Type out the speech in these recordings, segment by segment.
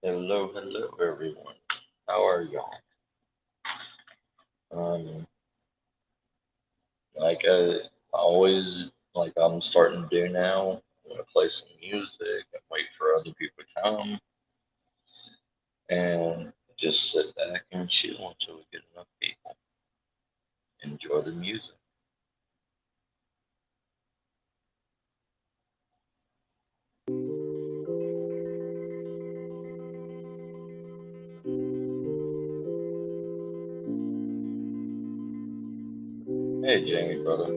Hello, hello, everyone. How are y'all? Um, I always I'm starting to do now. I'm gonna play some music and wait for other people to come and just sit back and chill until we get enough people. Enjoy the music. Hey, Jamie, brother,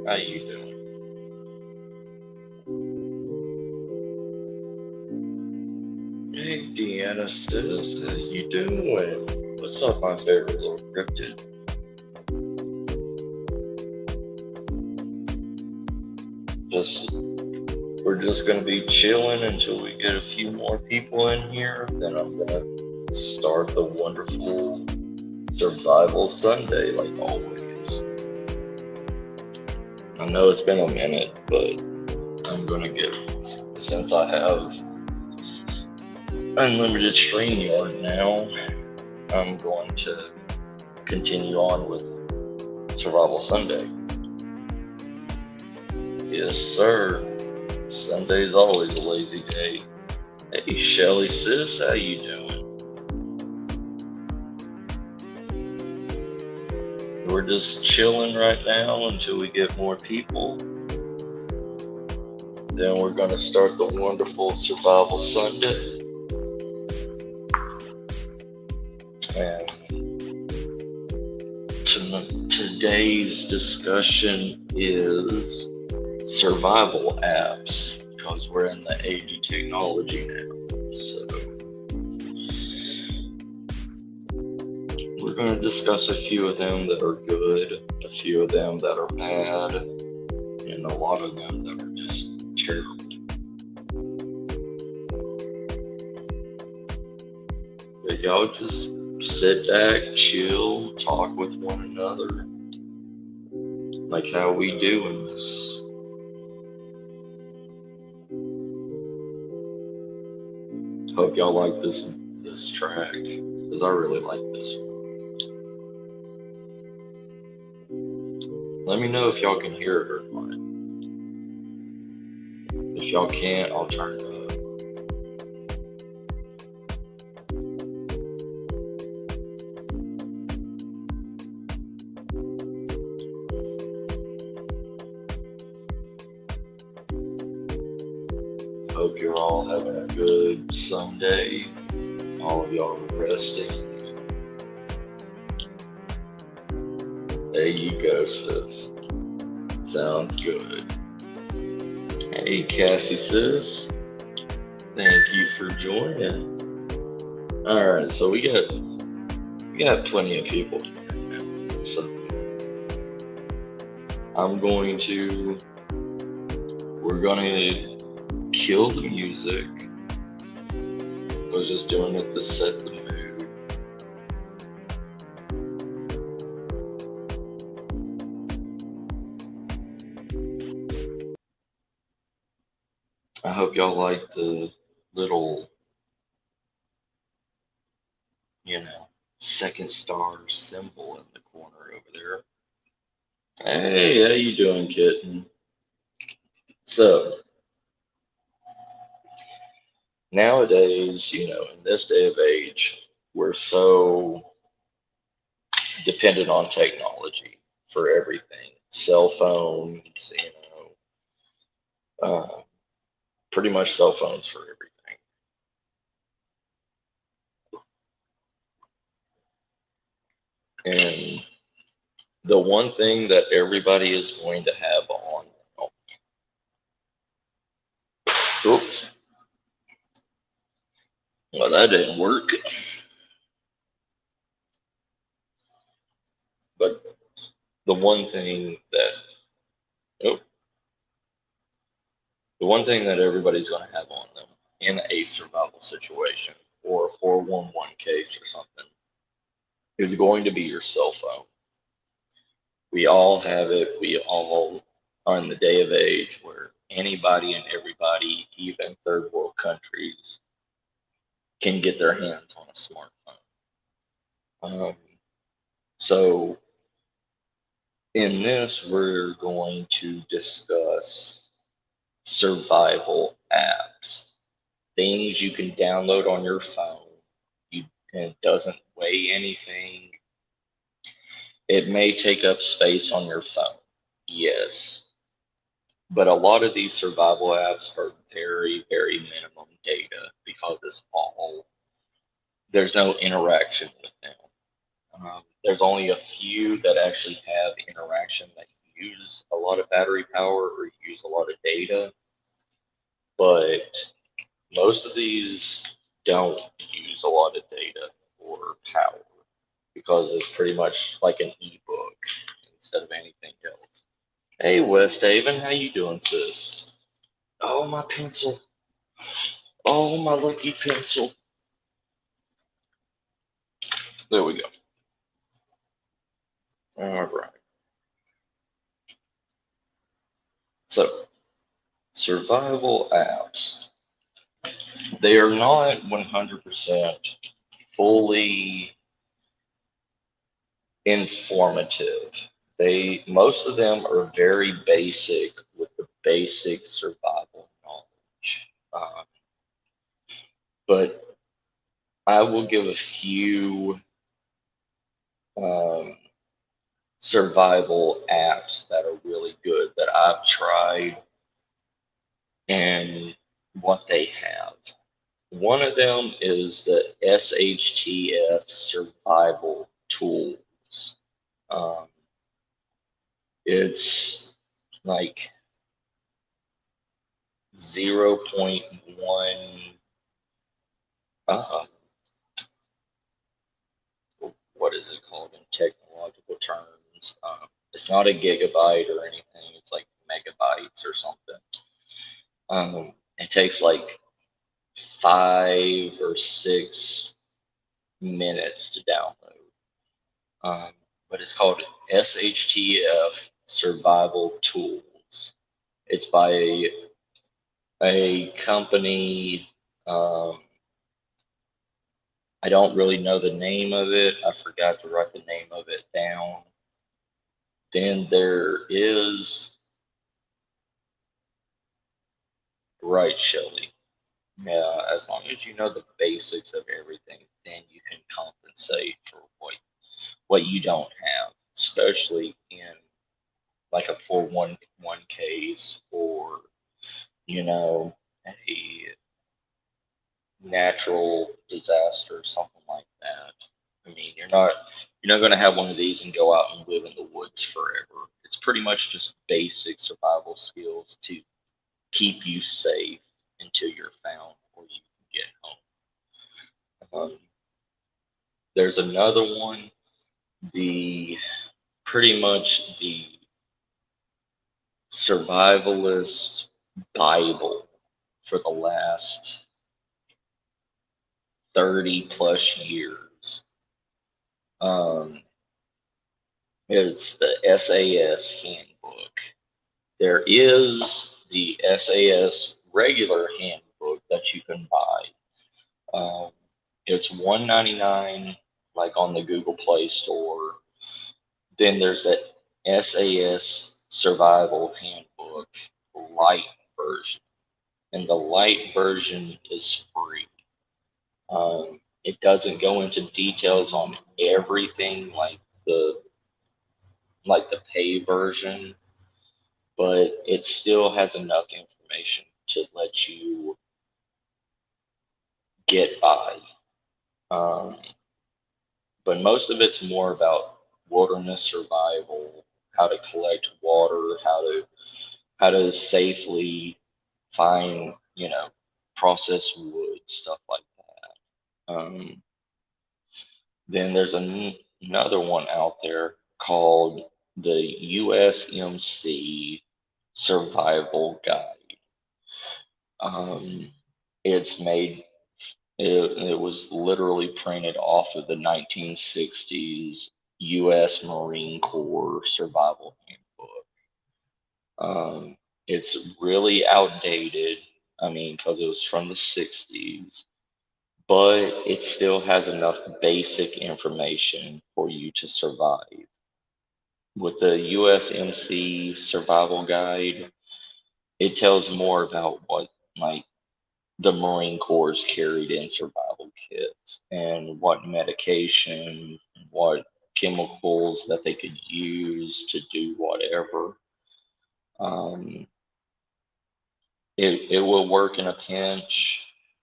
how you doing? Hey, Deanna, sis, how you doing? What's up, my favorite little cryptid? Just We're just gonna be chilling until we get a few more people in here. Then I'm gonna start the wonderful Survival Sunday like always. I know it's been a minute, but I'm gonna get since I have unlimited StreamYard now, I'm going to continue on with Survival Sunday. Yes, sir. Sunday's always a lazy day. Hey, Shelly, sis, how you doing? We're just chilling right now until we get more people. Then we're going to start the wonderful Survival Sunday. And today's discussion is survival apps because we're in the age of technology now. So we're going to discuss a few of them that are good, a few of them that are bad, and a lot of them that are just terrible. But y'all just sit back, chill, talk with one another, like how we do in this. Hope y'all like this track, because I really like this one. Let me know if y'all can hear it or not. If y'all can't, I'll turn it up. Hope you're all having a good Sunday. All of y'all are resting. There you go, sis. Sounds good. Hey, Cassie, sis. Thank you for joining. Alright, so we got plenty of people here now. So we're gonna kill the music. I was just doing it to set the mood. I hope y'all like the little, second star symbol in the corner over there. Hey, how you doing, kitten? So, nowadays, in this day of age, we're so dependent on technology for everything. Cell phones, pretty much cell phones for everything. And the one thing that everybody is going to have on, oops, well, that didn't work. But the one thing that, oh, the one thing that everybody's going to have on them in a survival situation or a 411 case or something is going to be your cell phone. We all have it. We all are in the day of age where anybody and everybody, even third world countries, can get their hands on a smartphone. So in this, we're going to discuss survival apps, things you can download on your phone. And it doesn't weigh anything. It may take up space on your phone, yes, but a lot of these survival apps are very, very minimum data because there's no interaction with them. There's only a few that actually have interaction that use a lot of battery power or use a lot of data, but most of these don't use a lot of data or power because it's pretty much like an ebook instead of anything else. Hey Westhaven, how you doing, sis? Oh, my pencil. Oh, my lucky pencil. There we go. All right. So, survival apps. They are not 100% fully informative. Most of them are very basic with the basic survival knowledge. But I will give a few um, survival apps that are really good that I've tried and what they have. One of them is the SHTF survival tools. Um, it's like 0.1, uh, what is it called in technological terms? It's not a gigabyte or anything, it's like megabytes or something. It takes like 5 or 6 minutes to download. But it's called SHTF Survival Tools. It's by a company. Um, I don't really know the name of it. I forgot to write the name of it down. Then there is, right, Shelley. Yeah, as long as you know the basics of everything, then you can compensate for what you don't have, especially in like a 411 case or you know a natural disaster, something like that. I mean, you're not going to have one of these and go out and live in the woods forever. It's pretty much just basic survival skills to keep you safe until you're found or you can get home. There's another one, the pretty much the Survivalist Bible for the last 30 plus years. Um, it's the SAS Handbook. There is the SAS regular handbook that you can buy. It's $1.99, like on the Google Play Store. Then there's that SAS Survival Handbook light version, and the light version is free. It doesn't go into details on everything the like the pay version, but it still has enough information to let you get by. Um, but most of it's more about wilderness survival, how to collect water, how to safely find, process wood, stuff like that. Then there's another one out there called the USMC Survival Guide. It's made, it was literally printed off of the 1960s U.S. Marine Corps Survival Handbook. It's really outdated, I mean, because it was from the 60s, but it still has enough basic information for you to survive. With the USMC survival guide, it tells more about what like the Marine Corps carried in survival kits and what medications, what chemicals that they could use to do whatever. Um, it will work in a pinch,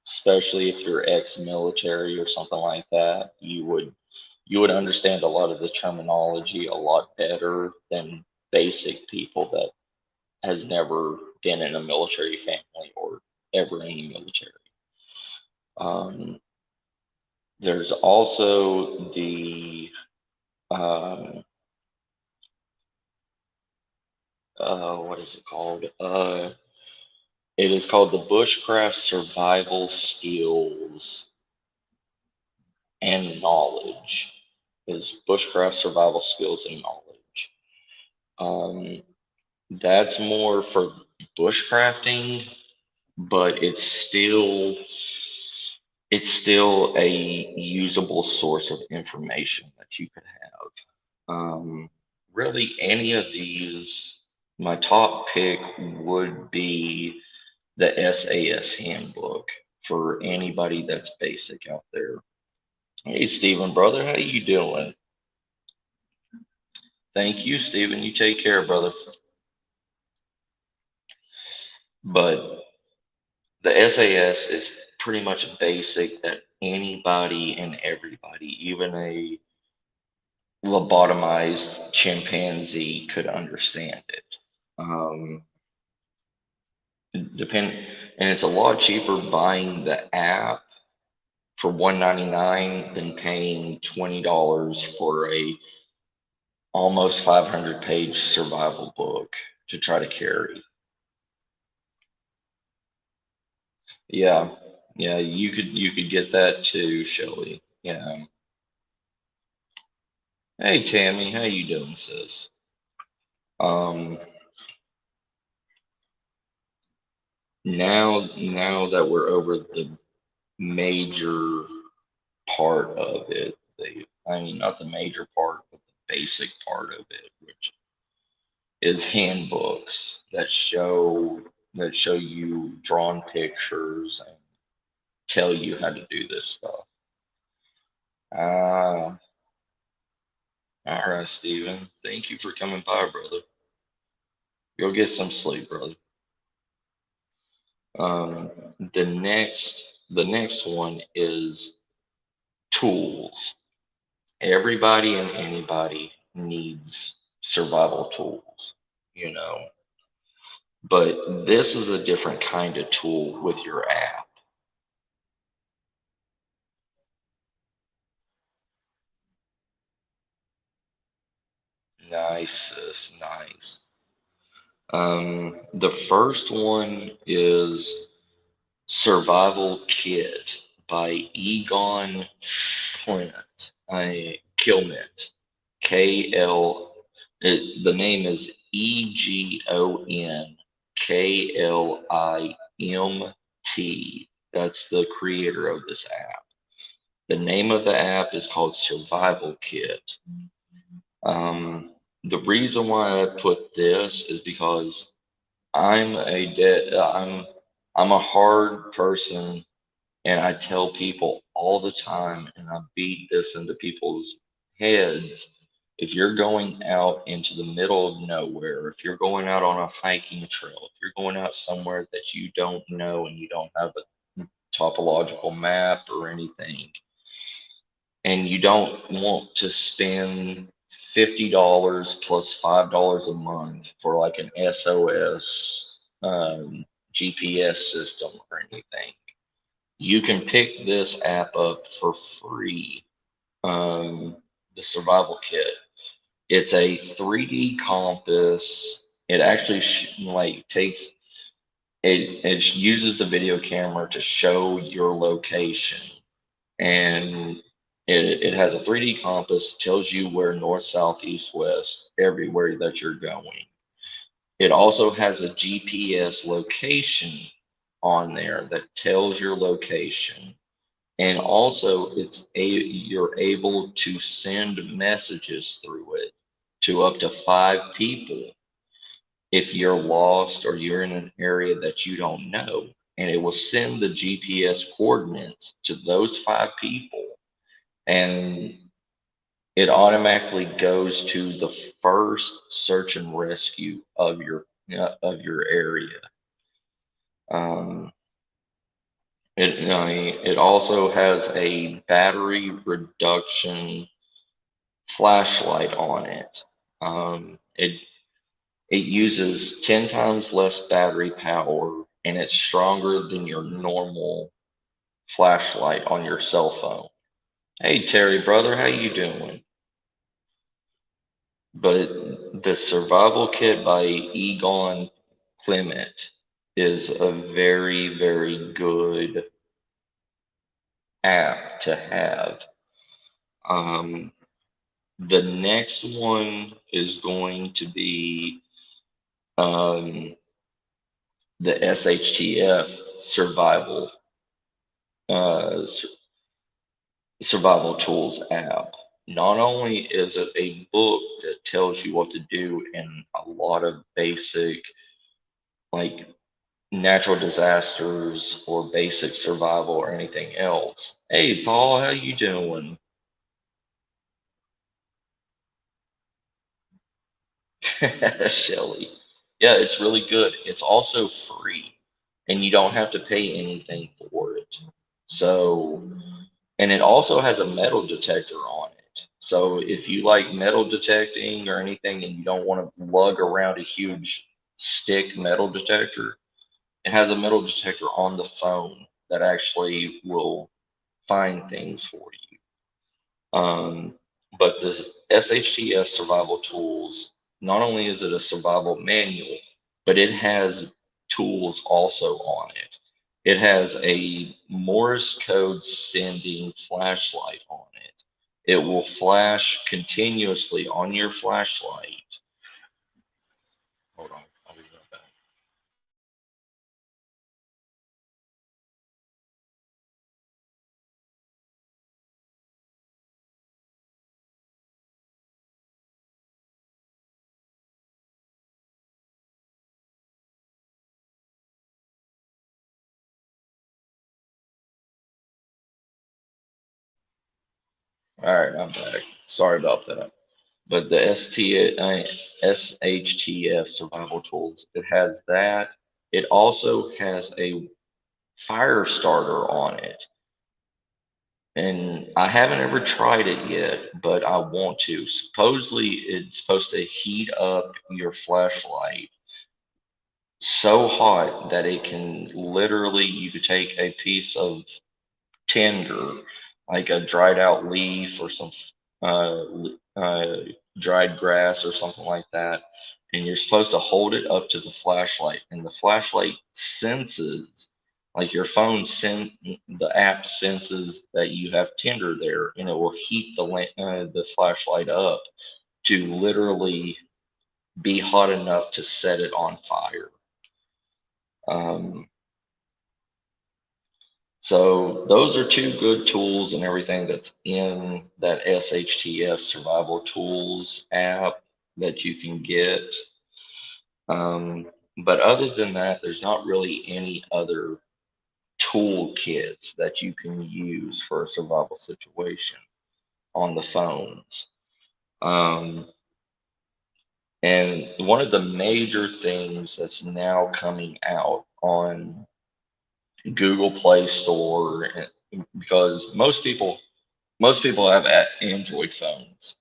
especially if you're ex-military or something like that. You would understand a lot of the terminology a lot better than basic people that has never been in a military family or ever in the military. Um, there's also the um, what is it called? It is called the Bushcraft Survival Skills and Knowledge. Is Bushcraft Survival Skills and Knowledge. Um, that's more for bushcrafting, but it's still a usable source of information that you could have. Really, any of these, my top pick would be the SAS Handbook for anybody that's basic out there. Hey, Stephen, brother, how you doing? Thank you, Stephen. You take care, brother. But the SAS is pretty much basic that anybody and everybody, even a lobotomized chimpanzee, could understand it. Um, depend, and it's a lot cheaper buying the app for $199 than paying $20 for a almost 500-page survival book to try to carry. Yeah, yeah, you could get that too, Shelly. Yeah. Hey Tammy, how you doing, sis? Um, now that we're over the major part of it, I mean not the major part, but the basic part of it, which is handbooks that show you drawn pictures and tell you how to do this stuff. Ah, all right, Steven. Thank you for coming by, brother. Go get some sleep, brother. Um, the next one is tools. Everybody and anybody needs survival tools, you know. But this is a different kind of tool with your app. Nice, sis, nice. The first one is Survival Kit by Egon Flint. Kilmit. The name is EGONKLIMT. That's the creator of this app. The name of the app is called Survival Kit. The reason why I put this is because I'm a de- I'm a hard person, and I tell people all the time, and I beat this into people's heads. If you're going out into the middle of nowhere, if you're going out on a hiking trail, if you're going out somewhere that you don't know and you don't have a topological map or anything, and you don't want to spend $50 plus $5 a month for like an SOS GPS system or anything, you can pick this app up for free. Um, the survival kit. It's a 3D compass. It actually like takes it uses the video camera to show your location, and it has a 3D compass, tells you where north, south, east, west, everywhere that you're going. It also has a GPS location on there that tells your location, And also you're able to send messages through it to up to 5 people if you're lost or you're in an area that you don't know. And it will send the GPS coordinates to those 5 people, and it automatically goes to the first search and rescue of your area. Um, it also has a battery reduction flashlight on it. It uses 10 times less battery power, and it's stronger than your normal flashlight on your cell phone. Hey Terry, brother, how you doing? But the Survival Kit by Egon Clement is a very, very good app to have. Um, the next one is going to be um, the SHTF uh, Survival Tools app. Not only is it a book that tells you what to do in a lot of basic, like natural disasters or basic survival or anything else. Hey, Paul, how you doing? Shelly. Yeah, it's really good. It's also free, and you don't have to pay anything for it. So, and it also has a metal detector on it. So if you like metal detecting or anything and you don't want to lug around a huge stick metal detector, it has a metal detector on the phone that actually will find things for you. But the SHTF Survival Tools, not only is it a survival manual, but it has tools also on it. It has a Morse code sending flashlight on it. It will flash continuously on your flashlight. Hold on, I'll be right back. All right, I'm back. Sorry about that. But the SHTF Survival Tools, it has that. It also has a fire starter on it. And I haven't ever tried it yet, but I want to. Supposedly, it's supposed to heat up your flashlight so hot that it can literally, you could take a piece of tinder, like a dried out leaf or some uh, dried grass or something like that. And you're supposed to hold it up to the flashlight, and the flashlight senses, like your phone the app senses that you have tinder there, and it will heat the flashlight up to literally be hot enough to set it on fire. Um, So those are two good tools and everything that's in that SHTF Survival Tools app that you can get. But other than that, there's not really any other toolkits that you can use for a survival situation on the phones. Um, and one of the major things that's now coming out on Google Play Store, because most people have Android phones.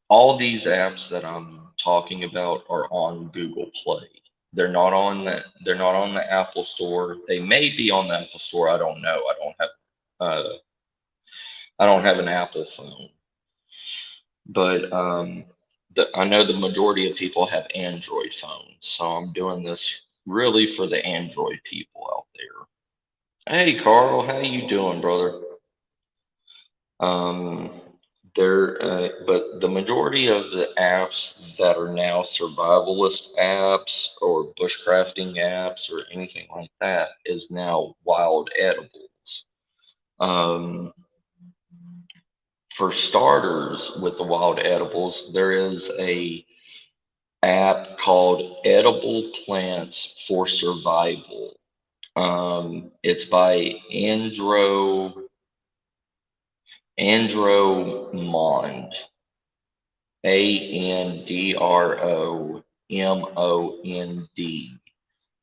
All these apps that I'm talking about are on Google Play. They're not on the Apple Store. They may be on the Apple Store. I don't know. Uh I don't have an Apple phone. But I know the majority of people have Android phones. So I'm doing this really for the Android people out there. Hey Carl, how you doing, brother? Um, but the majority of the apps that are now survivalist apps or bushcrafting apps or anything like that is now wild edibles. Um, for starters, with the wild edibles, there is a app called Edible Plants for Survival. It's by Andromond, Andromond.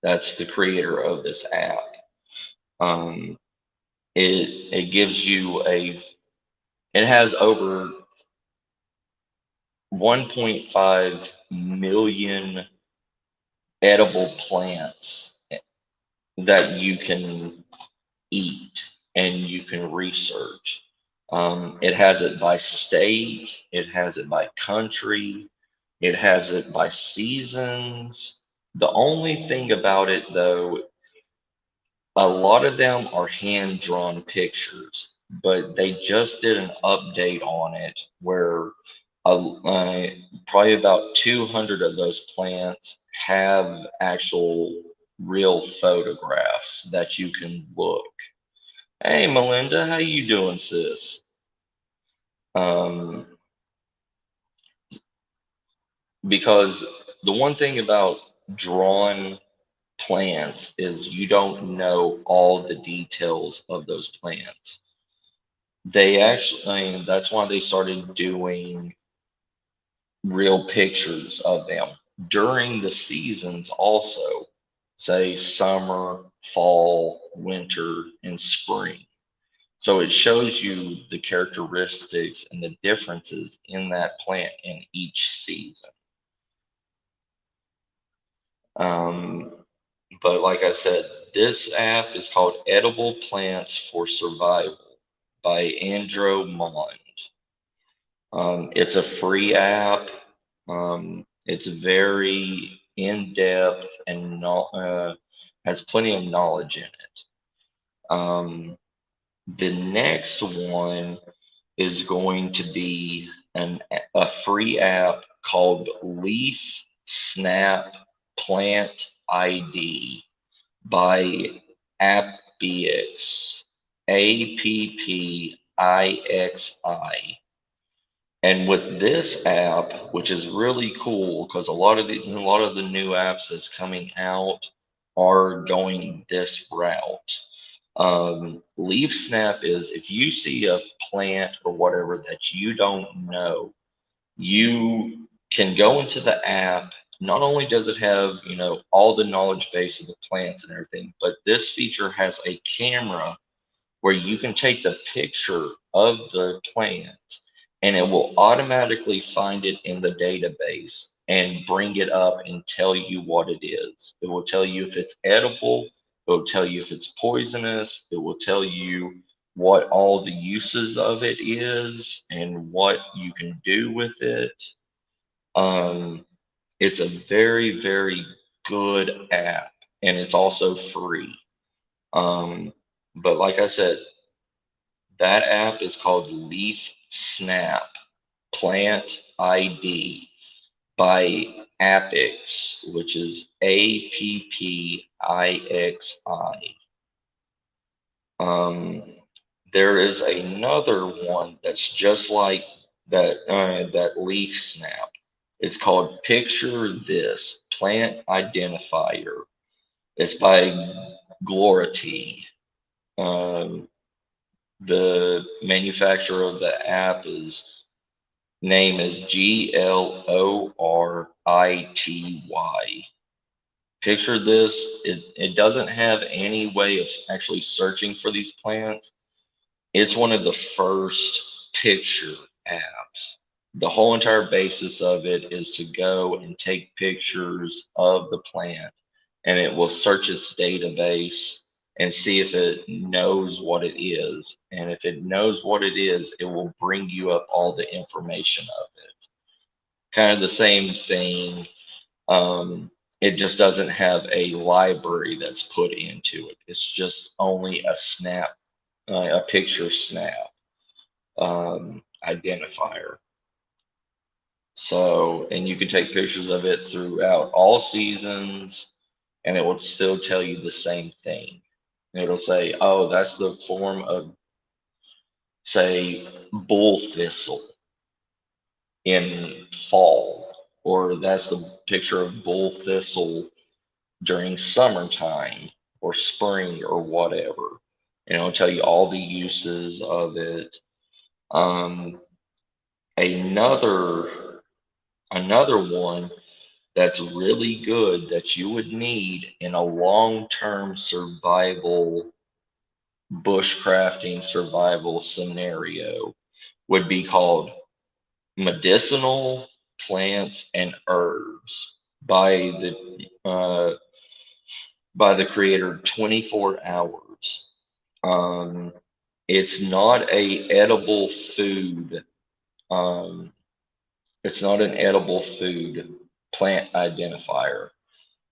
That's the creator of this app. Um, it gives you it has over 1.5 million edible plants that you can eat and you can research. It has it by state, it has it by country, it has it by seasons. The only thing about it, though, a lot of them are hand drawn pictures, but they just did an update on it where probably about 200 of those plants have actual real photographs that you can look. Hey, Melinda, how you doing, sis? Um, because the one thing about drawn plants is you don't know all the details of those plants. They actually, I mean, that's why they started doing real pictures of them during the seasons also, say summer, fall, winter, and spring. So it shows you the characteristics and the differences in that plant in each season. Um, but like I said, this app is called Edible Plants for Survival by Andrew Mond. It's a free app. It's very in depth and has plenty of knowledge in it. Um, the next one is going to be a free app called Leaf Snap Plant ID by Appix, Appixi. And with this app, which is really cool because a lot of the new apps that's coming out are going this route. Leaf snap is if you see a plant or whatever that you don't know, you can go into the app. Not only does it have, all the knowledge base of the plants and everything, but this feature has a camera where you can take the picture of the plant and it will automatically find it in the database and bring it up and tell you what it is. It will tell you if it's edible, it will tell you if it's poisonous, it will tell you what all the uses of it is and what you can do with it. Um, it's a very, very good app and it's also free. Um, but like I said, that app is called Leaf Snap Plant ID by Appix, which is Appixi. Um, there is another one that's just like that Leaf Snap. It's called Picture This Plant Identifier. It's by Glority. Um, the manufacturer of the app is name is Glority. Picture this, it doesn't have any way of actually searching for these plants. It's one of the first picture apps. The whole entire basis of it is to go and take pictures of the plant and it will search its database and see if it knows what it is. And if it knows what it is, it will bring you up all the information of it. Kind of the same thing. Um, it just doesn't have a library that's put into it. It's just only a picture snap identifier. So, and you can take pictures of it throughout all seasons, and it will still tell you the same thing. It'll say, oh, that's the form of say, bull thistle in fall, or that's the picture of bull thistle during summertime or spring or whatever. And it'll tell you all the uses of it. Um, another another one that's really good that you would need in a long-term survival, bushcrafting survival scenario would be called Medicinal Plants and Herbs by the creator 24 Hours. Um, it's not a edible food. Um, it's not an edible food plant identifier.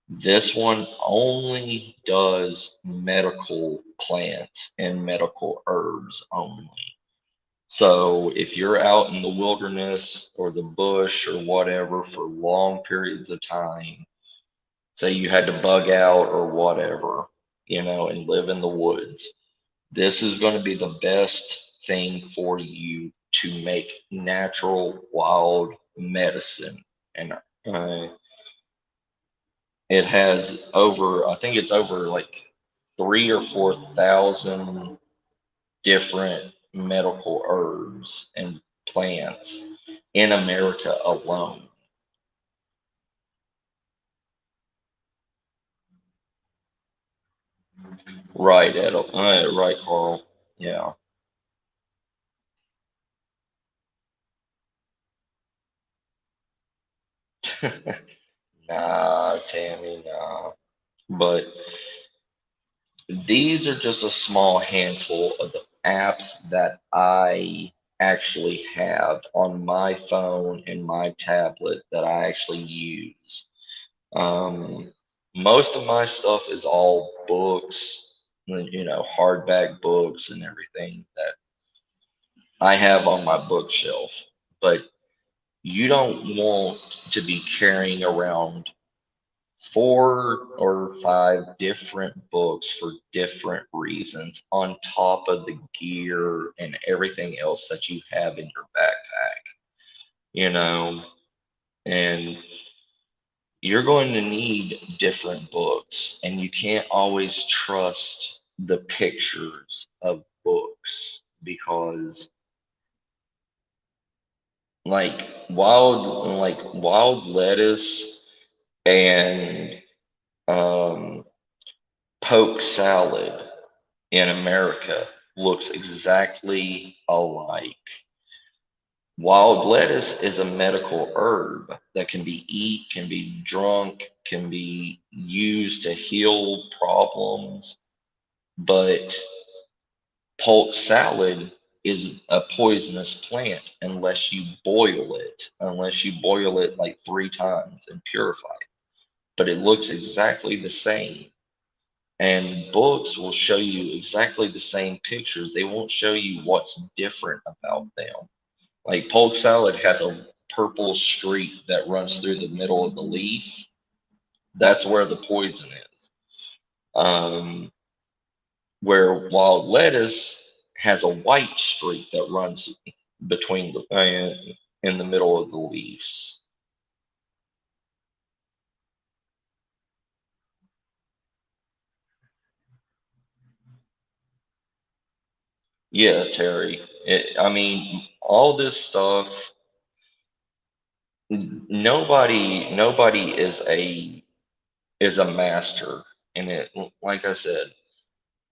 This one only does medical plants and medical herbs only. So if you're out in the wilderness or the bush or whatever for long periods of time, say you had to bug out or whatever, and live in the woods, this is going to be the best thing for you to make natural wild medicine. And it has I think it's over like 3 or 4 thousand different medical herbs and plants in America alone. Right, Ed, right, Carl. Yeah. Nah, Tammy, nah. But these are just a small handful of the apps that I actually have on my phone and my tablet that I actually use. Um, Most of my stuff is all books, hardback books and everything that I have on my bookshelf. But you don't want to be carrying around 4 or 5 different books for different reasons on top of the gear and everything else that you have in your backpack, you know, and you're going to need different books, and you can't always trust the pictures of books because like wild lettuce and um, poke salad in America looks exactly alike. Wild lettuce is a medical herb that can be can be drunk, can be used to heal problems, but pulse salad is a poisonous plant unless you boil it like 3 times and purify it. But it looks exactly the same. And books will show you exactly the same pictures. They won't show you what's different about them. Like polk salad has a purple streak that runs through the middle of the leaf. That's where the poison is. Um, where wild lettuce has a white streak that runs between in the middle of the leaves. Yeah, Terry. I mean, all this stuff. Nobody is a master in it. Like I said,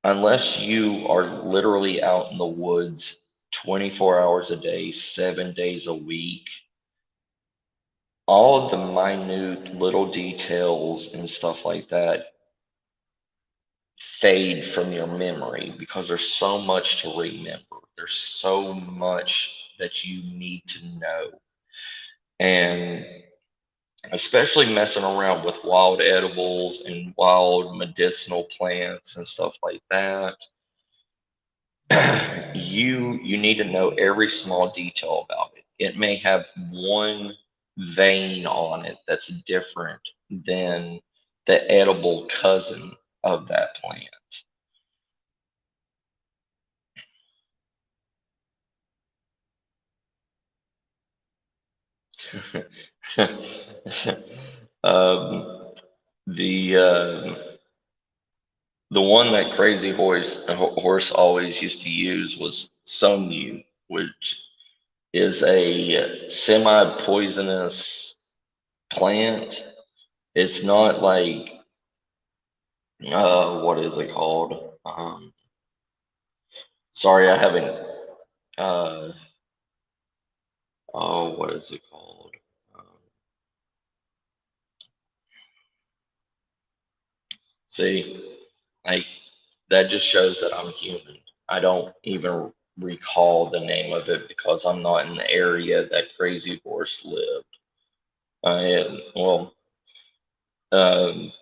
unless you are literally out in the woods 24 hours a day, 7 days a week, all of the minute little details and stuff like that fade from your memory because there's so much to remember. There's so much that you need to know. And especially messing around with wild edibles and wild medicinal plants and stuff like that, you need to know every small detail about it. It may have one vein on it that's different than the edible cousin of that plant. um, the the one that Crazy Horse always used to use was Sonyu, which is a semi-poisonous plant. It's not like what is it called? Sorry, I haven't. Uh, oh, what is it called? Um, See, like that just shows that I'm human. I don't even recall the name of it because I'm not in the area that Crazy Horse lived. I am, well, um,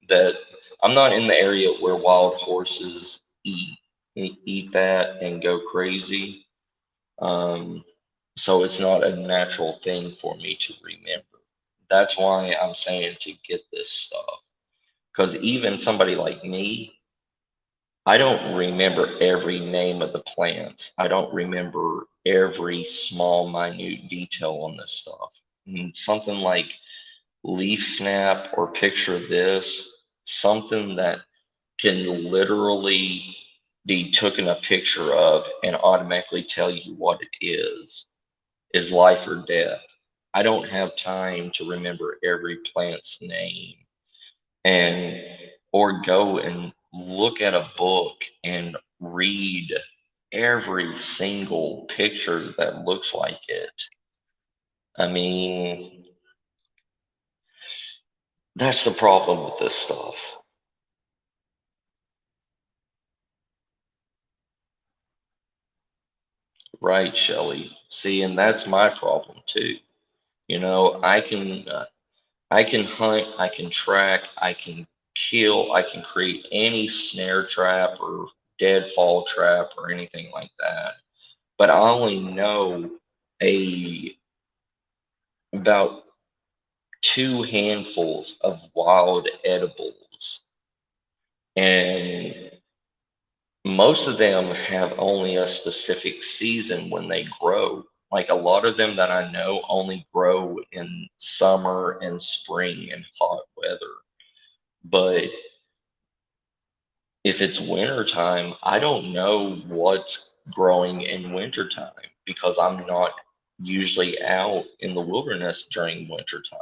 that I'm not in the area where wild horses eat that and go crazy. Um, so it's not a natural thing for me to remember. That's why I'm saying to get this stuff. Because even somebody like me, I don't remember every name of the plants. I don't remember every small, minute detail on this stuff. And something like leaf snap or picture this, something that can literally be taken a picture of and automatically tell you what it is life or death. I don't have time to remember every plant's name and or go and look at a book and read every single picture that looks like it. I mean, that's the problem with this stuff. Right, Shelley. See, and that's my problem too. I can hunt, I can track, I can kill, I can create any snare trap or deadfall trap or anything like that. But I only know a about two handfuls of wild edibles, and most of them have only a specific season when they grow. Like a lot of them that I know only grow in summer and spring and hot weather. But if it's winter time, I don't know what's growing in winter time because I'm not usually out in the wilderness during winter time.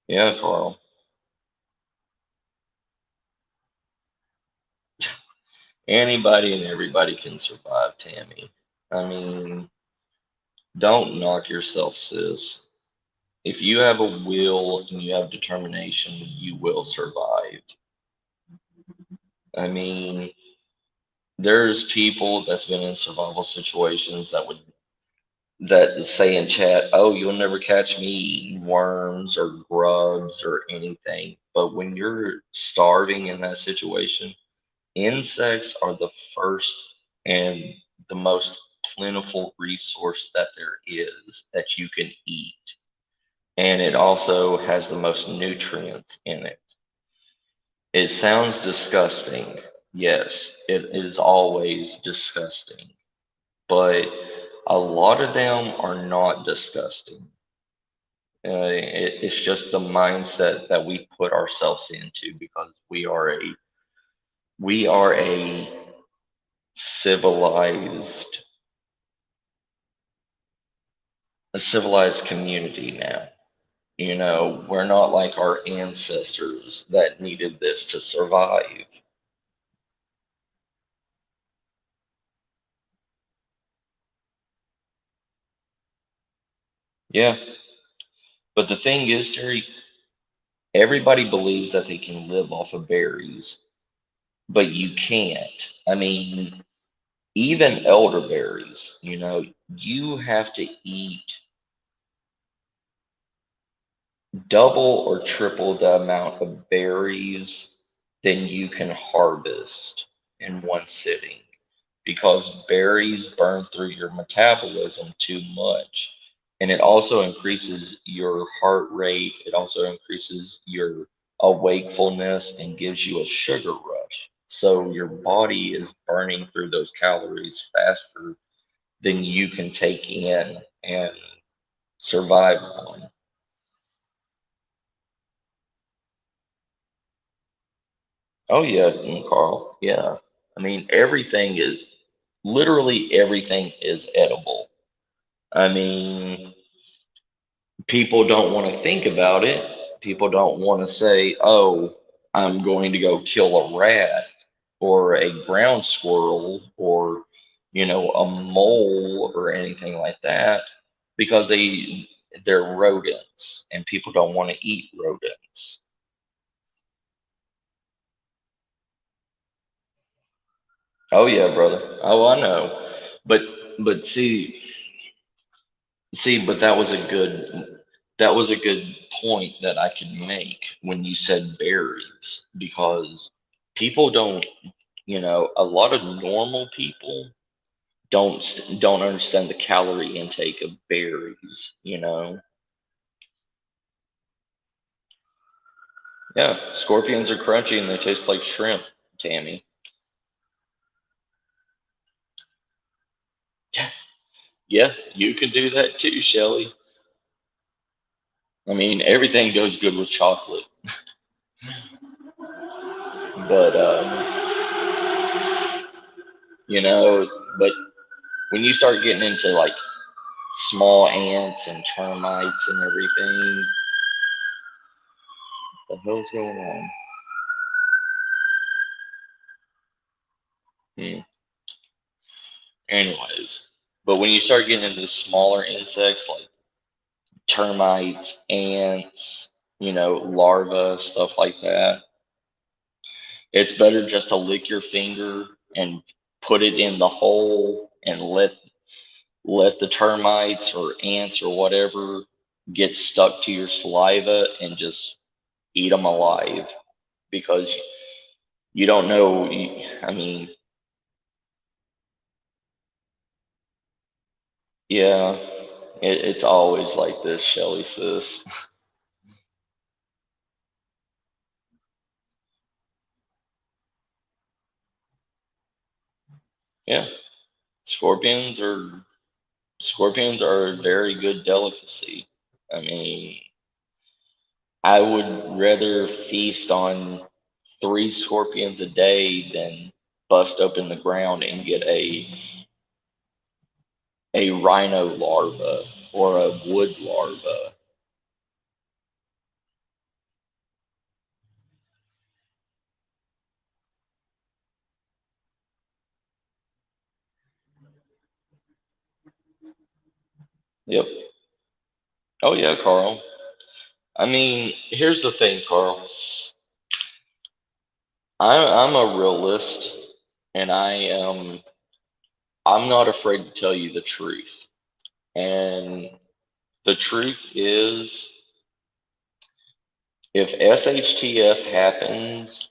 Yeah, Carl. Anybody and everybody can survive, Tammy. I mean, don't knock yourself, sis. If you have a will and you have determination, you will survive. I mean, there's people that's been in survival situations that say in chat, "Oh, you'll never catch me eating worms or grubs or anything." But when you're starving in that situation, insects are the first and the most plentiful resource that there is that you can eat. And it also has the most nutrients in it. It sounds disgusting. Yes, it is always disgusting. But a lot of them are not disgusting. It's just the mindset that we put ourselves into because we are a civilized a civilized community now. We're not like our ancestors that needed this to survive. Yeah, but the thing is, Terry, everybody believes that they can live off of berries, but you can't. I mean, even elderberries, you have to eat double or triple the amount of berries than you can harvest in one sitting because berries burn through your metabolism too much. And it also increases your heart rate, it also increases your awakefulness and gives you a sugar rush. So your body is burning through those calories faster than you can take in and survive on. Oh yeah, Carl. Yeah. I mean, literally everything is edible. I mean, people don't want to think about it. People don't want to say, "Oh, I'm going to go kill a rat or a ground squirrel or, a mole or anything like that," because they're rodents and people don't want to eat rodents. Oh yeah, brother. Oh, I know. But but see, but that was a good point that I could make when you said berries, because people don't, a lot of normal people don't understand the calorie intake of berries. Yeah, scorpions are crunchy and they taste like shrimp, Tammy. Yeah, you can do that too, Shelly. I mean, everything goes good with chocolate, but you know, but when you start getting into like small ants and termites and everything, what the hell's going on? Hmm. Anyways, but when you start getting into smaller insects like termites, ants, larvae, stuff like that, it's better just to lick your finger and put it in the hole and let the termites or ants or whatever get stuck to your saliva and just eat them alive, because you don't know. I mean, yeah, it's always like this, Shelly sis. Yeah, scorpions are scorpions are a very good delicacy. I mean, I would rather feast on three scorpions a day than bust open the ground and get a rhino larva or a wood larva. Yep. Oh yeah, Carl. I mean, here's the thing, Carl. I'm a realist, and I'm not afraid to tell you the truth. And the truth is, if SHTF happens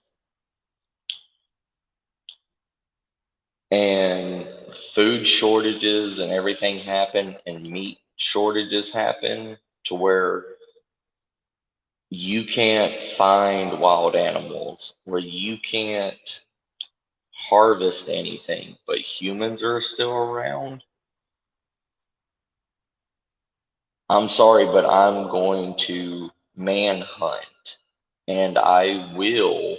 and food shortages and everything happen and meat shortages happen to where you can't find wild animals, where you can't harvest anything, but humans are still around, I'm sorry, but I'm going to manhunt and I will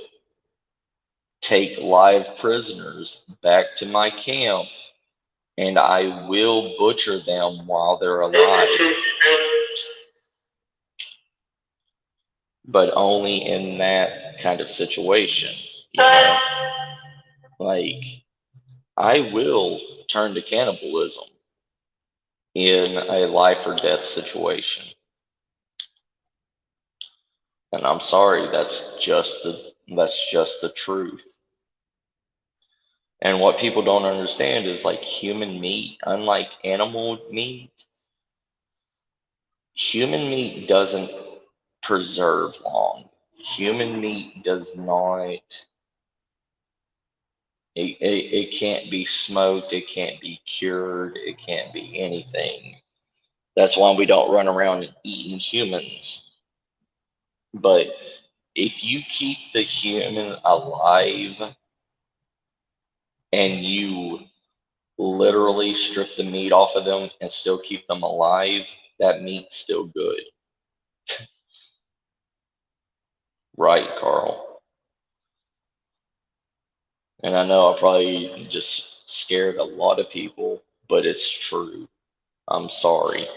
take live prisoners back to my camp and I will butcher them while they're alive, but only in that kind of situation, you know? Like, I will turn to cannibalism in a life or death situation. And I'm sorry, that's just the truth. And what people don't understand is like human meat, unlike animal meat, human meat doesn't preserve long. Human meat does not, it can't be smoked, it can't be cured, it can't be anything. That's why we don't run around eating humans. But if you keep the human alive and you literally strip the meat off of them and still keep them alive, that meat's still good. Right, Carl? And I know I probably just scared a lot of people, but it's true. I'm sorry.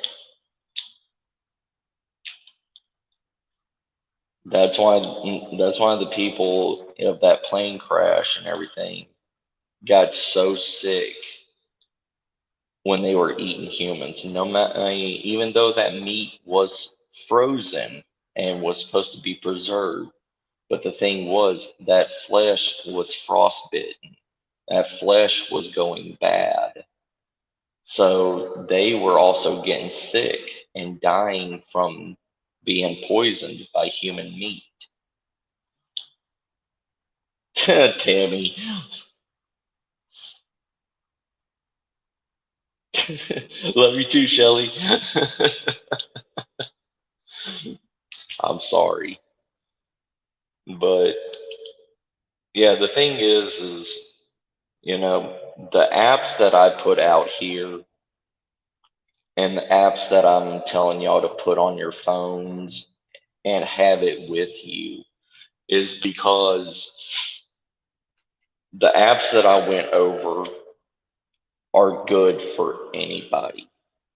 That's why the people of that plane crash and everything got so sick when they were eating humans. No matter, I mean, even though that meat was frozen and was supposed to be preserved, but the thing was that flesh was frostbitten. That flesh was going bad. So they were also getting sick and dying from being poisoned by human meat. Tammy. Love you too, Shelly. I'm sorry. But yeah, the thing is, the apps that I put out here and the apps that I'm telling y'all to put on your phones and have it with you is because the apps that I went over are good for anybody.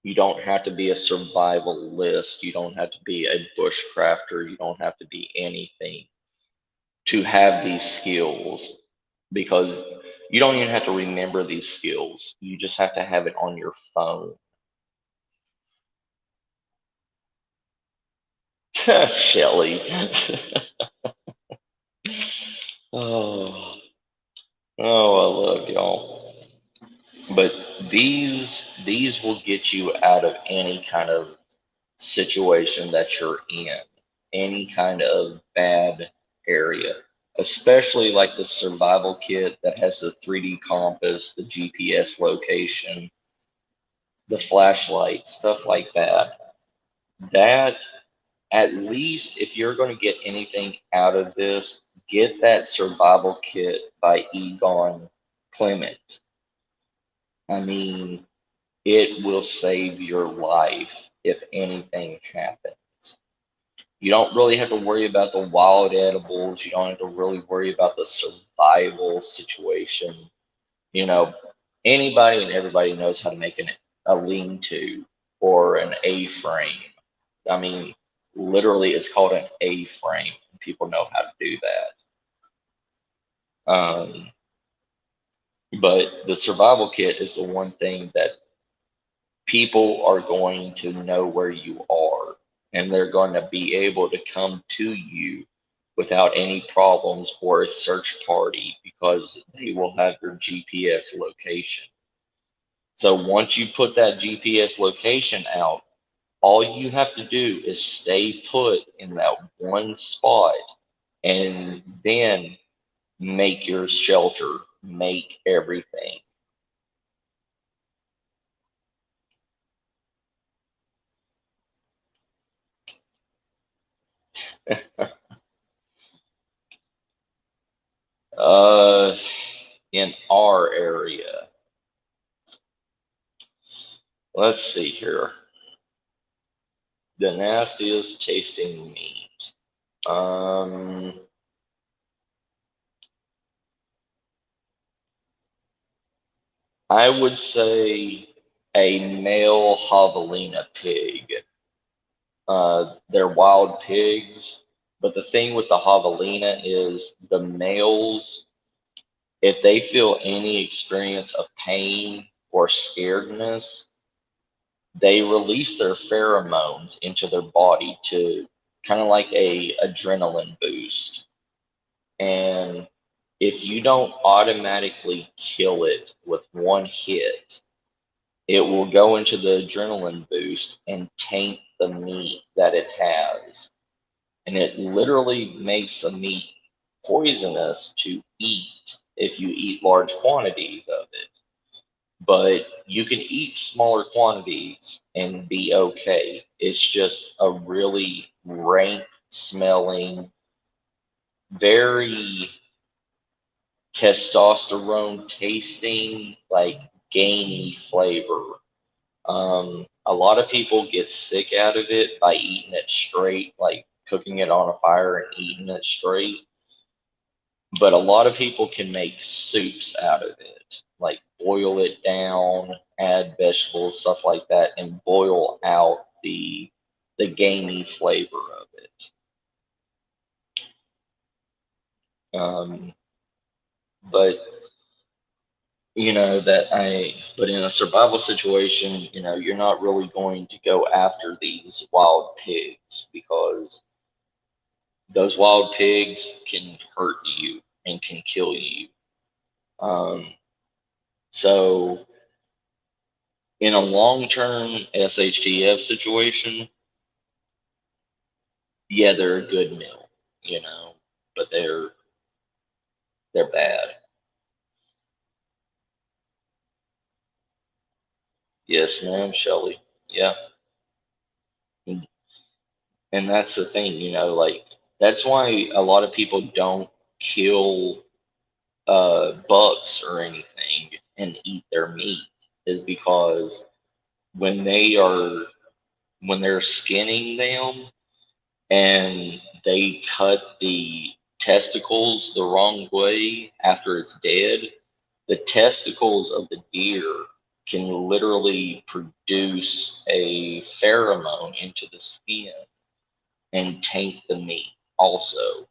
You don't have to be a survivalist. You don't have to be a bushcrafter. You don't have to be anything to have these skills because you don't even have to remember these skills. You just have to have it on your phone. Shelly. Oh, oh, I love y'all. But these will get you out of any kind of situation that you're in, any kind of bad area, especially like the survival kit that has the 3D compass, the GPS location, the flashlight, stuff like that. That, at least if you're going to get anything out of this, get that survival kit by Egon Clement. I mean, it will save your life if anything happens. You don't really have to worry about the wild edibles. You don't have to really worry about the survival situation. You know, anybody and everybody knows how to make a lean-to or an A-frame. I mean, literally, it's called an A-frame. People know how to do that. But the survival kit is the one thing that people are going to know where you are, and they're going to be able to come to you without any problems or a search party because they will have your GPS location. So once you put that GPS location out, all you have to do is stay put in that one spot and then make your shelter, make everything. uh, in our area, let's see here. The nastiest tasting meat. Um, I would say a male javelina pig. They're wild pigs, but the thing with the javelina is the males, if they feel any experience of pain or scaredness, they release their pheromones into their body to kind of like a adrenaline boost. And if you don't automatically kill it with one hit, it will go into the adrenaline boost and taint the meat that it has. And it literally makes the meat poisonous to eat if you eat large quantities of it. But you can eat smaller quantities and be okay. It's just a really rank smelling, very testosterone tasting, like gamey flavor. A lot of people get sick out of it by eating it straight, like cooking it on a fire and eating it straight. But a lot of people can make soups out of it, like boil it down, add vegetables, stuff like that, and boil out the gamey flavor of it. But but in a survival situation, you're not really going to go after these wild pigs because those wild pigs can hurt you and can kill you. Um, so in a long-term SHTF situation, yeah, they're a good meal, but they're bad. Yes, ma'am, Shelley. Yeah, and, and that's the thing, like that's why a lot of people don't kill bucks or anything and eat their meat is because when they are when they're skinning them and they cut the testicles the wrong way after it's dead, the testicles of the deer can literally produce a pheromone into the skin and taint the meat also.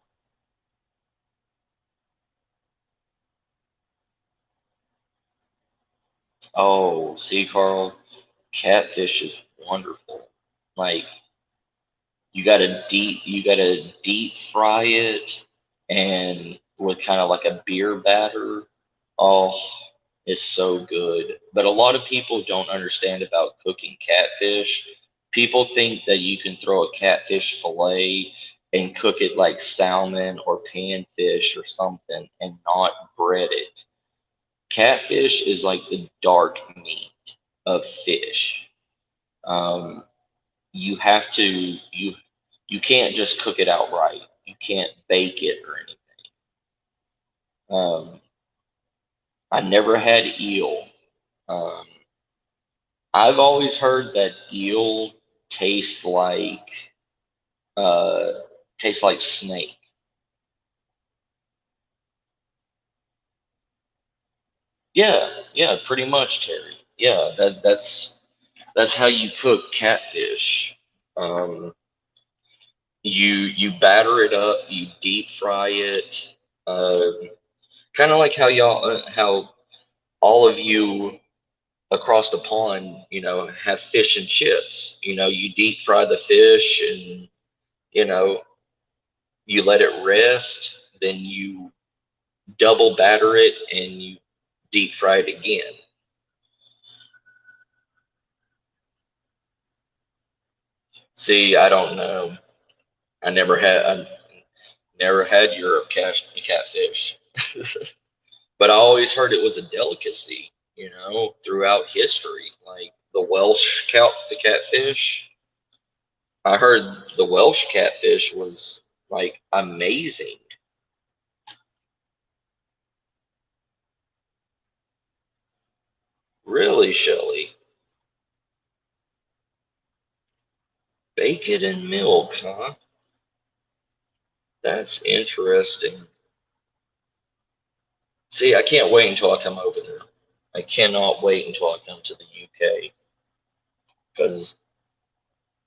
Oh, see, Carl, catfish is wonderful. Like you gotta deep fry it and with kind of like a beer batter. Oh, it's so good. But a lot of people don't understand about cooking catfish. People think that you can throw a catfish fillet and cook it like salmon or panfish or something and not bread it. Catfish is like the dark meat of fish. Um, you have to you can't just cook it outright. You can't bake it or anything. I never had eel. Um, I've always heard that eel tastes like uh, tastes like snake. Yeah, yeah, pretty much, Terry. Yeah, that's how you cook catfish. Um, you batter it up, you deep fry it, uh, kind of like how all of you across the pond, have fish and chips. You deep fry the fish and you know you let it rest, then you double batter it and you deep fry it again. See, I don't know. I never had Europe catfish, but I always heard it was a delicacy. Throughout history, like the catfish. I heard the Welsh catfish was like amazing. Really, Shelley? Bacon and milk, huh? That's interesting. See, I can't wait until I come over there. I cannot wait until I come to the UK because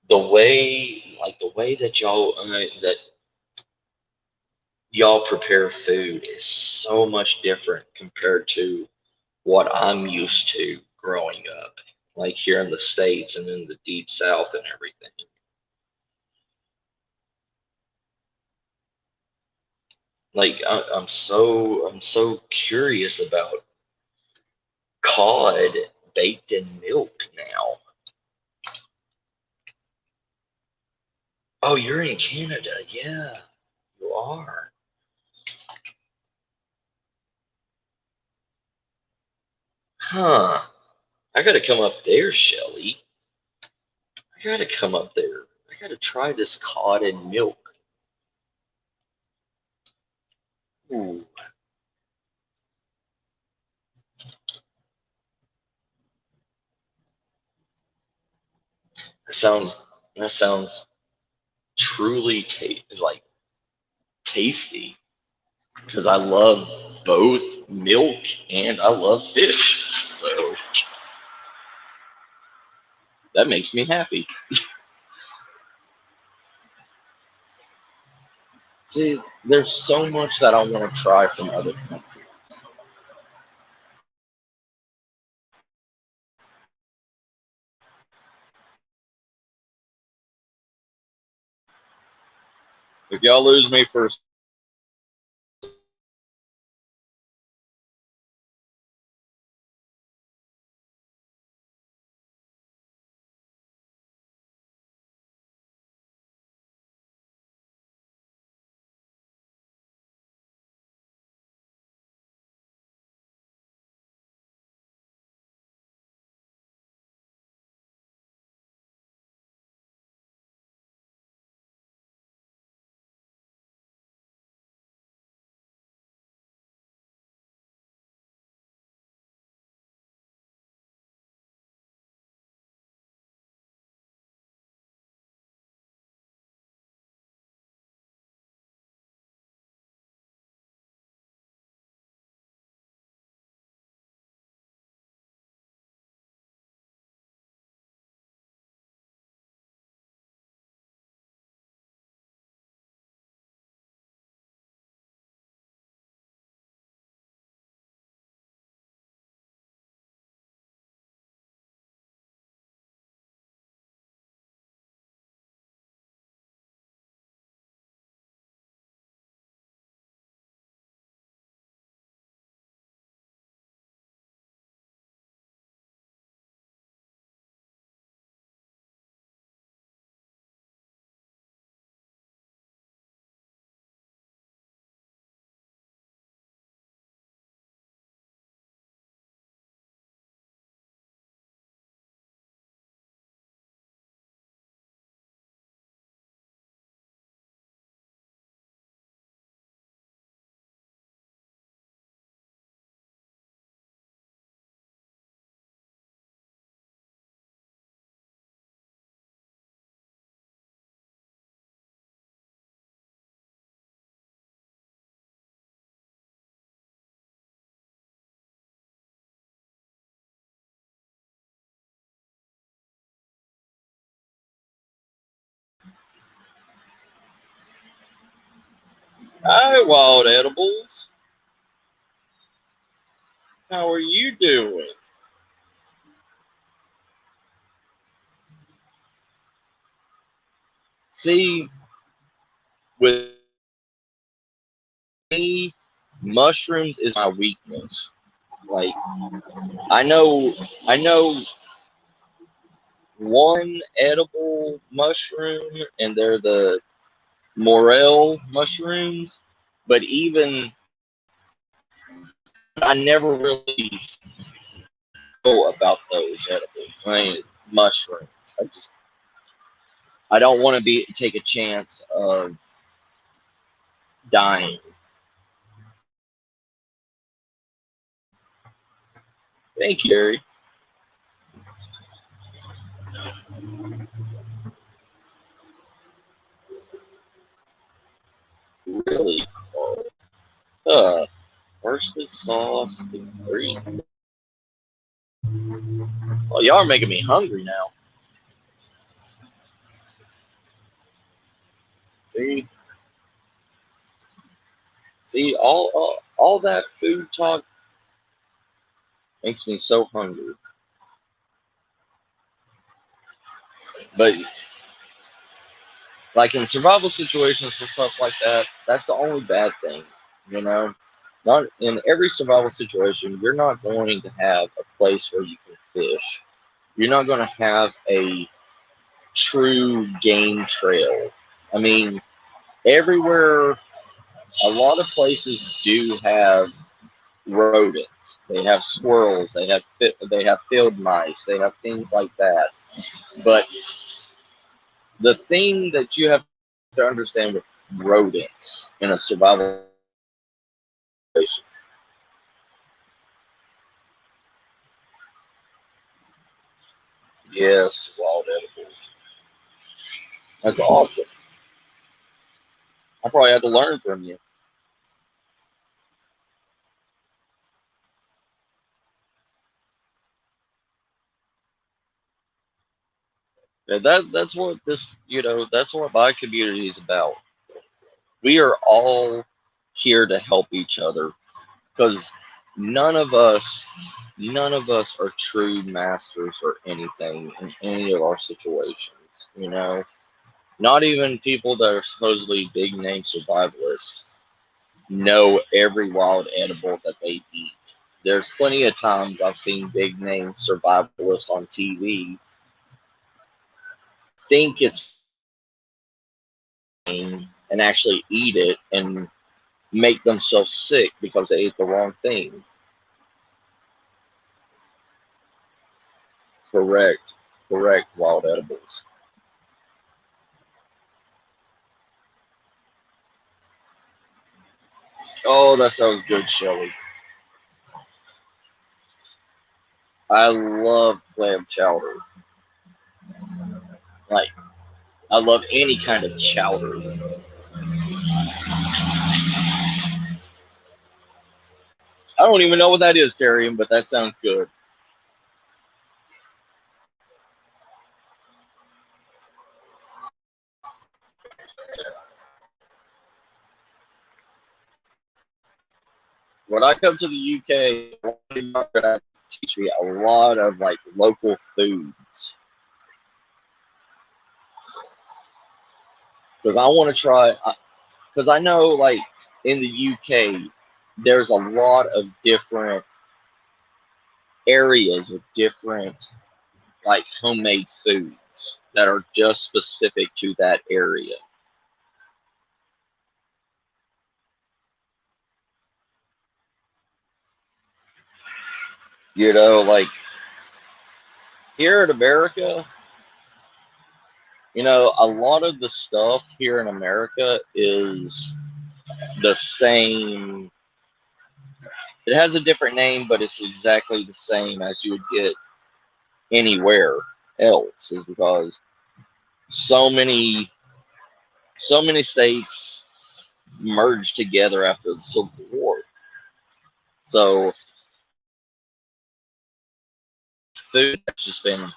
the way that y'all prepare food is so much different compared to what I'm used to growing up, like here in the States and in the deep South and everything. Like I'm so curious about cod baked in milk now. Oh, you're in Canada. Yeah, you are. Huh. I gotta come up there, Shelly. I gotta come up there. I gotta try this cod and milk. Ooh. sounds that sounds truly tasty because I love both milk and I love fish. So that makes me happy. See, there's so much that I want to try from other countries. If y'all lose me for hi, Wild Edibles. How are you doing? See, with me, mushrooms is my weakness. Like I know one edible mushroom, and they're the morel mushrooms. But even I never really know about those edibles. I mean, mushrooms. I don't want to be take a chance of dying. Thank you, Gary. Really cold. Parsley sauce and green. Well, y'all are making me hungry now. See, see, all that food talk makes me so hungry. But like in survival situations and stuff like that, that's the only bad thing, you know. Not in every survival situation, you're not going to have a place where you can fish. You're not going to have a true game trail. I mean, everywhere, a lot of places do have rodents. They have squirrels. They have field mice. They have things like that. But the thing that you have to understand with rodents in a survival situation, yes, wild edibles. That's awesome. I probably had to learn from you. Yeah, that's what this, that's what my community is about. We are all here to help each other because none of us none of us are true masters or anything in any of our situations. Not even people that are supposedly big name survivalists know every wild edible that they eat. There's plenty of times I've seen big name survivalists on TV think it's and actually eat it and make themselves sick because they ate the wrong thing. Correct. Correct, wild edibles. Oh, that sounds good, Shelly. I love clam chowder. Like, I love any kind of chowder. I don't even know what that is, Terry, but that sounds good. When I come to the UK, they're gonna teach me a lot of like local foods because I want to try. Because I know, like in the UK, there's a lot of different areas with different like homemade foods that are just specific to that area. Like here in America, a lot of the stuff here in America is the same. It has a different name, but it's exactly the same as you would get anywhere else. Is because so many, so many states merged together after the Civil War. So food has just been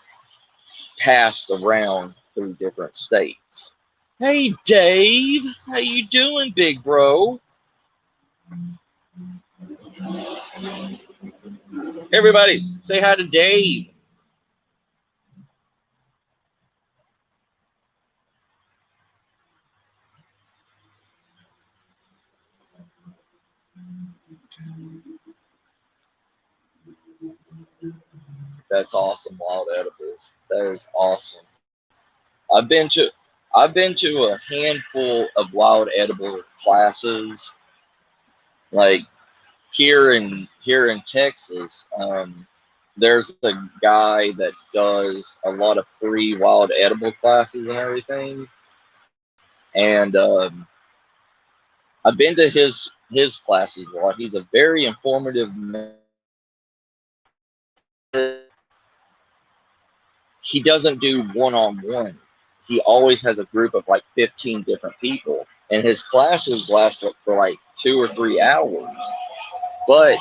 passed around through different states. Hey Dave, how you doing, big bro? Everybody, say hi to Dave. That's awesome, wild edibles. That is awesome. I've been to I've been to a handful of wild edible classes, like here in Texas. There's a guy that does a lot of free wild edible classes and everything, and I've been to his classes a lot. He's a very informative man. He doesn't do one-on-one. He always has a group of like 15 different people, and his classes last for like 2 or 3 hours. But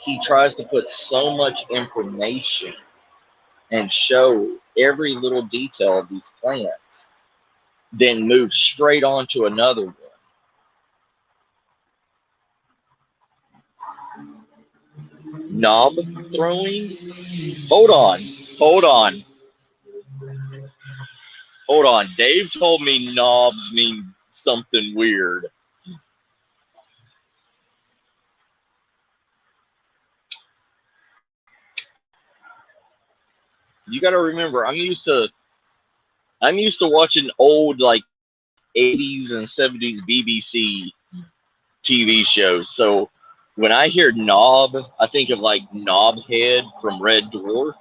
he tries to put so much information and show every little detail of these plants, then move straight on to another one. Knob throwing? Hold on, hold on, hold on. Dave told me knobs mean something weird. You got to remember, I'm used to watching old like 80s and 70s BBC TV shows. So when I hear knob, I think of like Knobhead from Red Dwarf.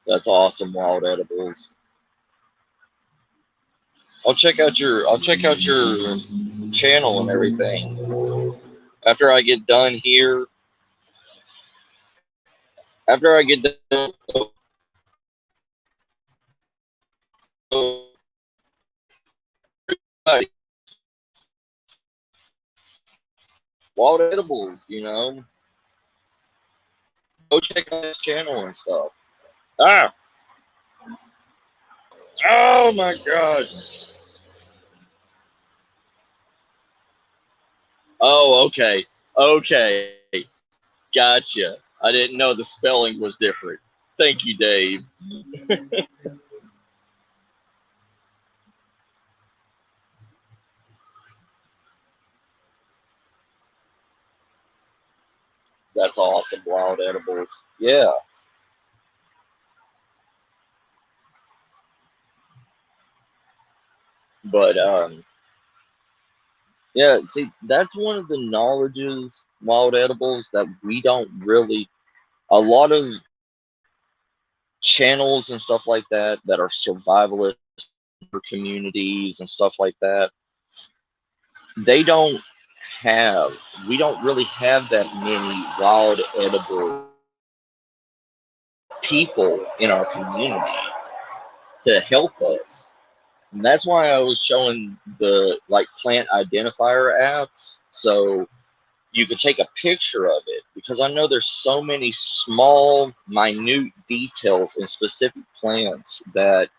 That's awesome, wild edibles. I'll check out your channel and everything. After I get done here, after I get done, wild edibles, you know, go check out his channel and stuff. Ah, oh my God. Oh, okay, okay, gotcha. I didn't know the spelling was different. Thank you, Dave. That's awesome, wild edibles. Yeah, but yeah. See, that's one of the knowledges, wild edibles, that we don't really. A lot of channels and stuff like that that are survivalist communities and stuff like that, they don't have. We don't really have that many wild edible people in our community to help us. And that's why I was showing the like plant identifier apps, so you could take a picture of it, because I know there's so many small, minute details in specific plants that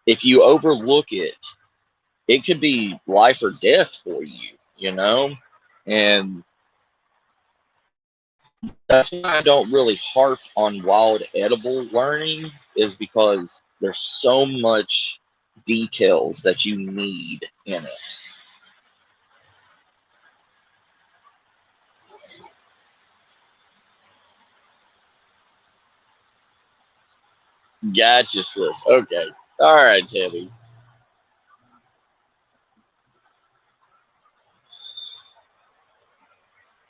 if you overlook it, it could be life or death for you, you know? And that's why I don't really harp on wild edible learning, is because there's so much details that you need in it. Gotcha, sis. Okay. All right, Tabby.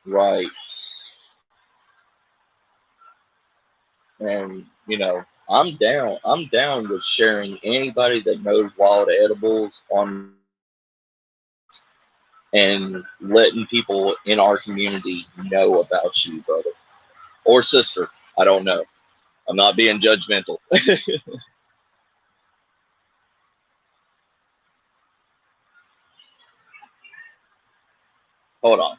Right. And, you know, I'm down. I'm down with sharing anybody that knows wild edibles on and letting people in our community know about you, brother or sister. I don't know. I'm not being judgmental. Hold on.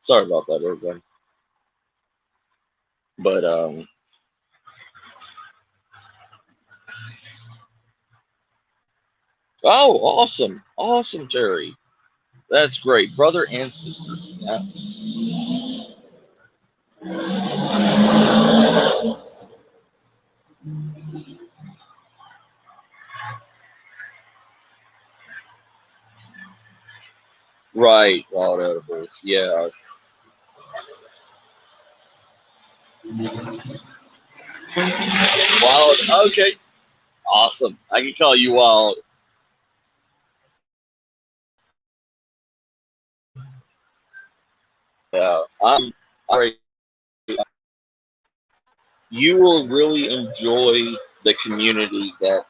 Sorry about that, everybody. But oh, awesome, awesome, Terry. That's great, brother and sister. Yeah. Right, wild edibles. Yeah. Wild. Okay. Awesome. I can call you wild. Yeah. I'm. You will really enjoy the community that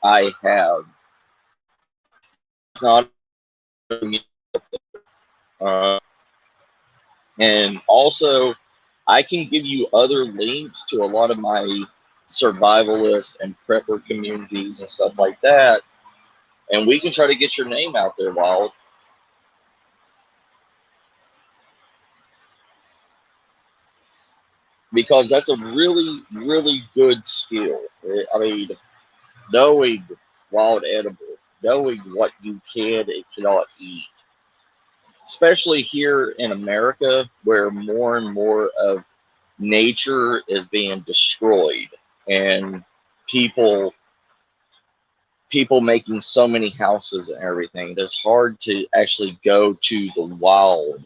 I have. It's not uh, and also I can give you other links to a lot of my survivalist and prepper communities and stuff like that, and we can try to get your name out there, Wild. because that's a really, really good skill. I mean, knowing wild edibles, knowing what you can and cannot eat, especially here in America, where more and more of nature is being destroyed, and people making so many houses and everything. It's hard to actually go to the wild,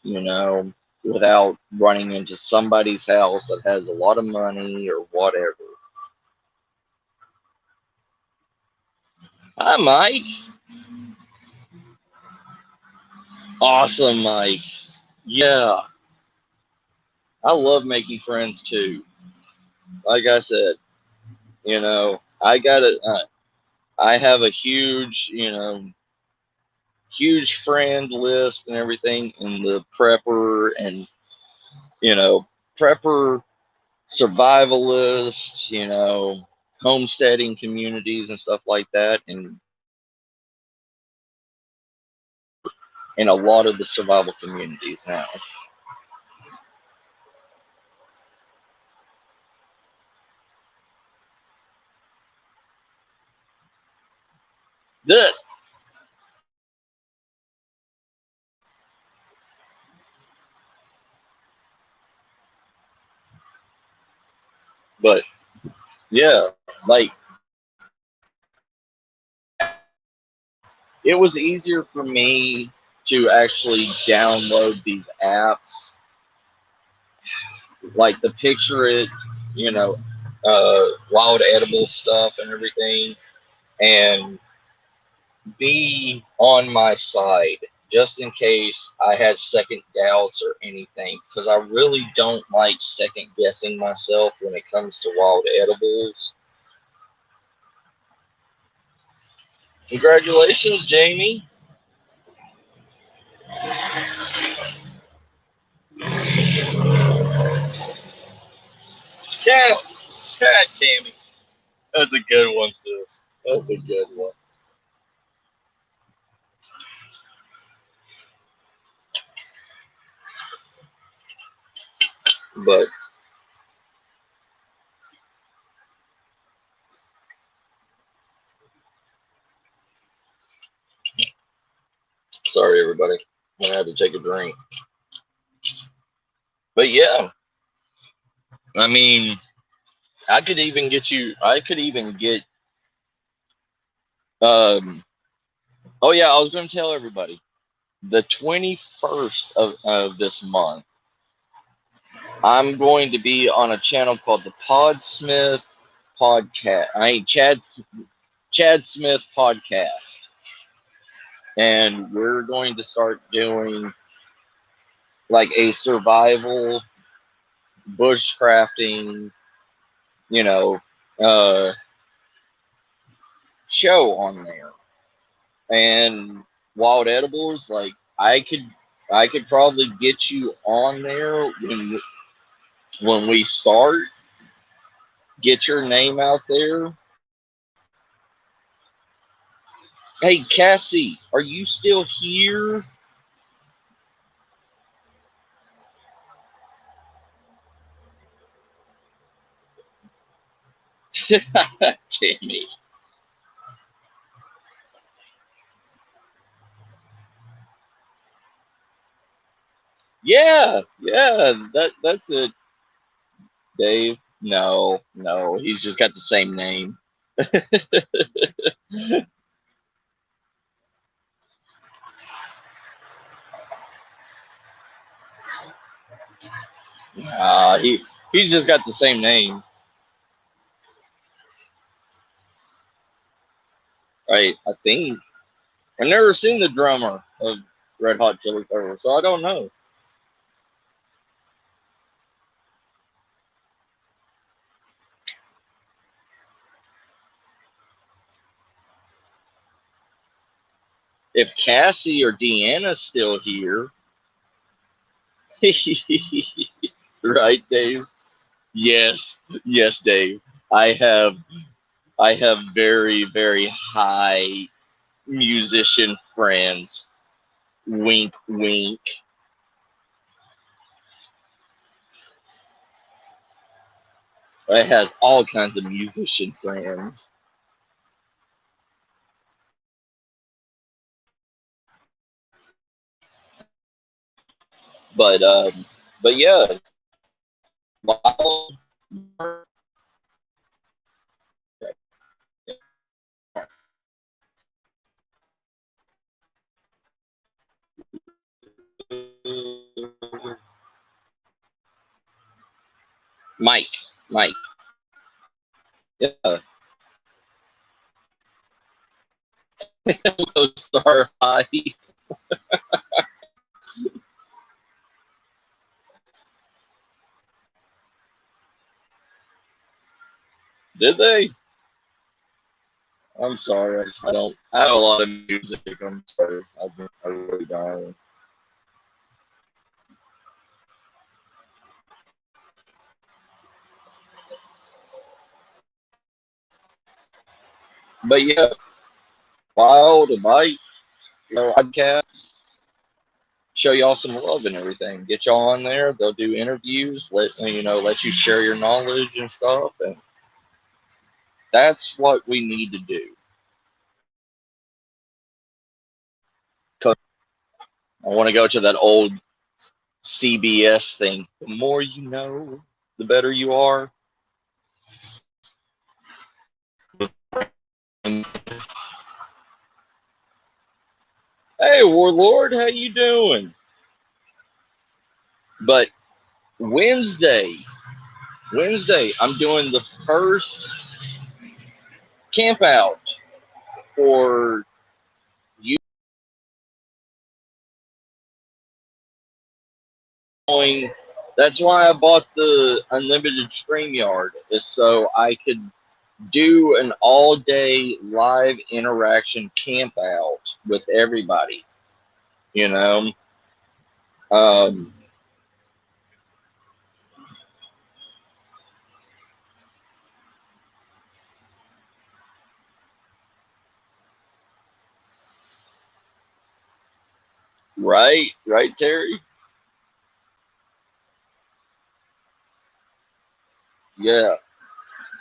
you know, without running into somebody's house that has a lot of money or whatever. Hi, Mike. Awesome, Mike. Yeah, I love making friends too. Like I said, I have a huge, huge friend list and everything in the prepper and, you know, prepper, survivalist, homesteading communities and stuff like that, and in a lot of the survival communities now. That, but yeah, like it was easier for me to actually download these apps, like the picture it, you know, wild edible stuff and everything, and be on my side just in case I had second doubts or anything, because I really don't like second guessing myself when it comes to wild edibles. Congratulations, Jamie. Cat, cat, Tammy. That's a good one, sis. That's a good one. But sorry, everybody. I had to take a drink. But yeah, I mean, I could even get you. I could even get. Um. Oh yeah, I was going to tell everybody the 21st of this month. I'm going to be on a channel called the Podsmith Podcast. Chad Smith Podcast, and we're going to start doing like a survival bushcrafting, you know, uh, show on there. And wild edibles, like I could probably get you on there when we start. Get your name out there. Hey, Cassie, are you still here? Tammy. Yeah, yeah, that's it, Dave. No, no, he's just got the same name. He's just got the same name, right? I think I've never seen the drummer of Red Hot Chili Peppers, so I don't know if Cassie or Deanna's still here. Right, Dave? Yes, yes, Dave. I have I have very, very high musician friends. Wink, wink. It has all kinds of musician friends. But yeah, Wild, Mike, Mike, yeah, Star High. Did they? I'm sorry, I don't. I have a lot of music. I'm sorry, I really don't. But yeah, Wild and Mike, podcast, show y'all some love and everything. Get y'all on there. They'll do interviews. Let you share your knowledge and stuff. And that's what we need to do. 'Cause I want to go to that old CBS thing. The more you know, the better you are. And, hey, Warlord, how you doing? But Wednesday, I'm doing the first camp out for you. That's why I bought the unlimited StreamYard, is so I could do an all-day live interaction camp out with everybody. You know, um, right, Terry. Yeah,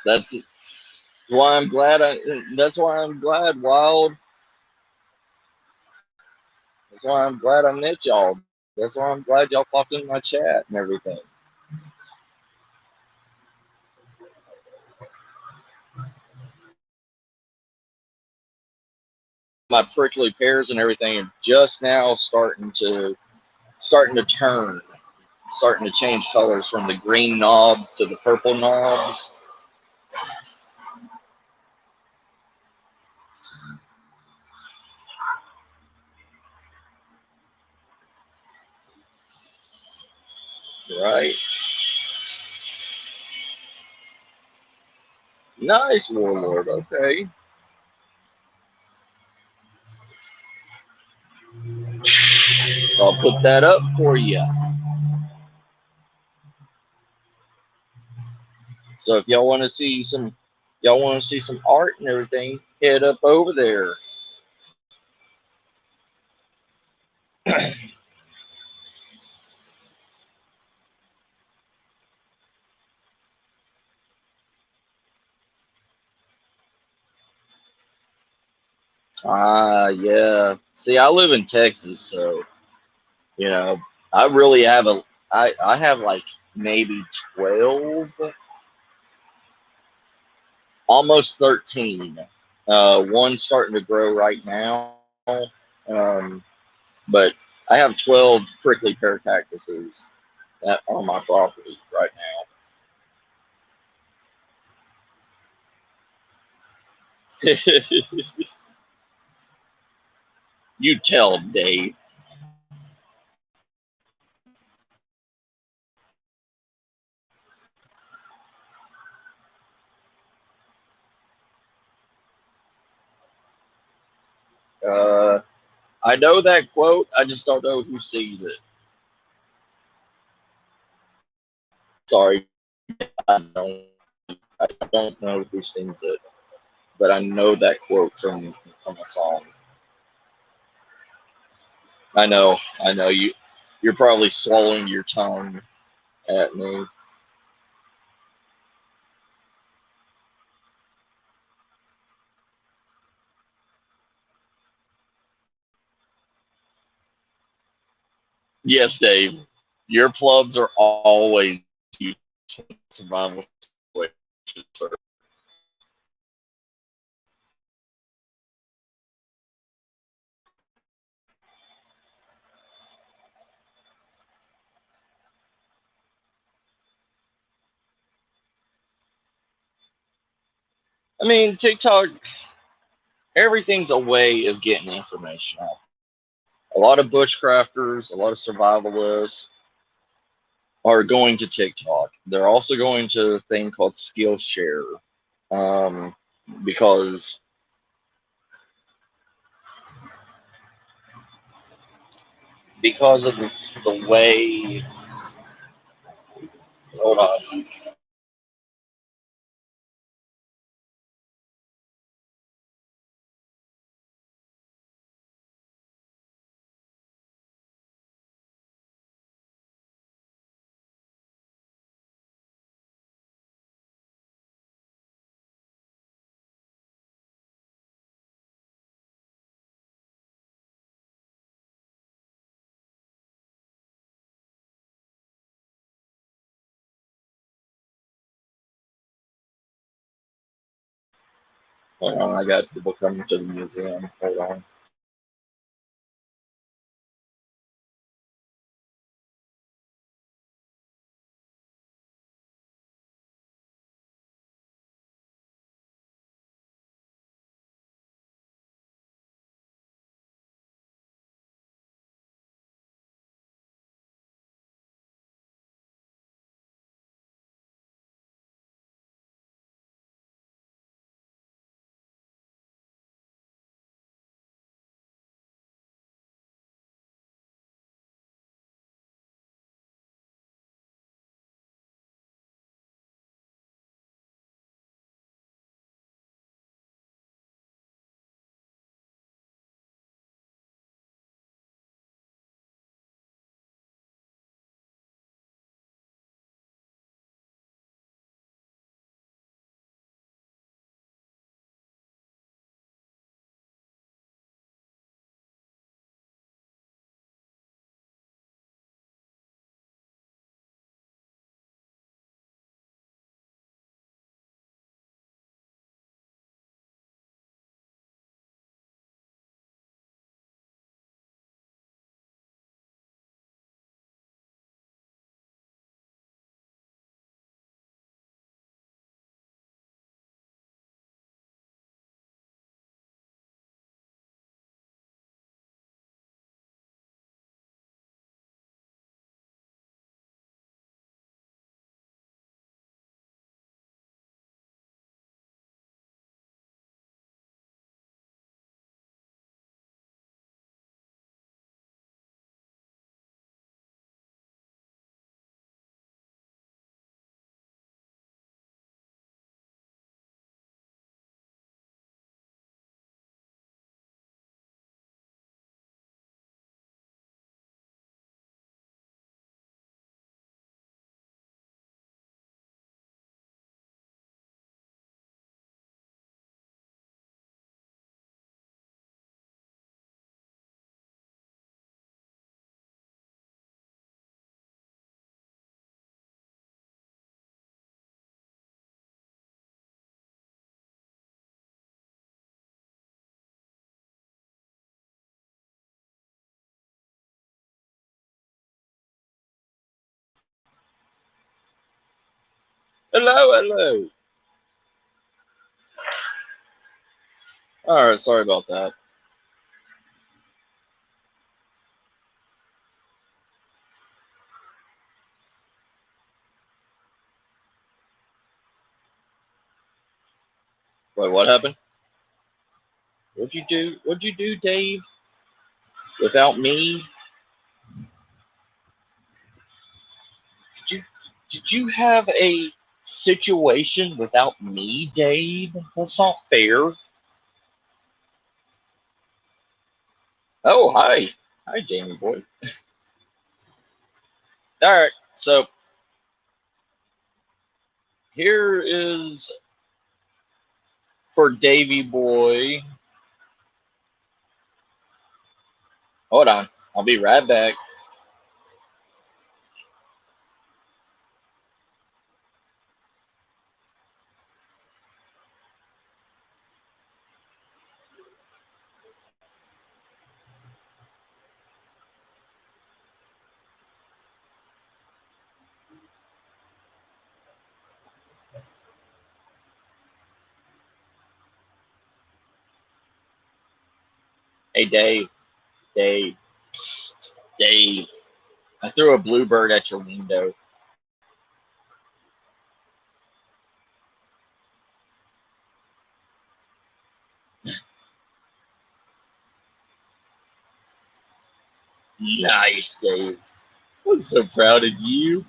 that's why I'm glad. That's why I'm glad. Wild. That's why I'm glad I met y'all. That's why I'm glad y'all popped in my chat and everything. My prickly pears and everything are just now starting to turn, starting to change colors from the green knobs to the purple knobs. Right? Nice, Warlord. Okay. I'll put that up for you. So if y'all want to see some art and everything, head up over there. Yeah. See, I live in Texas, so you know, I really have I have like maybe 12, almost 13. One's starting to grow right now. Um, but I have 12 prickly pear cactuses that on my property right now. You tell them, Dave. Uh, I know that quote. I just don't know who sings it. Sorry, I don't. I don't know who sings it, but I know that quote from a song. I know you. You're probably swallowing your tongue at me. Yes, Dave. Your clubs are always useful in survival situations, sir. I mean, TikTok, everything's a way of getting information out. A lot of bushcrafters, a lot of survivalists are going to TikTok. They're also going to a thing called Skillshare, um, because of the way. Hold on. Hold on. I got people coming to the museum. Hold on. Hello, hello. All right, sorry about that. Wait, what happened? What'd you do? What'd you do, Dave? Without me? Did you have a situation without me, Dave? That's not fair. Oh, hi. Hi, Jamie boy. All right, so here is for Davy boy. Hold on. I'll be right back. Hey, Dave, Dave, psst, Dave. I threw a bluebird at your window. Nice, Dave. I'm so proud of you.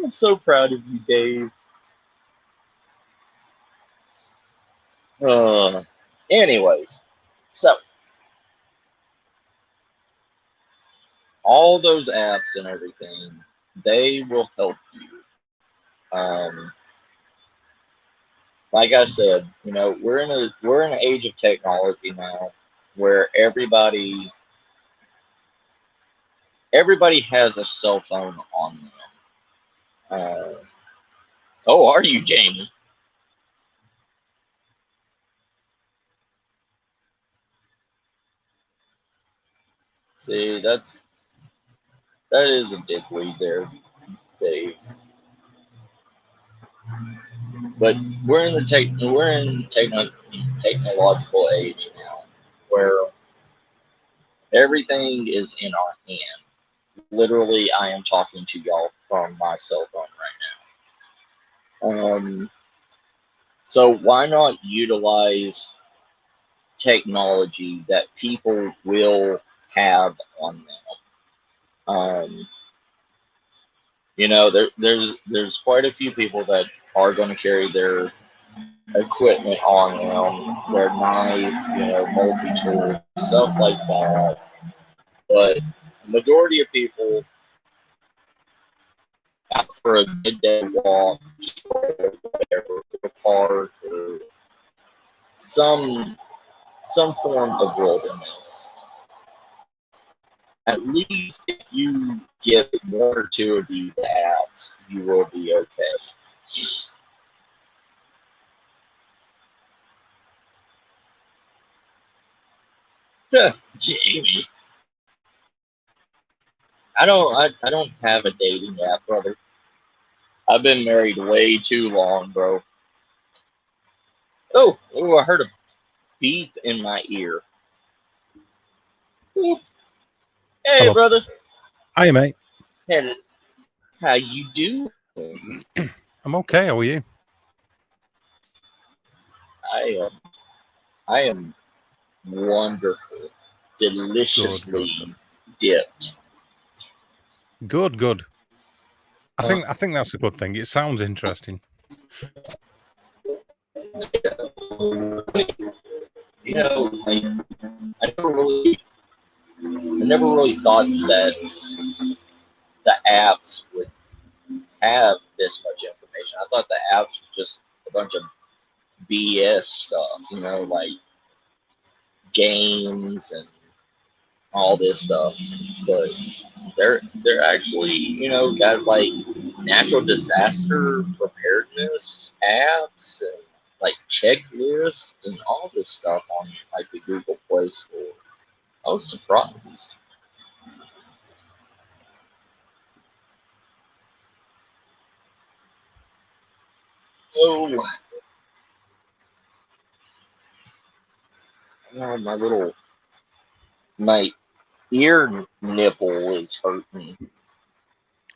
I'm so proud of you, Dave. Anyways, so all those apps and everything, they will help you. Like I said, we're in an age of technology now where everybody has a cell phone on them. Oh, are you, Jamie? See, that is a dickweed there, Dave. But we're in technological age now, where everything is in our hand. Literally, I am talking to y'all from my cell phone right now. So why not utilize technology that people will have on them? There's quite a few people that are going to carry their equipment on them, their knife, multi-tool, stuff like that. But the majority of people out for a midday walk, or whatever, a park, or some form of wilderness. At least if you get one or two of these apps, you will be okay. Jamie, I don't have a dating app, brother. I've been married way too long, bro. Oh, I heard a beep in my ear. Hey, hello, brother. Hi, mate. Hey, how you doing? I'm okay. How are you? I am wonderful, deliciously dipped. Good. I think that's a good thing. It sounds interesting. Like, I never really thought that the apps would have this much information. I thought the apps were just a bunch of BS stuff, like games and all this stuff. But they're actually, got like natural disaster preparedness apps and like checklists and all this stuff on like the Google Play Store. I was surprised. Oh, my ear nipple is hurting.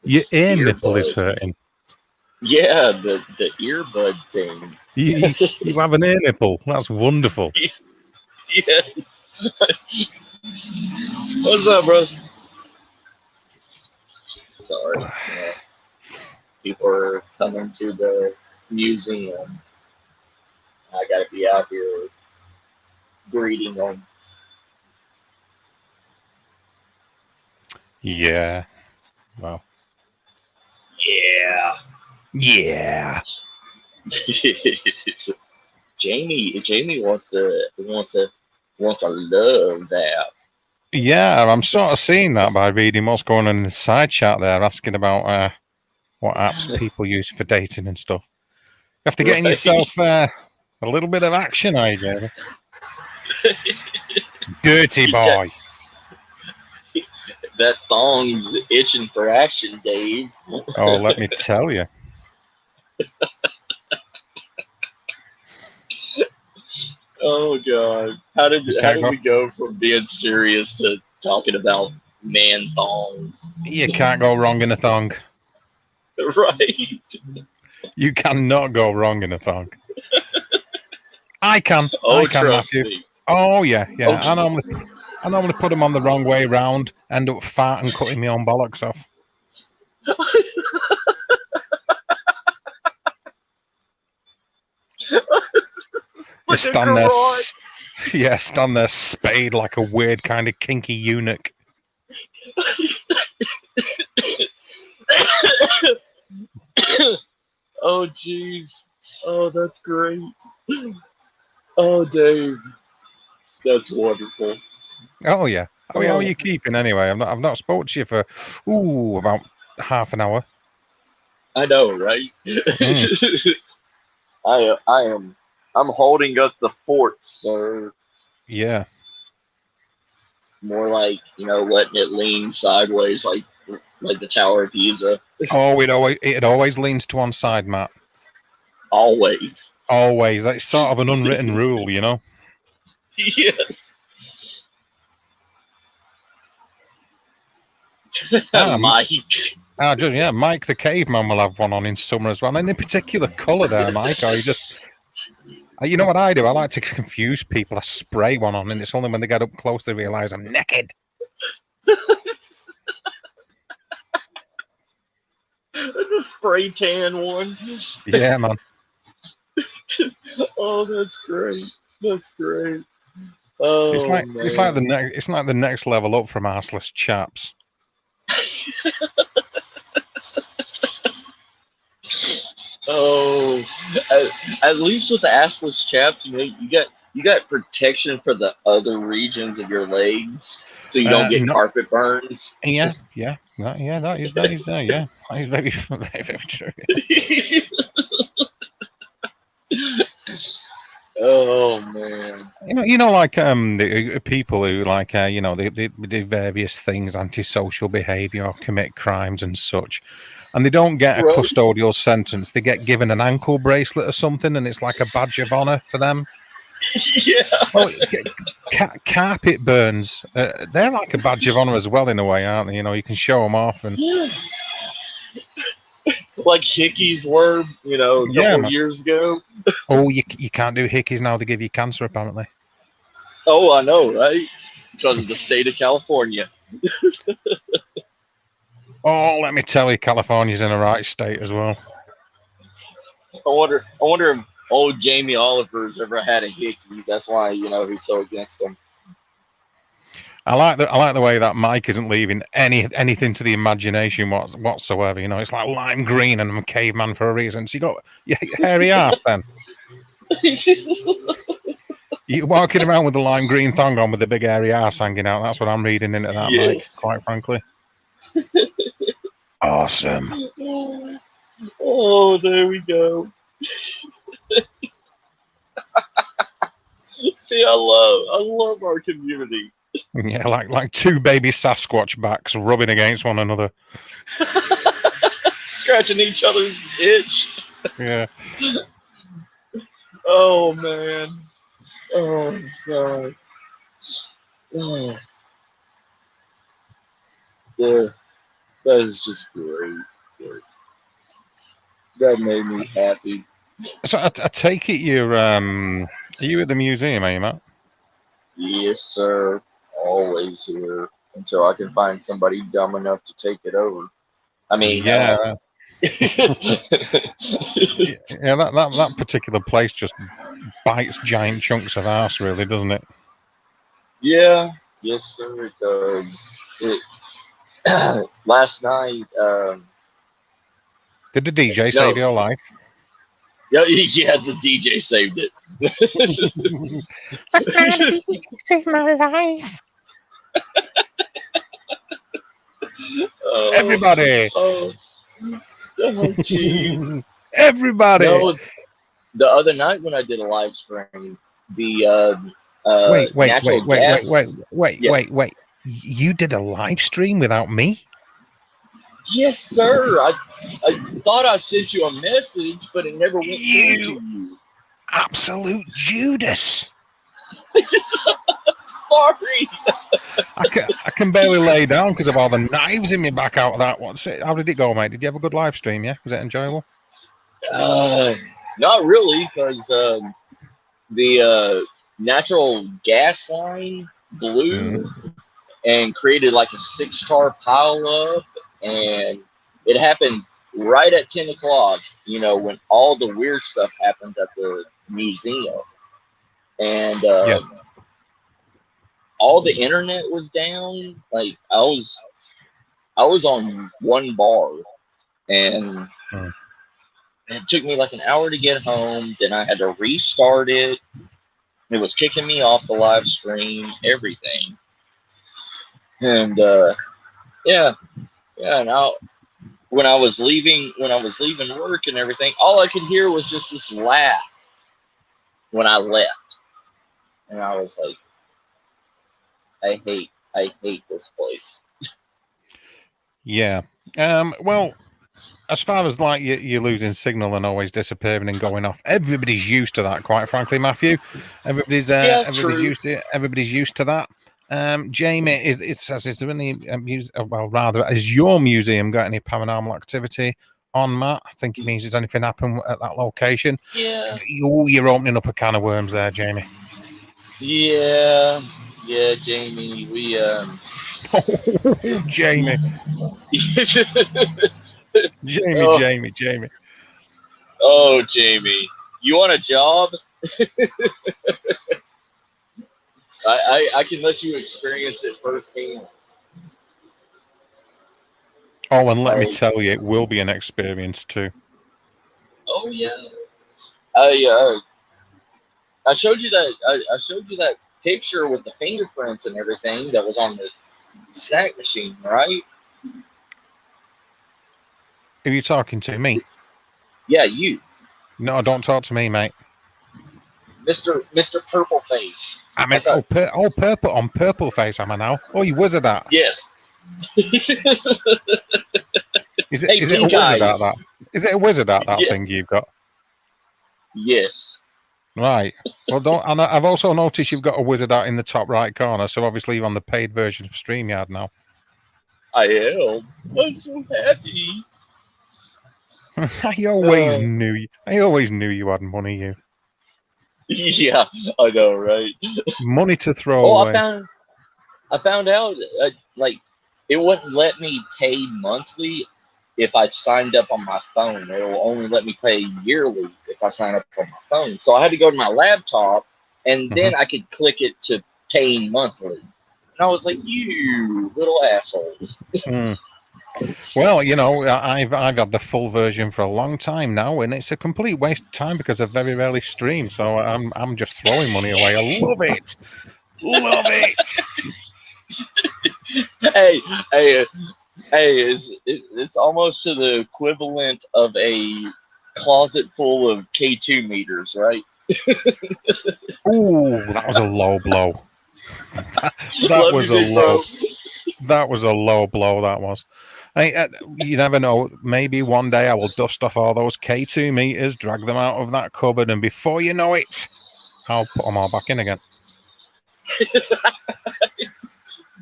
Your ear nipple is hurting. Yeah, the earbud thing. You have an ear nipple. That's wonderful. Yes. What's up, bro? Sorry. People are coming to the museum. I gotta be out here greeting them. Yeah. Wow. Yeah. Jamie wants to love that. Yeah, I'm sort of seeing that by reading what's going on in the side chat there, asking about what apps people use for dating and stuff. You have to get in yourself a little bit of action, Jamie. Dirty boy. That thong's itching for action, Dave. Oh, let me tell you. Oh god. How did You how can't did go. we go from being serious to talking about man thongs? You can't go wrong in a thong. Right? You cannot go wrong in a thong. I can, Oh, trust Matthew. me. Oh yeah, yeah. Okay. I normally put them on the wrong way round, end up fat and cutting my own bollocks off. You Like a stand there, garage. yeah, stand there spayed like a weird kind of kinky eunuch. Oh jeez. Oh, that's great. Oh, Dave, that's wonderful. Oh yeah. How are Oh, you keeping anyway? I've not spoke to you for about half an hour. I know, right? Mm, I am. I'm holding up the fort, sir. yeah. More like letting it lean sideways, like the Tower of Pisa. Oh, it always leans to one side, Matt. Always. Always. That's sort of an unwritten rule, you know. Yes. Um, Mike. Mike the caveman will have one on in summer as well. And in particular colour there, Mike, or you just you know what I do? I like to confuse people. I spray one on, and it's only when they get up close they realise I'm naked. The spray tan one. Yeah, man. Oh, that's great. That's great. Oh man. It's like the next level up from arseless chaps. Oh, at least with the assless chaps, you got protection for the other regions of your legs, so you don't get No, carpet burns. yeah. That is yeah. That is very very true. Oh man. Like the people who like they do various things, antisocial behaviour, or commit crimes and such, and they don't get a Right. custodial sentence. They get given an ankle bracelet or something, and it's like a badge of honour for them. Yeah. Well, carpet burns, they're like a badge of honour as well in a way, aren't they? You can show them off and Like hickeys were, a couple of years ago. Oh, you can't do hickeys now. They give you cancer, apparently. Oh, I know, right? Because of the state of California. Oh, let me tell you, California's in the right state as well. I wonder if old Jamie Oliver's ever had a hickey. That's why he's so against them. I like the way that Mike isn't leaving anything to the imagination whatsoever. It's like lime green and I'm a caveman for a reason. So you got your hairy ass then. You're walking around with the lime green thong on with the big hairy ass hanging out. That's what I'm reading into that, yes. Mike, quite frankly. Awesome. Oh, there we go. See, I love our community. Yeah, like two baby Sasquatch backs rubbing against one another. Scratching each other's itch. Yeah. Oh, man. Oh, God. Oh. Yeah. That is just great. That made me happy. So I take it are you at the museum, are you, Matt? Yes, sir. Always here until I can find somebody dumb enough to take it over. I mean, yeah. Yeah, that particular place just bites giant chunks of ass, really, doesn't it? Yeah. Yes, sir, it does. Last night. Did the DJ save your life? Yeah, the DJ saved it. Saved my life. Everybody. Oh, jeez. Everybody. No, the other night when I did a live stream, the wait. You did a live stream without me? Yes, sir. I thought I sent you a message, but it never went through to you. Absolute Judas. Sorry. I can barely lay down because of all the knives in my back out of that one. How did it go, mate? Did you have a good live stream? Yeah, was it enjoyable? Not really, because the natural gas line blew and created like a 6-car pileup, and it happened right at 10 o'clock. You know, when all the weird stuff happens at the museum, and all the internet was down. Like I was on one bar, and it took me like an hour to get home. Then I had to restart it. It was kicking me off the live stream, everything. And yeah. And when I was leaving work and everything, all I could hear was just this laugh when I left. And I was like, I hate this place. Yeah. Well, as far as like you're losing signal and always disappearing and going off, everybody's used to that. Quite frankly, Matthew, everybody's used to that. Jamie, it says, is there any has your museum got any paranormal activity on, Matt? I think it means, does anything happen at that location? Yeah. You're opening up a can of worms there, Jamie. Yeah, Jamie. We Jamie. Jamie. Oh, Jamie, you want a job? I can let you experience it firsthand. Oh, and let me tell you, it will be an experience too. Oh yeah. I showed you that. I showed you that picture with the fingerprints and everything that was on the snack machine, right? Are you talking to me? Yeah, you. No, don't talk to me, mate. Mr. Purple Face. I mean, purple on Purple Face, am I now? Oh, you wizard at? Yes. Is it a wizard at that? Is it a wizard at that thing you've got? Yes. Right. Well, and I've also noticed you've got a wizard out in the top right corner. So obviously you're on the paid version of StreamYard now. I am. I'm so happy. I always knew you had money. You. Yeah, I know, right? Money to throw away. I found out like it wouldn't let me pay monthly if I signed up on my phone. It will only let me pay yearly if I sign up on my phone. So I had to go to my laptop, and then I could click it to paying monthly. And I was like, "You little assholes." Well, you know, I've had the full version for a long time now, and it's a complete waste of time because I very rarely stream. So I'm just throwing money away. I love it. Love it. Hey, it's almost to the equivalent of a closet full of K2 meters, right? Ooh, that was a low blow. That was a low blow. That was. You never know. Maybe one day I will dust off all those K2 meters, drag them out of that cupboard, and before you know it, I'll put them all back in again.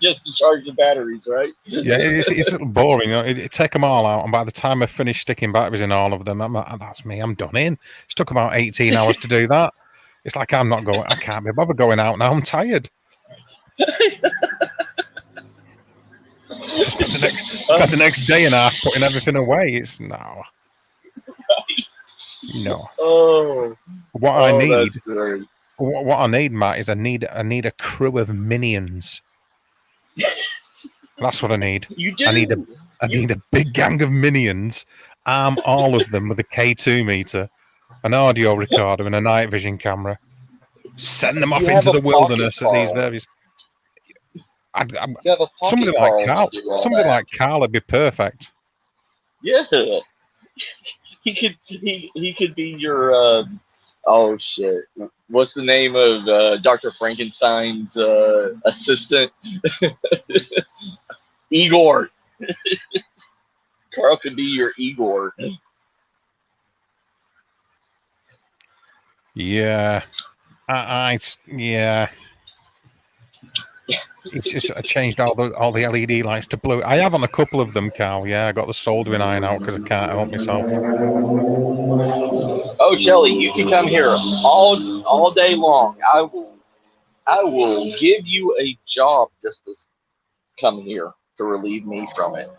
Just to charge the batteries, right? Yeah, it's boring. It take them all out, and by the time I finish sticking batteries in all of them, that's me. I'm done in. It's took about 18 hours to do that. It's like I'm not going. I can't be bothered going out now. I'm tired. Spend the next day and a half putting everything away. It's no. Oh. What I need, Matt, is I need a crew of minions. That's what I need. You do. I need a big gang of minions. Arm all of them with a K2 meter, an audio recorder, and a night vision camera. Send them off into the wilderness at these various. Somebody like Carl would be perfect. Yeah, he could be your oh shit, what's the name of Dr. Frankenstein's assistant? Igor. Carl could be your Igor. Yeah. Yeah. It's just I changed all the LED lights to blue. I have on a couple of them, Carl. Yeah, I got the soldering iron out because I can't help myself. Oh, Shelly, you can come here all day long. I will give you a job just to come here to relieve me from it.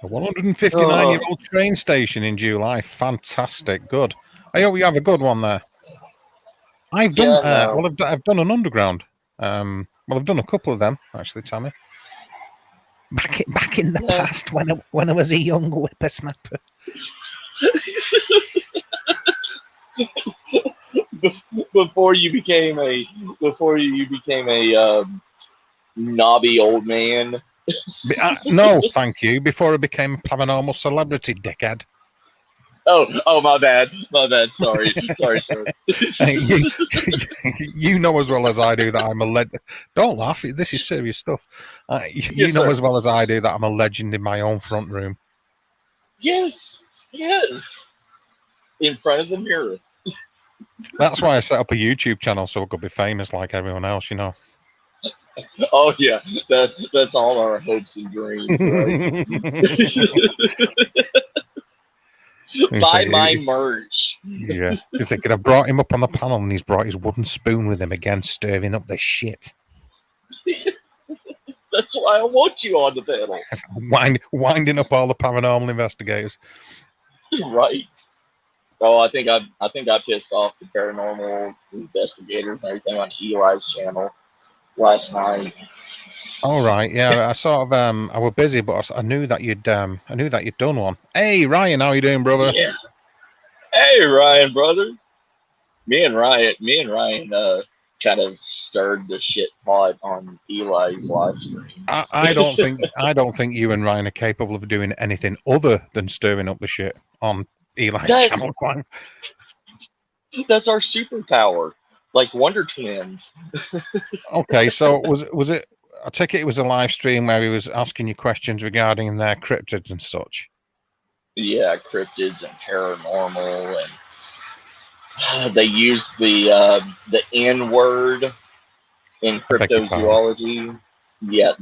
A 159-year-old train station in July. Fantastic. Good. I hope you have a good one there. I've done I've done an underground. Well, I've done a couple of them actually, Tammy. Back in the past when I was a young whippersnapper. Before you became a knobby old man. No, thank you. Before I became a paranormal celebrity, dickhead. Oh, my bad. Sorry, sir. You know as well as I do that I'm a legend. Don't laugh. This is serious stuff. You know as well as I do that I'm a legend in my own front room. Yes. In front of the mirror. That's why I set up a YouTube channel so I could be famous like everyone else, you know. Oh yeah, that's all our hopes and dreams, right? Buy my merch. Yeah, because they could have brought him up on the panel and he's brought his wooden spoon with him again, stirring up the shit. That's why I want you on the panel. Winding up all the paranormal investigators. Right. Oh, I think I pissed off the paranormal investigators and everything on Eli's channel last night. All right, yeah, I sort of I was busy, but I knew that you'd done one. Hey, Ryan, how you doing, brother? Yeah. Hey, Ryan, brother. Me and Ryan kind of stirred the shit pot on Eli's live stream. I don't think you and Ryan are capable of doing anything other than stirring up the shit on Eli's channel. That's our superpower, like Wonder Twins. Okay, so was it? I take it was a live stream where he was asking you questions regarding their cryptids and such. Yeah, cryptids and paranormal, and they used the N word in cryptozoology. Yeah,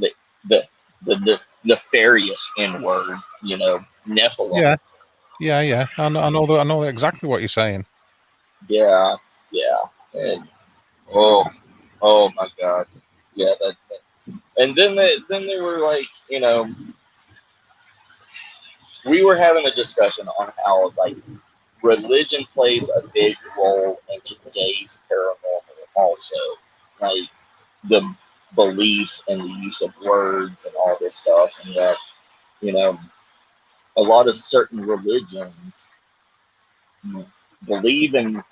the nefarious N word. You know, Nephilim. Yeah. I know exactly what you're saying. Yeah, and oh my God, yeah, that. And then they were like, you know, we were having a discussion on how like religion plays a big role in today's paranormal also, like the beliefs and the use of words and all this stuff, and that, you know, a lot of certain religions believe in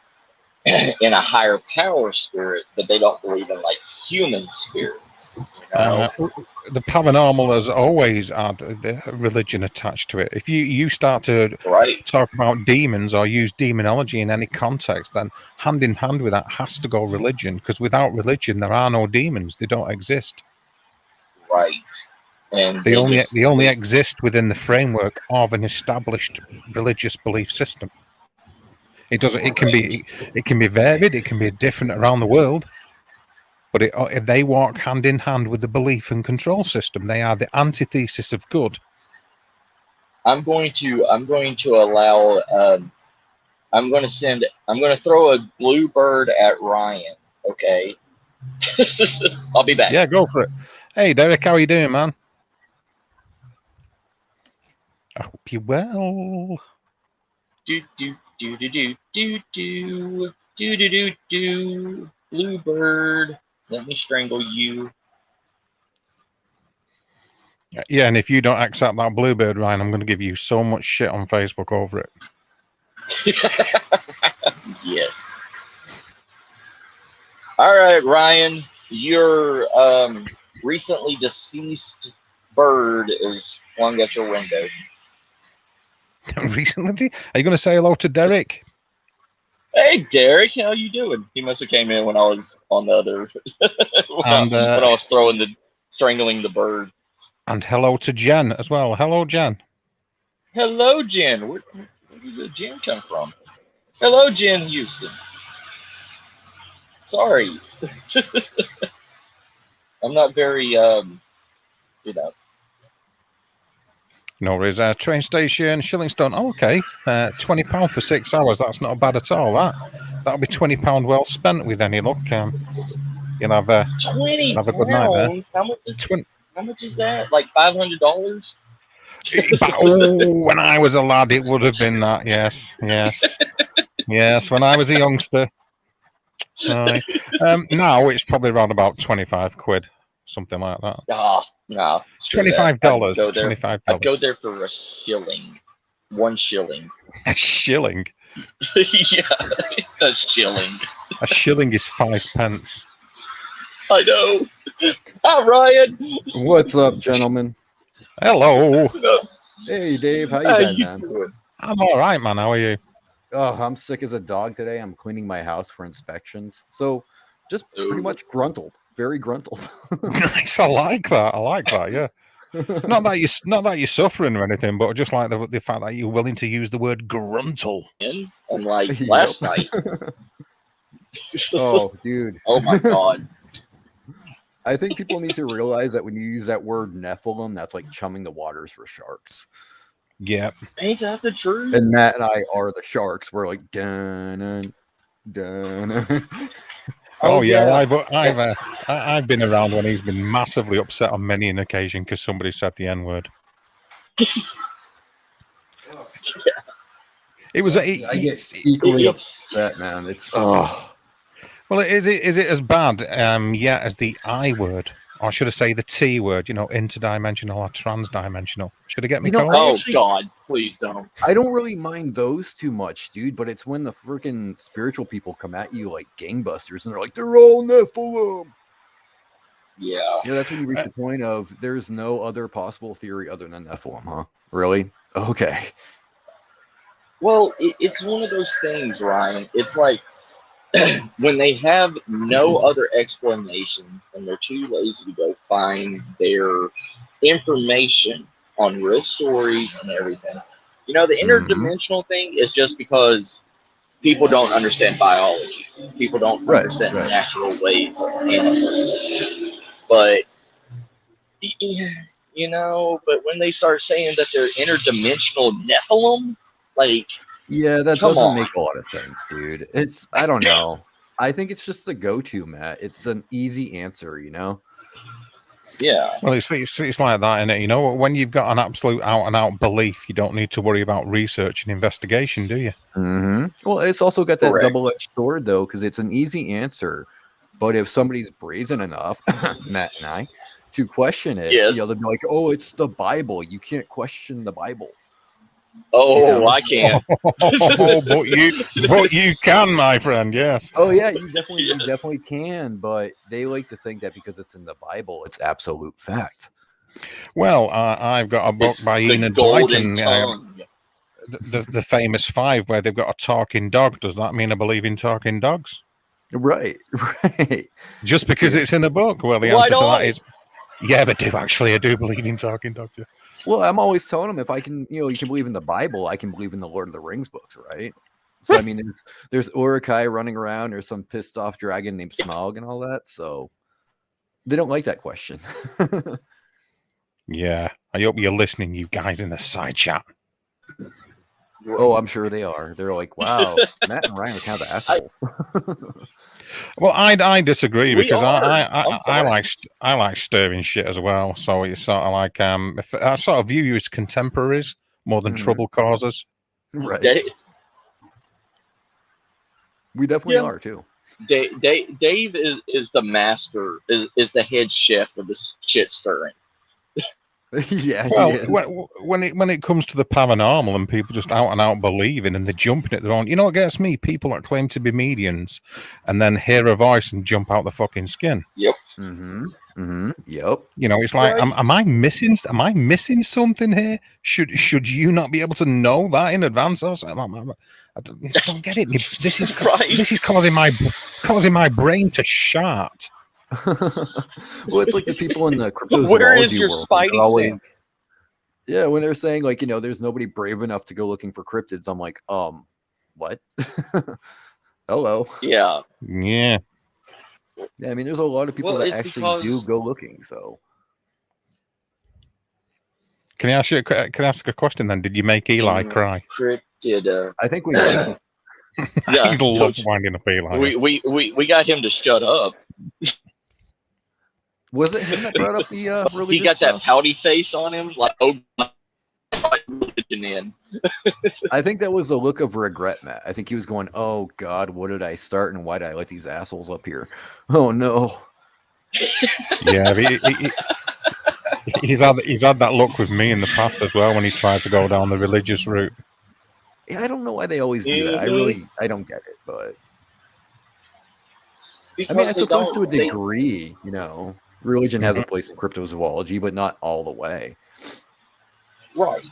a higher power spirit, but they don't believe in like human spirits. You know? The paranormal has always had the religion attached to it. If you start to talk about demons or use demonology in any context, then hand in hand with that has to go religion, because without religion there are no demons. They don't exist. Right. And they only exist within the framework of an established religious belief system. It doesn't. It can be varied. It can be different around the world, but they walk hand in hand with the belief and control system. They are the antithesis of good. I'm going to allow. I'm going to throw a blue bird at Ryan. Okay. I'll be back. Yeah, go for it. Hey, Derek, how are you doing, man? I hope you're well. Blue bird, let me strangle you. Yeah, and if you don't accept that bluebird, Ryan, I'm going to give you so much shit on Facebook over it. Yes. All right, Ryan, your recently deceased bird is flung at your window. Recently? Are you going to say hello to Derek? Hey, Derek, how you doing? He must have came in when I was on the other, when I was strangling the bird. And hello to Jen as well. Hello, Jen. Hello, Jen. Where did Jen come from? Hello, Jen Houston. Sorry. I'm not very, you know. No worries. Train station, Shillingstone. Oh, okay. £20 for 6 hours. That's not bad at all. That'll be £20 well spent with any luck. You'll have a 20 good night there. pounds? How much is that? Like $500? When I was a lad, it would have been that. Yes. When I was a youngster. Now it's probably around about 25 quid, something like that. No. $25. $25. I'd go there for a shilling. 1 shilling. A shilling? Yeah, a shilling. A shilling is 5 pence. I know. Hi, Ryan. What's up, gentlemen? Hello. Hey, Dave. How you been, man? Doing? I'm all right, man. How are you? Oh, I'm sick as a dog today. I'm cleaning my house for inspections. So just pretty much gruntled. Very gruntled. Nice. I like that. Yeah. not that you're suffering or anything, but just like the fact that you're willing to use the word gruntle. Unlike last night. Oh, dude. Oh my God. I think people need to realize that when you use that word Nephilim, that's like chumming the waters for sharks. Yep. Ain't that the truth? And Matt and I are the sharks. We're like dun dun. Oh yeah, I've been around when he's been massively upset on many an occasion because somebody said the N-word. It was. I get equally upset, man. It's Well, is it as bad as the I word, or should I say the T word? You know, interdimensional or transdimensional. Should I get me? Oh God, please don't. I don't really mind those too much, dude. But it's when the freaking spiritual people come at you like gangbusters, and they're like, "They're all Nephilim." Yeah. You know, that's when you reach the point of there's no other possible theory other than Nephilim, huh? Really? Okay. Well, it's one of those things, Ryan. It's like when they have no other explanations and they're too lazy to go find their information on real stories and everything. You know, the interdimensional thing is just because people don't understand biology. People don't understand the natural ways of animals. But, you know, but when they start saying that they're interdimensional Nephilim, like, yeah, that doesn't make a lot of sense, dude. I don't know. I think it's just the go-to, Matt. It's an easy answer, you know? Yeah. Well, it's like that, isn't it? You know, when you've got an absolute out-and-out belief, you don't need to worry about research and investigation, do you? Mm-hmm. Well, it's also got that double-edged sword, though, because it's an easy answer. But if somebody's brazen enough, Matt and I, to question it, you know, they'll be like, "Oh, it's the Bible. You can't question the Bible." Oh, you know? I can't. but you can, my friend. Yes. Oh yeah, you definitely can. But they like to think that because it's in the Bible, it's absolute fact. Well, I've got a book by Enid Blyton, the famous 5, where they've got a talking dog. Does that mean I believe in talking dogs? Right. Just because it's in a book? Well, the answer to that is, yeah, they do actually. I do believe in talking dogs. Yeah. Well, I'm always telling them if I can, you know, you can believe in the Bible, I can believe in the Lord of the Rings books, right? So I mean, there's Uruk-hai running around, there's some pissed off dragon named Smaug and all that, so they don't like that question. Yeah, I hope you're listening, you guys in the side chat. Oh, I'm sure they are. They're like, wow, Matt and Ryan are kind of assholes. Well, I disagree because I like stirring shit as well. So it's sort of like I sort of view you as contemporaries more than trouble causers. Right. We definitely are too. Dave is the master, is the head chef of this shit stirring. Yeah. Well, when it comes to the paranormal and people just out and out believing and they're jumping at their own, you know what gets me? People that claim to be mediums and then hear a voice and jump out the fucking skin. Yep. Yep. You know, it's like, am I missing something here? Should you not be able to know that in advance? I don't get it. This is causing my brain to shart. Well, it's like the people in the cryptozoology Where is your world. Spidey sense? Yeah, when they're saying like, you know, there's nobody brave enough to go looking for cryptids, I'm like, what? Hello. Yeah. Yeah. Yeah, I mean, there's a lot of people Well, that it's actually do because go looking. So Can I ask a question then? Did you make Eli cry? encrypted. I think we might have. I Yeah, love winding up Eli. we got him to shut up. Was it him that brought up the He religious got that stuff? pouty face on him, like, oh, my religion in. I think that was a look of regret, Matt. I think he was going, "Oh God, what did I start, and why did I let these assholes up here? Oh no." Yeah, he's had that look with me in the past as well when he tried to go down the religious route. Yeah, I don't know why they always do that. I don't get it, but I mean, I Because they suppose to a don't. They degree, religion has a Mhm. place in cryptozoology, but not all the way. right.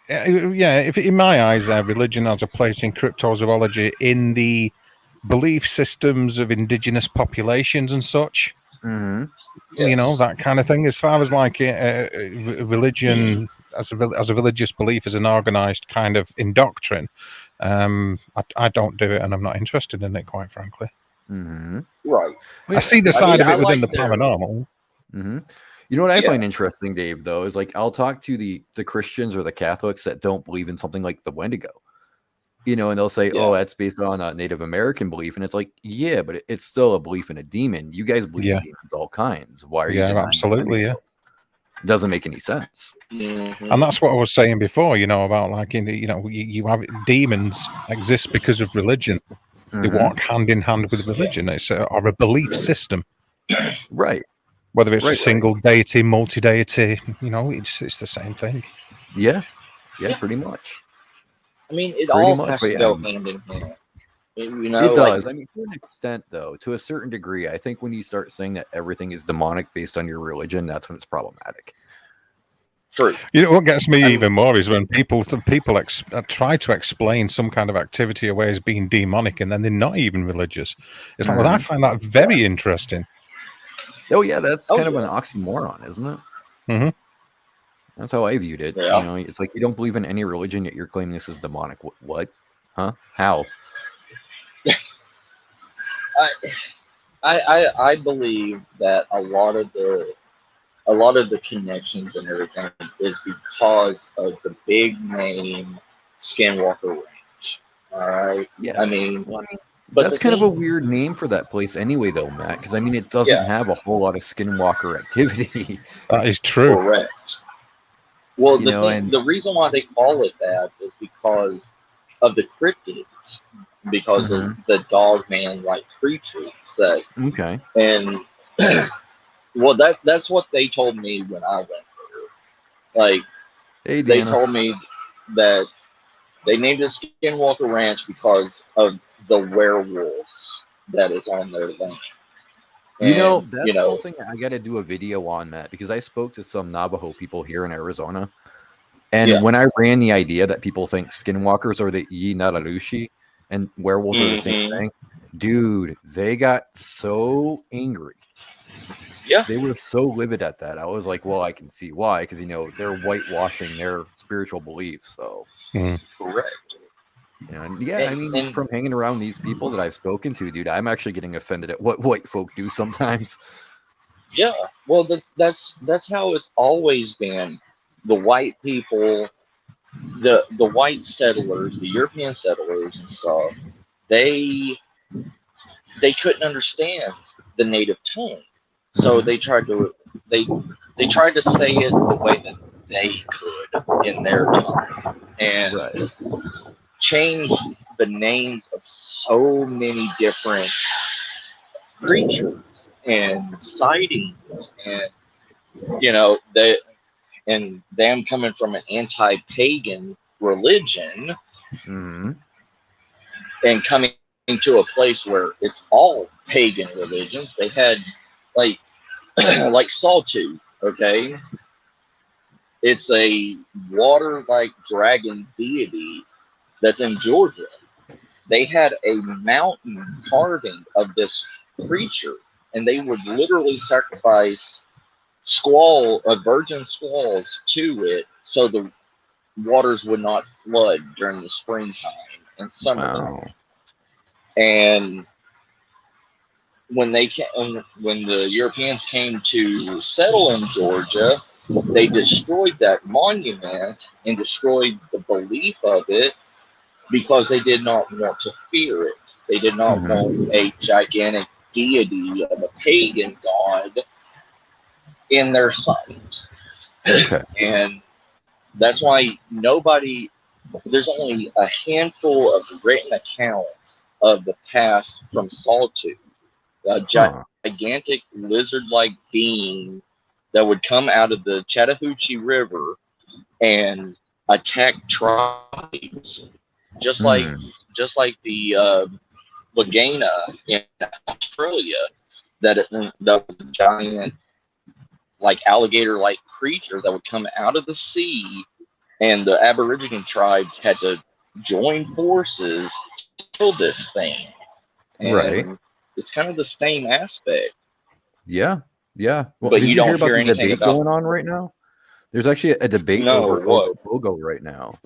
Yeah, if in my eyes, religion has a place in cryptozoology in the belief systems of indigenous populations and such. Mm-hmm. Yes. That kind of thing. As far as like religion as a religious belief, as an organized kind of indoctrine, I don't do it, and I'm not interested in it, quite frankly. Mm-hmm. Right. I see the side of it within the their paranormal. Mm-hmm. You know what I find interesting, Dave, though, is like I'll talk to the Christians or the Catholics that don't believe in something like the Wendigo, and they'll say, "Oh, that's based on a Native American belief," and it's like, yeah, but it's still a belief in a demon. You guys believe in demons all kinds. Why are you denying absolutely, Wendigo? It doesn't make any sense. And that's what I was saying before, about like you have demons exist because of religion. They walk hand in hand with religion. It's or a belief system, right? Whether it's a single deity, multi-deity, it's the same thing. Yeah, pretty much. I mean, it all has to go hand in hand. It does. I mean, to an extent, though, to a certain degree, I think when you start saying that everything is demonic based on your religion, that's when it's problematic. True. What gets me even more is when people try to explain some kind of activity away as being demonic, and then they're not even religious. It's like, well, I find that very interesting. Oh yeah, that's kind of an oxymoron, isn't it? Mm-hmm. That's how I viewed it. Yeah. It's like you don't believe in any religion, yet you're claiming this is demonic. What? Huh? How? I believe that a lot of the connections and everything is because of the big name Skinwalker Ranch. All right. Yeah. I mean, but that's kind of a weird name for that place anyway, though, Matt, because I mean, it doesn't have a whole lot of Skinwalker activity. That is true. Correct. Well, the reason why they call it that is because of the cryptids, because of the dogman-like creatures that. Okay. And well, that's what they told me when I went there. Like, they told me that they named it Skinwalker Ranch because of the werewolves that is on their land. And, that's something I got to do a video on, Matt, because I spoke to some Navajo people here in Arizona. And when I ran the idea that people think skinwalkers are the Yinaralushi and werewolves are the same thing, dude, they got so angry. Yeah. They were so livid at that. I was like, well, I can see why, because, they're whitewashing their spiritual beliefs. So, correct. I mean, from hanging around these people that I've spoken to, dude, I'm actually getting offended at what white folk do sometimes. Yeah, well, that's how it's always been. The white people, the white settlers, the European settlers and stuff, they couldn't understand the native tongue, so they tried to they tried to say it the way that they could in their tongue, and change the names of so many different creatures and sightings, and that, and them coming from an anti-pagan religion and coming to a place where it's all pagan religions. They had like like Sawtooth, okay? It's a water-like dragon deity that's in Georgia. They had a mountain carving of this creature, and they would literally sacrifice virgin squalls to it, so waters would not flood during the springtime and summertime. Wow. And when the Europeans came to settle in Georgia, they destroyed that monument and destroyed the belief of it because they did not want to fear it. They did not want a gigantic deity of a pagan god in their sight. Okay. And that's why there's only a handful of written accounts of the past from Sawtooth. A gigantic lizard-like being that would come out of the Chattahoochee River and attack tribes, just like the Laguna in Australia. That was a giant, like alligator-like creature that would come out of the sea, and the Aborigine tribes had to join forces to kill this thing. And right. It's kind of the same aspect. Yeah. Yeah. Well, But did you you hear don't about hear the anything debate about going on right now? There's actually a debate No, over what? Ogopogo right now.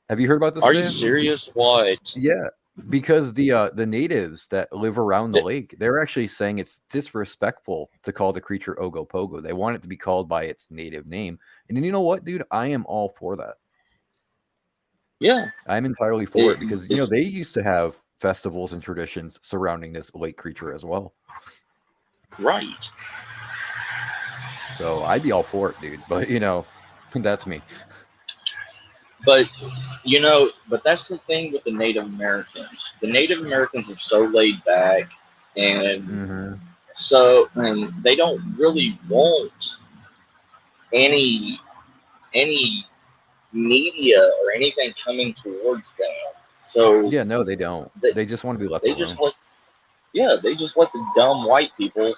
Have you heard about this? Are you Dan? serious? What? Yeah, because the natives that live around the lake, they're actually saying it's disrespectful to call the creature Ogopogo. They want it to be called by its native name. And you know what, dude? I am all for that. Yeah. I'm entirely for it because, you know, they used to have festivals and traditions surrounding this lake creature as well. Right. So I'd be all for it, dude. But, you know, that's me. But, you know, that's the thing with the Native Americans. The Native Americans are so laid back, and and they don't really want any media or anything coming towards them. So yeah, no, they don't. They just want to be left alone. They just let the dumb white people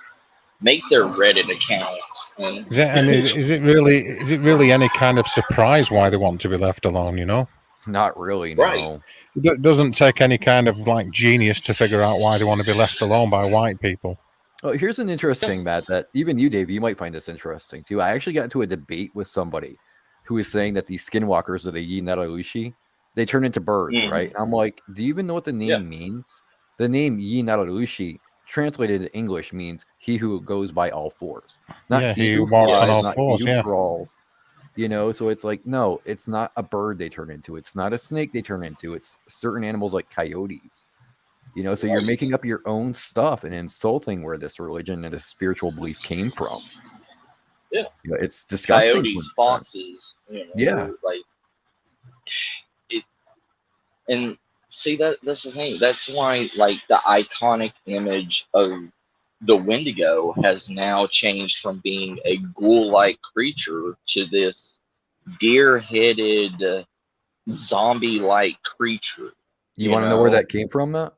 make their Reddit accounts. Is it really any kind of surprise why they want to be left alone? You know, not really. No, right. It doesn't take any kind of like genius to figure out why they want to be left alone by white people. Oh, here's an interesting Matt that even you, Dave, you might find this interesting too. I actually got into a debate with somebody who was saying that these skinwalkers of the Yinaralushi, they turn into birds, right? I'm like, do you even know what the name means? The name Yinaralushi translated into English means he who goes by all fours. Not he who walks flies, on all not fours, he who crawls. You know, so it's like, no, it's not a bird they turn into. It's not a snake they turn into. It's certain animals like coyotes. You know, so you're making up your own stuff and insulting where this religion and this spiritual belief came from. Yeah. You know, it's disgusting. Coyotes, foxes, you know, yeah. Like it, and see that's the thing. That's why like the iconic image of the Wendigo has now changed from being a ghoul-like creature to this deer-headed zombie-like creature. You want to know where that came from, Matt?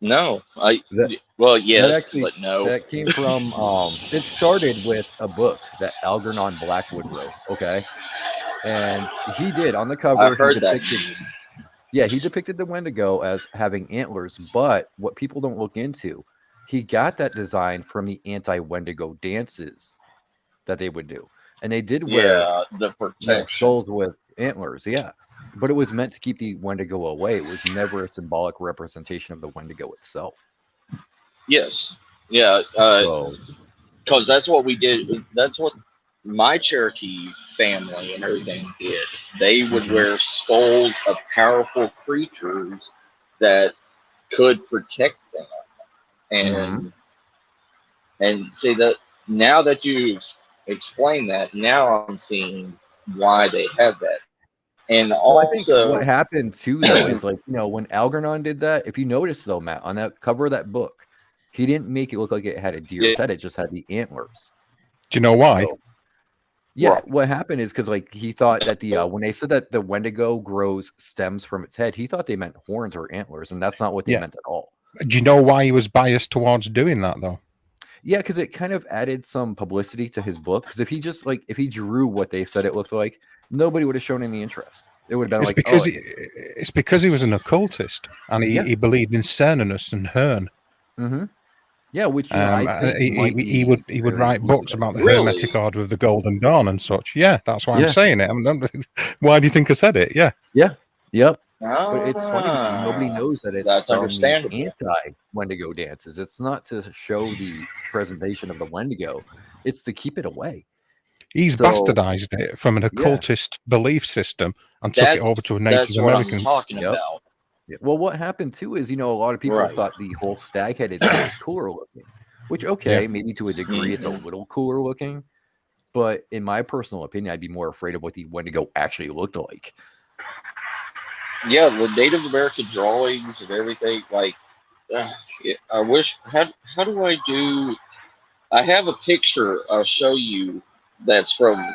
No, yes, but no. That came from it started with a book that Algernon Blackwood wrote, okay? And he did on the cover. He depicted the Wendigo as having antlers, but what people don't look into, he got that design from the anti-Wendigo dances that they would do. And they did wear the protection skulls with antlers, but it was meant to keep the Wendigo away. It was never a symbolic representation of the Wendigo itself. Yes. Yeah. Because that's what we did. That's what my Cherokee family and everything did. They would wear skulls of powerful creatures that could protect them. And see that now that you explain that, now I'm seeing why they have that. And also, I think what happened too, though, is like, you know, when Algernon did that, if you notice though, Matt, on that cover of that book, he didn't make it look like it had a deer's head. It just had the antlers. Do you know why? So, what happened is because like he thought that the when they said that the Wendigo grows stems from its head, he thought they meant horns or antlers, and that's not what they meant at all. Do you know why he was biased towards doing that though? Yeah, because it kind of added some publicity to his book. Because if he just if he drew what they said it looked like, nobody would have shown any interest. It would have been it's because he was an occultist and he believed in Cernunnos and Hearn. Yeah, which I think he would write books about the Really? Hermetic Order of the Golden Dawn and such. Yeah, that's why I'm Yeah. saying it. Why do you think I said it? Yeah. Yep. But it's funny because nobody knows that it's That's from the understandable. anti-Wendigo dances. It's not to show the presentation of the Wendigo. It's to keep it away. He's So- bastardized it from an occultist belief system and took it over to a Native That's what American. I'm talking Yep. about. Yeah. Well, what happened too is, a lot of people Right. thought the whole stag-headed thing was cooler looking, which, okay, maybe to a degree it's a little cooler looking. But in my personal opinion, I'd be more afraid of what the Wendigo actually looked like. Yeah, the Native American drawings and everything. Like, I wish. How do I do? I have a picture I'll show you that's from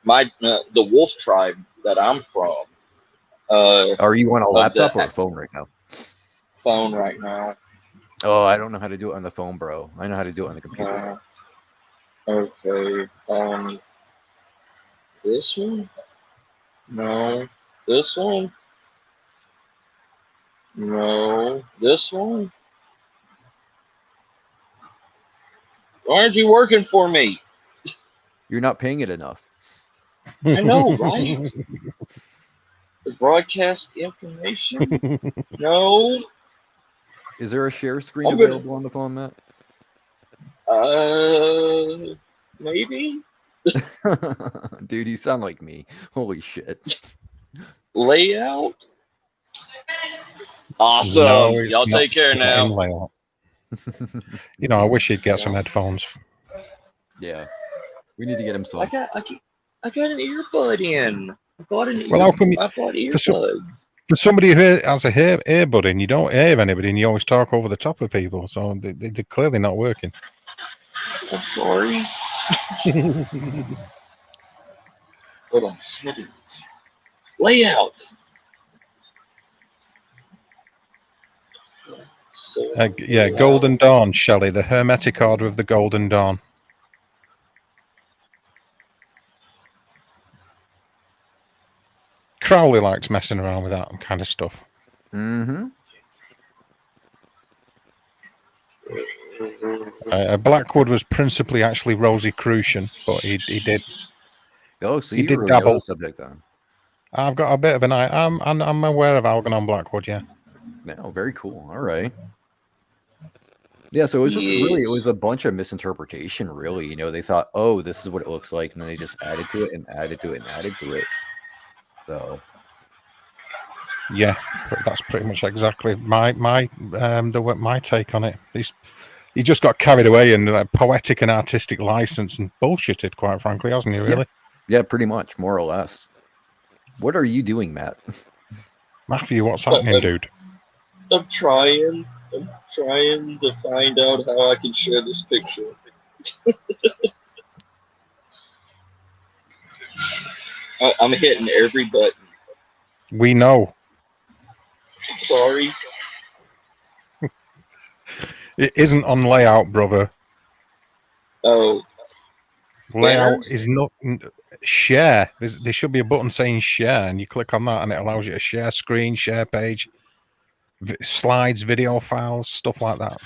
my the wolf tribe that I'm from. Are you on a laptop the- or a phone right now? Phone right now. Oh, I don't know how to do it on the phone, bro. I know how to do it on the computer. Okay. This one? No. This one? No. This one? Why aren't you working for me? You're not paying it enough. I know, right? The broadcast information? No. Is there a share screen I'm gonna- available on the phone, Matt? Maybe? Dude, you sound like me. Holy shit. Layout? Awesome. No, it's Y'all not- take care it's not in now. layout. I wish he'd get some headphones. Yeah. We need to get him some. I got an earbud in. I bought an Well, how come I bought for some- earbuds. For somebody who has a earbud in, you don't hear anybody and you always talk over the top of people. So they're clearly not working. I'm sorry. Hold on, settings. Layouts. So, Yeah, Golden Dawn, Shelley, the Hermetic Order of the Golden Dawn. Crowley likes messing around with that kind of stuff. Mm-hmm. Blackwood was principally actually Rosicrucian, but he did. Oh, so He you did really know dabble. the subject then. I've got a bit of an eye. I'm aware of Algernon Blackwood. Yeah. No, very cool. All right. Yeah, so it was just really, it was a bunch of misinterpretation, really. They thought, oh, this is what it looks like, and then they just added to it and added to it and added to it. So Yeah, that's pretty much exactly my take on it. He just got carried away in poetic and artistic license and bullshitted, quite frankly, hasn't he? Really? Yeah, pretty much, more or less. What are you doing, Matt? Matthew, what's happening, dude? I'm trying to find out how I can share this picture. I'm hitting every button. We know. I'm sorry. It isn't on layout, brother. Oh, Layout Banners? is not share. There should be a button saying share, and you click on that, and it allows you to share screen, share page, slides, video files, stuff like that.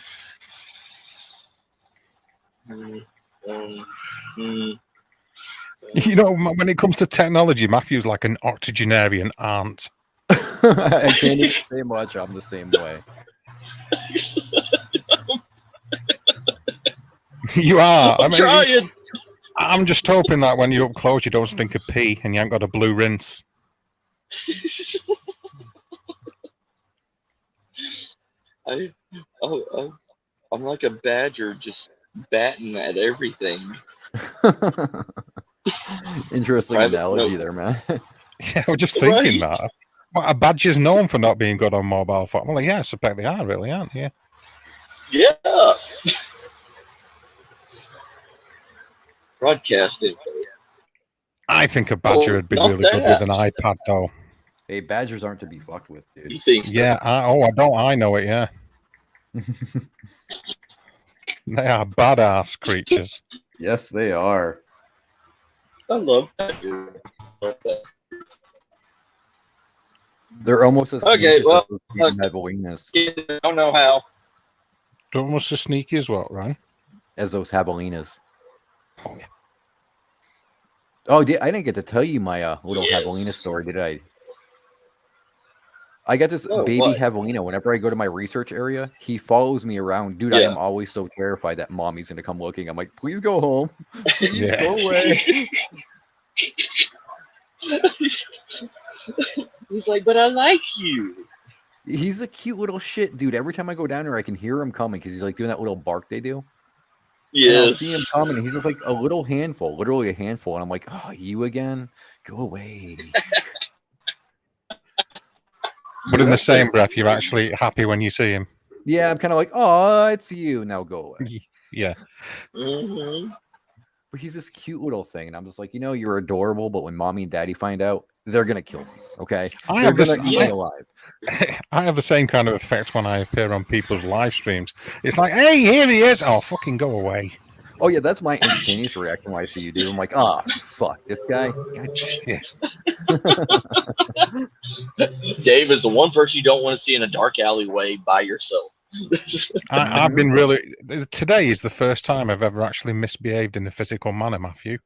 When it comes to technology, Matthew's like an octogenarian aunt. I can't even say much. I'm the same way. You are. I'm trying. I'm just hoping that when you're up close, you don't stink of pee and you ain't got a blue rinse. I'm like a badger, just batting at everything. Interesting Private analogy note. there, man. Yeah, we're just thinking Right. that. Well, a badger's known for not being good on mobile phone. Well, yeah, I suspect they are, really, aren't they? Yeah. Yeah. Broadcasting. I think a badger would be not really good with an that. iPad, though. Hey, badgers aren't to be fucked with, dude. You think so? Yeah. I know it. Yeah. They are badass creatures. Yes, they are. I love that. They're almost as Okay, vicious well, as those Evalinus. I don't know how. almost as sneaky as what, Ryan? as those javelinas. Oh, yeah. Oh, I didn't get to tell you my little Yes. javelina story, did I? I got this Oh, baby what? javelina. Whenever I go to my research area, he follows me around. Dude, I Yeah. am always so terrified that mommy's going to come looking. I'm like, please go home. Please Yeah. go away. He's like, but I like you. He's a cute little shit, dude. Every time I go down there, I can hear him coming because he's like doing that little bark they do. And I'll see him coming, and he's just like a little handful, literally a handful. And I'm like, oh, you again? Go away. But in the same breath, you're actually happy when you see him. Yeah, I'm kind of like, oh, it's you. Now go away. Yeah. Mm-hmm. But he's this cute little thing. And I'm just like, you're adorable. But when mommy and daddy find out, they're going to kill me. Okay. They're going to eat me alive. I have the same kind of effect when I appear on people's live streams. It's like, hey, here he is. Oh, fucking go away. Oh, yeah. That's my instantaneous reaction when I see you, dude. I'm like, oh, fuck. This guy. Yeah. Dave is the one person you don't want to see in a dark alleyway by yourself. I've been really. Today is the first time I've ever actually misbehaved in a physical manner, Matthew.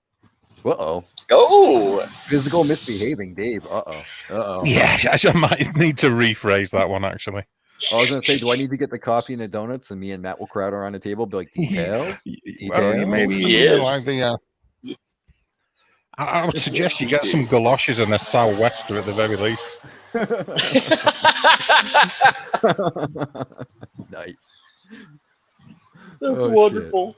Uh-oh. Oh. Physical misbehaving, Dave. Uh-oh. Uh-oh. Yeah, I might need to rephrase that one, actually. I was going to say, do I need to get the coffee and the donuts, and me and Matt will crowd around the table, be like, details? Well, maybe, Yes. like the... I would suggest you get some galoshes and a sou'wester at the very least. Nice. That's Oh, wonderful.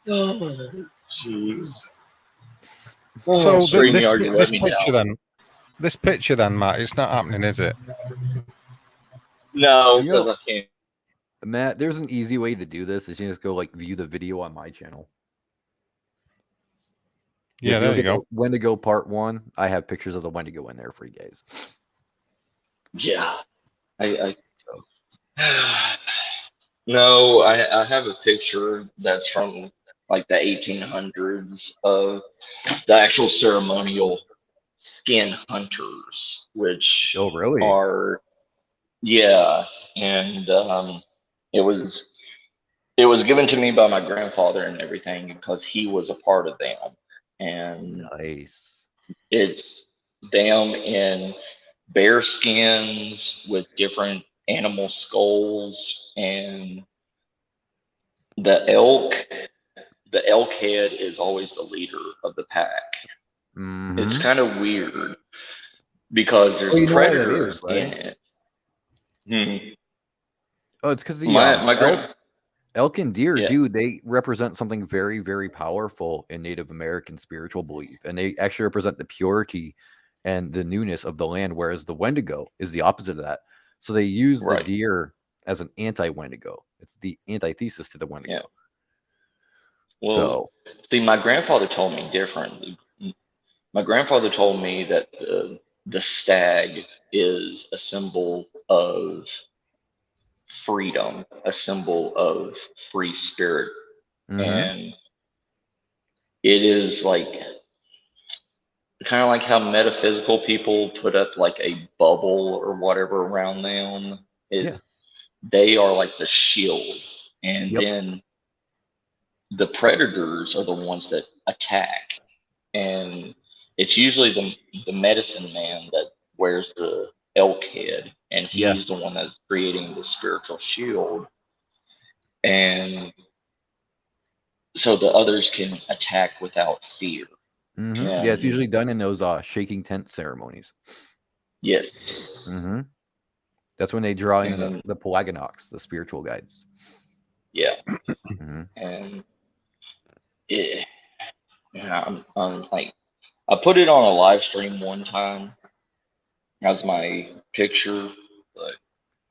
Oh, jeez. So StreamYard, this picture then, Matt, it's not happening, is it? No, because I can't. Matt, there's an easy way to do this. Is you just go view the video on my channel. Yeah, there you go. Wendigo Part 1. I have pictures of the Wendigo in there for you guys. Yeah. No, I have a picture that's from like the 1800s of the actual ceremonial skin hunters, which really? are, yeah, and it was given to me by my grandfather and everything because he was a part of them. And nice. It's them in bear skins with different animal skulls, and the elk head is always the leader of the pack. Mm-hmm. It's kind of weird because there's predators in it. Hmm. Oh, it's because the elk and deer, Yeah. dude, they represent something very, very powerful in Native American spiritual belief. And they actually represent the purity and the newness of the land, whereas the Wendigo is the opposite of that. So they use the deer as an anti-Wendigo. It's the antithesis to the Wendigo. Yeah. Well, see, my grandfather told me differently. My grandfather told me that the stag is a symbol of freedom, a symbol of free spirit. Mm-hmm. And it is like kind of like how metaphysical people put up like a bubble or whatever around them. They are like the shield. And then the predators are the ones that attack. And it's usually the medicine man that wears the elk head, and he's the one that's creating the spiritual shield. And so the others can attack without fear. Mm-hmm. Yeah, it's usually done in those shaking tent ceremonies. Yes. Mm-hmm. That's when they draw in the Pelaganox, the spiritual guides. Yeah. Mm-hmm. And I'm like, I put it on a live stream one time as my picture, but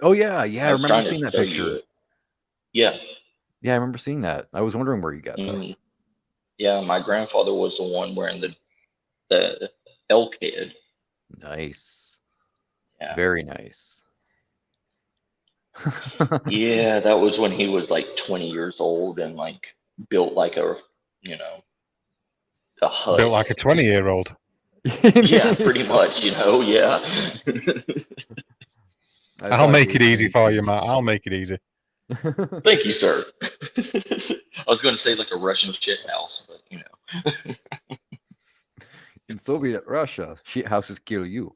I remember seeing that picture. Yeah, I remember seeing that. I was wondering where you got that. Yeah, my grandfather was the one wearing the elk head. Nice. Yeah. Very nice. Yeah, that was when he was like 20 years old and like built like a hut. Built like a 20-year-old. Yeah, pretty much, yeah. I'll make it easy for you, Matt. I'll make it easy. Thank you, sir. I was going to say like a Russian shit house, but you know. In Soviet Russia, shit houses kill you.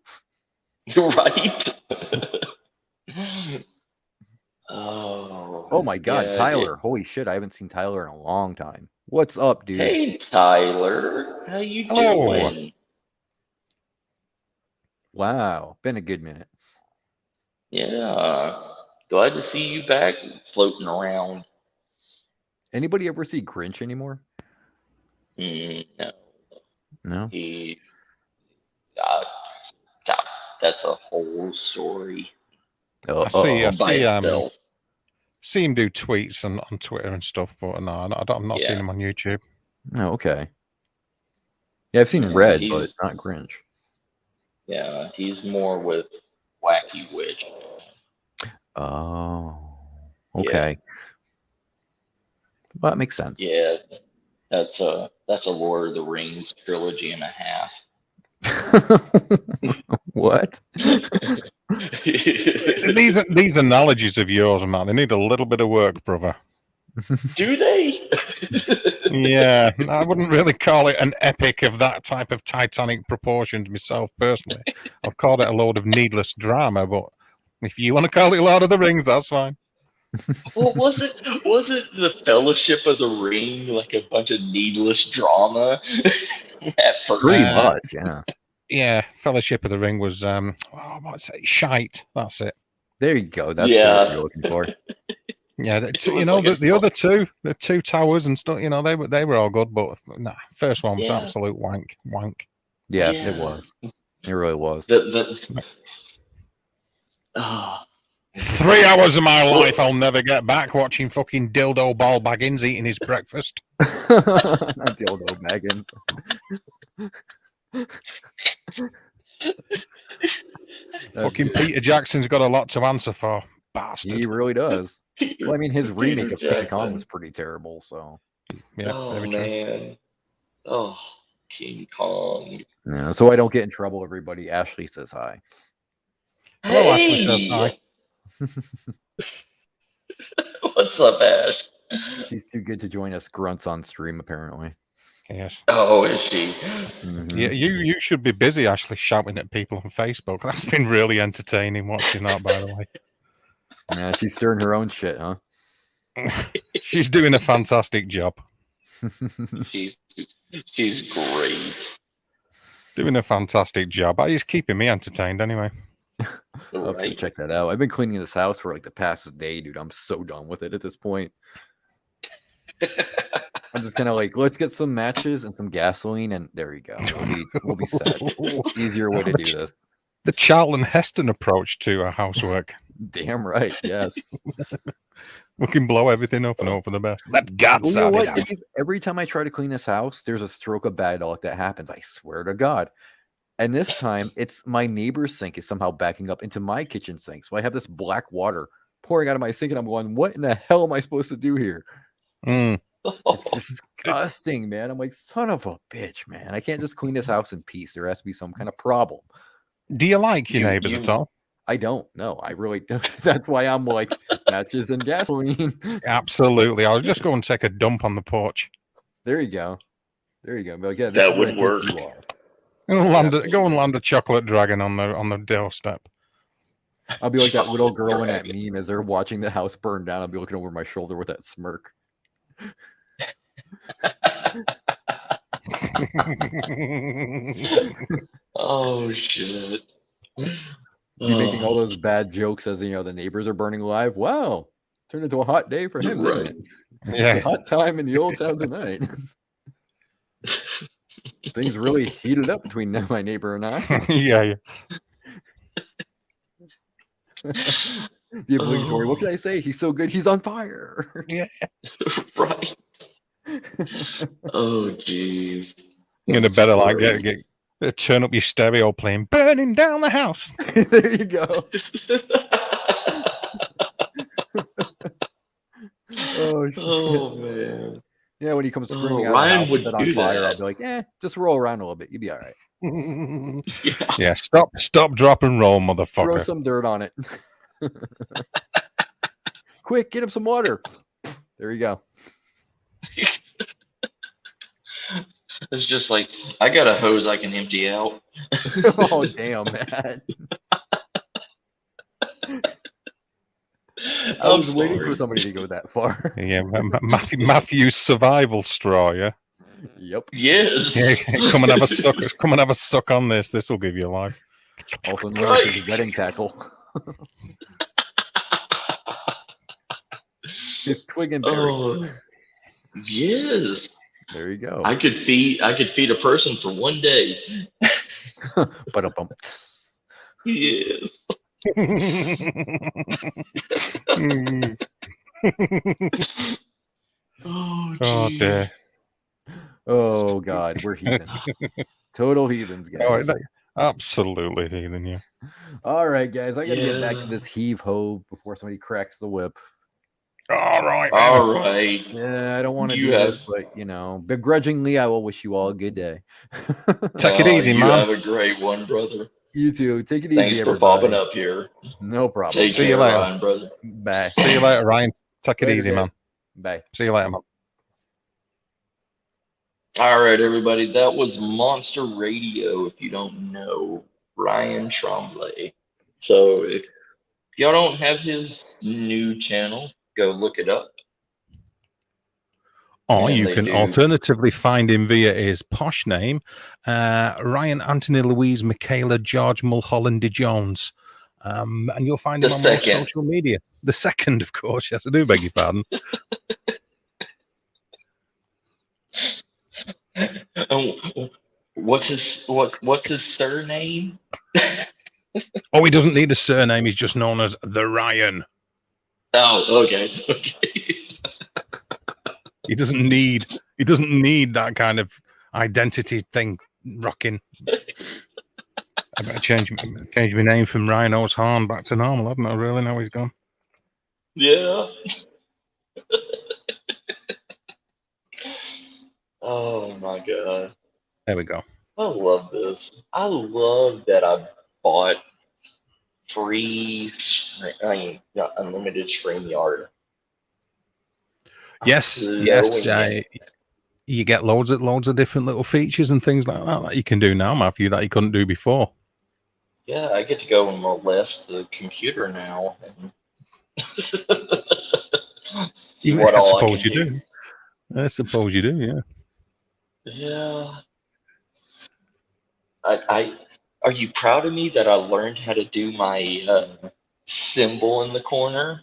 Right? Oh my God, yeah, Tyler! Holy shit, I haven't seen Tyler in a long time. What's up, dude? Hey, Tyler. How you Hello. doing? Wow, been a good minute. Yeah. Glad to see you back floating around. Anybody ever see Grinch anymore? No. No. That's a whole story. I see by itself. see him do tweets on Twitter and stuff, but no, I'm not seeing him on YouTube. Oh, okay. Yeah, I've seen Red, but not Grinch. Yeah, he's more with Wacky Witch. Oh, okay. Yeah. Well, that makes sense. Yeah, that's a Lord of the Rings trilogy and a half. What? These analogies of yours, man, they need a little bit of work, brother. Do they? Yeah, I wouldn't really call it an epic of that type of Titanic proportions myself personally. I'll call it a load of needless drama, but if you want to call it Lord of the Rings, that's fine. Well, was it the Fellowship of the Ring, like a bunch of needless drama at first? Pretty much, yeah. Yeah, Fellowship of the Ring was what's it? Shite. That's it. There you go. That's the word you're looking for. Yeah, you know, like the other two, the two towers and stuff, you know, they were all good, but nah, first one was absolute wank. Yeah, it was. It really was. 3 hours of my life I'll never get back watching fucking dildo ball Baggins eating his breakfast. Not dildo Baggins. Fucking Peter Jackson's got a lot to answer for. Bastard. He really does. Well, I mean, his remake of King Kong was pretty terrible, so. Yeah, oh, man. Oh, King Kong. Yeah, so I don't get in trouble, everybody. Ashley says hi. Hello, Ashley says hi. What's up, Ash? She's too good to join us grunts on stream, apparently. Yes. Oh, is she? Mm-hmm. Yeah, you should be busy, Ashley, shouting at people on Facebook. That's been really entertaining watching that, by the way. Yeah, she's stirring her own shit, huh? She's doing a fantastic job. She's great. Doing a fantastic job. He's keeping me entertained anyway. Okay, check that out. I've been cleaning this house for like the past day, dude. I'm so done with it at this point. I'm just kind of like, let's get some matches and some gasoline, and there you go. We'll be set. Easier way to do this. The Charlton Heston approach to housework. Damn right, yes. We can blow everything up and hope for the best. Let God sort it out. Every time I try to clean this house, there's a stroke of bad luck that happens. I swear to God. And this time, it's my neighbor's sink is somehow backing up into my kitchen sink. So I have this black water pouring out of my sink, and I'm going, what in the hell am I supposed to do here? It's disgusting, man. I'm like, son of a bitch, man. I can't just clean this house in peace. There has to be some kind of problem. Do you like your neighbors at all? I don't. No, I really don't. That's why I'm like, matches and gasoline. Absolutely. I'll just go and take a dump on the porch. There you go. There you go. But yeah, that would work. Go and land a chocolate dragon on the doorstep. I'll be like that little girl in that meme as they're watching the house burn down. I'll be looking over my shoulder with that smirk. Oh shit. Be making all those bad jokes as the neighbors are burning alive. Wow. Turned into a hot day for him, didn't it? Yeah. A hot time in the old town tonight. Things really heated up between my neighbor and I. Yeah. The obligatory. What can I say? He's so good. He's on fire. Yeah. Right. Oh, jeez. You're gonna better like turn up your stereo playing "Burning Down the House." There you go. Oh man. Yeah, when he comes screaming out Ryan of the house, set on fire, I'll be like, just roll around a little bit. You'll be all right. Yeah, stop, drop, and roll, motherfucker. Throw some dirt on it. Quick, get him some water. There you go. It's just like, I got a hose I can empty out. Oh, damn, Matt. I was waiting for somebody to go that far. Yeah, Matthew's survival straw. Yeah. Yep. Yes. Yeah, come and have a suck. Come and have a suck on this. This will give you life. Also known as his wedding tackle. His twig and berries. Oh, yes. There you go. I could feed a person for one day. But a bump. Yes. Oh dear. Oh God, we're heathens. Total heathens, guys. Oh, absolutely heathen, yeah. All right, guys, I gotta get back to this heave ho before somebody cracks the whip. All right, man. All right. Yeah, I don't want to do this, but begrudgingly, I will wish you all a good day. Take it easy, man. You have a great one, brother. You too. Take it easy. Thanks for bobbing up here. No problem. See you later, Ryan, brother. Bye. See you later, Ryan. Take it easy, man. Bye. See you later, man. All right, everybody. That was Monster Radio. If you don't know Ryan Tremblay, so if y'all don't have his new channel, go look it up. Or you can alternatively find him via his posh name, Ryan Anthony Louise Michaela George Mulholland Jones. And you'll find him on more social media. The second, of course. Yes, I do beg your pardon. What's his surname? Oh, he doesn't need a surname. He's just known as the Ryan. Oh, okay. He doesn't need that kind of identity thing rocking. I better change my name from Ryan O'Shawn back to normal, haven't I? Really, now he's gone. Yeah. Oh my God. There we go. I love this. I love that I bought unlimited StreamYard. Yes. You get loads of different little features and things like that you can do now, Matthew, that you couldn't do before. Yeah, I get to go and molest the computer now. And I suppose you do. I suppose you do, yeah. Yeah. Are you proud of me that I learned how to do my symbol in the corner?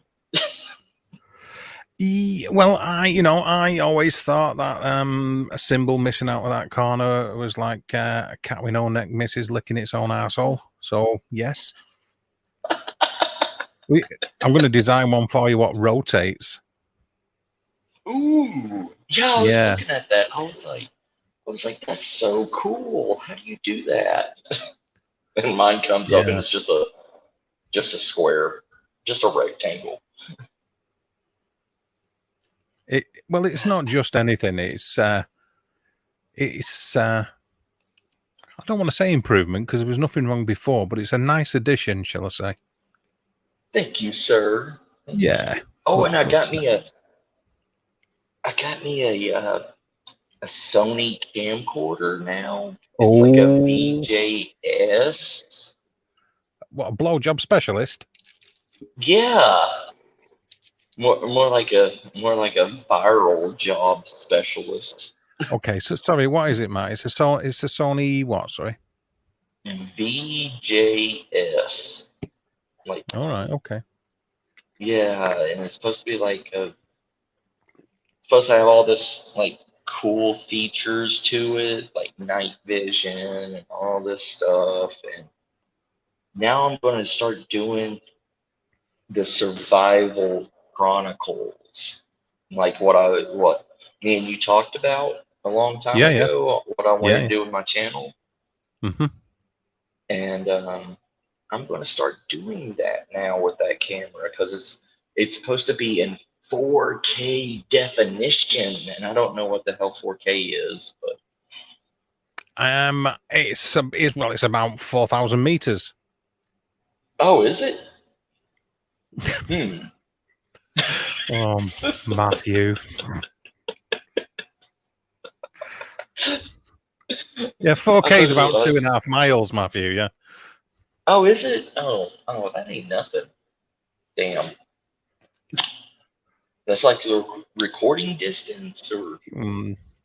Well, I always thought that a symbol missing out of that corner was like a cat with no neck misses licking its own asshole. So yes, I'm going to design one for you what rotates. Ooh, yeah, I was looking at that. I was like, that's so cool. How do you do that? And mine comes up and it's just a square, just a rectangle. It's not just anything. It's I don't want to say improvement because there was nothing wrong before, but it's a nice addition, shall I say? Thank you, sir. Yeah. Oh, and I got me a Sony camcorder now. It's like a VJS. What, a blowjob specialist? Yeah. More like a viral job specialist. Okay, so sorry, what is it, Matt? It's a Sony what? Sorry. VJS. Like. All right. Okay. Yeah, and it's supposed to be supposed to have all this like cool features to it, like night vision and all this stuff. And now I'm going to start doing the survival chronicles, like what me and you talked about a long time ago. What I want to do with my channel, and I'm going to start doing that now with that camera because it's supposed to be in 4K definition, and I don't know what the hell 4K is, but it's about 4,000 meters. Oh, is it? Matthew. Yeah, 4K is about 2.5 miles, Matthew. Yeah. Oh, is it? Oh, that ain't nothing. Damn. That's like the recording distance, or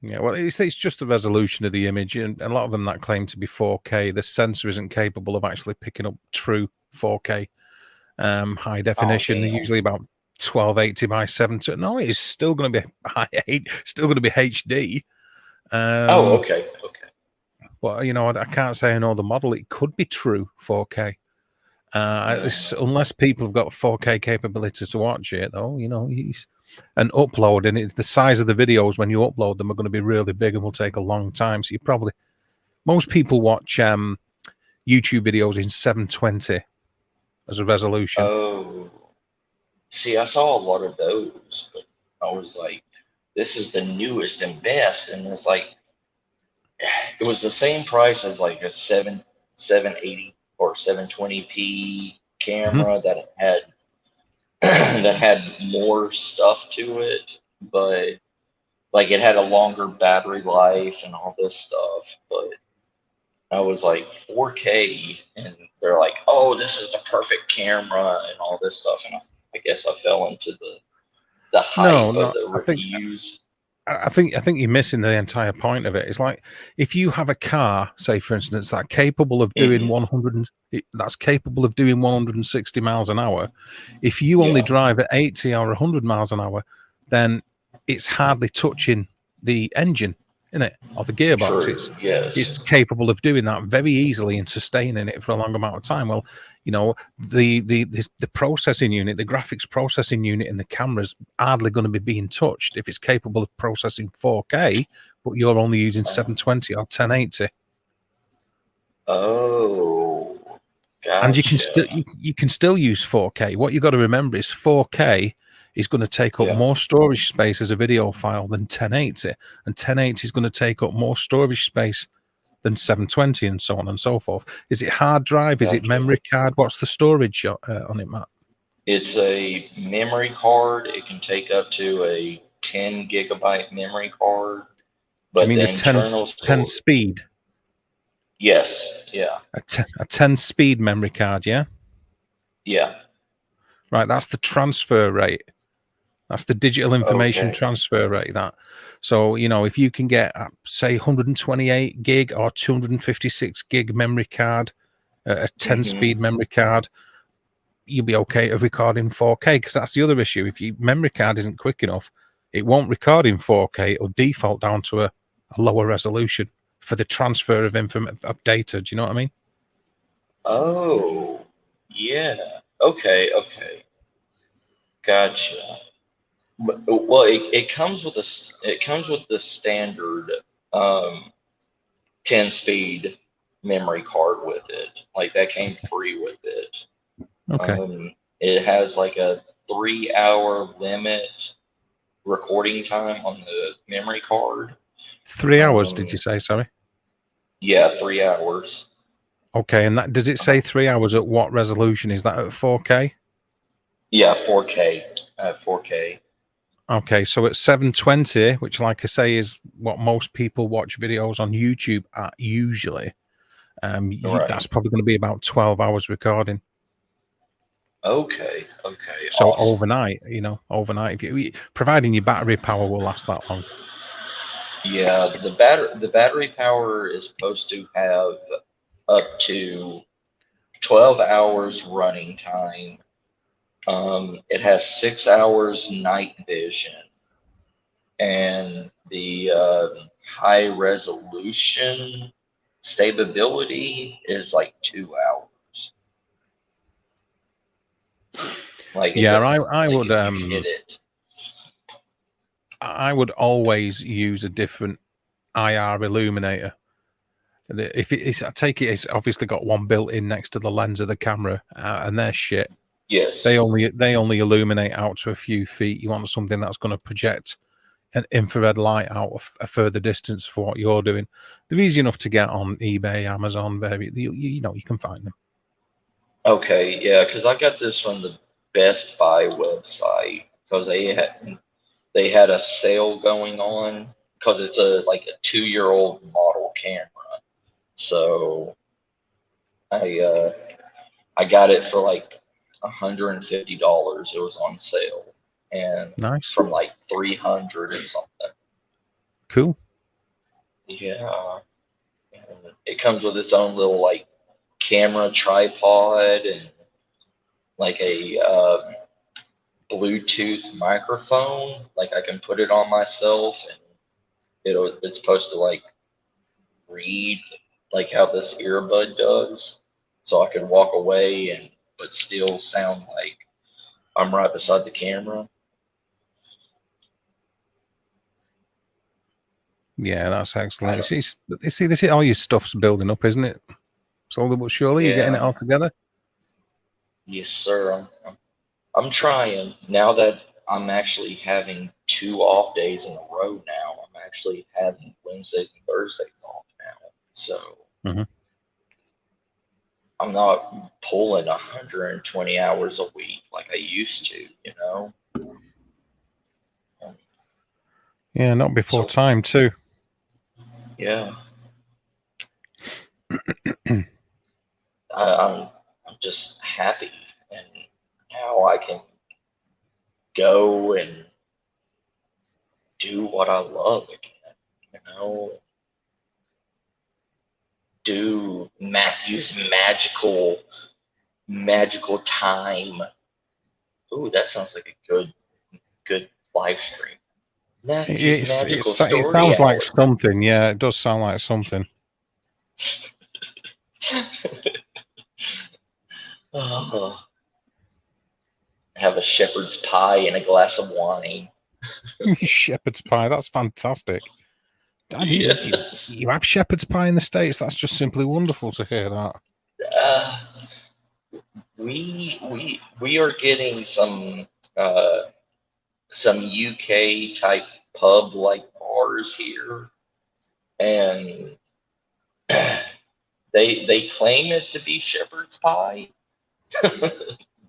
yeah. Well, it's just the resolution of the image, and a lot of them that claim to be 4K, the sensor isn't capable of actually picking up true 4K high definition. They're usually about 1280 by 720. No, it's still going to be still going to be HD. Okay. Well, I can't say I know the model. It could be true 4K. Unless people have got 4K capability to watch it, though, and uploading it, the size of the videos when you upload them are going to be really big and will take a long time. So most people watch YouTube videos in 720 as a resolution. Oh, see, I saw a lot of those, but I was like, this is the newest and best, and it's like, it was the same price as like a 780 or 720p camera that had that had more stuff to it, but like it had a longer battery life and all this stuff. But I was like 4K, and they're like, oh, this is the perfect camera and all this stuff, and I guess I fell into the hype of the reviews. I think you're missing the entire point of it. It's like if you have a car, say for instance, that's capable of doing 160 miles an hour. If you only drive at 80 or 100 miles an hour, then it's hardly touching the engine, isn't it, or the gearbox. It's capable of doing that very easily and sustaining it for a long amount of time. Well, the processing unit, the graphics processing unit in the camera's hardly going to be being touched if it's capable of processing 4K, but you're only using 720 or 1080. Oh, gotcha. And you can still use 4K. What you got to remember is 4K is going to take up more storage space as a video file than 1080, and 1080 is going to take up more storage space than 720, and so on and so forth. Is it hard drive? Is it memory card? What's the storage on it, Matt? It's a memory card. It can take up to a 10 gigabyte memory card. But do you mean the 10 speed? Yes, yeah. A 10 speed memory card, yeah? Yeah. Right, that's the transfer rate. That's the digital information transfer rate. So, if you can get, say, 128 gig or 256 gig memory card, a 10-speed memory card, you'll be okay to record in 4K, because that's the other issue. If your memory card isn't quick enough, it won't record in 4K. It'll default down to a lower resolution for the transfer of data. Do you know what I mean? Oh, yeah. Okay. Gotcha. Well, it comes with the standard 10-speed memory card with it. Like that came free with it. Okay. It has like a 3-hour limit recording time on the memory card. 3 hours, did you say? Sorry. Yeah, 3 hours. Okay, and does it say 3 hours at what resolution? Is that at 4K? Yeah, 4K. 4K. Okay, so at 720, which, like I say, is what most people watch videos on YouTube at usually, that's probably going to be about 12 hours recording. Okay. So awesome. overnight, providing your battery power will last that long. Yeah, the battery power is supposed to have up to 12 hours running time. It has 6 hours night vision, and the high resolution stability is like 2 hours. Like I would hit it. I would always use a different IR illuminator. If I take it, it's obviously got one built in next to the lens of the camera, and they're shit. Yes. They only illuminate out to a few feet. You want something that's going to project an infrared light out a further distance for what you're doing. They're easy enough to get on eBay, Amazon, you can find them. Okay, yeah, because I got this from Best Buy website because they had a sale going on because it's a 2-year-old model camera. So I got it for like $150. It was on sale, and Nice. from like 300 or something. Cool. Yeah. And it comes with its own little like camera tripod and like a Bluetooth microphone. Like I can put it on myself, and it's supposed to like read like how this earbud does, so I can walk away but still sound like I'm right beside the camera. Yeah, that's excellent. See, this is all your stuff's building up, isn't it? Slowly but surely, you're getting it all together. Yes, sir. I'm trying. Now that I'm actually having 2 off days in a row now, I'm actually having Wednesdays and Thursdays off now. So I'm not pulling 120 hours a week like I used to, you know? Yeah, not before time, too. Yeah. I'm just happy, and now I can go and do what I love again, you know? Do Matthew's magical time. Ooh, that sounds like a good live stream. Matthew's magical story. It sounds like something. Yeah, it does sound like something. Oh, have a shepherd's pie and a glass of wine. Shepherd's pie. That's fantastic. Dad, Yes. you have shepherd's pie in the States. That's just simply wonderful to hear that. We are getting some UK type pub like bars here, and they claim it to be shepherd's pie,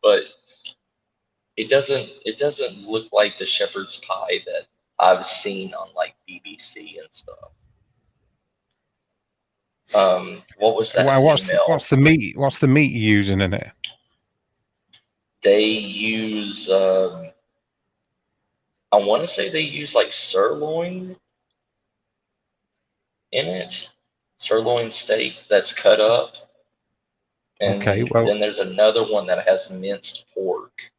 but it doesn't look like the shepherd's pie that I've seen on like BBC and stuff. What was that? What's the meat? What's the meat you're using in it? They use I want to say they use like sirloin in it, sirloin steak that's cut up. And then there's another one that has minced pork.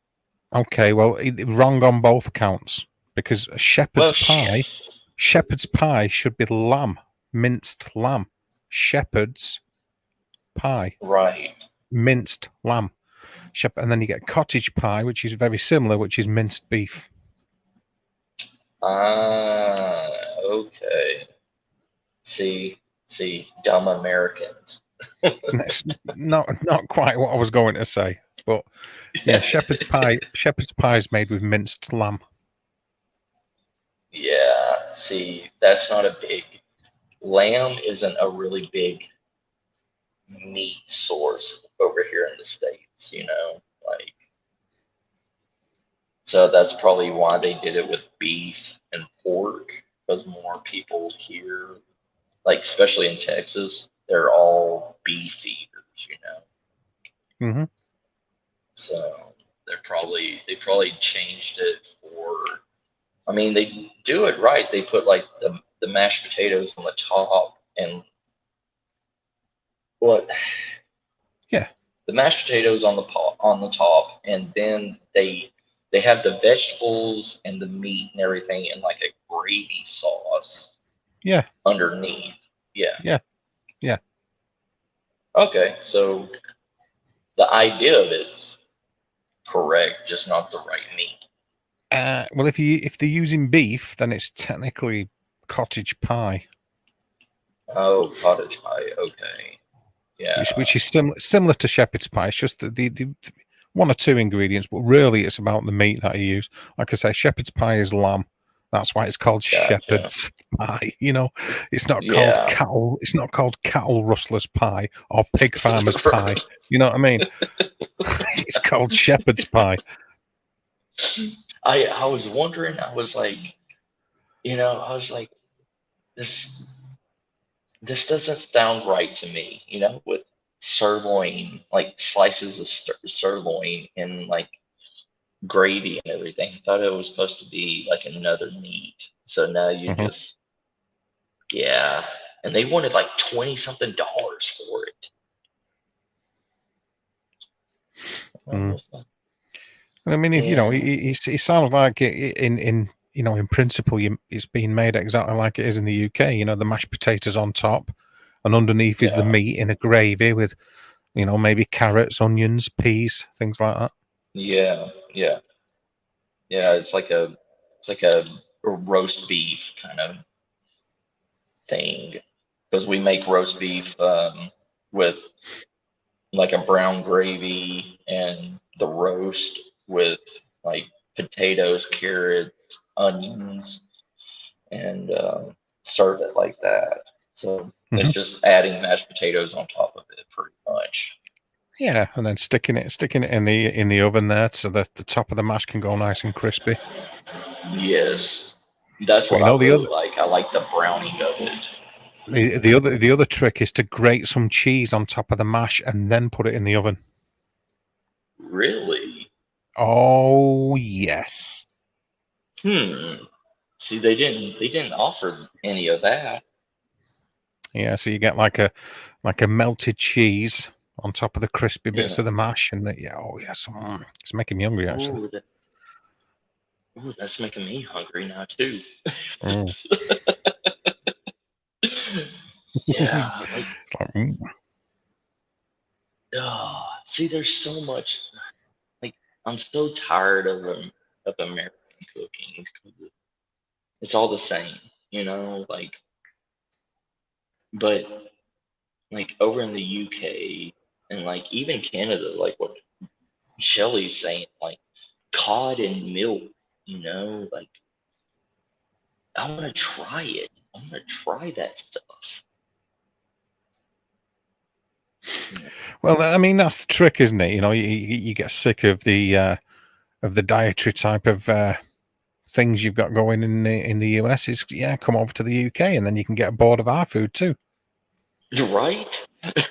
Okay, well, wrong on both counts, because shepherd's pie should be lamb, minced lamb. Shepherd's pie, right? Minced lamb. And then you get cottage pie, which is very similar, which is minced beef. Okay. See, dumb Americans. That's not quite what I was going to say, but yeah, shepherd's pie is made with minced lamb. Yeah, see, that's not a big lamb isn't a really big meat source over here in the States, you know, like, so that's probably why they did it with beef and pork, because more people here, like especially in Texas, they're all beef eaters, you know. Mm-hmm. So they probably changed it for. I mean, they do it right. They put like the mashed potatoes on the top and what? Yeah, the mashed potatoes on the top, and then they have the vegetables and the meat and everything in like a gravy sauce. Yeah. Underneath. Yeah. Yeah. Yeah. Okay, so the idea of it's correct, just not the right meat. Well, if they're using beef, then it's technically cottage pie. Oh, cottage pie. Okay. Yeah. Which is similar to shepherd's pie. It's just the one or two ingredients, but really it's about the meat that you use. Like I say, shepherd's pie is lamb. That's why it's called Gotcha. shepherd's pie. You know, it's not called Yeah. cattle. It's not called cattle rustler's pie or pig farmer's pie. Right. You know what I mean? It's called shepherd's pie. I was wondering. I was like, I was like, this doesn't sound right to me. With sirloin, like slices of sirloin and like gravy and everything. I thought it was supposed to be like another meat. So now you Mhm. just, yeah. And they wanted like 20 something dollars for it. Mm. I mean, if, Yeah. he sounds like in principle, it's being made exactly like it is in the UK. The mashed potatoes on top, and underneath is the Yeah. meat in a gravy with, maybe carrots, onions, peas, things like that. Yeah. Yeah. Yeah. It's like a roast beef kind of thing because we make roast beef with like a brown gravy and the roast with like potatoes, carrots, onions, and serve it like that. So it's Mhm. just adding mashed potatoes on top of it, pretty much. Yeah, and then sticking it in the oven there so that the top of the mash can go nice and crispy. Yes, that's But what I the really other like. I like the browning of it. the other trick is to grate some cheese on top of the mash and then put it in the oven. Really? Oh yes. See, they didn't offer any of that. Yeah, so you get like a melted cheese on top of the crispy bits Yeah. of the mash, and oh yes, it's making me hungry actually. Ooh, that's making me hungry now too. Mm. Yeah, like, It's like, mm. see, there's so much. Like, I'm so tired of American cooking because it's all the same, Like, but like over in the UK and like even Canada, like what Shelley's saying, like cod and milk, like I want to try it. I want to try that stuff. Yeah. Well, I mean that's the trick, isn't it? You get sick of the dietary type of things you've got going in the US. Is come over to the UK, and then you can get bored of our food too. You're right. But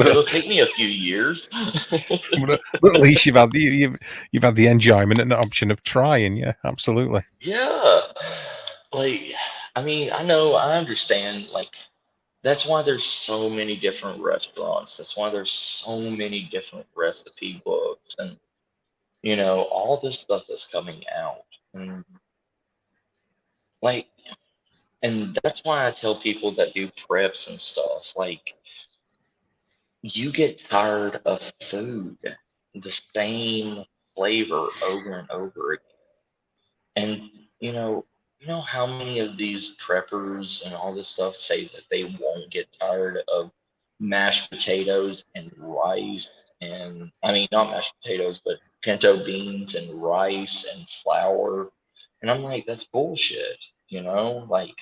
It'll take me a few years. but at least you've had the enjoyment and the option of trying. Yeah, absolutely. Yeah. Like, I mean, I understand. Like, that's why there's so many different restaurants. That's why there's so many different recipe books and, all this stuff that's coming out. And, like, and that's why I tell people that do preps and stuff, like, you get tired of food, the same flavor over and over again. And how many of these preppers and all this stuff say that they won't get tired of mashed potatoes and rice and I mean not mashed potatoes, but pinto beans and rice and flour. And I'm like, that's bullshit, like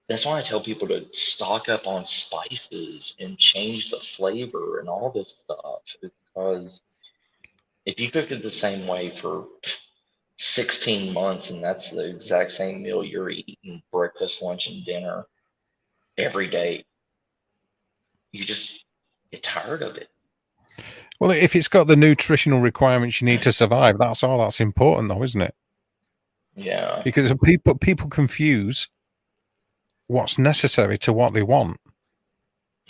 that's why I tell people to stock up on spices and change the flavor and all this stuff. Because if you cook it the same way for 16 months and that's the exact same meal you're eating breakfast, lunch, and dinner every day, you just get tired of it. Well, if it's got the nutritional requirements you need to survive, that's all that's important, though, isn't it? Yeah. Because people confuse what's necessary to what they want.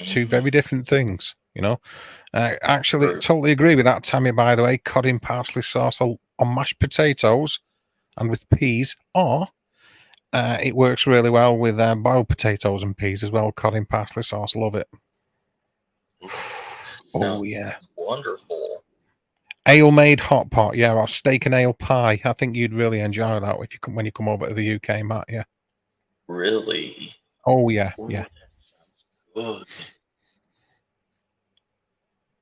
Two Mm-hmm. very different things, Actually, True. totally agree with that, Tammy. By the way, cod in parsley sauce on mashed potatoes and with peas, or it works really well with boiled potatoes and peas as well. Cod in parsley sauce, love it. Oh Sounds yeah. wonderful. Ale made hot pot, yeah, or steak and ale pie. I think you'd really enjoy that if when you come over to the UK, Matt. Yeah. Really? Oh yeah, Ooh, yeah. that sounds good.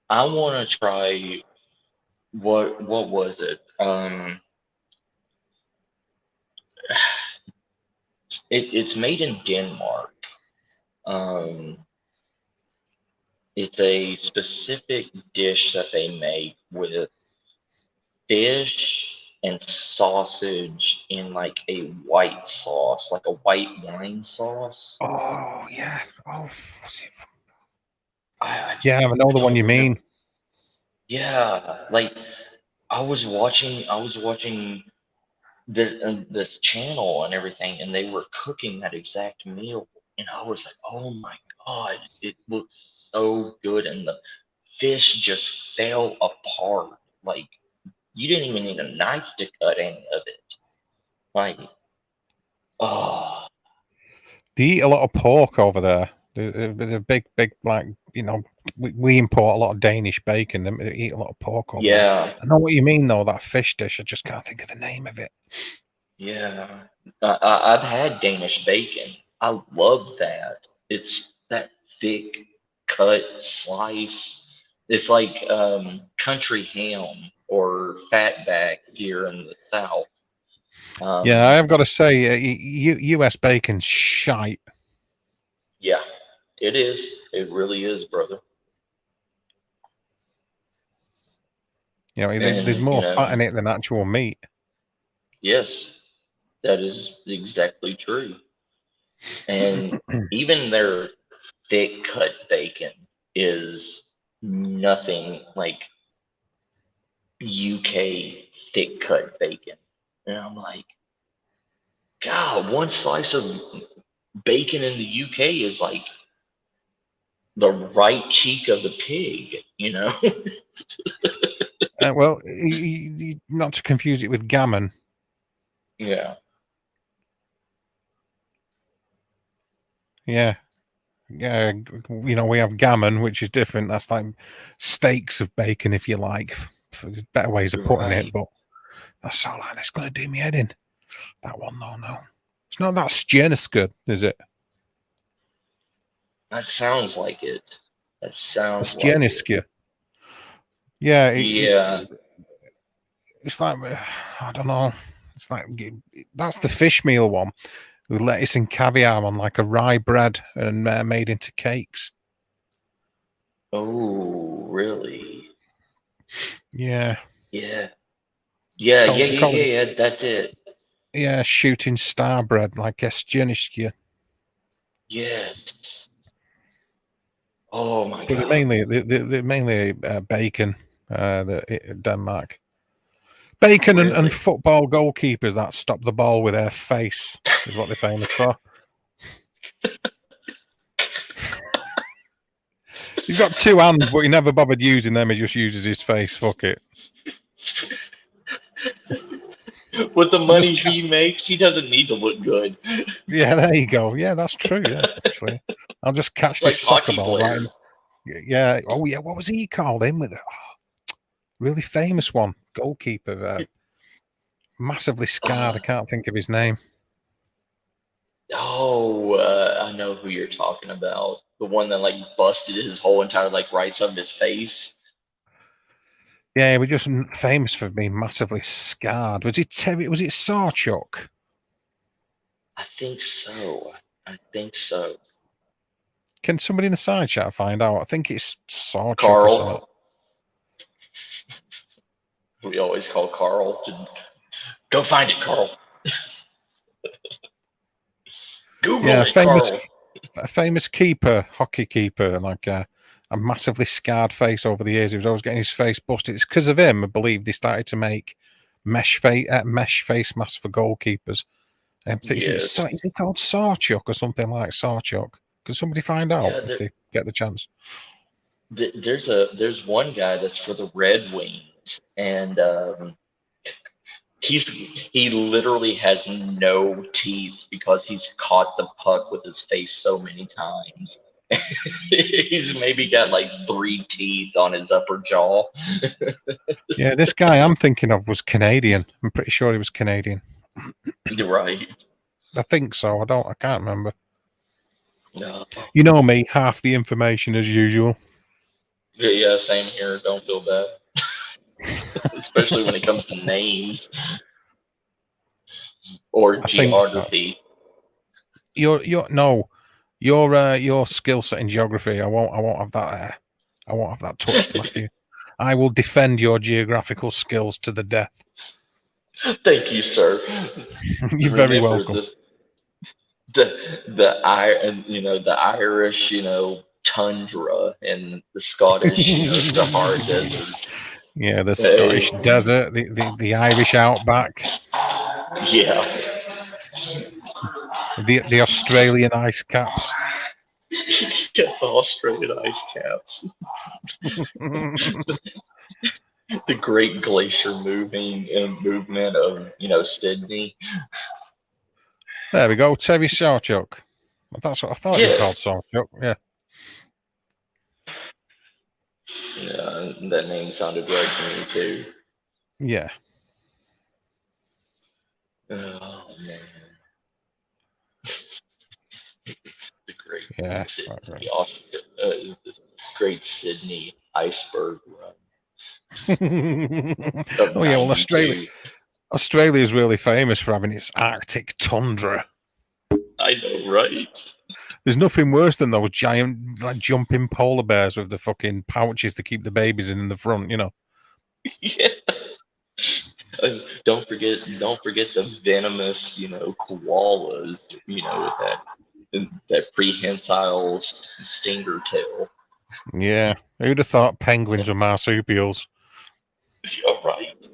I want to try what was it? It's made in Denmark. It's a specific dish that they make with fish and sausage in like a white sauce, like a white wine sauce. Oh yeah. Oh, what's it? I Yeah, I know the one don't you remember. mean. Yeah, like I was watching this channel and everything, and they were cooking that exact meal, and I was like, oh my God, it looks so good, and the fish just fell apart. Like you didn't even need a knife to cut any of it. Like, oh They eat a lot of pork over there. They're big, like, you know, we import a lot of Danish bacon. They eat a lot of pork over there. yeah, I know what you mean, though, that fish dish. I just can't think of the name of it. yeah. I've had Danish bacon. I love that. It's that thick cut slice. It's like country ham or fatback here in the South. Yeah, Um, I've got to say, US bacon's shite. yeah, it is. It really is, brother. You know, there's And more fat in it than actual meat. yes, that is exactly true. And even their thick cut bacon is nothing like UK thick cut bacon. And I'm like, God, one slice of bacon in the UK is like the right cheek of the pig, you know? Well, not to confuse it with gammon. Yeah. Yeah. Yeah, you know, we have gammon, which is different. That's like steaks of bacon, if you like. There's better ways of putting it, Right. but that's so like that's going to do me head in. That one, though, no. It's not that Stjerneske, is it? That sounds like it. That The sounds like it. Stjerneske. Yeah, Yeah. it's like, I don't know. It's like, that's the fish meal one with lettuce and caviar on like a rye bread and made into cakes. Oh, really? Yeah. Yeah. Yeah, yeah, They yeah, call it, yeah, yeah. That's it. yeah, shooting star bread, like a Stjerneske. Yes. Oh my But God. they're mainly bacon, Denmark. Bacon and Really? football goalkeepers that stop the ball with their face is what they're famous for. He's got two hands, but he never bothered using them. He just uses his face. Fuck it. With the He just money ca- he makes, he doesn't need to look good. yeah, there you go. Yeah, that's true. Yeah, actually, I'll just catch this Like soccer hockey ball right in. players. Yeah. Oh yeah. What was he called in with it? Oh, really famous one. Goalkeeper. Massively scarred. I can't think of his name. I know who you're talking about. The one that like busted his whole entire like right side of his face. Yeah, we're just famous for being massively scarred. Was it Terry? Was it Sarchuk? I think so. I think so. Can somebody in the side chat find out? I think it's Sarchuk or something. Carl. We always call Carl. Go find it, Carl. Google Yeah, it, Carl. a famous keeper, hockey keeper, like a massively scarred face over the years. He was always getting his face busted. It's because of him, I believe, they started to make mesh face masks for goalkeepers. Yes. Is it called Sarchuk or something like Sarchuk? Can somebody find out Yeah, if they get the chance? there's one guy that's for the Red Wings, and he literally has no teeth because he's caught the puck with his face so many times. He's maybe got like 3 teeth on his upper jaw. Yeah, this guy I'm thinking of was Canadian. I'm pretty sure he was Canadian. You're right. I think so. I can't remember. No. You know me, half the information as usual. Yeah, same here. Don't feel bad. Especially when it comes to names or I think so. geography. your skill set in geography. I won't have that. I won't have that touched, Matthew. I will defend your geographical skills to the death. Thank you, sir. You're very Remember welcome. the Irish, tundra, and the Scottish, Sahara Desert. Yeah, the Scottish desert, the Irish outback, Yeah. the Australian ice caps. Get the Australian ice caps. The Great Glacier movement of Sydney. There we go, Terry Sawchuk. That's what I thought you were called, Sawchuk. Yeah. Yeah, that name sounded right to me too. Yeah. Oh man. The Yeah. Sydney, the Great Sydney iceberg run. Oh yeah, well, Australia is really famous for having its Arctic tundra. I know, right? There's nothing worse than those giant, like, jumping polar bears with the fucking pouches to keep the babies in the front. Yeah. Don't forget the venomous, koalas, with that prehensile stinger tail. Yeah, who'd have thought penguins were marsupials? You're right.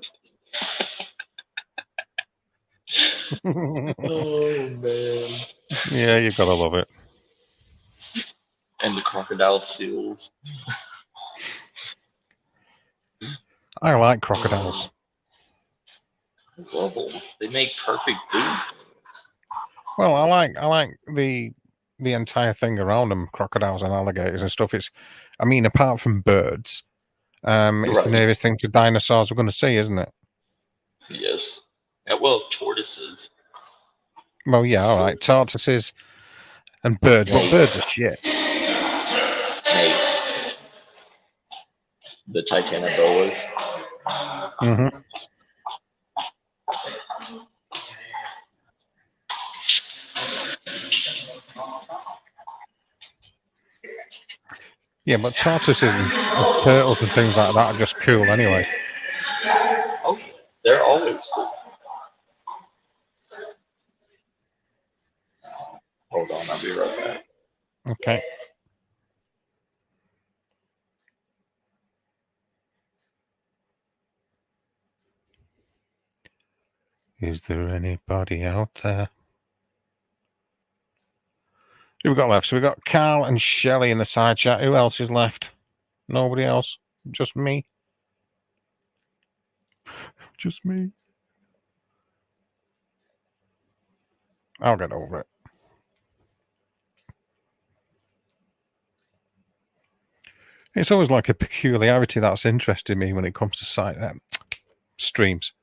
Oh man. Yeah, you gotta love it. And the crocodile seals. I like crocodiles. I love them. They make perfect food. Well, I like the entire thing around them, crocodiles and alligators and stuff. Apart from birds, it's the nearest thing to dinosaurs we're going to see, isn't it? Yes. Well, tortoises. Well, yeah, all right. Tortoises and birds. But birds are shit. Snakes. The titanoboas. Mm-hmm. Yeah, but tortoises and turtles and things like that are just cool anyway. Oh, they're always cool. Hold on, I'll be right back. Okay. Is there anybody out there? Who we got left? So we got Carl and Shelley in the side chat. Who else is left? Nobody else. Just me. Just me. I'll get over it. It's always like a peculiarity that's interested me when it comes to streams.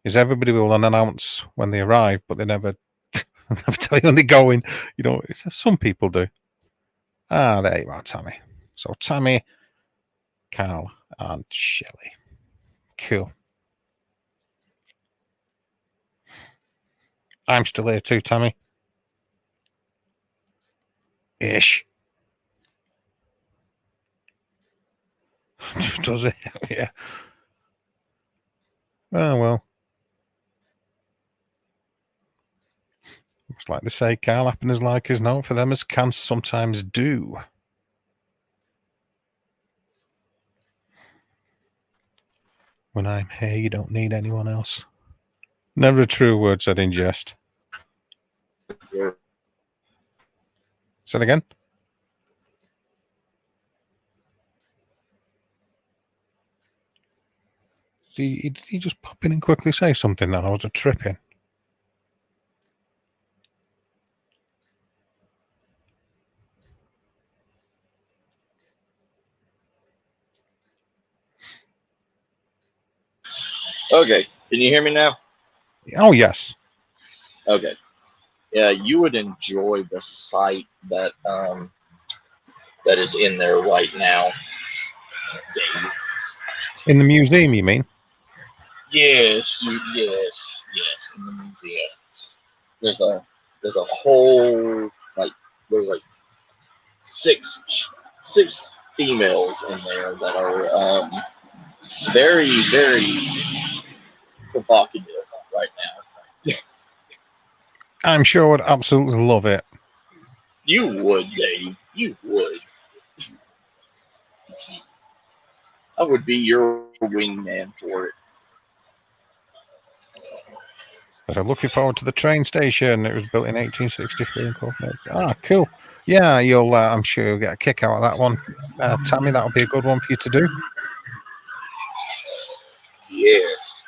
Is everybody will announce when they arrive, but they never tell you when they're going. Some people do. There you are, Tammy. So Tammy, Carl, and Shelley. Cool. I'm still here too, Tammy. Ish. Does it? Yeah. Oh, well. It's like they say, can't happen as like as no, for them as can sometimes do. When I'm here, you don't need anyone else. Never a true word said in jest. Say it again. Did he just pop in and quickly say something then? I was tripping. Okay, can you hear me now? Oh, yes. Okay. Yeah, you would enjoy the site that is in there right now, Dave. In the museum, you mean? Yes, in the museum. there's a whole there's like six females in there that are very, very provocative right now. I'm sure I would absolutely love it. You would, Dave. You would. I would be your wingman for it. But I'm looking forward to the train station. It was built in 1863 in Copenhagen. Ah, cool. Yeah, you'll. I'm sure you'll get a kick out of that one, Tammy. That'll be a good one for you to do. Yes.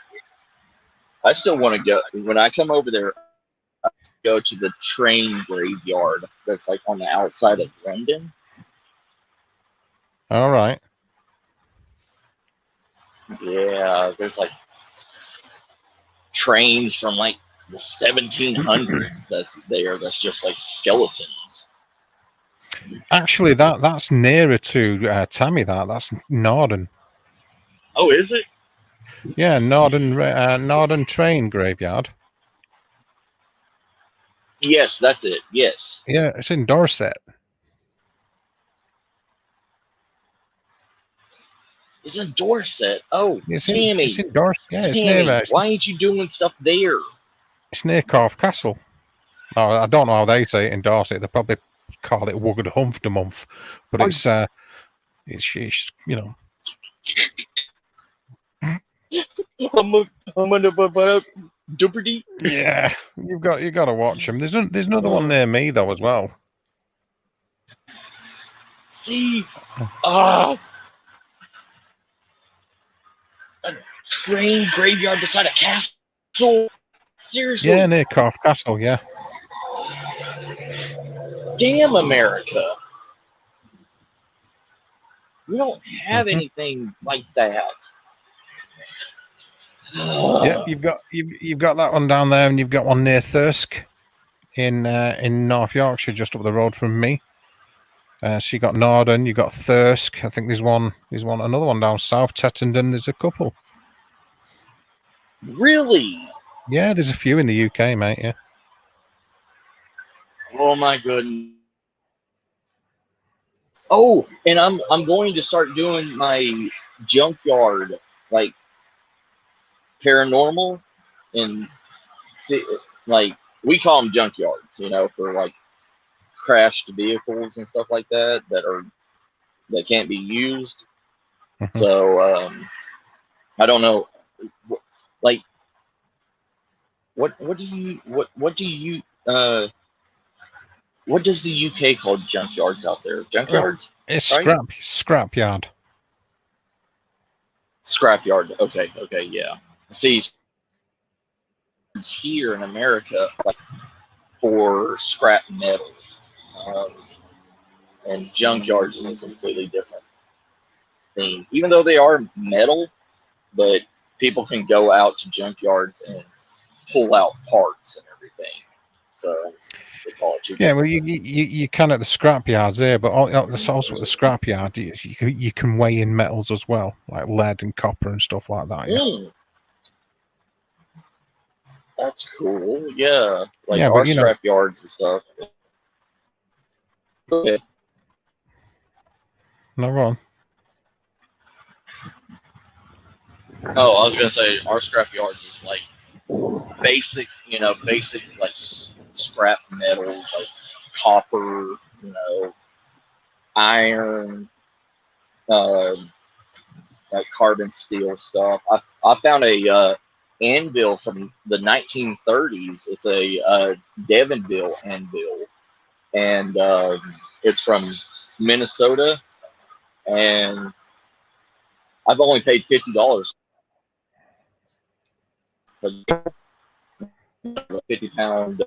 I still want to go. When I come over there, I go to the train graveyard that's like on the outside of London. All right. Yeah, there's like trains from like the 1700s that's there. That's just like skeletons. Actually, that's nearer to Tammy. That's Norden. Oh, is it? Yeah, Norden train graveyard. Yes, that's it. Yes. Yeah, it's in Dorset. It's in Dorset. Oh, Tammy. It's in Dorset. Yeah, Tammy, it's near. why ain't you doing stuff there? It's near Corfe Castle. Oh, I don't know how they say it in Dorset. They probably call it Wogged Humph month, but it's you know. I'm gonna Duperty. Yeah, you got to watch them. There's another one near me though as well. See, a train graveyard beside a castle. Seriously? Yeah, near Corfe Castle. Yeah. Damn America. We don't have anything like that. Yeah, you've got that one down there, and you've got one near Thirsk in North Yorkshire, just up the road from me. So you got Norden, you got Thirsk. I think there's another one down south, Tettenden. There's a couple. Really? Yeah, there's a few in the UK, mate. Yeah. Oh my goodness. Oh, and I'm going to start doing my junkyard like paranormal, and like we call them junkyards, you know, for like crashed vehicles and stuff like that that can't be used. Mm-hmm. So I don't know, like what does the UK call junkyards out there? Junkyards? It's right? scrapyard. Scrapyard. Okay, yeah. See, here in America, like for scrap metal, and junkyards is a completely different thing. Even though they are metal, but people can go out to junkyards and pull out parts and everything. So they call it. Yeah, well, you can at the scrapyards there, but there's also at the scrapyard you can weigh in metals as well, like lead and copper and stuff like that. Yeah. That's cool. Yeah, like yeah, our scrap yards and stuff. Okay. No, wrong. Oh, I was gonna say our scrap yards is like basic like scrap metals, like copper, iron, like carbon steel stuff. I found a anvil from the 1930s. It's a Devonville anvil, and it's from Minnesota, and I've only paid $50. A 50-pound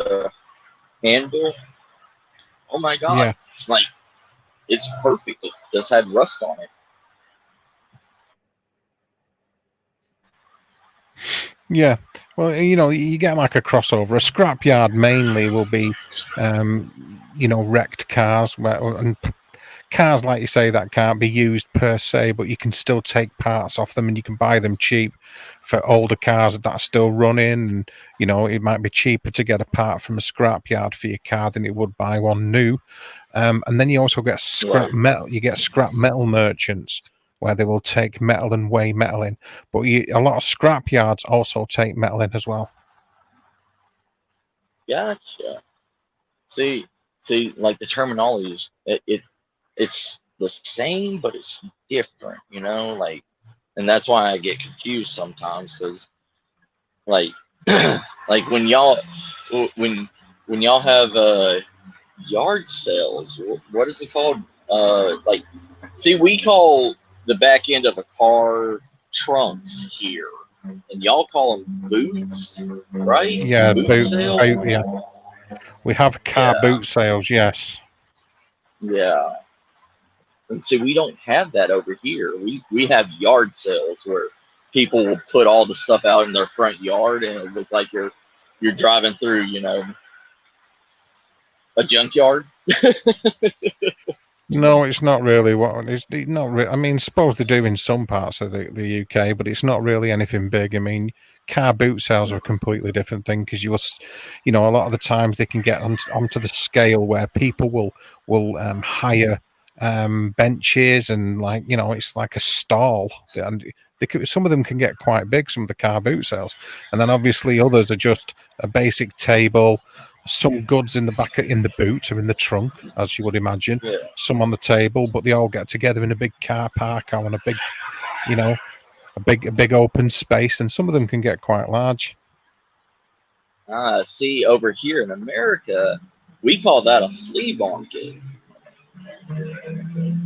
anvil. Oh my god! Yeah. Like it's perfect. It just had rust on it. Yeah, well, you get like a crossover. A scrapyard mainly will be, wrecked cars and cars, like you say, that can't be used per se, but you can still take parts off them, and you can buy them cheap for older cars that are still running. And it might be cheaper to get a part from a scrapyard for your car than it would buy one new. And then you also get scrap metal. You get scrap metal merchants where they will take metal and weigh metal in. But a lot of scrap yards also take metal in as well. Gotcha. See, like the terminology is it's the same, but it's different, like, and that's why I get confused sometimes, because like like when y'all have yard sales, what is it called? Like, see, we call the back end of a car trunks here, and y'all call them boots, right? Yeah, boot sales. yeah. We have car boot sales, yes. Yeah. And see, we don't have that over here. We have yard sales where people will put all the stuff out in their front yard, and it looks like you're driving through, a junkyard. No, it's not really it's not. I mean, suppose they do in some parts of the UK, but it's not really anything big. I mean, car boot sales are a completely different thing, because a lot of the times they can get onto the scale where people will hire benches, and it's like a stall, and some of them can get quite big, some of the car boot sales, and then obviously others are just a basic table, some goods in the boot or in the trunk, as you would imagine, some on the table, but they all get together in a big car park or on a big, a big open space, and some of them can get quite large. See, over here in America, we call that a flea market,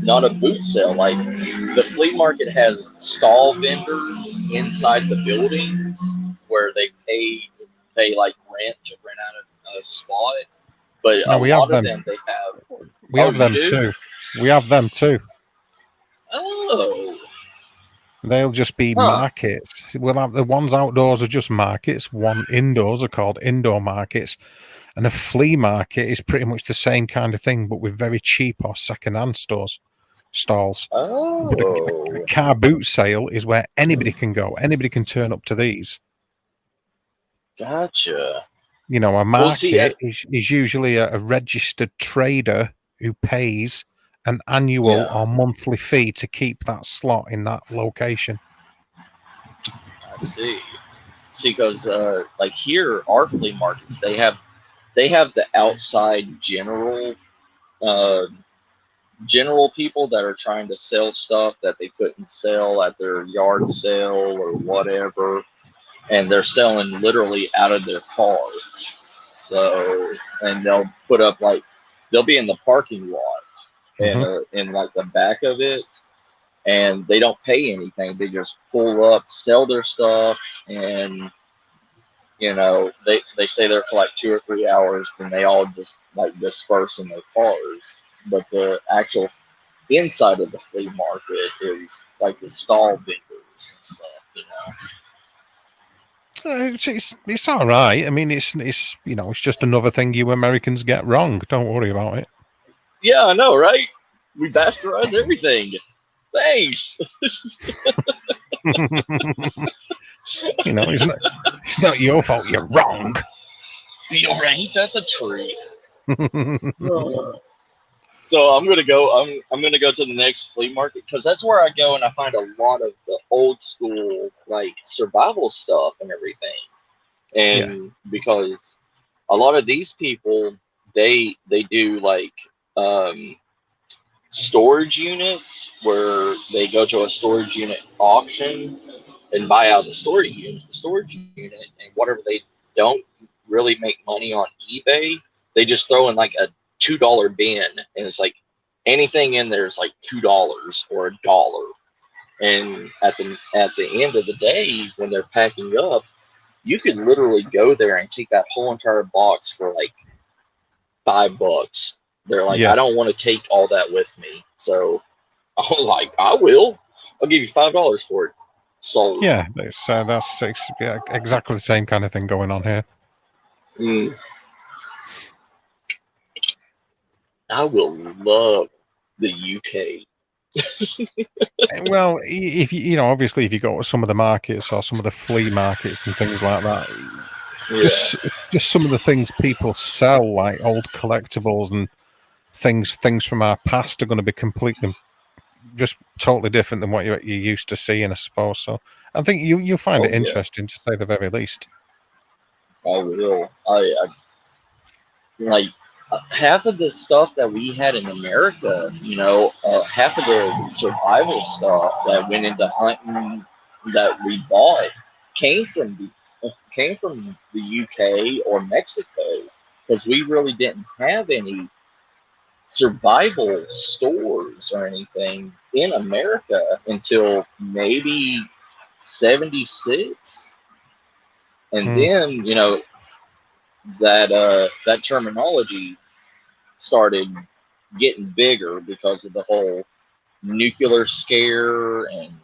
not a boot sale. Like, the flea market has stall vendors inside the buildings where they pay like rent to rent out a spot. But no, a lot of them, they have. We have them too. We have them too. Oh. They'll just be markets. We'll have the ones outdoors are just markets. One indoors are called indoor markets. And a flea market is pretty much the same kind of thing, but with very cheap or second-hand stalls. Oh. But a car boot sale is where anybody can go. Anybody can turn up to these. Gotcha. A market is usually a registered trader who pays an annual or monthly fee to keep that slot in that location. I see. Because like here, our flea markets, they have the outside general people that are trying to sell stuff that they couldn't sell at their yard sale or whatever, and they're selling literally out of their car. So, and they'll put up, like, they'll be in the parking lot and in like the back of it, and they don't pay anything. They just pull up, sell their stuff, and they stay there for like 2 or 3 hours, then they all just like disperse in their cars. But the actual inside of the flea market is like the stall vendors and stuff, It's all right. I mean, it's just another thing you Americans get wrong. Don't worry about it. Yeah, I know, right? We bastardize everything. Thanks. It's not your fault. You're wrong. You're right. That's a truth. So I'm gonna go. I'm gonna go to the next flea market, because that's where I go and I find a lot of the old school, like, survival stuff and everything. And because a lot of these people, they do like storage units, where they go to a storage unit auction and buy out the storage unit, and whatever they don't really make money on eBay, they just throw in like a $2 bin, and it's like anything in there is like $2 or $1. And at the end of the day, when they're packing up, you could literally go there and take that whole entire box for like $5. They're like, I don't want to take all that with me, so I'm like, I'll give you $5 for it. Sold. Yeah, that's exactly the same kind of thing going on here. I will love the UK. Well, if you know, obviously, if you go to some of the markets or some of the flea markets and things like that, Yeah. just some of the things people sell, like old collectibles and things from our past, are going to be completely, just totally different than what you're used to seeing, I suppose. So I think you'll find it interesting, to say the very least. I will. I like half of the stuff that we had in America, half of the survival stuff that went into hunting that we bought came from the UK or Mexico, because we really didn't have any survival stores or anything in America until maybe 76. And then, that terminology started getting bigger because of the whole nuclear scare and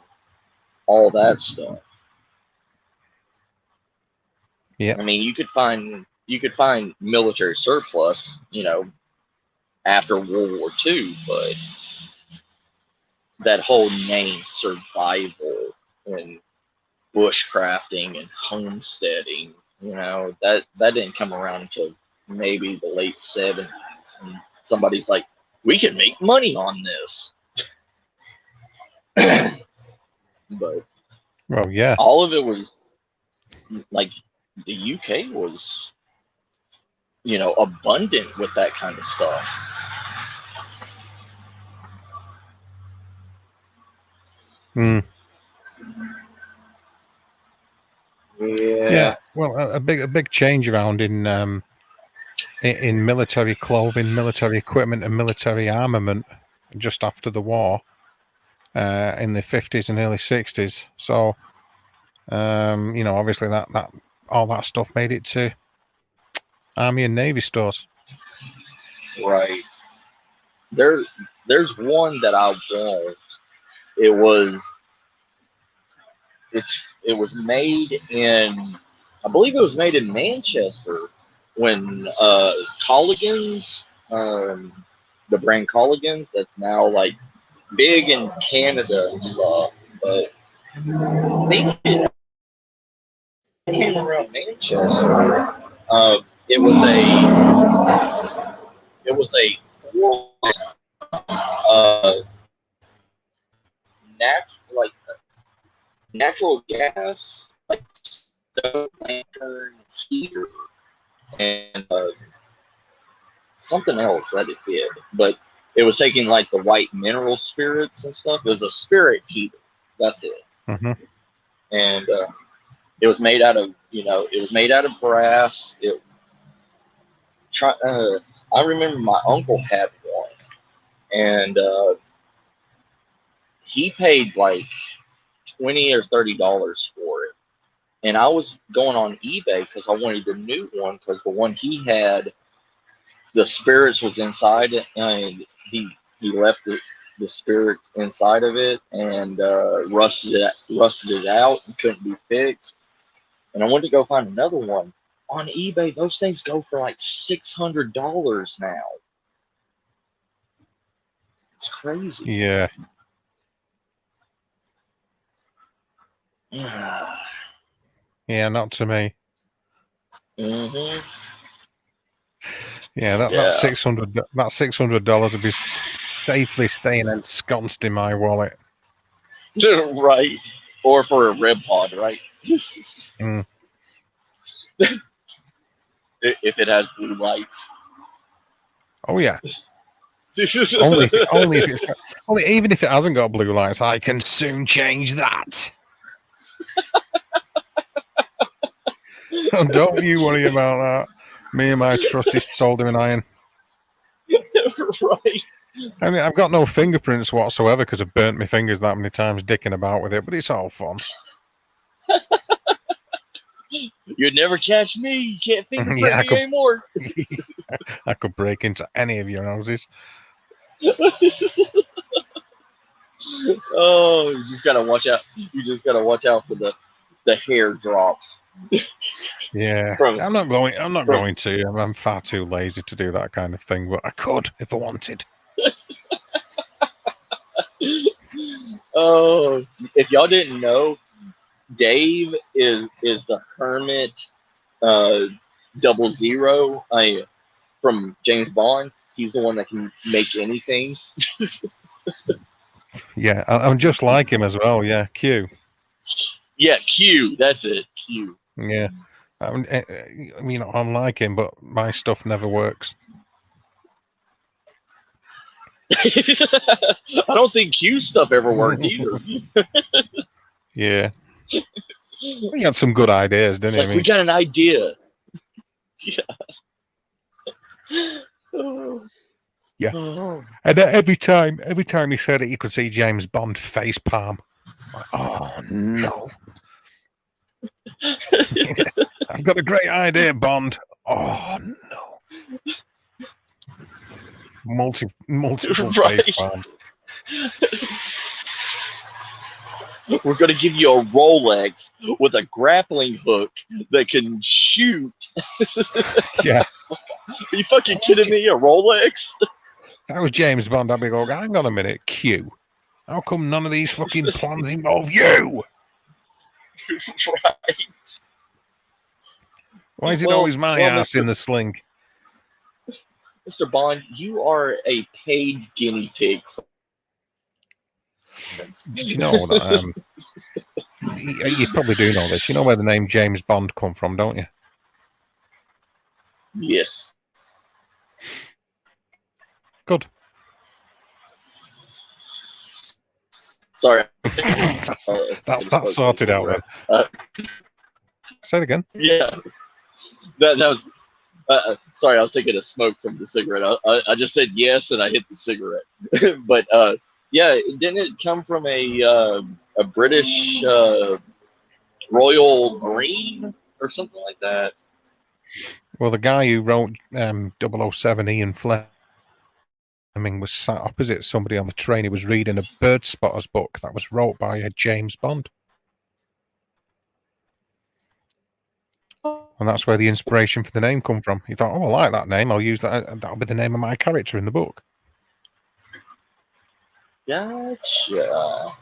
all that stuff. Yeah. I mean, you could find military surplus, after World War II, but that whole name survival and bushcrafting and homesteading, that didn't come around until maybe the late 70s. And somebody's like, we can make money on this. But well, yeah, all of it was like, the UK was, abundant with that kind of stuff. Yeah. Well, a big change around in military clothing, military equipment, and military armament just after the war, in the 50s and early 60s. So, obviously that all that stuff made it to Army and Navy stores. Right. There's one that I want. It was made in, I believe it was made in Manchester, when Colligans, the brand Colligans, that's now like big in Canada and stuff, but I think it came around Manchester. It was a like natural gas, like stove lantern heater, and something else that it did, but it was taking like the white mineral spirits and stuff. It was a spirit heater. That's it. Mm-hmm. And it was made out of, brass. I remember my uncle had one, and he paid like $20 or $30 for it. And I was going on eBay because I wanted the new one, because the one he had, the spirits was inside it, and he left the spirits inside of it, and rusted it out and couldn't be fixed. And I wanted to go find another one on eBay. Those things go for like $600 now. It's crazy. Yeah. Yeah, not to me. Mm-hmm. Yeah, that $600 would be safely staying ensconced in my wallet. Right. Or for a rib pod, right? Mm. If it has blue lights. Oh yeah. only even if it hasn't got blue lights, I can soon change that. Don't you worry about that. Me and my trusty soldering iron. Right. I mean, I've got no fingerprints whatsoever because I've burnt my fingers that many times dicking about with it, but it's all fun. You'd never catch me. You can't fingerprint me anymore. I could break into any of your houses. Oh, you just gotta watch out. You just gotta watch out for the hair drops. Yeah, I'm not going to. I'm far too lazy to do that kind of thing, but I could if I wanted. Oh, if y'all didn't know, Dave is the hermit 00. From James Bond. He's the one that can make anything. Yeah, I'm just like him as well. Yeah, Q. Yeah, Q. That's it. Q. Yeah. I mean, I'm like him, but my stuff never works. I don't think Q stuff ever worked either. Yeah. He had some good ideas, didn't It's he? I like, we mean, got an idea. Yeah. Oh. Yeah. Oh. and every time he said it, you could see James Bond face palm. Like, oh no! I've got a great idea, Bond. Oh no! Multiple face Right. palms. We're going to give you a Rolex with a grappling hook that can shoot. Yeah. Are you fucking kidding me? A Rolex? If I was James Bond, I'd be going, hang on a minute, Q. How come none of these fucking plans involve you? Right. Why is it always my ass Mr. in the sling? Mr. Bond, you are a paid guinea pig. Did you know that? You probably do know this. You know where the name James Bond come from, don't you? Yes. Good. Sorry. That's that sorted out then. Say it again. Yeah. That was. Sorry, I was taking a smoke from the cigarette. I just said yes, and I hit the cigarette. But yeah, didn't it come from a British Royal Marine or something like that? Well, the guy who wrote 007, Ian Fleming, was sat opposite somebody on the train. He was reading a bird spotter's book that was wrote by James Bond. And that's where the inspiration for the name come from. He thought, oh, I like that name. I'll use that. That'll be the name of my character in the book. Gotcha.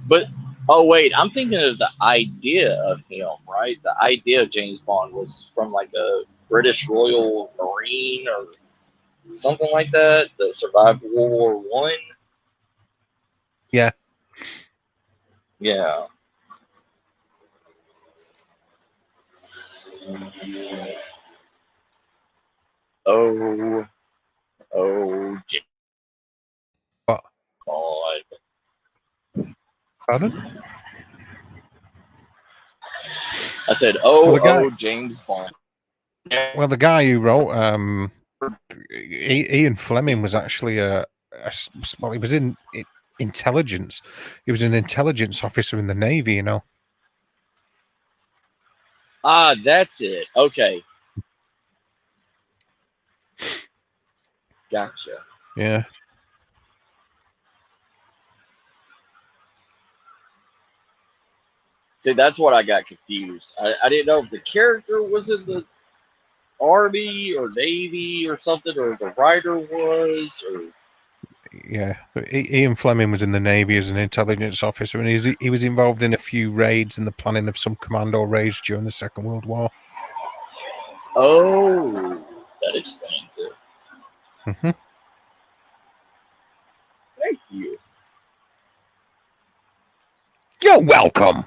But, oh wait, I'm thinking of the idea of him, right? The idea of James Bond was from like a British Royal Marine or something like that that survived World War One. Yeah. Yeah. Oh, James What? Bond. Pardon? I said, James Bond. Well, the guy who wrote Ian Fleming was actually well, he was in intelligence. He was an intelligence officer in the Navy, you know. Ah, that's it. Okay. Gotcha. Yeah. See, that's what I got confused. I didn't know if the character was in the Army or Navy or something, or the writer was, or Yeah, Ian Fleming was in the Navy as an intelligence officer, and he was involved in a few raids and the planning of some commando raids during the Second World War. oh, that explains it. Mm-hmm. Thank you. You're welcome.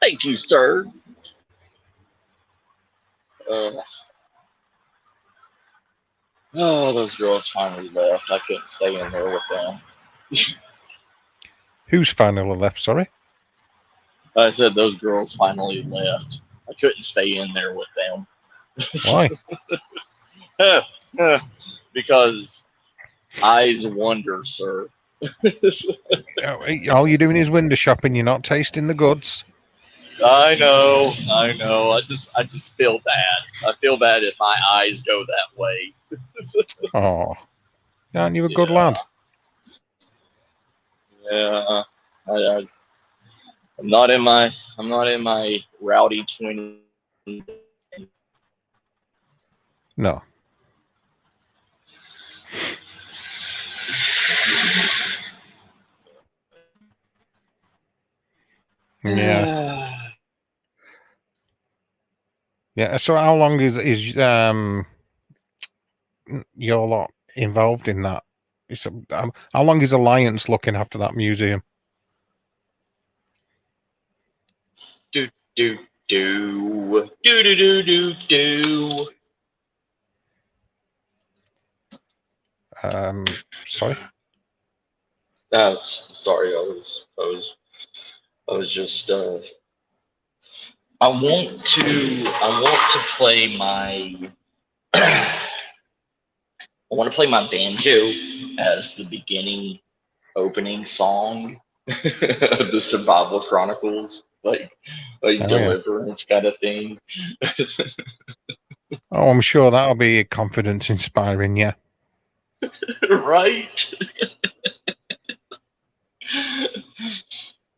Thank you, sir. Oh, those girls finally left. I couldn't stay in there with them. Who's finally left? Sorry. I said those girls finally left. I couldn't stay in there with them. Why? Because eyes wonder, sir. All you're doing is window shopping. You're not tasting the goods. I know. I just feel bad. I feel bad if my eyes go that way. Oh, aren't you a good lad? Yeah. I'm not in my rowdy 20s. No. Yeah. Yeah. So how long is your lot involved in that? How long is Alliance looking after that museum? Do do do do do do do do. Sorry. Sorry, I was just I want to play my I want to play my banjo as the beginning opening song of the Survival Chronicles, like Oh, yeah. Deliverance kind of thing. Oh, I'm sure that'll be confidence inspiring. Yeah. Right?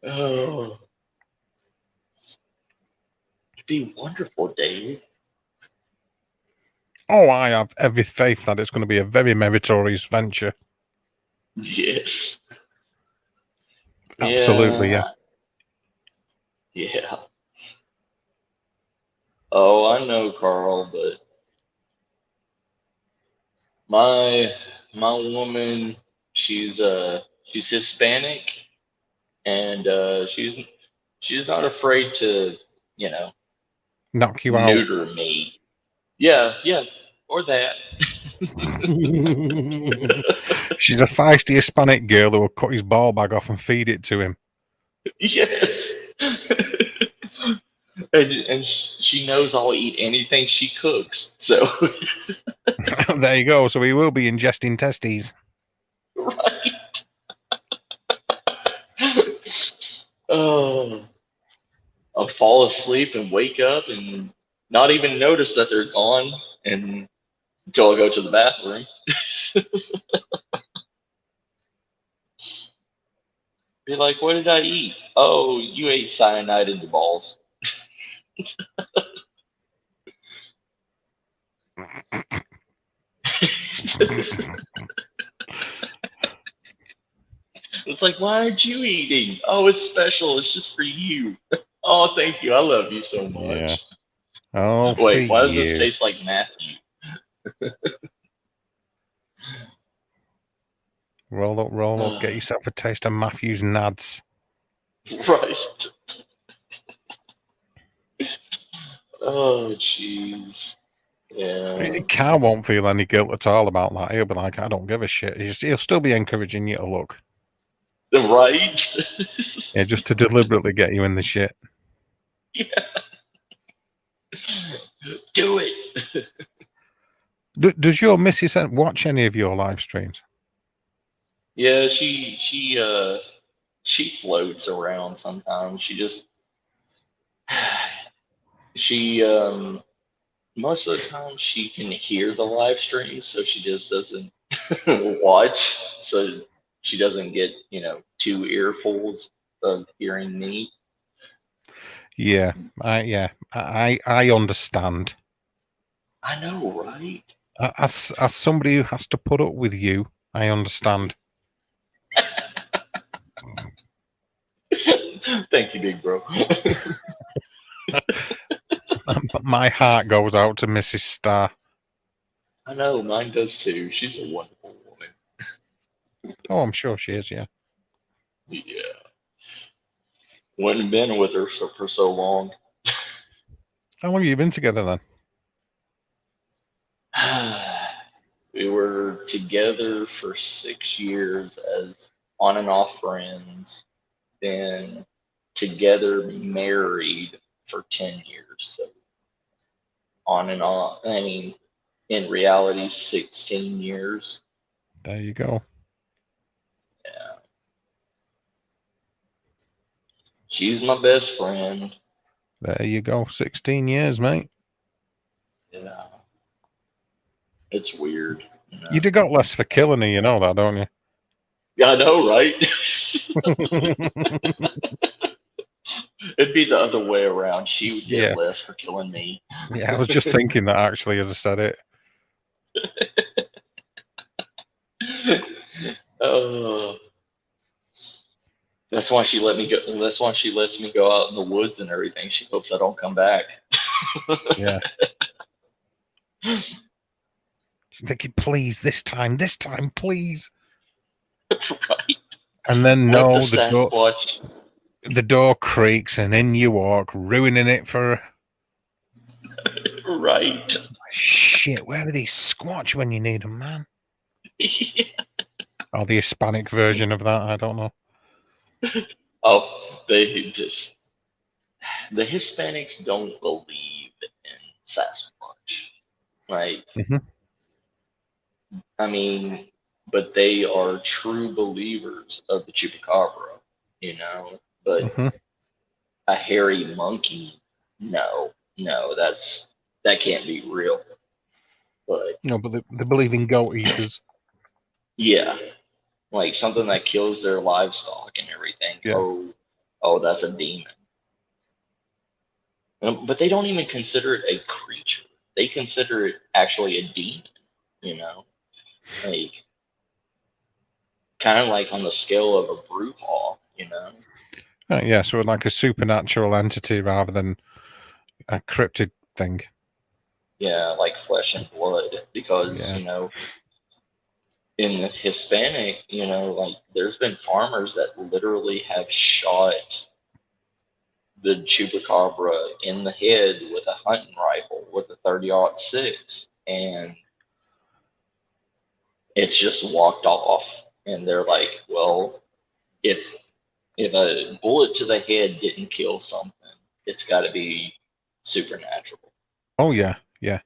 Oh, it'd be wonderful, Dave. Oh, I have every faith that it's going to be a very meritorious venture. Yes. Absolutely, yeah. Yeah. Oh, I know, Carl, but my woman, she's Hispanic, and she's not afraid to, you know, Knock you out. neuter me. Yeah, or that. She's a feisty Hispanic girl who will cut his ball bag off and feed it to him. Yes. And she knows I'll eat anything she cooks. So There you go. So he will be ingesting testes. right. Oh, I'll fall asleep and wake up and not even notice that they're gone and until I go to the bathroom. Be like, what did I eat? Oh, you ate cyanide in the balls. It's like, why aren't you eating? Oh, it's special. It's just for you. Oh, thank you. I love you so much. Yeah. Oh, Wait, for why does you. this taste like Matthew? Roll up. Get yourself a taste of Matthew's nads. Right. Oh, jeez. Yeah. Carl won't feel any guilt at all about that. He'll be like, I don't give a shit. He'll still be encouraging you to look. Right? Yeah, just to deliberately get you in the shit. Yeah. Do it. Does your missus watch any of your live streams? Yeah, she floats around sometimes. She most of the time she can hear the live stream, so she just doesn't watch, so she doesn't get, two earfuls of hearing me. Yeah, I understand. I know, right? As somebody who has to put up with you, I understand. Thank you, big bro. But my heart goes out to Mrs. Starr. I know, mine does too. She's a wonderful woman. Oh, I'm sure she is, yeah. Yeah. Wouldn't have been with her for so long. How long have you been together then? We were together for 6 years as on and off friends, then together married for 10 years. So on and off. I mean, in reality, 16 years. There you go. Yeah. She's my best friend. There you go. 16 years, mate. Yeah. It's weird. You'd have got less for killing her, you know that, don't you? Yeah, I know, right? It'd be the other way around. She would get less for killing me. Yeah, I was just thinking that actually as I said it. Oh. That's why she let me go. That's why she lets me go out in the woods and everything. She hopes I don't come back. Yeah. She's thinking, please, this time, please. Right. And then Let the no, Sasquatch. the door creaks and in you walk, ruining it for. Right. Shit, where are these Squatch when you need them, man? Or the Hispanic version of that, I don't know. Oh, they just the Hispanics don't believe in Sasquatch. Like, Mhm. I mean, but they are true believers of the chupacabra, you know. But Mhm. a hairy monkey, no, that can't be real. But No, but they believe in goat eaters. yeah, like something that kills their livestock and everything. Yeah. Oh, that's a demon. But they don't even consider it a creature. They consider it actually a demon. You know, like kind of like on the scale of a brewhaw. You know. Yeah, so like a supernatural entity rather than a cryptid thing. Yeah, like flesh and blood. Because Yeah. in the Hispanic, like there's been farmers that literally have shot the chupacabra in the head with a hunting rifle with a 30-06, and it's just walked off. And they're like, well, if a bullet to the head didn't kill something, it's got to be supernatural. Oh yeah, yeah.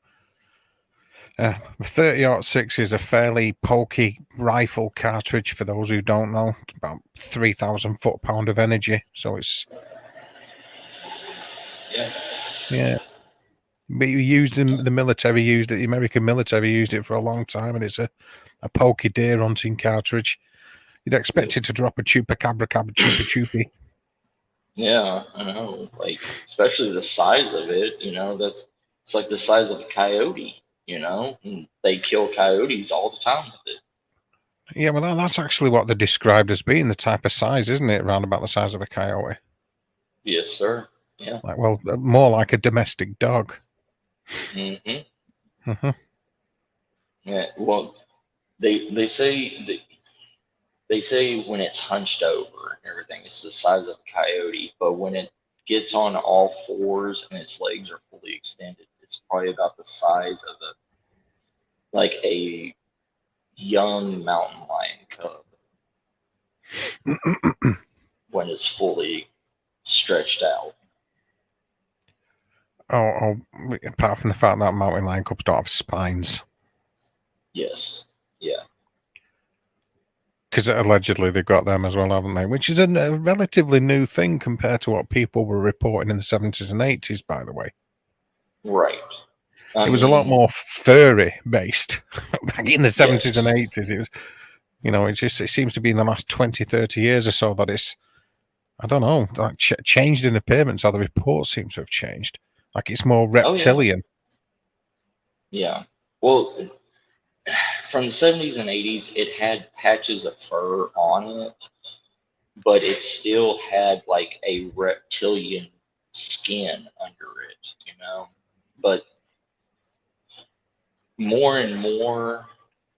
30-06 is a fairly pokey rifle cartridge. For those who don't know, it's about 3,000 foot-pound of energy. So it's Yeah. But you used in the military, used it. The American military used it for a long time, and it's a pokey deer hunting cartridge. You'd expect it to drop a chupacabra, chupa choopy. Yeah, I know. Like, especially the size of it, it's like the size of a coyote, and they kill coyotes all the time with it. Yeah, well, that's actually what they're described as being, the type of size, isn't it? Around about the size of a coyote. Yes, sir. Yeah. Like, well, more like a domestic dog. Mm-hmm. Uh-huh. Yeah. Well, they say they say when it's hunched over and everything, it's the size of a coyote. But when it gets on all fours and its legs are fully extended, it's probably about the size of a young mountain lion cub when it's fully stretched out. Oh, apart from the fact that mountain lion cubs don't have spines. Yes. Yeah. Because allegedly they've got them as well, haven't they? Which is a relatively new thing compared to what people were reporting in the 70s and 80s, by the way. Right. It was a lot more furry based back in the 70s Yes. and 80s. It was, it seems to be in the last 20, 30 years or so that it's, I don't know, like changed in appearance, or the reports seem to have changed. Like it's more reptilian. Yeah. Well, from the 70s and 80s, it had patches of fur on it, but it still had like a reptilian skin under it. But more and more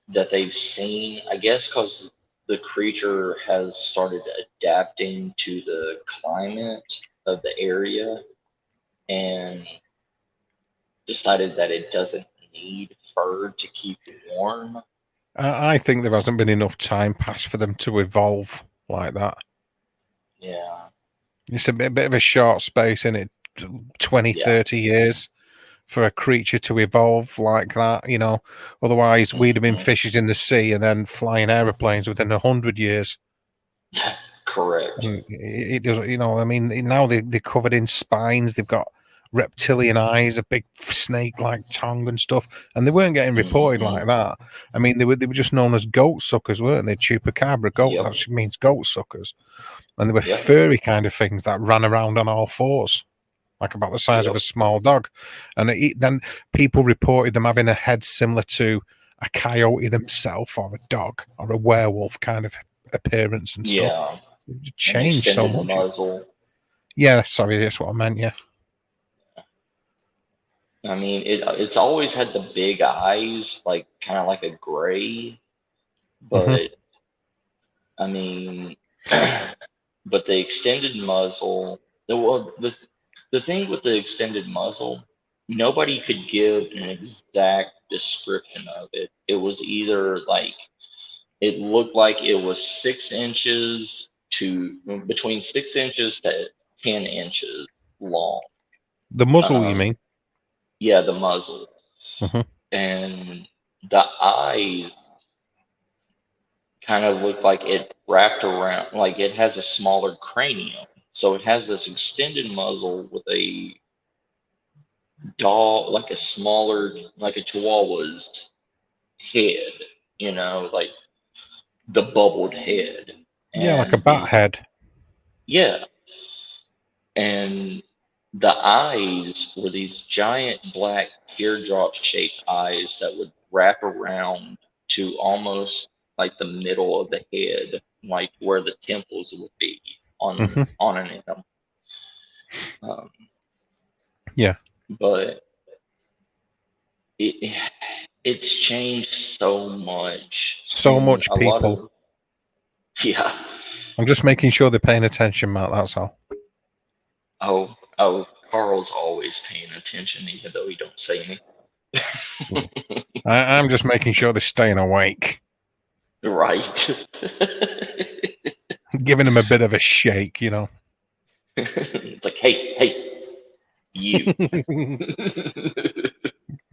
that they've seen, I guess, because the creature has started adapting to the climate of the area and decided that it doesn't need fur to keep warm. I think there hasn't been enough time passed for them to evolve like that. Yeah. It's a bit of a short space in it, 20, 30 years for a creature to evolve like that, Otherwise, we'd have been fishes in the sea and then flying aeroplanes within 100 years. Correct. And it does, I mean, now they're covered in spines. They've got reptilian eyes, a big snake-like tongue and stuff. And they weren't getting reported like that. I mean, they were just known as goat suckers, weren't they? Chupacabra, goat. Yep. That means goat suckers. And they were Yep. furry kind of things that ran around on all fours, like about the size of a small dog. And then people reported them having a head similar to a coyote themselves, or a dog, or a werewolf kind of appearance and stuff. Yeah. Changed so extended much. muzzle. Yeah, sorry, that's what I meant. Yeah. I mean, it's always had the big eyes, like kind of like a gray, but I mean, but the extended muzzle. Well, the thing with the extended muzzle, nobody could give an exact description of it. It was either like it looked like it was 6 inches to between 6 inches to 10 inches long. The muzzle, you mean? Yeah, the muzzle. Mhm. And the eyes kind of look like it wrapped around, like it has a smaller cranium. So it has this extended muzzle with a dog, like a smaller, like a chihuahua's head, like the bubbled head. Yeah, like a And bat head. yeah, and the eyes were these giant black teardrop shaped eyes that would wrap around to almost like the middle of the head, like where the temples would be on an animal. Yeah. But it's changed so much. So much, A lot people. of yeah. I'm just making sure they're paying attention, Matt. That's all. Oh, Carl's always paying attention, even though he don't say anything. I'm just making sure they're staying awake. Right. Giving them a bit of a shake, It's like, hey, you.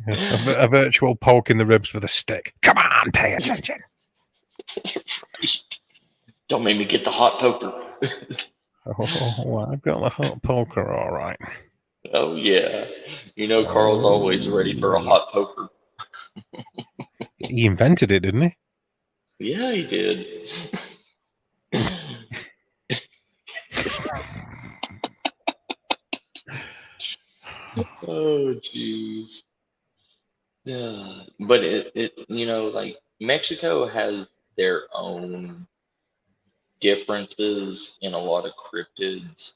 a virtual poke in the ribs with a stick. Come on, pay attention. Right. Don't make me get the hot poker. Oh, I've got the hot poker, all right. Oh, yeah. Carl's always ready for a hot poker. He invented it, didn't he? Yeah, he did. Oh, jeez. Yeah. But like Mexico has their own differences in a lot of cryptids,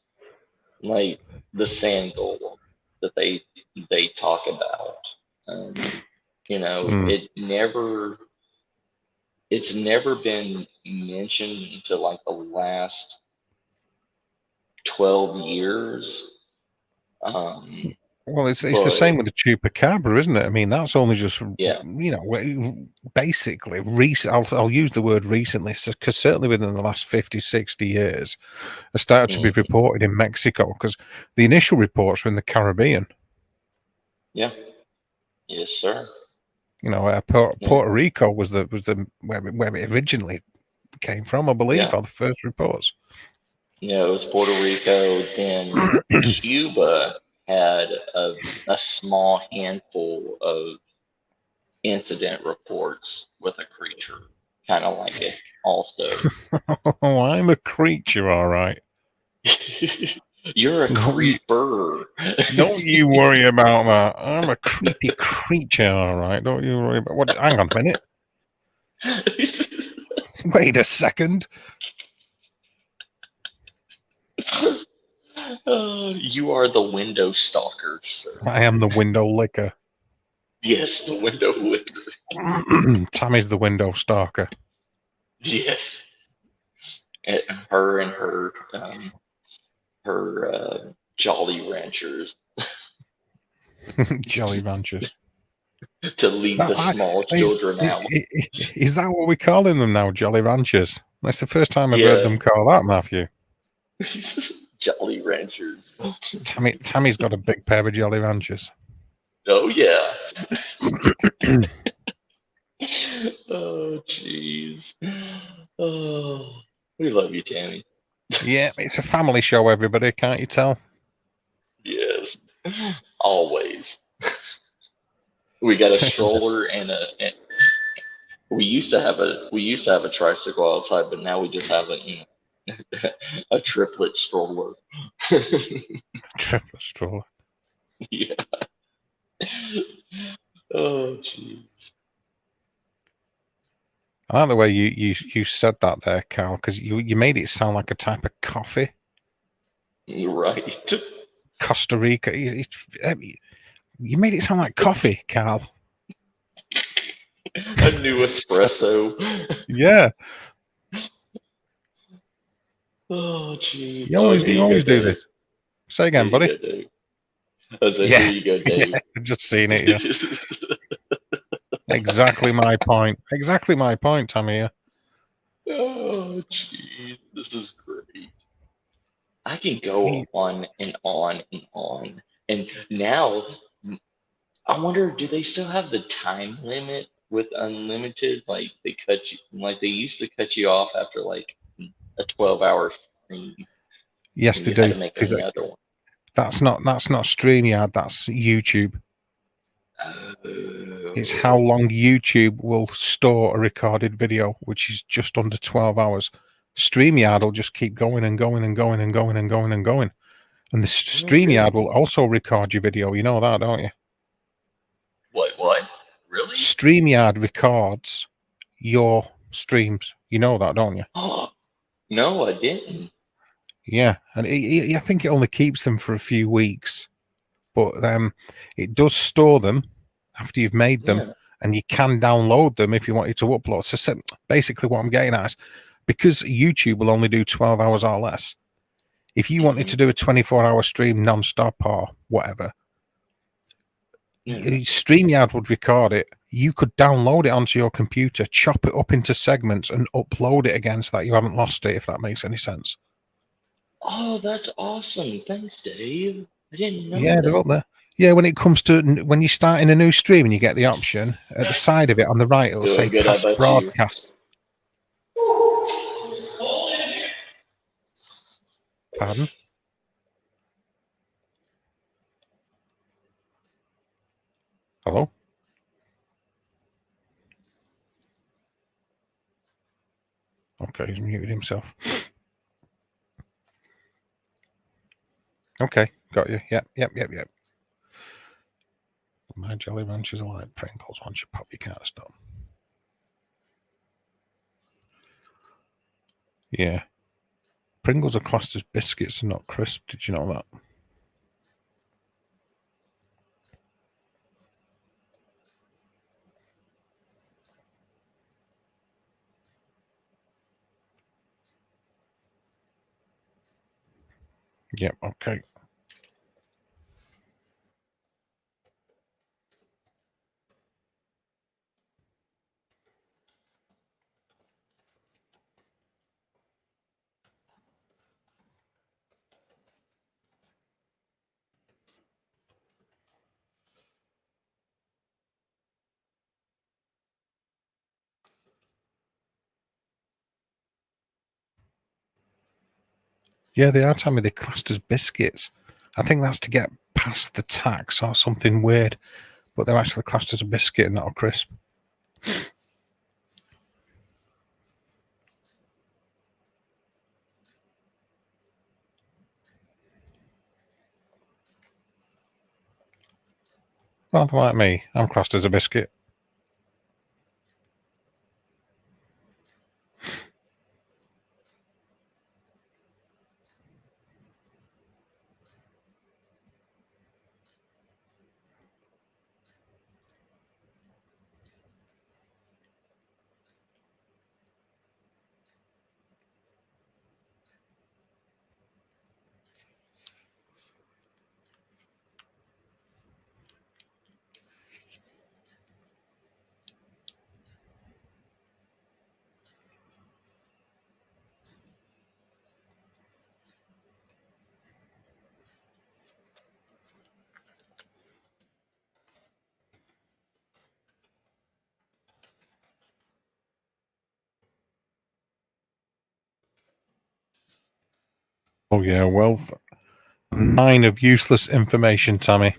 like the sand golem that they talk about. It's never been mentioned until like the last 12 years. Well, it's the same with the chupacabra, isn't it? I mean, that's only just basically recent. I'll use the word recently because certainly within the last 50, 60 years, it started to be reported in Mexico because the initial reports were in the Caribbean. Yeah. Yes, sir. Puerto Rico was the where it originally came from, I believe, or the first reports. Yeah, it was Puerto Rico. Then Cuba had a small handful of incident reports with a creature, kind of like it. Also, oh, I'm a creature, all right. You're a creeper. Don't you worry about that. I'm a creepy creature, all right. Don't you worry about what? Hang on a minute. Wait a second. You are the window stalker, sir. I am the window licker. Yes, the window licker. Tammy's the window stalker. Yes. Her and her Jolly Ranchers. Jolly Ranchers. To lead the small children out. Is that what we're calling them now, Jolly Ranchers? That's the first time I've heard them call that, Matthew. Jolly Ranchers. Tammy's got a big pair of Jolly Ranchers. Oh, yeah. Oh, jeez. Oh, we love you, Tammy. Yeah, it's a family show, everybody. Can't you tell? Yes, always. We got a stroller and we used to have a tricycle outside, but now we just have a triplet stroller. Triplet stroller. Yeah. Oh, jeez. I like the way you said that there, Carl, because you made it sound like a type of coffee. Right. Costa Rica. You made it sound like coffee, Carl. A new espresso. Yeah. Oh, jeez. You Oh, always, here you you go, always do Dave. this. Say Here again, you buddy. go, Dave. I said, here Yeah. you go, Yeah. Dave. I've just seen it. Yeah. Exactly my point. Exactly my point, Tommy. Yeah. Oh, jeez. This is great. I can go on and on and on. And now, I wonder, do they still have the time limit with unlimited? Like they cut you, like they used to cut you off after like a 12-hour stream, Yes, and they you had do. to make Because another one. that's not StreamYard. That's YouTube. It's how Oh, long YouTube will store a recorded video, which is just under 12 hours. StreamYard will just keep going and going and going and going and going and going. And the okay. StreamYard will also record your video. You know that, don't you? What? Really? StreamYard records your streams. You know that, don't you? Oh, no, I didn't. Yeah. And I think it only keeps them for a few weeks. But it does store them after you've made them. Yeah. And you can download them if you wanted to upload. So basically what I'm getting at is, because YouTube will only do 12 hours or less, if you wanted to do a 24-hour stream non-stop or whatever, Yeah. StreamYard would record it. You could download it onto your computer, chop it up into segments, and upload it again so that you haven't lost it, if that makes any sense. Oh, that's awesome. Thanks, Dave. I didn't know Yeah, they're that. up there. Yeah, when it comes to when you start in a new stream and you get the option at the side of it on the right, it'll say Feeling good past about you. broadcast. Pardon? Hello? Okay, he's muted himself. Okay, got you. Yep. My Jolly Ranchers are like Pringles. Once you pop, you can't stop. Yeah. Pringles are classed as biscuits and not crisp. Did you know that? Yep, okay. Yeah, they are telling me they're classed as biscuits. I think that's to get past the tax or something weird, but they're actually classed as a biscuit and not a crisp. Well, like me, I'm classed as a biscuit. Oh, yeah, well, 9 of useless information, Tommy.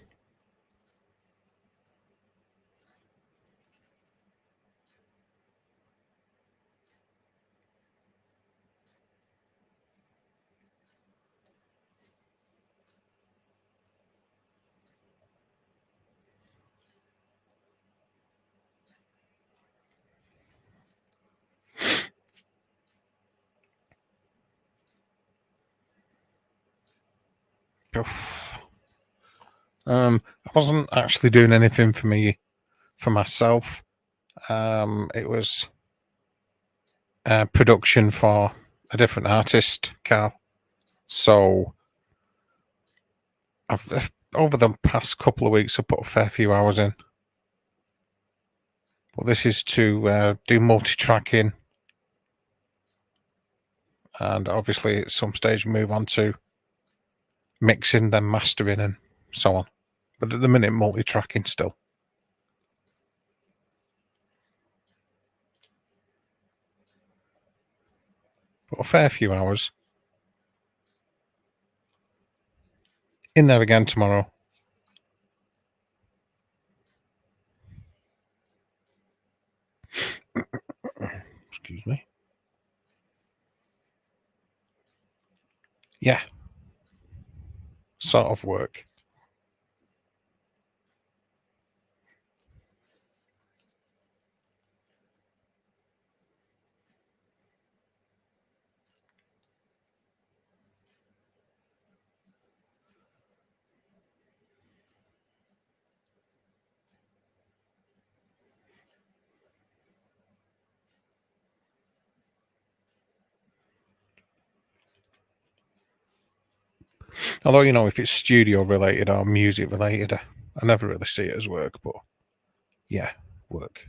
I wasn't actually doing anything for myself. It was production for a different artist, Carl. So I've over the past couple of weeks, I've put a fair few hours in. But this is to do multi-tracking, and obviously at some stage move on to mixing, then mastering, and so on. But at the minute, multi-tracking still. But a fair few hours. In there again tomorrow. Excuse me. Yeah. Sort of work. Although, you know, if it's studio related or music related, I never really see it as work, but yeah, work.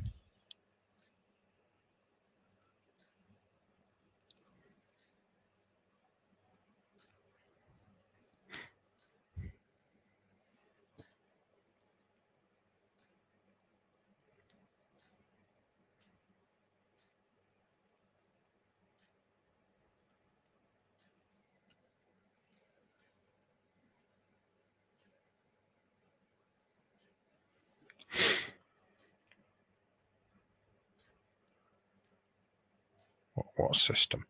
What system?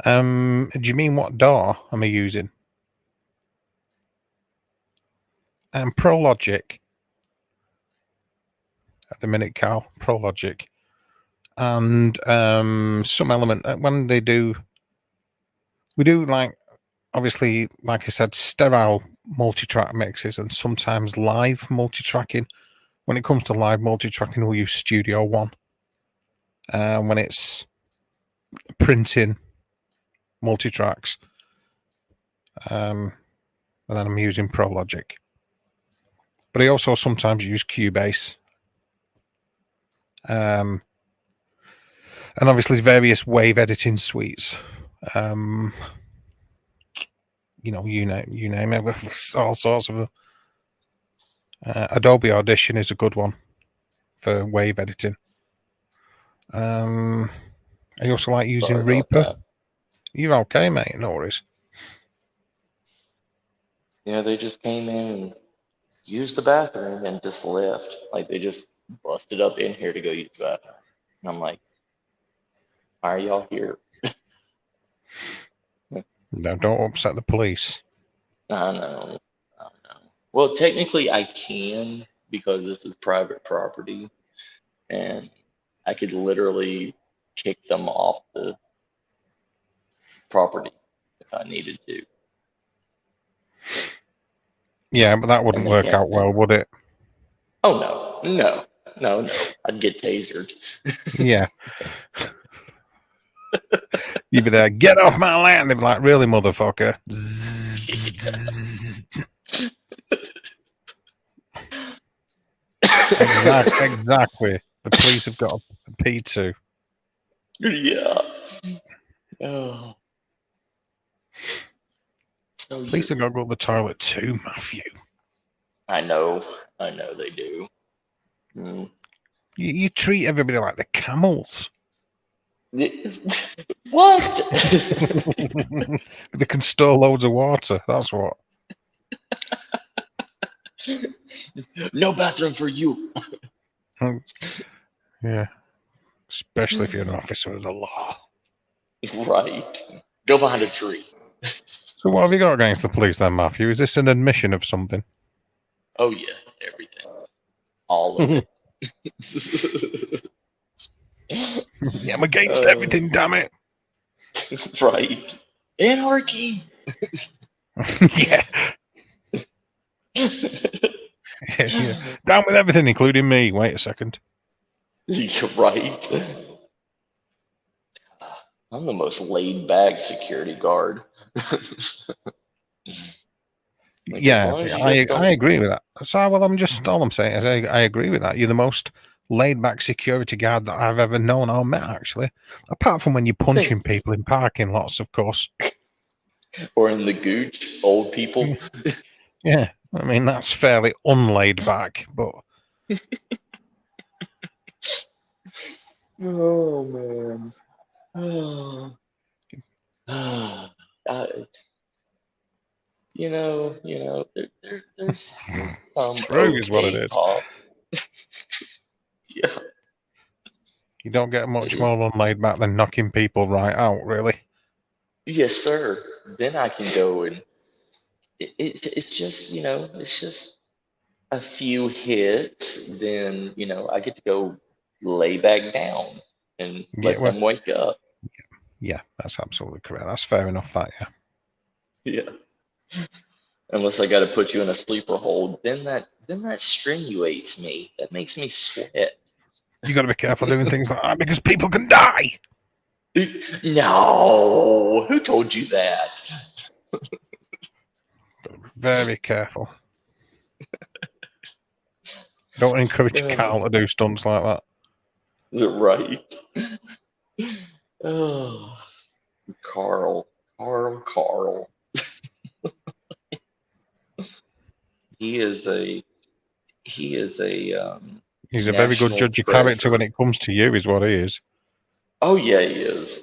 Do you mean what DAW am I using? ProLogic. At the minute, Carl, ProLogic. And some element when we do like, obviously, like I said, sterile multi-track mixes and sometimes live multi-tracking. When it comes to live multi-tracking, we'll use Studio One. When it's printing multi-tracks, and then I'm using ProLogic. But I also sometimes use Cubase. And obviously various wave editing suites. You know, you name it, all sorts of them. Adobe Audition is a good one for wave editing. I also like using Reaper. You're okay, mate. No worries. Yeah, they just came in and used the bathroom and just left. Like, they just busted up in here to go use the bathroom. And I'm like, why are y'all here? No, don't upset the police. I know. Well, technically I can, because this is private property, and I could literally kick them off the property if I needed to. Yeah, but that wouldn't work out well, would it? Oh, no. I'd get tasered. Yeah. You'd be there, get off my land. They'd be like, really, motherfucker? Exactly. The police have got a P2. Yeah. Oh. So Police have got to go to the toilet too, Matthew. I know they do. Mm. You treat everybody like the camels. What? They can store loads of water. That's what. No bathroom for you. Yeah. Especially if you're an officer of the law. Right. Go behind a tree. So what have you got against the police then, Matthew? Is this an admission of something? Oh, yeah. Everything. All of it. Yeah, I'm against everything, damn it. Right. Anarchy. Yeah. Yeah. Down with everything, including me. Wait a second. You're right. I'm the most laid back security guard. Like, as Yeah, long as you guys I don't. agree with that. So, well, all I'm saying is I agree with that. You're the most laid back security guard that I've ever known or met, actually. Apart from when you're punching people in parking lots, of course. Or in the gooch, old people. Yeah, I mean, that's fairly unlaid back, but Oh, man. Oh. There's some true is what it okay is. cop. Yeah, You don't get much it is. more unlaid back than knocking people right out, really. Yes, sir. Then I can go and it's just it's just a few hits. Then I get to go lay back down and Yeah, let well, them wake up. yeah, that's absolutely correct. That's fair enough, that, yeah. Yeah. Unless I got to put you in a sleeper hold, then that strenuates me. That makes me sweat. You got to be careful doing things like that because people can die. No, who told you that? Got to be very careful. Don't encourage Carl to do stunts like that. Right. Oh, Carl. He is a He's a very good national judge of character treasure. when it comes to you, is what he is. Oh yeah, he is.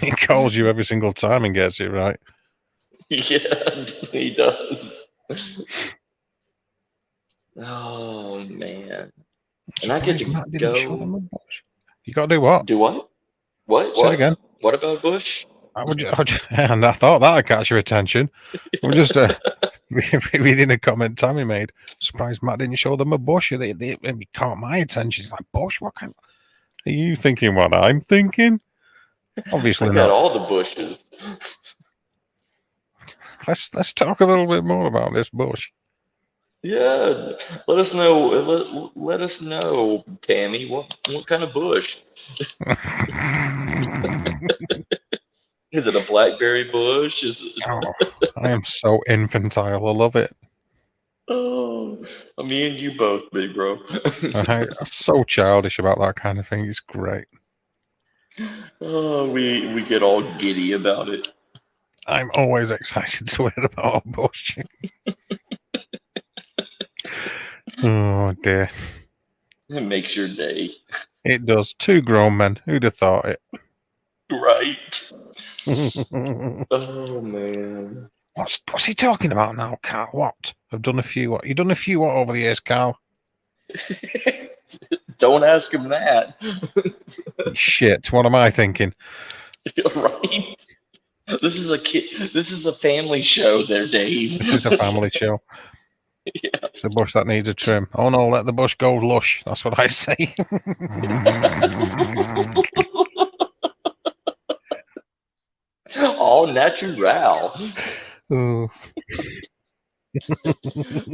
He calls you every single time and gets it right. Yeah, he does. Oh man. And I get to Matt didn't show them go. a bush. You got to do what? Do what? Say it again. What about Bush? And I thought that'd catch your attention. We're just reading a comment Tammy made. Surprised Matt didn't show them a bush. They caught my attention. It's like, bush? What kind? Are you thinking what I'm thinking? Obviously I got not. all the bushes. Let's talk a little bit more about this bush. Yeah, let us know. Let us know, Tammy. What kind of bush? Is it a blackberry bush? Is it? Oh, I am so infantile. I love it. Oh, me and you both, big bro. I'm so childish about that kind of thing. It's great. Oh, we get all giddy about it. I'm always excited to hear about a bush. Oh dear. It makes your day, It does. Two grown men. Who'd have thought it? right? Oh man. What's he talking about now, Carl? What? I've done a few. What? You've done a few what over the years, Carl? Don't ask him that. Shit. What am I thinking? Right? This is a kid. This is a family show, there, Dave. This is a family show. Yeah. It's a bush that needs a trim. Oh no, let the bush go lush. That's what I say. All natural. Oh.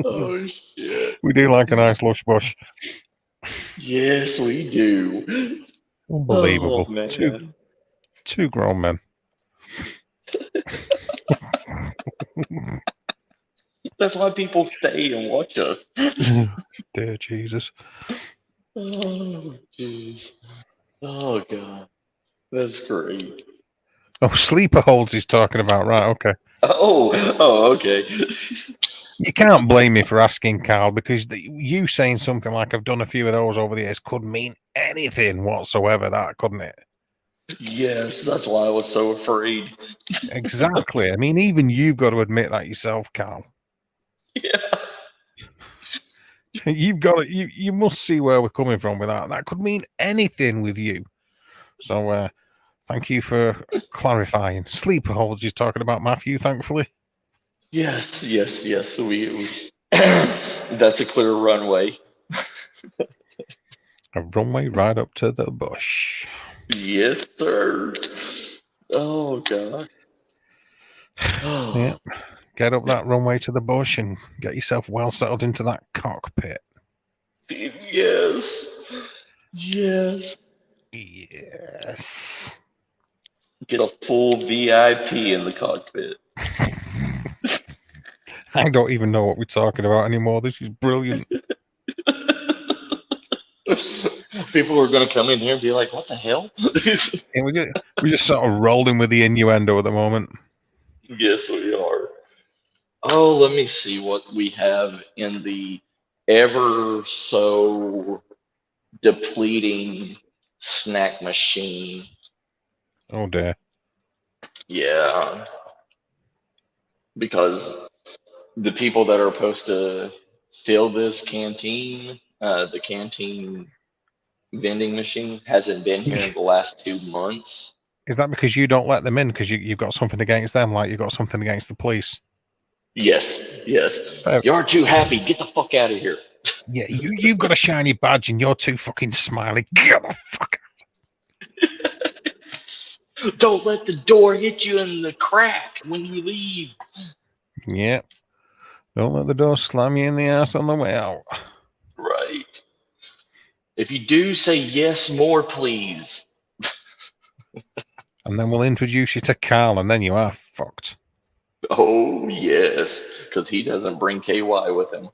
Oh shit. We do like a nice lush bush. Yes, we do. Unbelievable. Oh, man. Two grown men. That's why people stay and watch us. Dear Jesus. Oh, jeez. Oh, God. That's great. Oh, sleeper holds he's talking about. Right, okay. Oh, okay. You can't blame me for asking, Carl, because you saying something like I've done a few of those over the years could mean anything whatsoever, that couldn't it? Yes, that's why I was so afraid. Exactly. I mean, even you've got to admit that yourself, Carl. Yeah. You've got to, you must see where we're coming from with that. That could mean anything with you. So, thank you for clarifying. Sleeper holds he's talking about, Matthew, thankfully. Yes. We that's a clear runway. A runway right up to the bush. Yes, sir. Oh, God. Oh. Yeah. Get up that runway to the bush and get yourself well settled into that cockpit. Yes. Yes. Yes. Get a full VIP in the cockpit. I don't even know what we're talking about anymore. This is brilliant. People are going to come in here and be like, what the hell? And we're just sort of rolling with the innuendo at the moment. Yes, we are. Oh, let me see what we have in the ever so depleting snack machine. Oh dear. Yeah. Because the people that are supposed to fill this canteen, the canteen vending machine hasn't been here in the last 2 months. Is that because you don't let them in because you've got something against them, like you've got something against the police? Yes. You're too happy. Get the fuck out of here. Yeah, you've got a shiny badge and you're too fucking smiley. Get the fuck out. Don't let the door hit you in the crack when you leave. Yeah. Don't let the door slam you in the ass on the way out. Right. If you do, say yes more, please. And then we'll introduce you to Carl, and then you are fucked. Oh, yes, because he doesn't bring KY with him.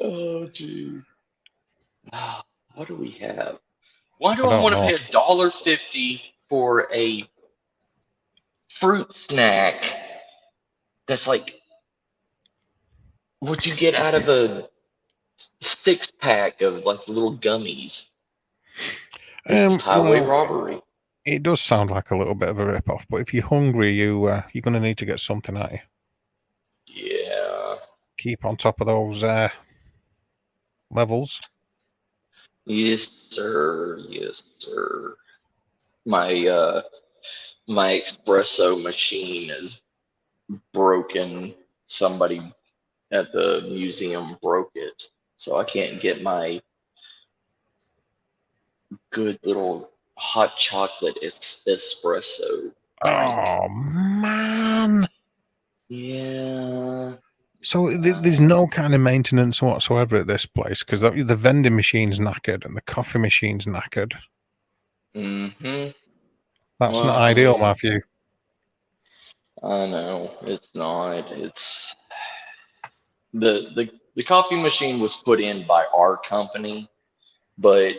Oh, jeez. What do we have? Why do I want to pay $1.50 for a fruit snack that's like what you get out of a 6-pack of like little gummies? It's highway robbery. It does sound like a little bit of a rip-off, but if you're hungry, you're going to need to get something at you. Yeah. Keep on top of those levels. Yes, sir. Yes, sir. My espresso machine is broken. Somebody at the museum broke it, so I can't get my good little hot chocolate espresso drink. Oh man! Yeah. So there's no kind of maintenance whatsoever at this place because the vending machine's knackered and the coffee machine's knackered. Mm-hmm. That's not ideal, Matthew. I know it's not. It's the coffee machine was put in by our company, but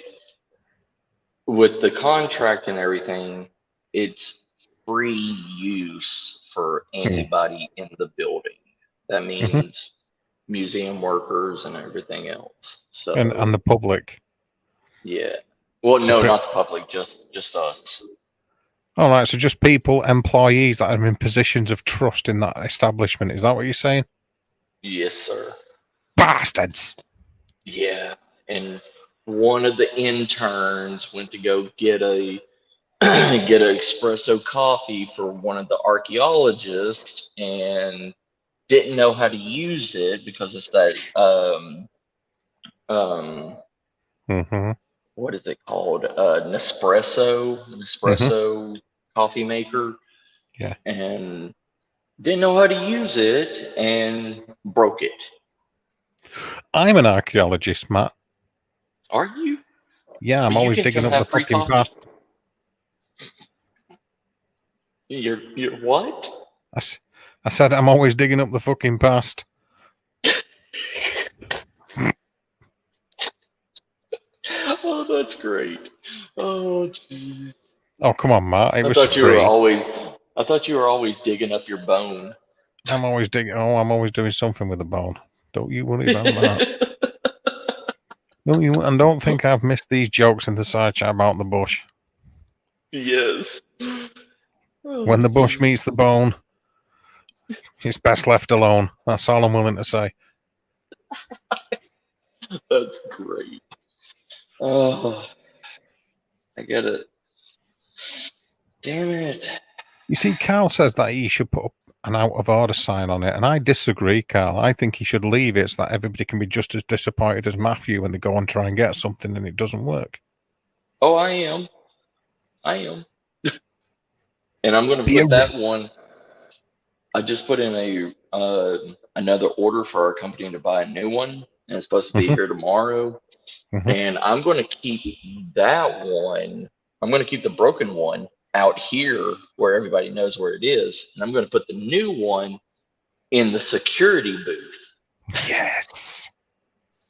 with the contract and everything, it's free use for anybody in the building. That means museum workers and everything else. So and the public. Yeah. Well, no, not the public, just us. All right, so just people, employees that are in positions of trust in that establishment. Is that what you're saying? Yes, sir. Bastards. Yeah, and one of the interns went to go get a get an espresso coffee for one of the archaeologists and didn't know how to use it because it's that what is it called? Nespresso coffee maker. Yeah. And didn't know how to use it and broke it. I'm an archaeologist, Matt. Are you? Yeah, I'm always digging up the fucking past. You're what? I said I'm always digging up the fucking past. Oh, that's great. Oh, jeez. Oh, come on, Matt. I thought you were always digging up your bone. I'm always digging. Oh, I'm always doing something with the bone. Don't you worry about that. Don't think I've missed these jokes in the side chat about the bush. Yes. When the bush meets the bone, it's best left alone. That's all I'm willing to say. That's great. Oh, I get it. Damn it. You see, Carl says that he should put up an out of order sign on it, and I disagree, Carl. I think he should leave it so that everybody can be just as disappointed as Matthew when they go and try and get something and it doesn't work. Oh, I am. And I'm going to Be a put that one. I just put in another order for our company to buy a new one, and it's supposed to be Mhm, here tomorrow. mhm. And I'm going to keep that one. I'm going to keep the broken one out here where everybody knows where it is, and I'm going to put the new one in the security booth, Yes.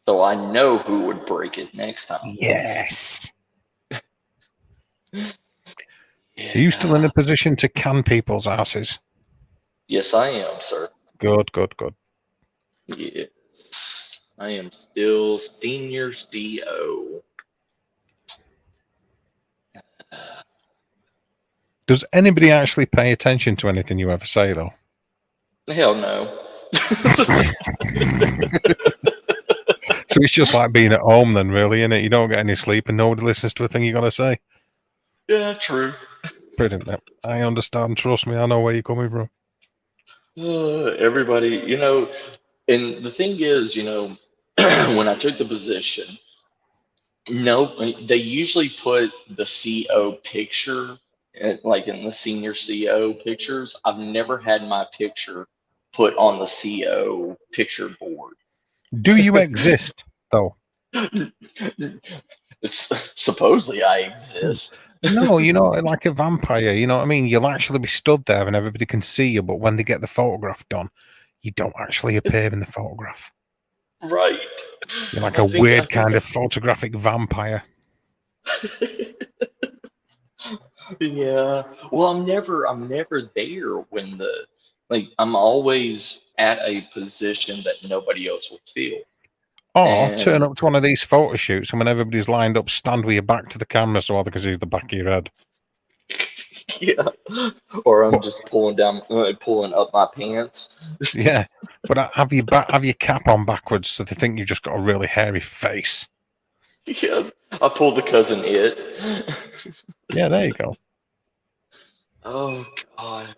so I know who would break it next time. Yes. Yeah. Are you still in a position to can people's asses? Yes, I am, sir. Good, good, good. Yes, I am still senior CO. Does anybody actually pay attention to anything you ever say, though? Hell no. So it's just like being at home, then, really, isn't it? You don't get any sleep, and nobody listens to a thing you're gonna say. Yeah, true. Brilliant. I understand. Trust me, I know where you're coming from. Everybody, and the thing is, when I took the position, no, they usually put the CO picture, like in the senior CO pictures. I've never had my picture put on the CO picture board. Do you exist, though? Supposedly I exist. No, like a vampire. You know what I mean? You'll actually be stood there, and everybody can see you. But when they get the photograph done, you don't actually appear in the photograph. Right. You're like I a think weird kind of photographic vampire. Yeah. Well, I'm never there when I'm always at a position that nobody else will feel. Or turn And up to one of these photo shoots, and when everybody's lined up, stand with your back to the camera so they can see the back of your head. yeah. Or I'm But just pulling up my pants. yeah, but have your cap on backwards so they think you've just got a really hairy face. Yeah. I pull the cousin it. Yeah, there you go. Oh God.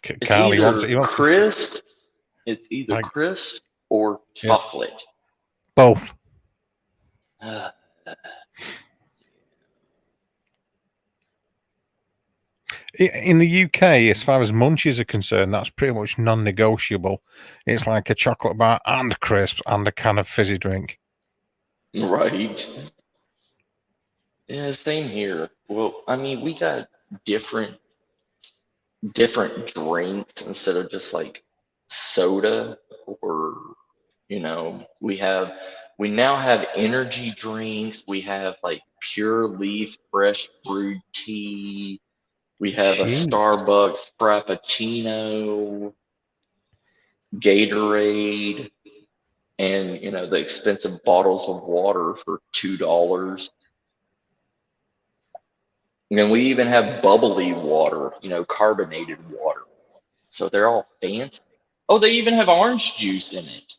It's Carl, he wants crisp. It's either like crisp or yeah, chocolate. both. Uh, In the UK, as far as munchies are concerned, that's pretty much non-negotiable. It's like a chocolate bar and crisps and a can of fizzy drink. right. Yeah, same here. Well, I mean, we got different drinks instead of just like soda or we now have energy drinks. We have like pure leaf fresh brewed tea. We have a Jeez. Starbucks Frappuccino, Gatorade, and the expensive bottles of water for $2. And then we even have bubbly water, carbonated water. So they're all fancy. Oh, they even have orange juice in it.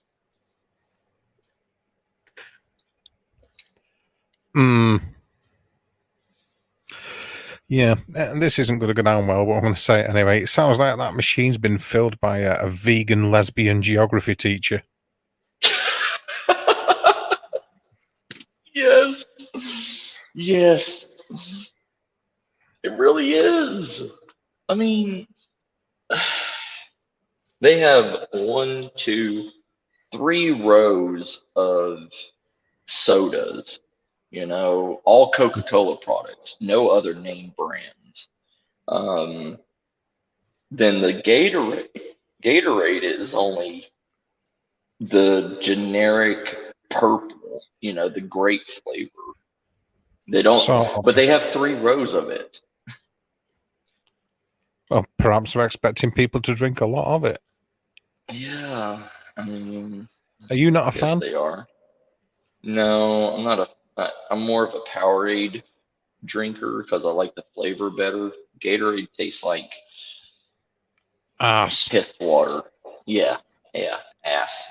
Yeah, this isn't going to go down well, but I'm going to say it anyway. It sounds like that machine's been filled by a vegan lesbian geography teacher. Yes. Yes. It really is. I mean, they have 1, 2, 3 rows of sodas, all Coca-Cola products, no other name brands. Then the Gatorade is only the generic purple, the grape flavor. They don't, but they have 3 rows of it. Well, perhaps we're expecting people to drink a lot of it. Yeah, I mean, are you not a I guess fan? they are. No, I'm not I'm more of a Powerade drinker because I like the flavor better. Gatorade tastes like ass. Piss water. Yeah, ass.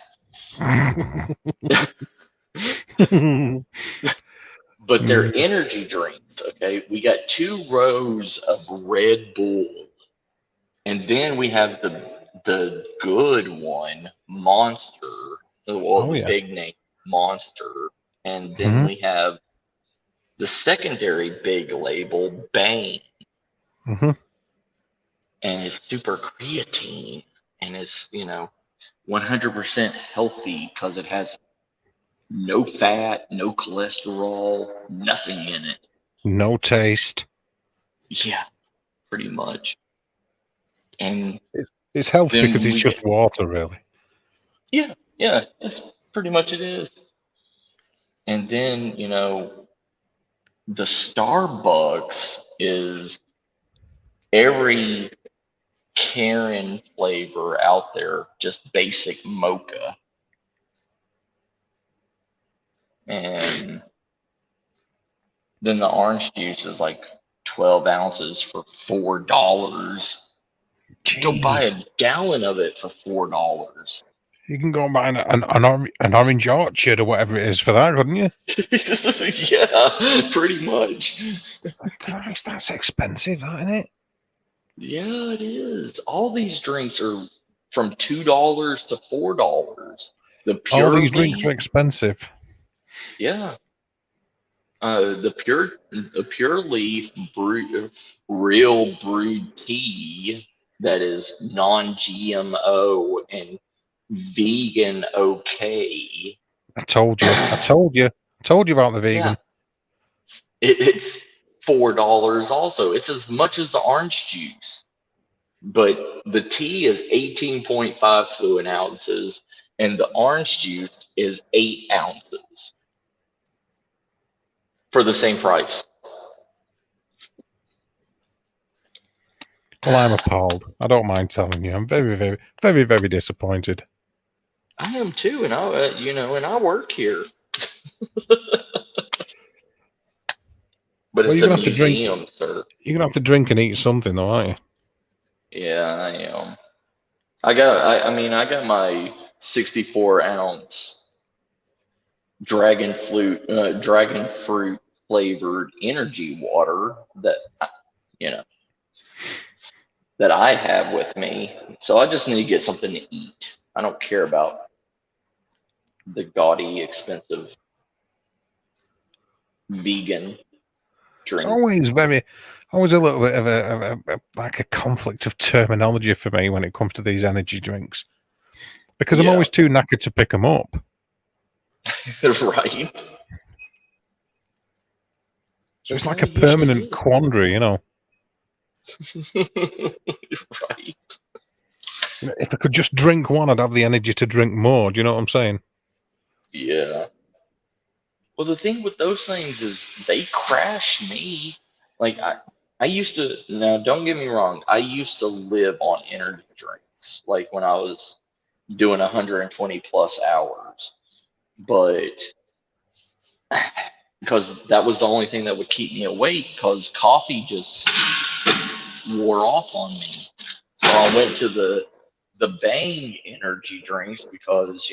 But they're energy drinks, okay? We got 2 rows of Red Bull. And then we have the good one, Monster. The big name, Monster. And then we have the secondary big label, Bang. Mm-hmm. And it's super creatine, and it's 100% healthy because it has no fat, no cholesterol, nothing in it. No taste. Yeah, pretty much. And It's healthy because then it's just water, really. yeah, it's pretty much it is. And then, the Starbucks is every Karen flavor out there, just basic mocha. And then the orange juice is like 12 ounces for $4. Go buy Jeez. a gallon of it for $4. You can go and buy an orange orchard or whatever it is for that, couldn't you? Yeah, pretty much. Christ, that's expensive, that, isn't it? Yeah, it is. All these drinks are from $2 to $4. The All pure these drinks are leaf, expensive. yeah. The pure leaf real brewed tea that is non-GMO and vegan okay. I told you. I told you about the vegan. Yeah, it's $4 also. It's as much as the orange juice, but the tea is 18.5 fluid ounces and the orange juice is 8 ounces for the same price. Well, I'm appalled. I don't mind telling you. I'm very, very, very, very disappointed. I am too, and I work here. But Well, it's you're a gonna have to drink. museum, sir. You're gonna have to drink and eat something, though, aren't you? Yeah, I am. I got my 64-ounce dragon fruit flavored energy water that you know that I have with me. So I just need to get something to eat. I don't care about the gaudy, expensive vegan It's drink. always a little bit of a conflict of terminology for me when it comes to these energy drinks, because I'm Yeah, always too knackered to pick them up. right. So it's That's how like a it usually permanent quandary, is. Right. If I could just drink one, I'd have the energy to drink more. Do you know what I'm saying? Yeah. Well, the thing with those things is they crash me. Like I used to. Now, don't get me wrong. I used to live on energy drinks, like when I was doing 120 plus hours, but because that was the only thing that would keep me awake. Because coffee just wore off on me. So I went to the Bang energy drinks because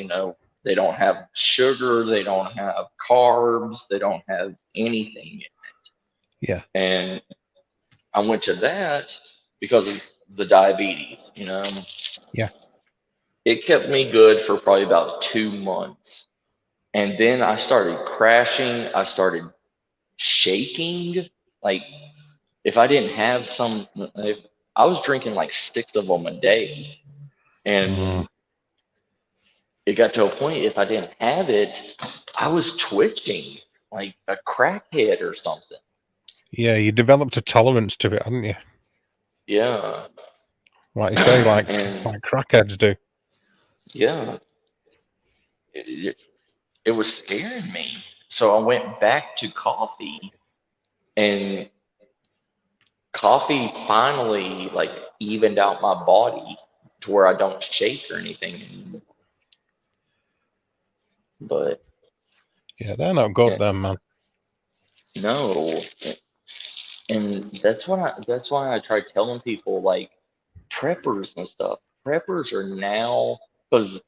they don't have sugar, they don't have carbs, they don't have anything. Yeah. And I went to that because of the diabetes. Yeah. It kept me good for probably about 2 months. And then I started crashing. I started shaking. Like if I didn't have if I was drinking like 6 of them a day. And it got to a point, if I didn't have it, I was twitching like a crackhead or something. Yeah, you developed a tolerance to it, hadn't you? Yeah. Like you say, like And crackheads do. yeah, it was scaring me. So I went back to coffee, and coffee finally like evened out my body to where I don't shake or anything anymore. But yeah, they're not good, them, man. No, and that's why I try telling people like preppers and stuff. Preppers are now because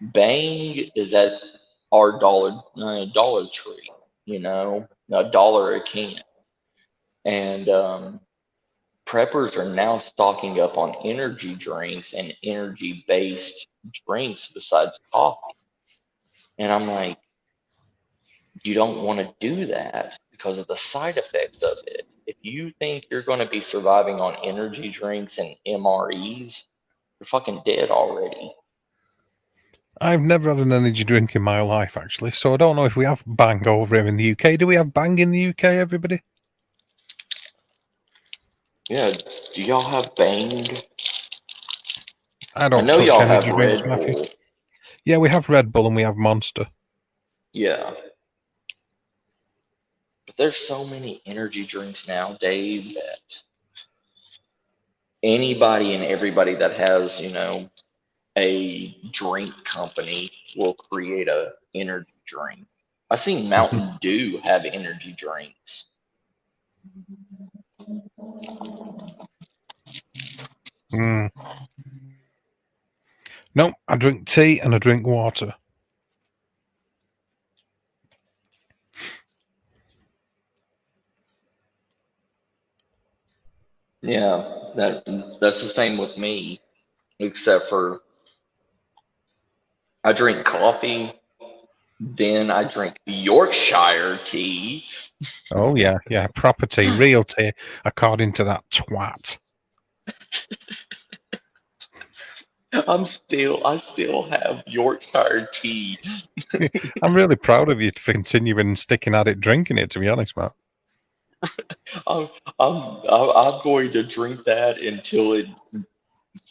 Bang is at our Dollar Tree, $1 a can, and preppers are now stocking up on energy drinks and energy based drinks besides coffee. And I'm like, you don't want to do that because of the side effects of it. if you think you're going to be surviving on energy drinks and MREs, you're fucking dead already. I've never had an energy drink in my life, actually, so I don't know if we have Bang over here in the UK. Do we have Bang in the UK, everybody? Yeah, do y'all have Bang? I I don't know touch y'all have energy drinks, Red Matthew. Bull. Yeah, we have Red Bull and we have Monster. Yeah. But there's so many energy drinks now, Dave, that anybody and everybody that has, a drink company will create a energy drink. I seen Mountain Dew have energy drinks. No, I drink tea and I drink water. Yeah, that's the same with me, except for I drink coffee, then I drink Yorkshire tea. Oh, yeah, proper tea, real tea, according to that twat. I still have Yorkshire tea. I'm really proud of you for continuing and sticking at it, drinking it, to be honest, Matt. I'm going to drink that until it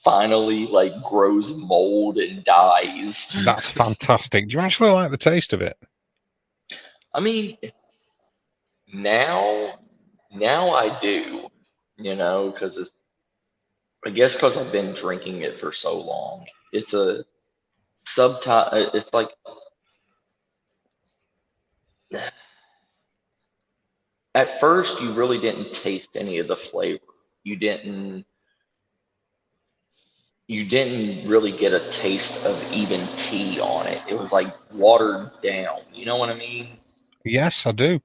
finally grows mold and dies. That's fantastic. Do you actually like the taste of it? I mean, now I do, because I guess because I've been drinking it for so long. It's a subtype. It's like at first you really didn't taste any of the flavor. You didn't really get a taste of even tea on it. It was like watered down. You know what I mean? Yes, I do.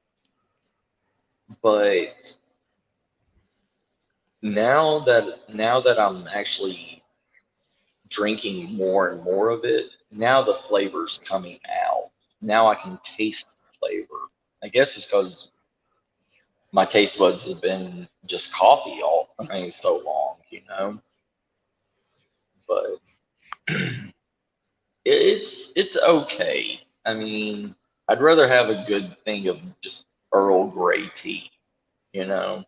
But now that I'm actually drinking more and more of it, now the flavor's coming out. Now I can taste the flavor. I guess it's because my taste buds have been just coffee so long. But it's okay. I mean, I'd rather have a good thing of just Earl Grey tea, you know.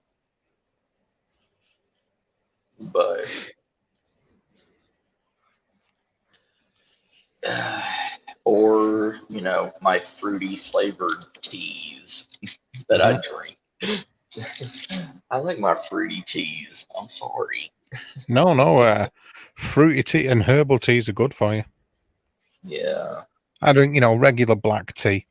But or my fruity flavored teas that I drink. I like my fruity teas. I'm sorry. No, fruity tea and herbal teas are good for you. Yeah. I drink, regular black tea.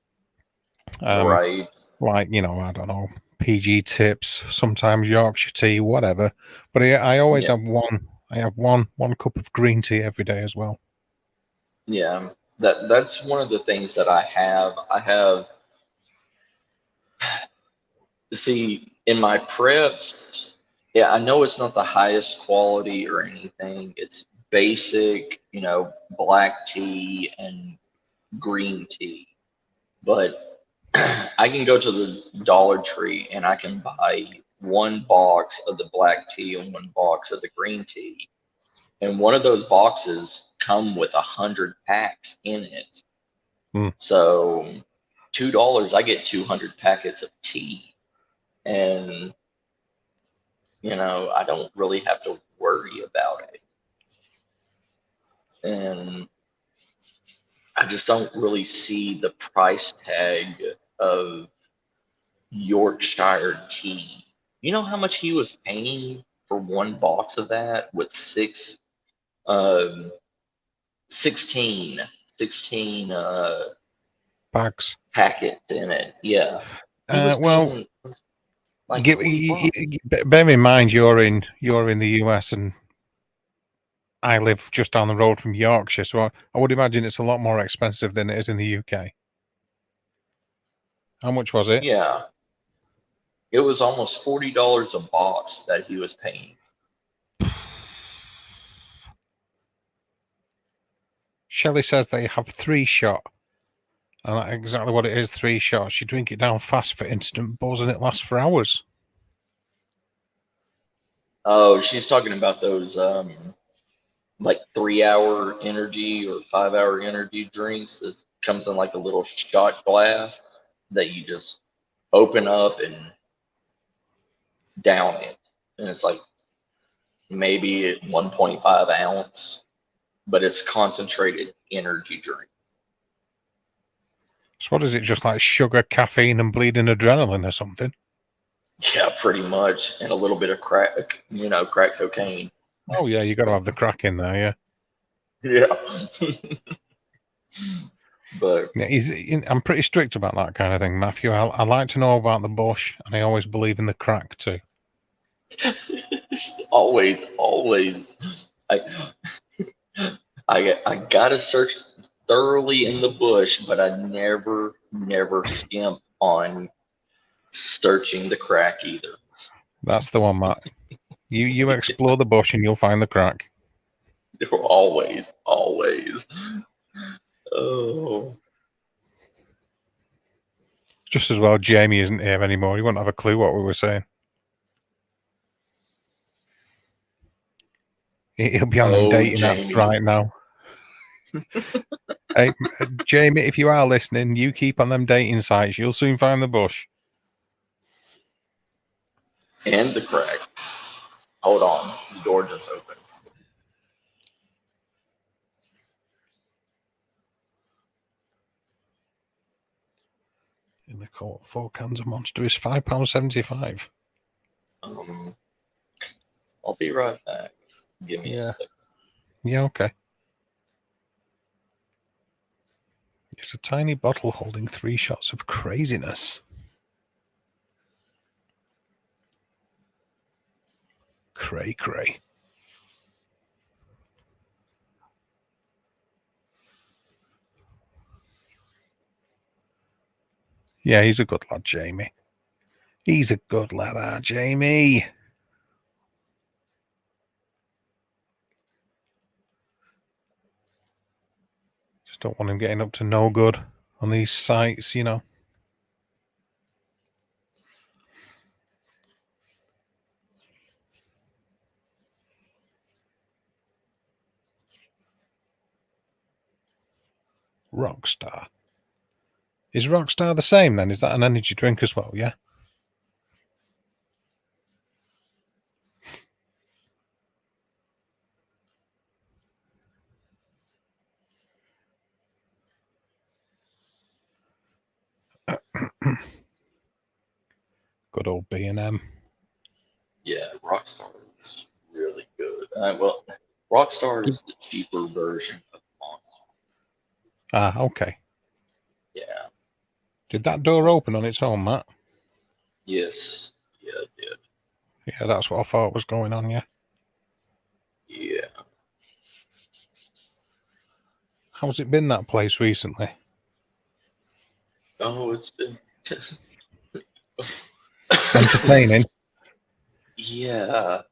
Right. Like, I don't know, PG tips, sometimes Yorkshire tea, whatever. But I always Yeah. have one. I have one cup of green tea every day as well. Yeah. That's one of the things that I have. I have, see, in my preps, yeah, I know it's not the highest quality or anything. It's basic, black tea and green tea. But I can go to the Dollar Tree and I can buy one box of the black tea and one box of the green tea. And one of those boxes come with 100 packs in it. So $2, I get 200 packets of tea. And, I don't really have to worry about it. And I just don't really see the price tag of Yorkshire tea. You know how much he was paying for one box of that with um, 16 Bags. packets in it? Yeah. He was Well, paying like $40. bear in mind you're in the US and I live just down the road from Yorkshire, so I would imagine it's a lot more expensive than it is in the UK. How much was it? Yeah. It was almost $40 a box that he was paying. Shelley says they have 3-shot. And that's exactly what it is, 3 shots. You drink it down fast for instant buzz and it lasts for hours. Oh, she's talking about those like 3 hour energy or 5 hour energy drinks. It comes in like a little shot glass that you just open up and down it. And it's like maybe at 1.5 ounce, but it's concentrated energy drink. So what is it? Just like sugar, caffeine, and bleeding adrenaline or something? Yeah, pretty much. And a little bit of crack, crack cocaine. Oh yeah, you got to have the crack in there, yeah. Yeah. But Yeah, I'm pretty strict about that kind of thing, Matthew. I like to know about the bush, and I always believe in the crack too. always, I, I gotta search thoroughly in the bush, but I never skimp on searching the crack either. That's the one, Matt. You explore the bush and you'll find the crack. Always. Oh. Just as well Jamie isn't here anymore. He won't have a clue what we were saying. He'll be on them dating apps right now. Hey, Jamie, if you are listening, you keep on them dating sites. You'll soon find the bush. And the crack. Hold on. The door just opened. In the court, 4 cans of Monster is £5.75. I'll be right back. Give me a second. Yeah, okay. It's a tiny bottle holding 3 shots of craziness. Cray. Yeah, he's a good lad, Jamie. He's a good lad, Jamie. Just don't want him getting up to no good on these sites, you know. Rockstar. Is Rockstar the same then? Is that an energy drink as well, yeah? Good old B&M. Yeah, Rockstar is really good. Well, Rockstar is the cheaper version of Monster. Ah, okay. Yeah. Did that door open on its own, Matt? Yes. Yeah, it did. Yeah, that's what I thought was going on, yeah. Yeah. How's it been, that place, recently? Oh, it's been entertaining. Yeah,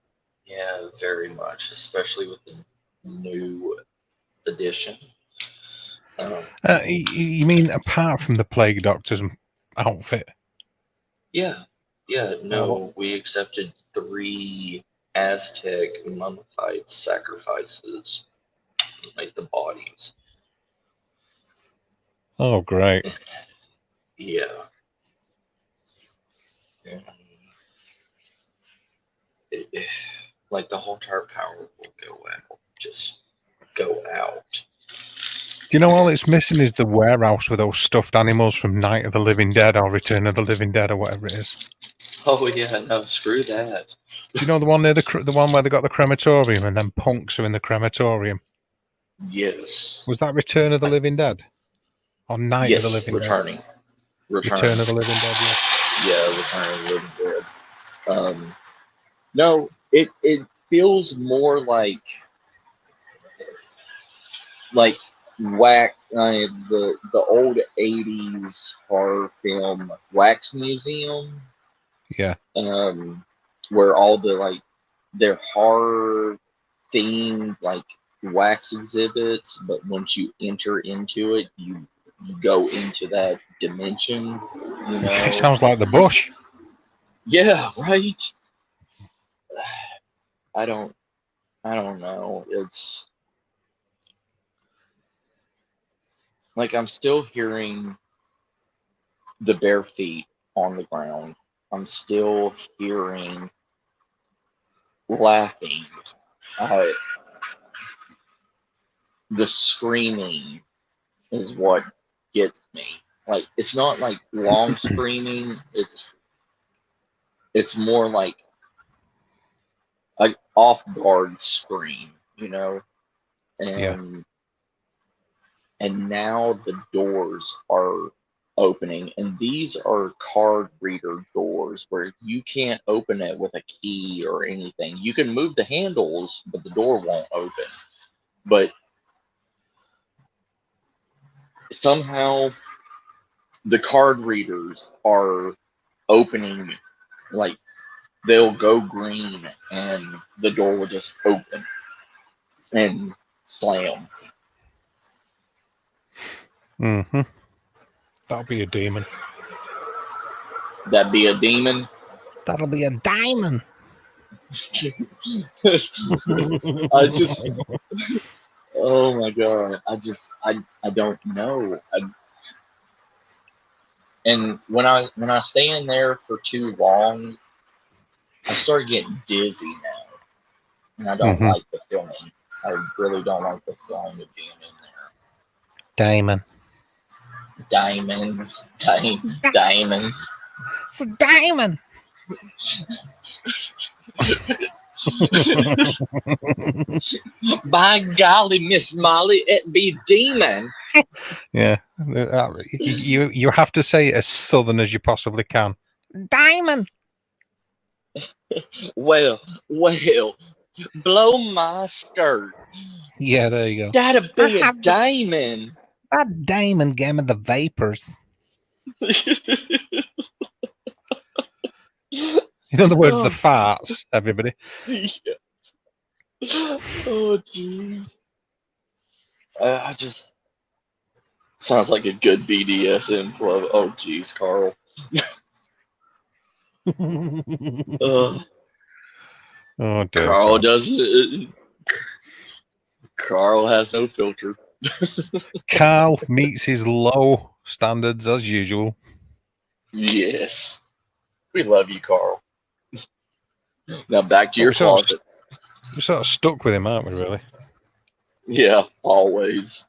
very much, especially with the new edition. You mean apart from the Plague Doctor's outfit? Yeah. No, we accepted 3 Aztec mummified sacrifices to make the bodies. Oh, great. Yeah. Like the whole entire power will go out. Just go out. Do you know all it's missing is the warehouse with those stuffed animals from Night of the Living Dead or Return of the Living Dead or whatever it is? Oh yeah, no, screw that. Do you know the one near the one where they got the crematorium and then punks are in the crematorium? Yes. Was that Return of the Living Dead? Or Night of the Living Returning. Dead? Return of the Living Dead, yeah. Yeah, Return of the Living Dead. No, it feels more like the old 80s horror film Wax Museum. Yeah. Where all the their horror themed wax exhibits, but once you enter into it, you go into that dimension, you know. It sounds like the bush. Yeah, right. I don't know. It's like I'm still hearing the bare feet on the ground. I'm still hearing laughing. The screaming is what gets me. Like it's not like long screaming. It's more like an off guard scream, you know. Yeah. And now the doors are opening, and these are card reader doors where you can't open it with a key or anything. You can move the handles, but the door won't open. But somehow the card readers are opening, like they'll go green and the door will just open and slam. Mm-hmm. That'll be a demon. That'd be a demon. That'll be a diamond. I just, oh my god! I don't know. And when I stay in there for too long, I start getting dizzy now, and I don't like the feeling. I really don't like the feeling of being in there. Diamond. Diamonds. Diamonds. It's a diamond. By golly, Miss Molly, it be demon. Yeah. You have to say it as southern as you possibly can. Diamond. Well, blow my skirt. Yeah, there you go. That'd be a diamond. That diamond gave me the vapors. In other words, the farts, everybody. Yeah. Oh, jeez. I just... Sounds like a good BDSM club. Oh, jeez, Carl. Oh, dear Carl God. doesn't... Carl has no filter. Carl meets his low standards as usual. Yes. We love you, Carl. Now back to your closet. We're sort of stuck with him, aren't we, really? Yeah, always.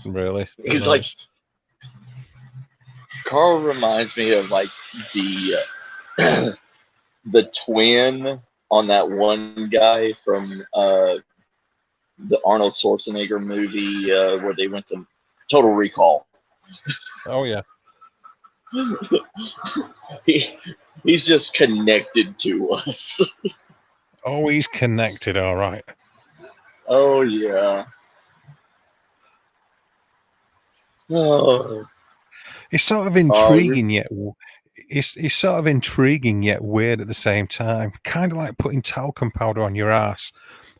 Really? He's like... Carl reminds me of, like, the twin on that one guy from the Arnold Schwarzenegger movie where they went to Total Recall. Oh, yeah. He's just connected to us. Oh, he's connected, all right. Oh, yeah. Oh. It's sort of intriguing yet... It's sort of intriguing yet weird at the same time. Kind of like putting talcum powder on your ass,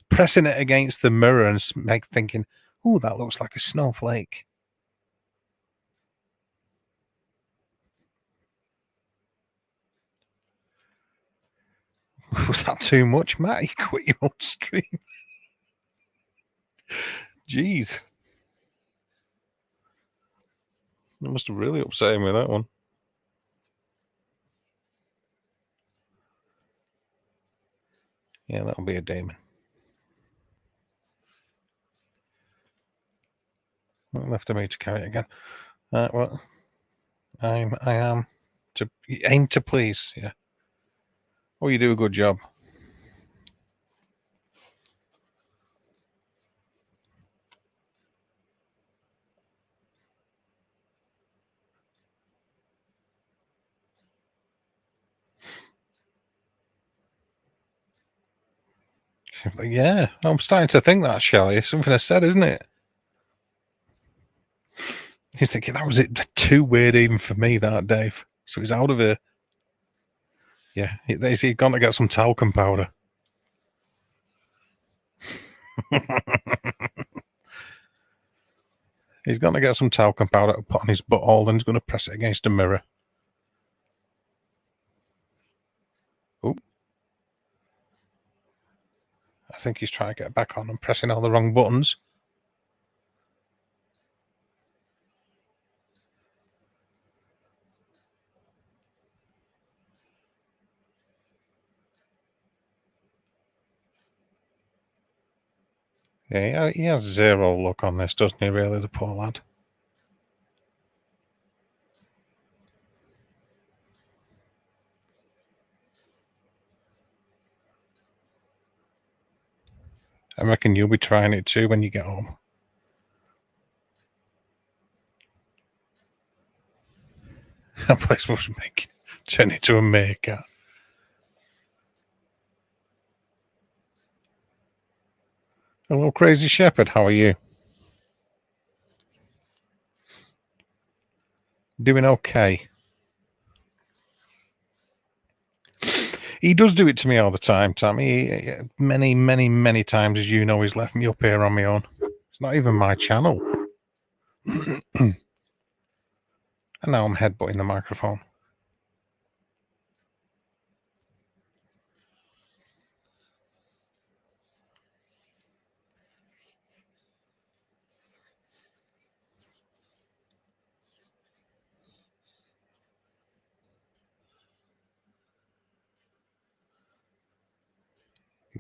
pressing it against the mirror and thinking, "Ooh, that looks like a snowflake." Was that too much, Matt? You quit your own stream. Jeez. That must have really upset him with that one. Yeah, that'll be a demon. Left to me to carry it again. Well, I am to aim to please. Yeah. Oh, you do a good job. Yeah, I'm starting to think that, Shelley. It's something I said, isn't it? He's thinking that was it too weird even for me that Dave. So he's out of here. Yeah, he's gone to get some talcum powder. He's going to get some talcum powder to put on his butthole and he's going to press it against a mirror. Oh. I think he's trying to get back on and pressing all the wrong buttons. Yeah, he has zero luck on this, doesn't he, really, the poor lad? I reckon you'll be trying it too when you get home. That place was turn into a meerkat. Hello, Crazy Shepherd. How are you? Doing okay. He does do it to me all the time, Tommy. Many, many, many times, as you know, he's left me up here on my own. It's not even my channel. And now I'm headbutting the microphone.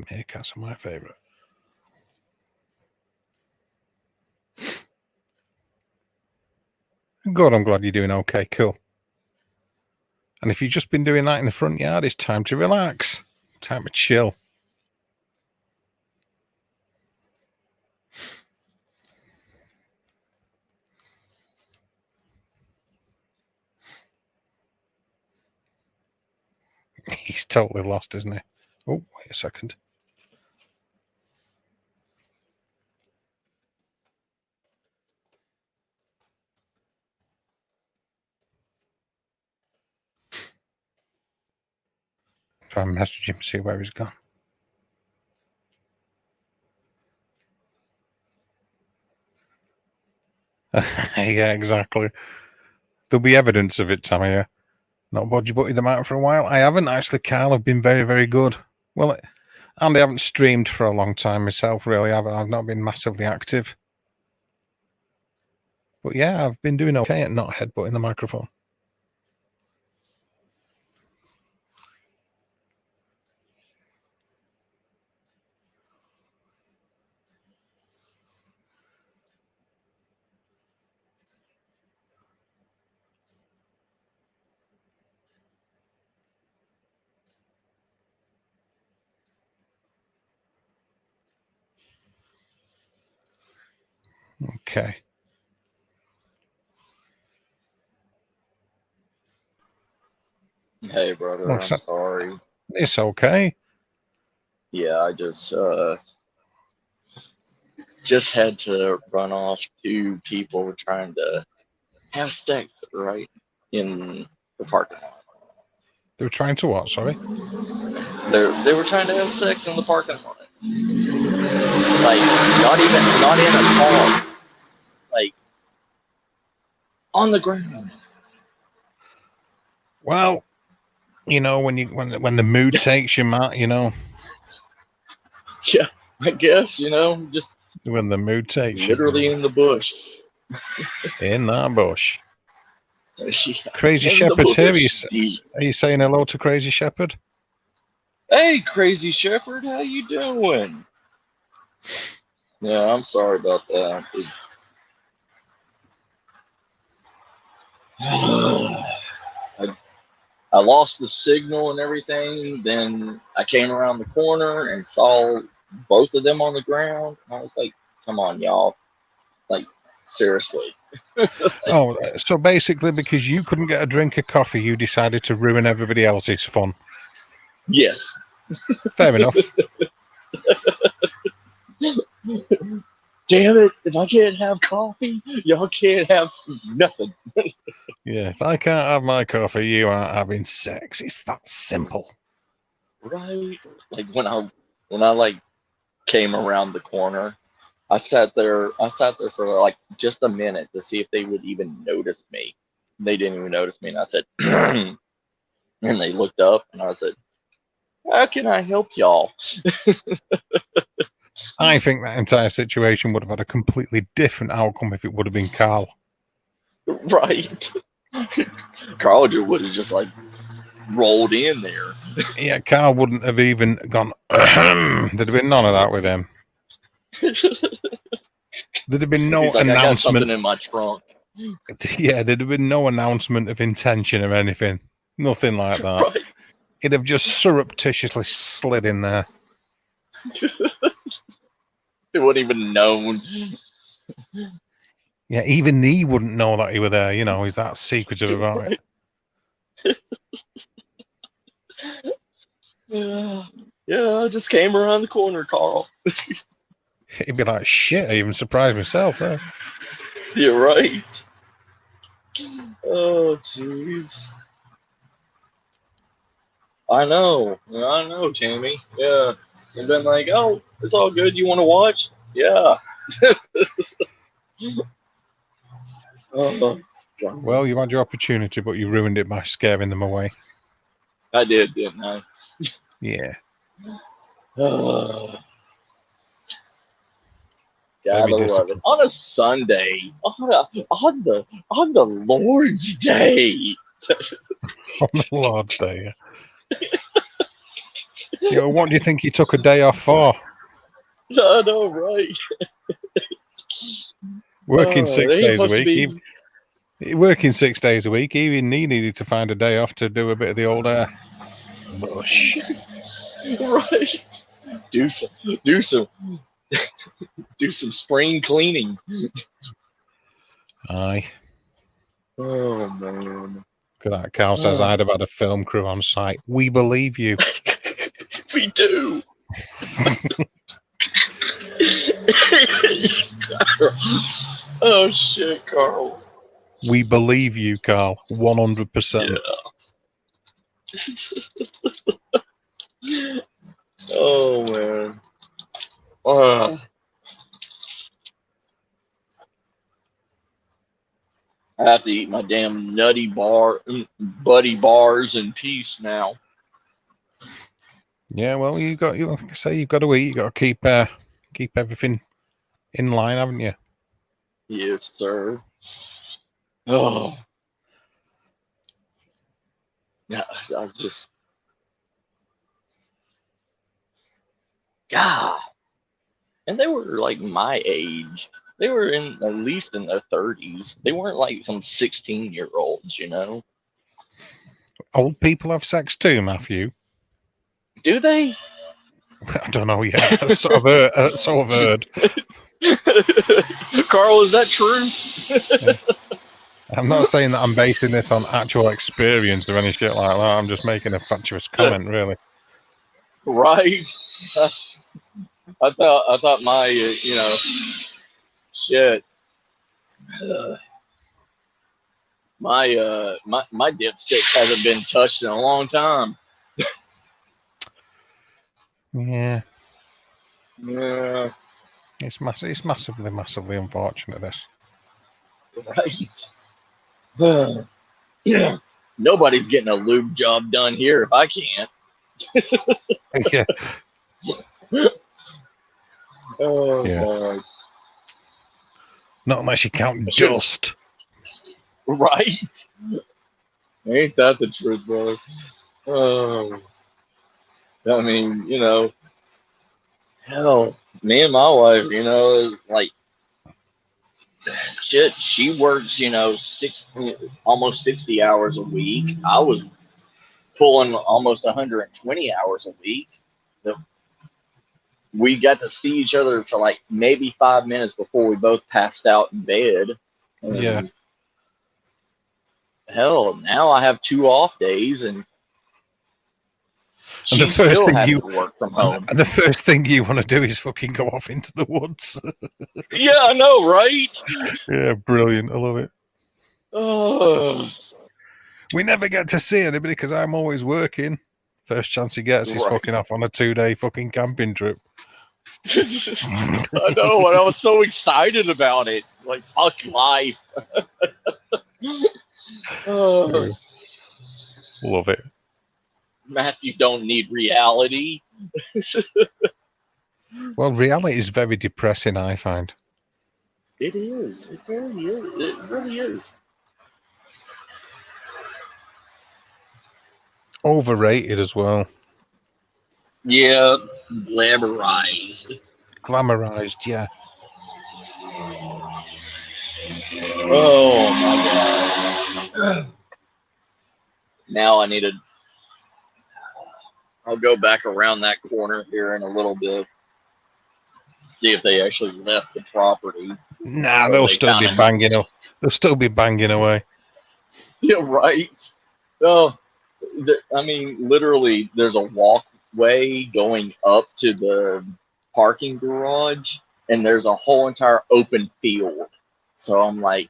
Meerkats are my favourite. Good, I'm glad you're doing okay. Cool. And if you've just been doing that in the front yard, it's time to relax. Time to chill. He's totally lost, isn't he? Oh, wait a second. Try and message him, see where he's gone. Yeah, exactly. There'll be evidence of it, Tammy. Not bodgy butted them out for a while. I haven't actually, Carl. I've been very, very good. Well, and I haven't streamed for a long time myself, really. I've not been massively active. But yeah, I've been doing okay at not headbutting the microphone. Okay. Hey, brother, Well, I'm sorry. It's okay. Yeah, I just had to run off two people trying to have sex right in the parking lot. They were trying to what? Sorry. They were trying to have sex in the parking lot. Like not in a car. Like on the ground. Well, you know, when the mood takes you, Matt, you know. Yeah, I guess, just When the mood takes literally you. in the bush. In that bush. Yeah, Crazy Shepherd's here. Are you saying hello to Crazy Shepherd? Hey, Crazy Shepherd, how you doing? Yeah, I'm sorry about that. I lost the signal and everything. Then I came around the corner and saw both of them on the ground. And I was like, come on, y'all. Like, seriously. Oh, so basically because you couldn't get a drink of coffee, you decided to ruin everybody else's fun. Yes. Fair enough. Damn it, if I can't have coffee, y'all can't have nothing. Yeah, if I can't have my coffee, you aren't having sex. It's that simple. Right? Like when I like came around the corner, I sat there for like just a minute to see if they would even notice me. They didn't even notice me, and I said, and they looked up, and I said, how can I help y'all? I think that entire situation would have had a completely different outcome if it would have been Carl. Right. Carl would have just like rolled in there. Yeah, Carl wouldn't have even gone. There'd have been none of that with him. There'd have been no He's like, I got something announcement. in my trunk. Yeah, there'd have been no announcement of intention or anything. Nothing like that. Right. It'd have just surreptitiously slid in there. He wouldn't even known. Yeah, even he wouldn't know that he were there. You know, he's that secretive about it. Yeah, I just came around the corner, Carl. He'd be like, shit, I even surprised myself there. You're right. Oh, jeez. I know, Tammy. Yeah. And been like, oh, it's all good. You want to watch? Yeah. Well, you had your opportunity, but you ruined it by scaring them away. I did, didn't I? Yeah. Gotta Very love it. disciplined. On a Sunday, on the Lord's Day. On the Lord's Day. You know, what do you think he took a day off for? I know, right? Working 6 he days a must week. Working 6 days a week. Even he needed to find a day off to do a bit of the old bush. Right. Do some spring cleaning. Aye. Oh man. Look at that. Carl says I'd have had a film crew on site. We believe you. We do. Oh shit, Carl. We believe you, Carl. 100%. Yeah. Oh man. I have to eat my damn buddy bars in peace now. Yeah, well, like I say, you've got to eat. You've got to keep everything in line, haven't you? Yes, sir. Oh. Yeah, I just. God. And they were like my age. They were at least in their 30s. They weren't like some 16-year-olds, you know? Old people have sex too, Matthew. Do they? I don't know yet. So I've heard. Carl, is that true? I'm not saying that I'm basing this on actual experience or any shit like that. I'm just making a fatuous comment, really. Right. I thought my shit. My dipstick hasn't been touched in a long time. Yeah. Yeah. It's massively unfortunate, this. Right. Yeah. Nobody's getting a lube job done here if I can't. Yeah. Oh, Yeah. God. Not unless you count dust. Right? Ain't that the truth, bro? Oh. I mean, hell, me and my wife, like, shit, she works, almost 60 hours a week. I was pulling almost 120 hours a week. We got to see each other for like maybe 5 minutes before we both passed out in bed. And Yeah. hell, now I have 2 off days, and she the first still thing has to work from home. And the first thing you want to do is fucking go off into the woods. Yeah, I know, right? Yeah, brilliant. I love it. Oh. We never get to see anybody because I'm always working. First chance he gets, he's Right. fucking off on a 2-day fucking camping trip. I know, and I was so excited about it. Like, fuck life. Oh. Love it. Matthew don't need reality. Well, reality is very depressing, I find. It is. It really is. It really is. Overrated as well. Yeah, glamorized. Glamorized, yeah. Oh my god. Now I need to. I'll go back around that corner here in a little bit. See if they actually left the property. Nah, Or they'll they still be kinda- banging. They'll still be banging away. Yeah, right. Oh, I mean, literally, there's a walkway going up to the parking garage, and there's a whole entire open field. So I'm like,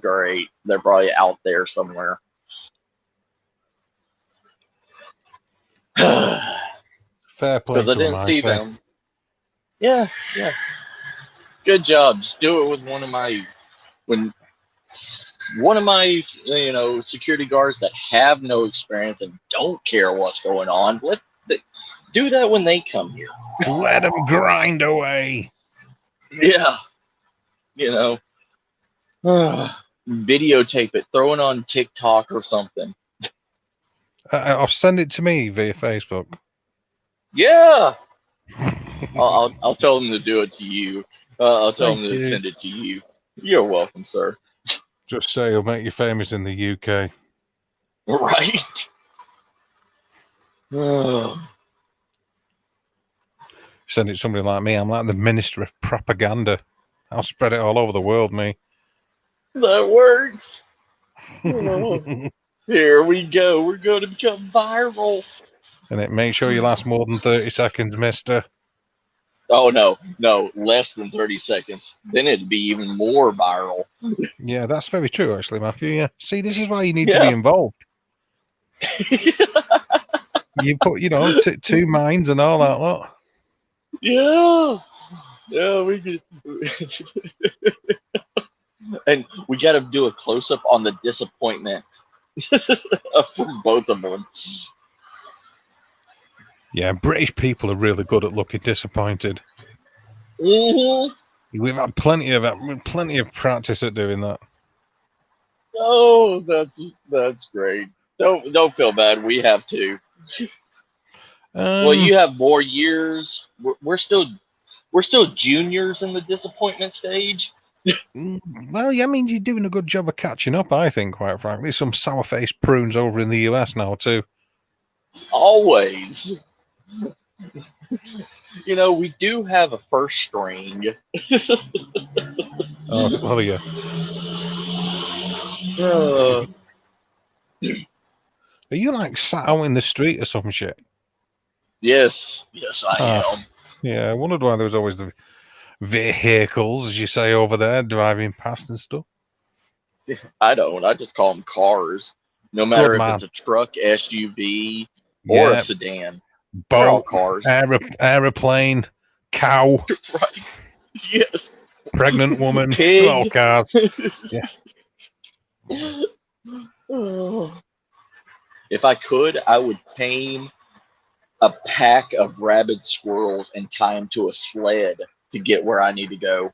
great, they're probably out there somewhere. Because Fair play I to them, didn't I see say. them. Yeah, yeah. Good job. Just do it with one of my security guards that have no experience and don't care what's going on. Do that when they come here. Let them grind away. Yeah, you know, videotape it, throw it on TikTok or something. Or send it to me via Facebook. Yeah, I'll tell them to do it to you. I'll tell them Thank to you. send it to you. You're welcome, sir. Just say it'll make you famous in the UK. Right. Send it to somebody like me. I'm like the minister of propaganda. I'll spread it all over the world, me. That works. Here we go. We're going to become viral. And it make sure you last more than 30 seconds, mister. Oh, no, less than 30 seconds. Then it'd be even more viral. Yeah, that's very true, actually, Matthew. Yeah. See, this is why you need to be involved. You put, two minds and all that lot. Yeah, we could. And we got to do a close up on the disappointment from both of them. Yeah, British people are really good at looking disappointed. Mm-hmm. We've had plenty of practice at doing that. Oh, that's great. Don't feel bad. We have to. Well, you have more years. We're still juniors in the disappointment stage. Well, yeah, I mean, you're doing a good job of catching up, I think, quite frankly. Some sour-faced prunes over in the US now, too. Always. We do have a first string. Oh, yeah. Are you, like, sat out in the street or some shit? Yes, I am. Yeah, I wondered why there was always the vehicles, as you say, over there, driving past and stuff. I don't. I just call them cars. No matter if it's a truck, SUV, or a sedan. They're all Boat, cars. aeroplane, cow. Right. Yes. Pregnant woman. Pig. They're all cars. Yeah. If I could, I would tame a pack of rabid squirrels and tie them to a sled to get where I need to go.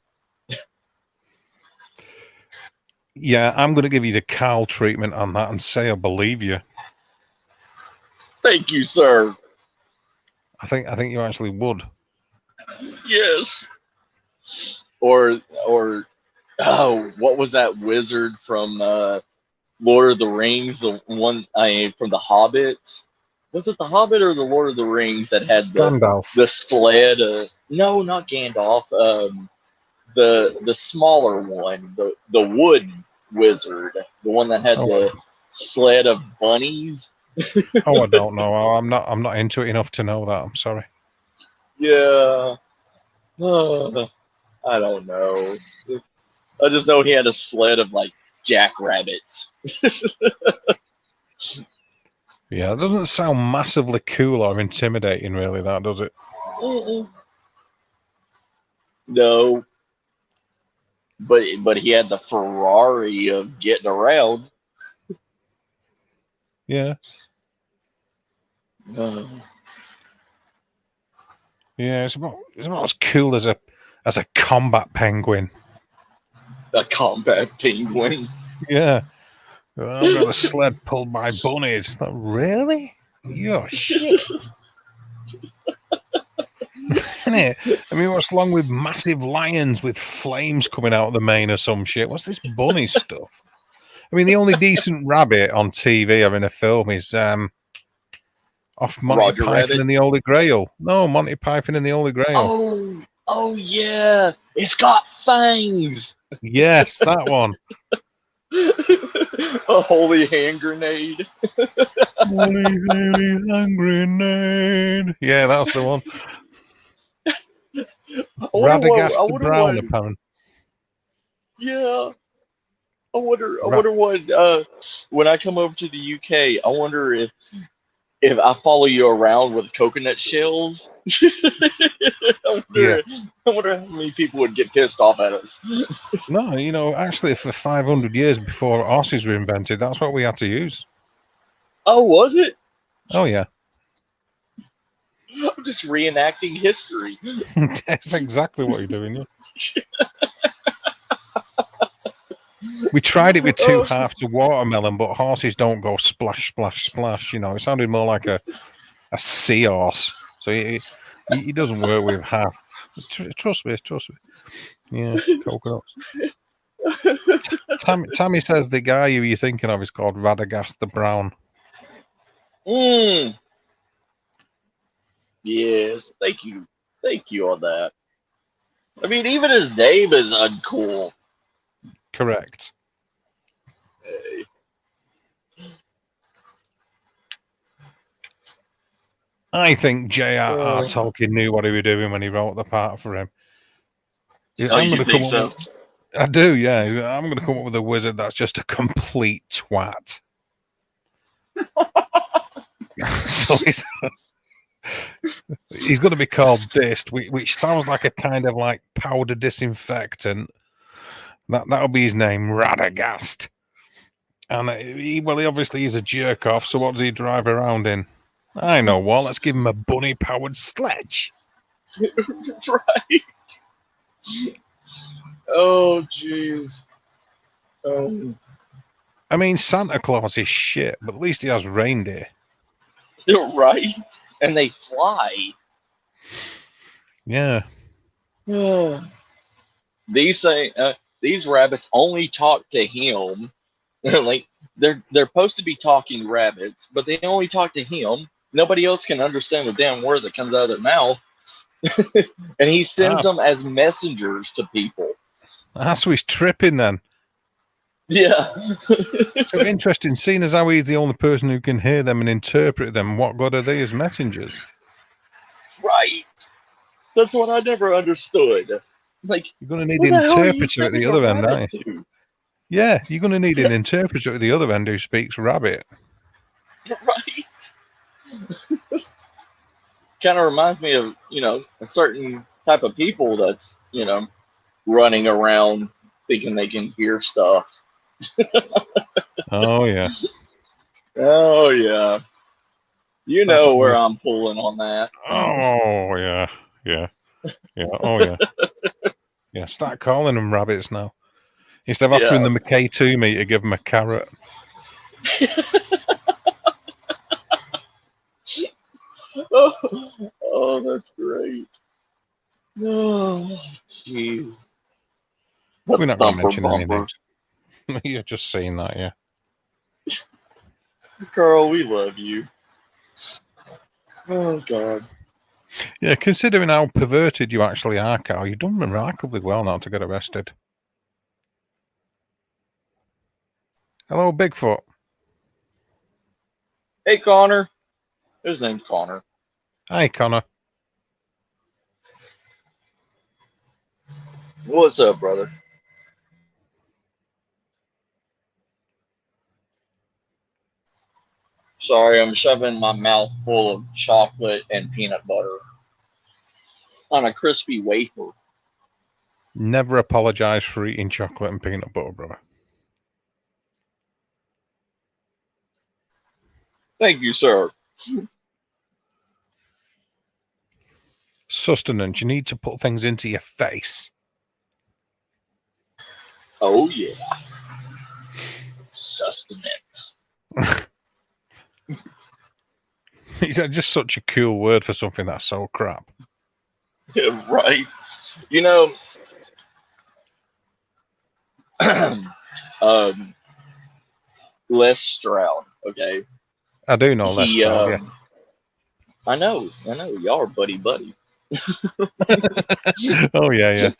Yeah, I'm going to give you the Carl treatment on that and say I believe you. Thank you, sir. I think you actually would. Yes. Or what was that wizard from Lord of the Rings? The one from the Hobbit. Was it the Hobbit or the Lord of the Rings that had Gandalf? The sled? No, not Gandalf. The smaller one, the wood wizard, the one that had the sled of bunnies. Oh, I don't know. I'm not into it enough to know that. I'm sorry. Yeah. I don't know. I just know he had a sled of like jackrabbits. Yeah, it doesn't sound massively cool or intimidating, really, that, does it? No. But he had the Ferrari of getting around. Yeah. Yeah, it's about as cool as a combat penguin. A combat penguin. Yeah. I've got a sled pulled by bunnies. Like, really? You're shit. Isn't it? I mean, what's wrong with massive lions with flames coming out of the mane or some shit? What's this bunny stuff? I mean, the only decent rabbit on TV or in a film is off Monty Roger Python Rabbit. and the Holy Grail. No, Monty Python and the Holy Grail. Oh yeah, it's got fangs. Yes, that one. A holy hand grenade. Holy, holy hand grenade. Yeah, that's the one. Radagast the Brown, apparently. Yeah. I wonder what when I come over to the UK, I wonder if I follow you around with coconut shells. I wonder how many people would get pissed off at us. No, you know, actually, for 500 years before horses were invented, that's what we had to use. Oh, was it? Oh, yeah. I'm just reenacting history. That's exactly what you're doing. Yeah. We tried it with two halves of watermelon, but horses don't go splash, splash, splash. You know, it sounded more like a seahorse. So he doesn't work with half. Trust me. Yeah, coconuts. Tammy says the guy who you're thinking of is called Radagast the Brown. Yes, thank you on that. I mean, even his name is uncool. Correct. Hey. I think J.R.R. Tolkien knew what he was doing when he wrote the part for him. I'm going to come up with, I do, yeah. I'm going to come up with a wizard that's just a complete twat. So he's going to be called this, which sounds like a kind of like powder disinfectant. That'll be his name, Radagast. And he obviously is a jerk off. So what does he drive around in? I know what. Let's give him a bunny powered sledge. Right. Oh, jeez. I mean, Santa Claus is shit, but at least he has reindeer. You're right. And they fly. Yeah. These rabbits only talk to him. Like they're supposed to be talking rabbits, but they only talk to him. Nobody else can understand the damn word that comes out of their mouth. And he sends them as messengers to people. So he's tripping then. Yeah. So interesting, seeing as how he's the only person who can hear them and interpret them, what good are they as messengers? Right. That's what I never understood. Like, you're going to need an interpreter at the other end, aren't you? Yeah, you're going to need an interpreter at the other end who speaks rabbit. Right. Kind of reminds me of, a certain type of people that's, running around thinking they can hear stuff. Oh, yeah. Oh, yeah. You know where I'm pulling on that. Oh, yeah. Yeah. Yeah. Oh, yeah. Yeah. Start calling them rabbits now. Instead of offering them a K2 meter, give them a carrot. Oh, that's great. Oh, jeez. We're not going to mention any names. You're just saying that, yeah. Carl, we love you. Oh, God. Yeah, considering how perverted you actually are, Carl, you've done remarkably well not to get arrested. Hello, Bigfoot. Hey, Connor. His name's Connor. Hi, Connor. What's up, brother? Sorry, I'm shoving my mouth full of chocolate and peanut butter on a crispy wafer. Never apologize for eating chocolate and peanut butter, brother. Thank you, sir. sustenance. You need to put things into your face. Oh yeah. Sustenance. It's just such a cool word for something that's so crap. Right. You know, Les Stroud, okay? I do know Les Stroud, yeah. I know, y'all are buddy. Oh, yeah.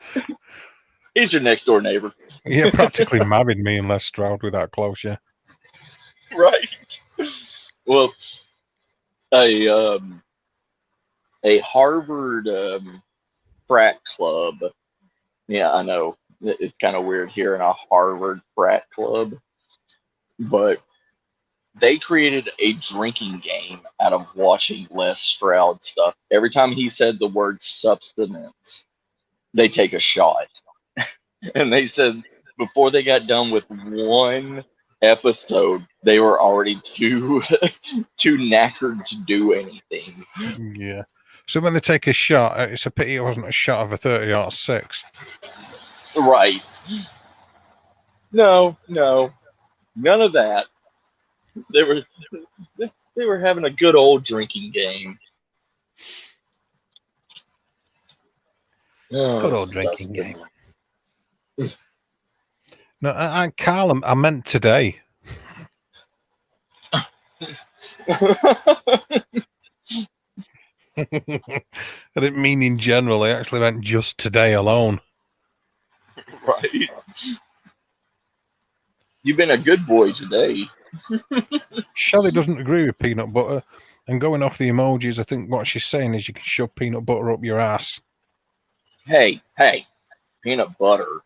He's your next door neighbor. Yeah, practically married me and Les Stroud with that close, yeah. Right. Well, a Harvard frat club. Yeah, I know. It's kind of weird hearing a Harvard frat club, but they created a drinking game out of watching Les Stroud stuff. Every time he said the word substance, they take a shot. And they said before they got done with one episode, they were already too knackered to do anything. Yeah. So when they take a shot, it's a pity it wasn't a shot of a 30-06. Right. No, none of that. They were having a good old drinking game. Good old drinking game. No, Carl, I meant today. I didn't mean in general. I actually meant just today alone. Right. You've been a good boy today. Shelley doesn't agree with peanut butter. And going off the emojis, I think what she's saying is you can shove peanut butter up your ass. Hey, peanut butter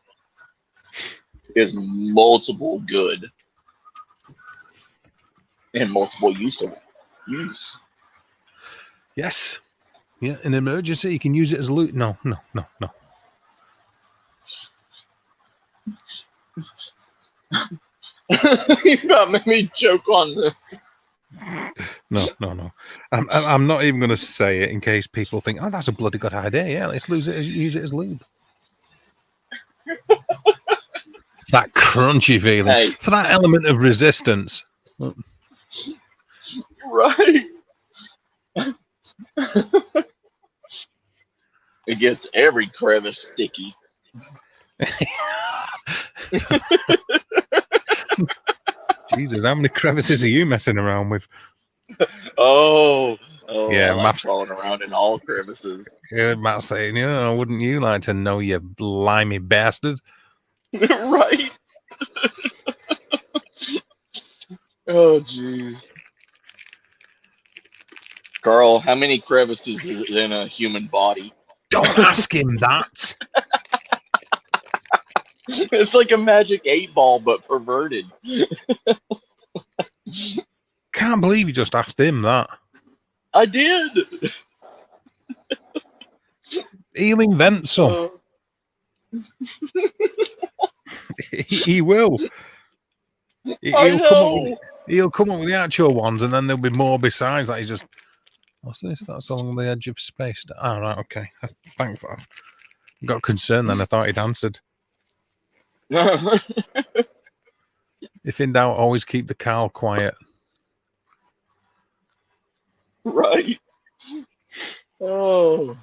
is multiple good and multiple use. Yes. Yeah, in emergency, you can use it as loot. No. You about made me joke on this. No. I'm not even going to say it in case people think, oh, that's a bloody good idea. Yeah, let's use it as lube. That crunchy feeling. Hey. For that element of resistance. Right. It gets every crevice sticky. Jesus, how many crevices are you messing around with? Oh yeah, I like crawling around in all crevices. Yeah, Matt's saying, wouldn't you like to know, you blimey bastard? Right. Oh, jeez. Carl, how many crevices is in a human body? Don't ask him that. It's like a magic 8-ball, but perverted. Can't believe you just asked him that. I did. He'll invent some. He will. He'll come up with the actual ones, and then there'll be more besides that. He's just, what's this? That's along the edge of space. Oh, right, okay. Thanks. I got concerned then. I thought he'd answered. If in doubt, always keep the Carl quiet. Right. Oh.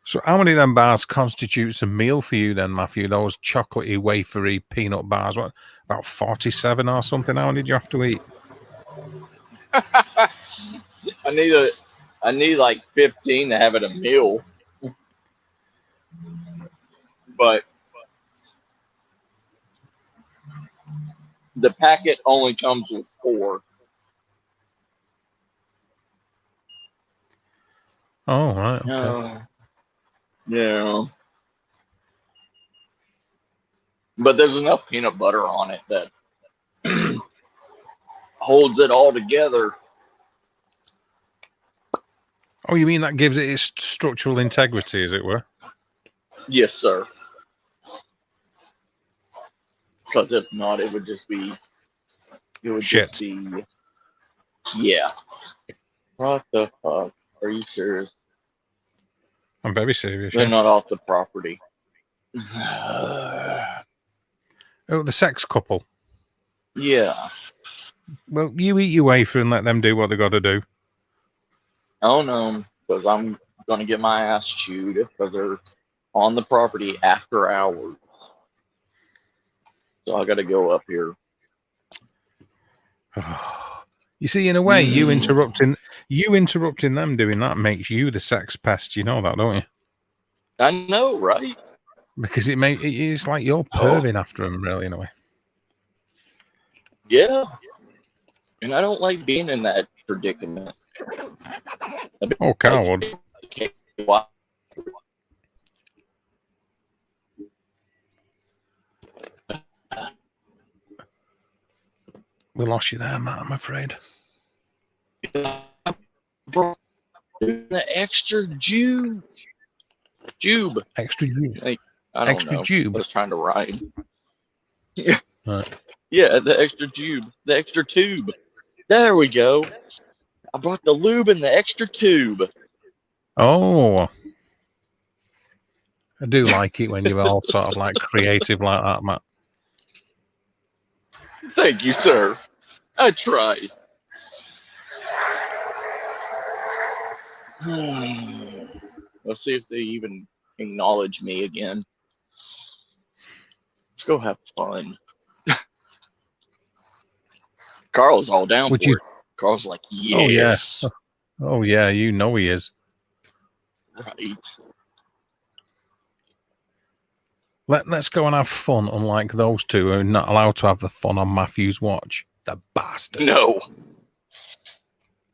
So how many of them bars constitutes a meal for you then, Matthew? Those chocolatey, wafery peanut bars. What, about 47 or something? How many did you have to eat? I need like 15 to have it a meal. But the packet only comes with 4. Oh, right. Okay. Yeah. But there's enough peanut butter on it that holds it all together. Oh, you mean that gives it its structural integrity, as it were? Yes, sir. Because if not, it would just be... Shit. Yeah. What the fuck? Are you serious? I'm very serious. They're Yeah. not off the property. Oh, the sex couple. Yeah. Well, you eat your way through and let them do what they got to do. Oh no, because I'm gonna get my ass chewed because they're on the property after hours. So I got to go up here. You see, in a way, you interrupting them doing that makes you the sex pest. You know that, don't you? I know, right? Because it's like you're perving after them, really, in a way. Yeah. And I don't like being in that predicament. Oh, Carl would. We lost you there, Matt, I'm afraid. The extra jube. Extra jube. Like, I don't Extra know. jube. I was trying to rhyme. Yeah. Right. Yeah, the extra jube. The extra tube. There we go. I brought the lube and the extra tube. Oh. I do like it when you're all sort of like creative like that, Matt. Thank you, sir. I tried. Let's see if they even acknowledge me again. Let's go have fun. Carl's all down for it. Carl's like, yes. Oh, yeah, you know he is. Right. Let's go and have fun, unlike those two who are not allowed to have the fun on Matthew's watch. The bastard. No.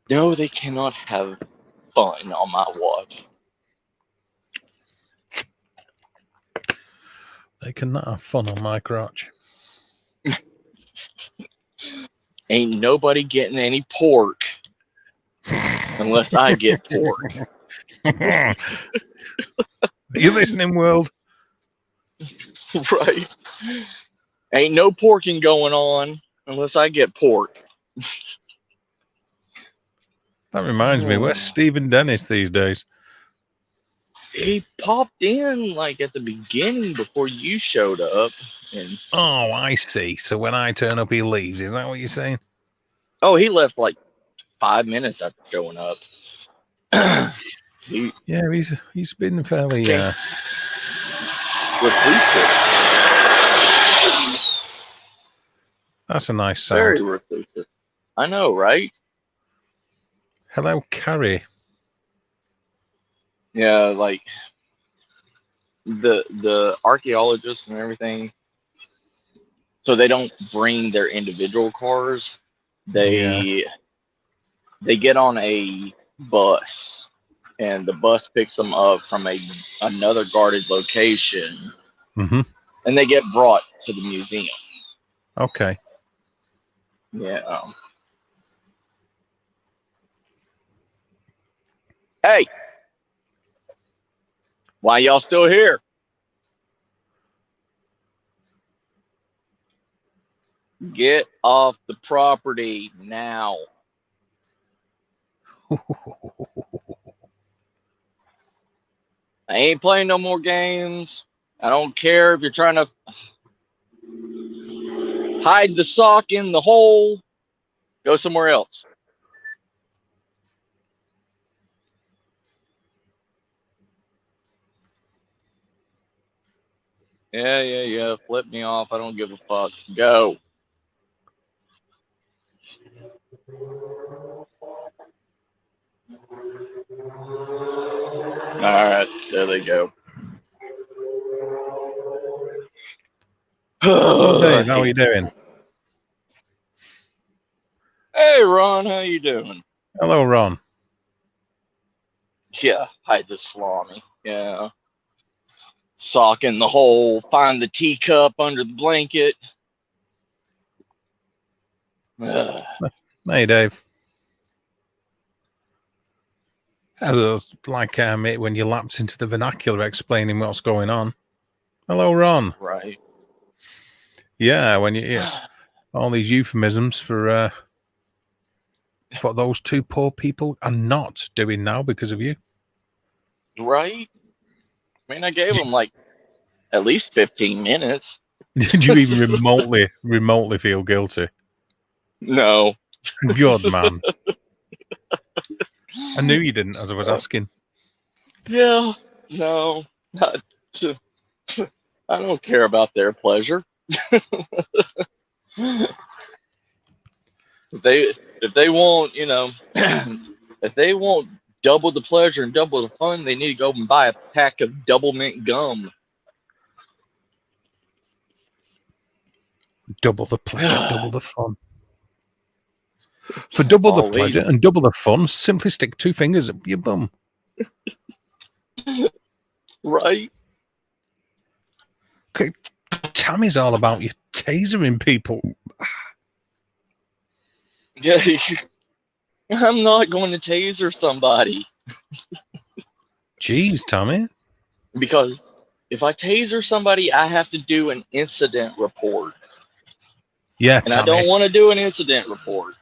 No, they cannot have fun on my watch. They cannot have fun on my crotch. Ain't nobody getting any pork unless I get pork. Are you listening, world? Right. Ain't no porking going on unless I get pork. That reminds me, where's Stephen Dennis these days? He popped in like at the beginning before you showed up. And oh, I see. So when I turn up, he leaves. Is that what you're saying? Oh, he left like 5 minutes after showing up. Yeah, he's been fairly reclusive. That's a nice sound. Very reclusive. I know, right? Hello, Carrie. Yeah, like the archaeologists and everything. So they don't bring their individual cars. They get on a bus, and the bus picks them up from another guarded location, and they get brought to the museum. Okay. Yeah. Hey, why y'all still here? Get off the property now. I ain't playing no more games. I don't care if you're trying to hide the sock in the hole. Go somewhere else. Yeah. Flip me off. I don't give a fuck. Go. All right. There they go. Hello, Dave. How are you doing? Hey, Ron. How you doing? Hello, Ron. Yeah. Hide the salami. Yeah. Sock in the hole. Find the teacup under the blanket. Hey, Dave. Like when you lapse into the vernacular explaining what's going on. Hello, Ron. Right. Yeah, when all these euphemisms for what those two poor people are not doing now because of you. Right. I mean, I gave him like at least 15 minutes. Did you even remotely feel guilty? No. Good man. I knew you didn't, as I was asking. Yeah. No. Not to, I don't care about their pleasure. If they want, if they want double the pleasure and double the fun, they need to go and buy a pack of double mint gum. Double the pleasure, double the fun. For double the pleasure and double the fun, simply stick 2 fingers up your bum. Right? Okay, Tammy's all about you tasering people. Yeah, I'm not going to taser somebody. Jeez, Tammy. Because if I taser somebody, I have to do an incident report. Yeah, and I don't want to do an incident report.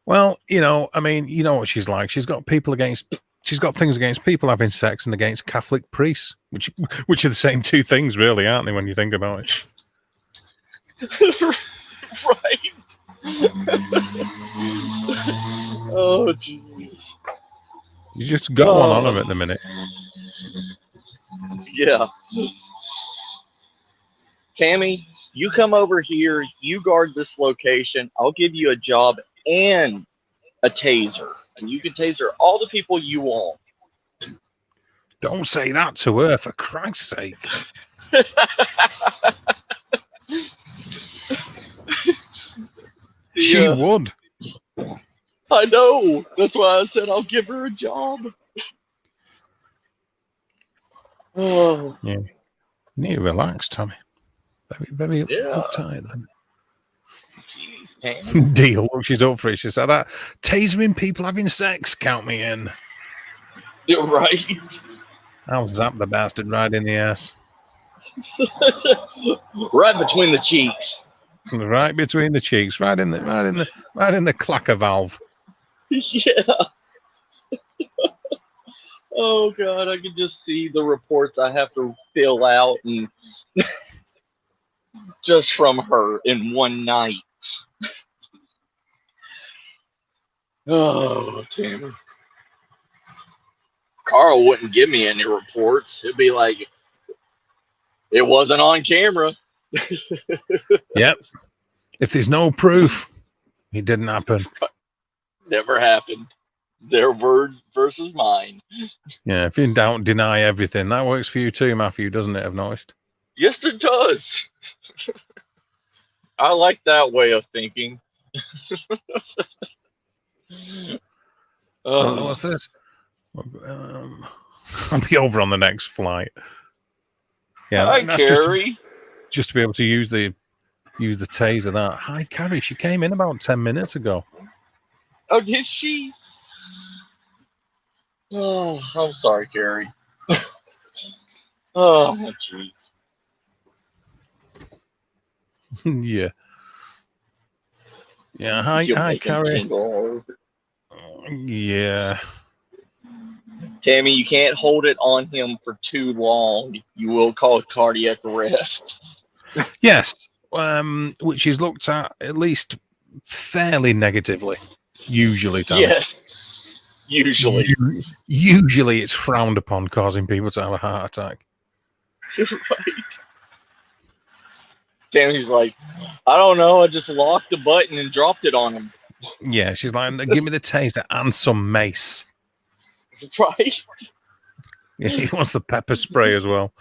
Well, I mean, you know what she's like. She's got things against people having sex and against Catholic priests, which are the same 2 things, really, aren't they, when you think about it? Right. Oh, jeez. You just got one on them at the minute. Yeah. Tammy, you come over here, you guard this location, I'll give you a job and a taser. And you can taser all the people you want. Don't say that to her, for Christ's sake. She would. I know. That's why I said I'll give her a job. Oh. Yeah. You need to relax, Tommy. Very, very uptight then. Jeez, Deal. She's up for it. She said that. Tasering people having sex, count me in. You're right. I'll zap the bastard right in the ass. Right between the cheeks. Right between the cheeks. Right in the clacker valve. Yeah. Oh God, I can just see the reports I have to fill out and just from her in one night. Oh, Tammy. Carl wouldn't give me any reports. It'd be like, it wasn't on camera. Yep. If there's no proof, it didn't happen. Never happened. Their word versus mine. Yeah, if you don't deny everything, that works for you too, Matthew, doesn't it? I've noticed. Yes, it does. I like that way of thinking. What's this? I'll be over on the next flight. Yeah, hi, that's Carrie. Just to be able to use the taser. That hi, Carrie. She came in about 10 minutes ago. Oh, did she? Oh, I'm sorry, Carrie. Oh, jeez. Yeah. Yeah. Hi, Carrie. Yeah. Tammy, you can't hold it on him for too long. You will cause cardiac arrest. Yes. Which is looked at least fairly negatively. Usually, Tammy. Yes. Usually. Usually it's frowned upon causing people to have a heart attack. Right. Tammy's like, I don't know. I just locked the button and dropped it on him. Yeah, she's like, give me the taser and some mace. Right. Yeah, he wants the pepper spray as well.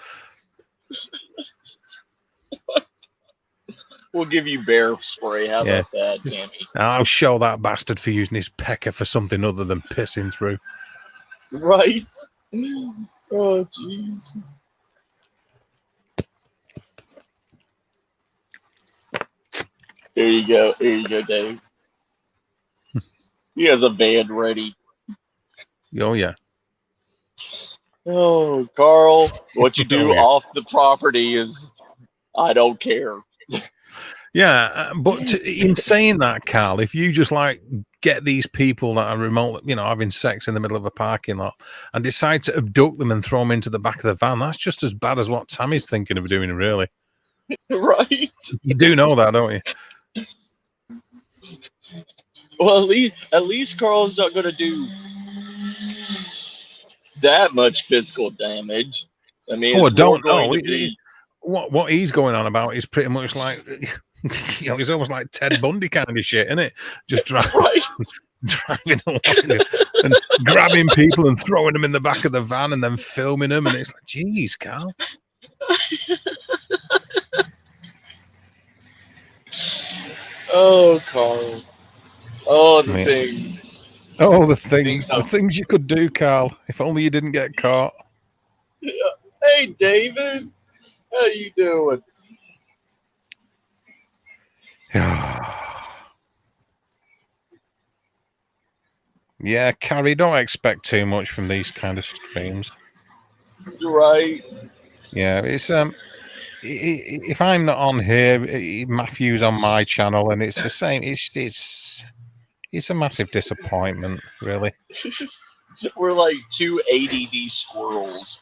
We'll give you bear spray. How about that, Tammy? I'll show that bastard for using his pecker for something other than pissing through. Right. Oh, jeez. Here you go. Here you go, Dave. He has a band ready. Oh, yeah. Oh, Carl, what you do off the property is, I don't care. Yeah, but in saying that, Carl, if you just like get these people that are remote, having sex in the middle of a parking lot and decide to abduct them and throw them into the back of the van. That's just as bad as what Tammy's thinking of doing, really. Right. You do know that, don't you? Well, at least Carl's not going to do that much physical damage. I mean, Oh, I it's more don't going know. to be What he's going on about is pretty much like, he's almost like Ted Bundy kind of shit, isn't it? Just right. driving along and grabbing people and throwing them in the back of the van and then filming them, and it's like, geez, Carl. Oh, Carl. Oh, the Yeah. things. Oh, the things you could do, Carl. If only you didn't get caught. Yeah. Hey, David. How you doing? Yeah, Carrie, don't expect too much from these kind of streams. You're right. Yeah, it's if I'm not on here, Matthew's on my channel, and it's the same. It's a massive disappointment, really. We're like two ADD squirrels.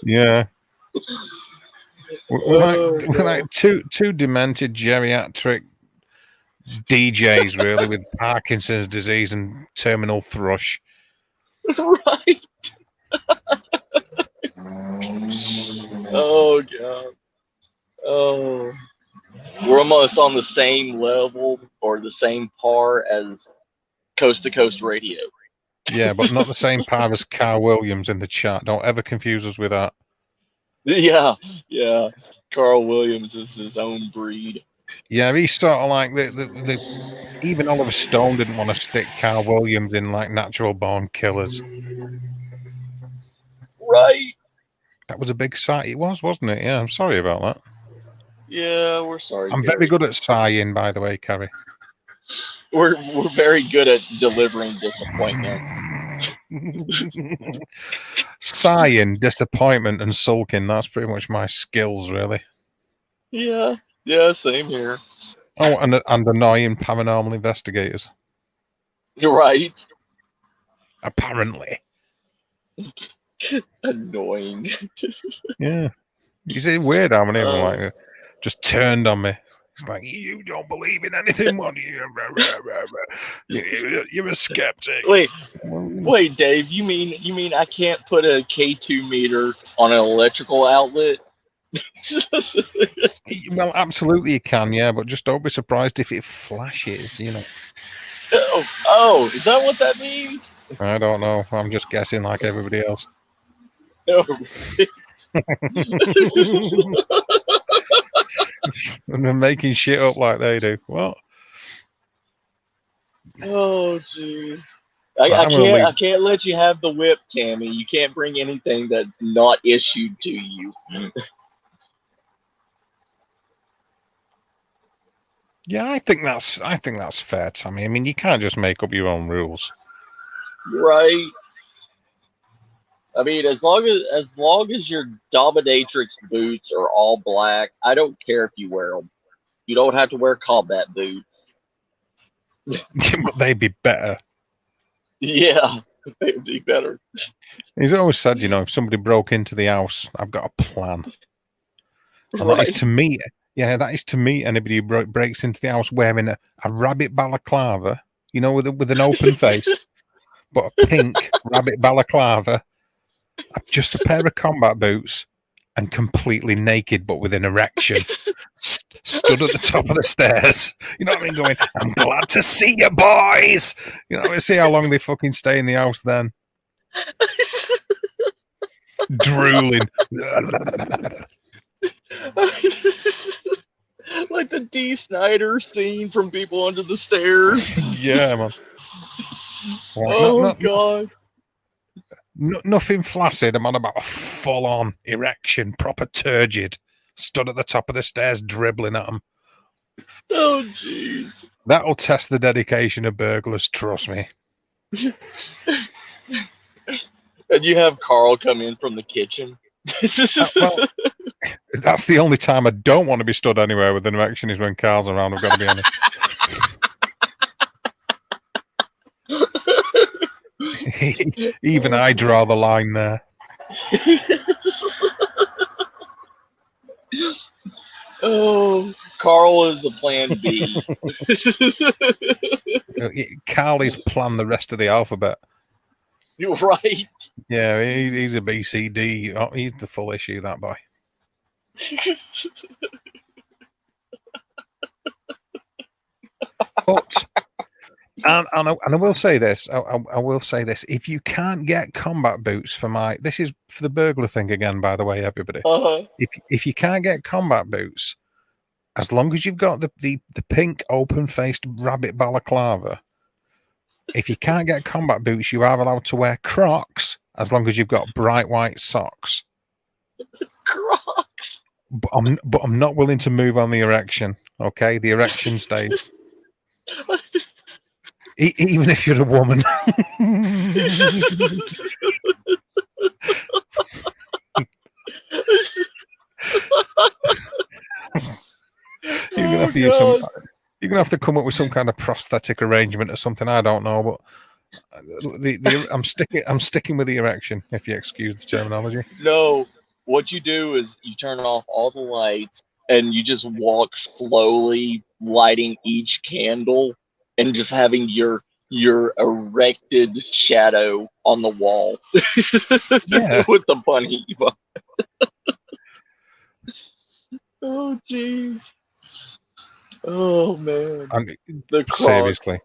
Yeah. We're like two demented geriatric DJs, really, with Parkinson's disease and terminal thrush. Right. Oh, God. Oh. We're almost on the same level or the same par as Coast to Coast Radio. Yeah, but not the same par as Carl Williams in the chat. Don't ever confuse us with that. Yeah. Carl Williams is his own breed. Yeah, he's sort of like the even Oliver Stone didn't want to stick Carl Williams in like Natural Born Killers. Right. That was a big sigh. It was, wasn't it? Yeah, I'm sorry about that. Yeah, we're sorry. I'm very good at sighing, by the way, Carrie. We're very good at delivering disappointment. Sighing, disappointment, and sulking. That's pretty much my skills, really. Yeah, same here. Oh, and annoying paranormal investigators. You're right. Apparently. Annoying. Yeah. You see, weird how many of them like just turned on me. It's like, you don't believe in anything, what do you? You're a skeptic. Wait, Dave. You mean I can't put a K2 meter on an electrical outlet? Well, absolutely you can, yeah, but just don't be surprised if it flashes, Oh, is that what that means? I don't know. I'm just guessing like everybody else. No. And they're making shit up like they do. What? Oh, jeez. I can't let you have the whip, Tammy. You can't bring anything that's not issued to you. Yeah, I think that's fair, Tammy. I mean, you can't just make up your own rules. Right. I mean, as long as your dominatrix boots are all black, I don't care if you wear them. You don't have to wear combat boots. But they'd be better. Yeah, they'd be better. He's always said, if somebody broke into the house, I've got a plan. And Right. that is to me anybody who breaks into the house wearing a rabbit balaclava, with an open face, but a pink rabbit balaclava, just a pair of combat boots, and completely naked but with an erection, stood at the top of the stairs. You know what I mean? Going, I'm glad to see you, boys. See how long they fucking stay in the house then. Drooling. Like the D. Snyder scene from People Under the Stairs. Yeah, man. God. Nothing flaccid. I'm on about a full-on erection, proper turgid, stood at the top of the stairs dribbling at them. Oh, jeez. That'll test the dedication of burglars, trust me. And you have Carl come in from the kitchen. Well, that's the only time I don't want to be stood anywhere with an erection is when Carl's around. I've got to be honest. Even I draw the line there. Oh, Carl is the plan B. Carl is planned the rest of the alphabet. You're right. Yeah, he's a BCD. Oh, he's the full issue, that boy. But and I will say this. I will say this. If you can't get combat boots for this is for the burglar thing again, by the way, everybody. If you can't get combat boots, as long as you've got the pink open-faced rabbit balaclava, if you can't get combat boots, you are allowed to wear Crocs as long as you've got bright white socks. Crocs. But I'm not willing to move on the erection. Okay, the erection stays. Even if you're a woman. You're gonna have to use some. You're gonna have to come up with some kind of prosthetic arrangement or something. I don't know, but I'm sticking with the erection. If you excuse the terminology. No, what you do is you turn off all the lights and you just walk slowly, lighting each candle and just having your erected shadow on the wall. Yeah. With the bunny. Oh jeez. Oh man. I mean, The Crocs. seriously,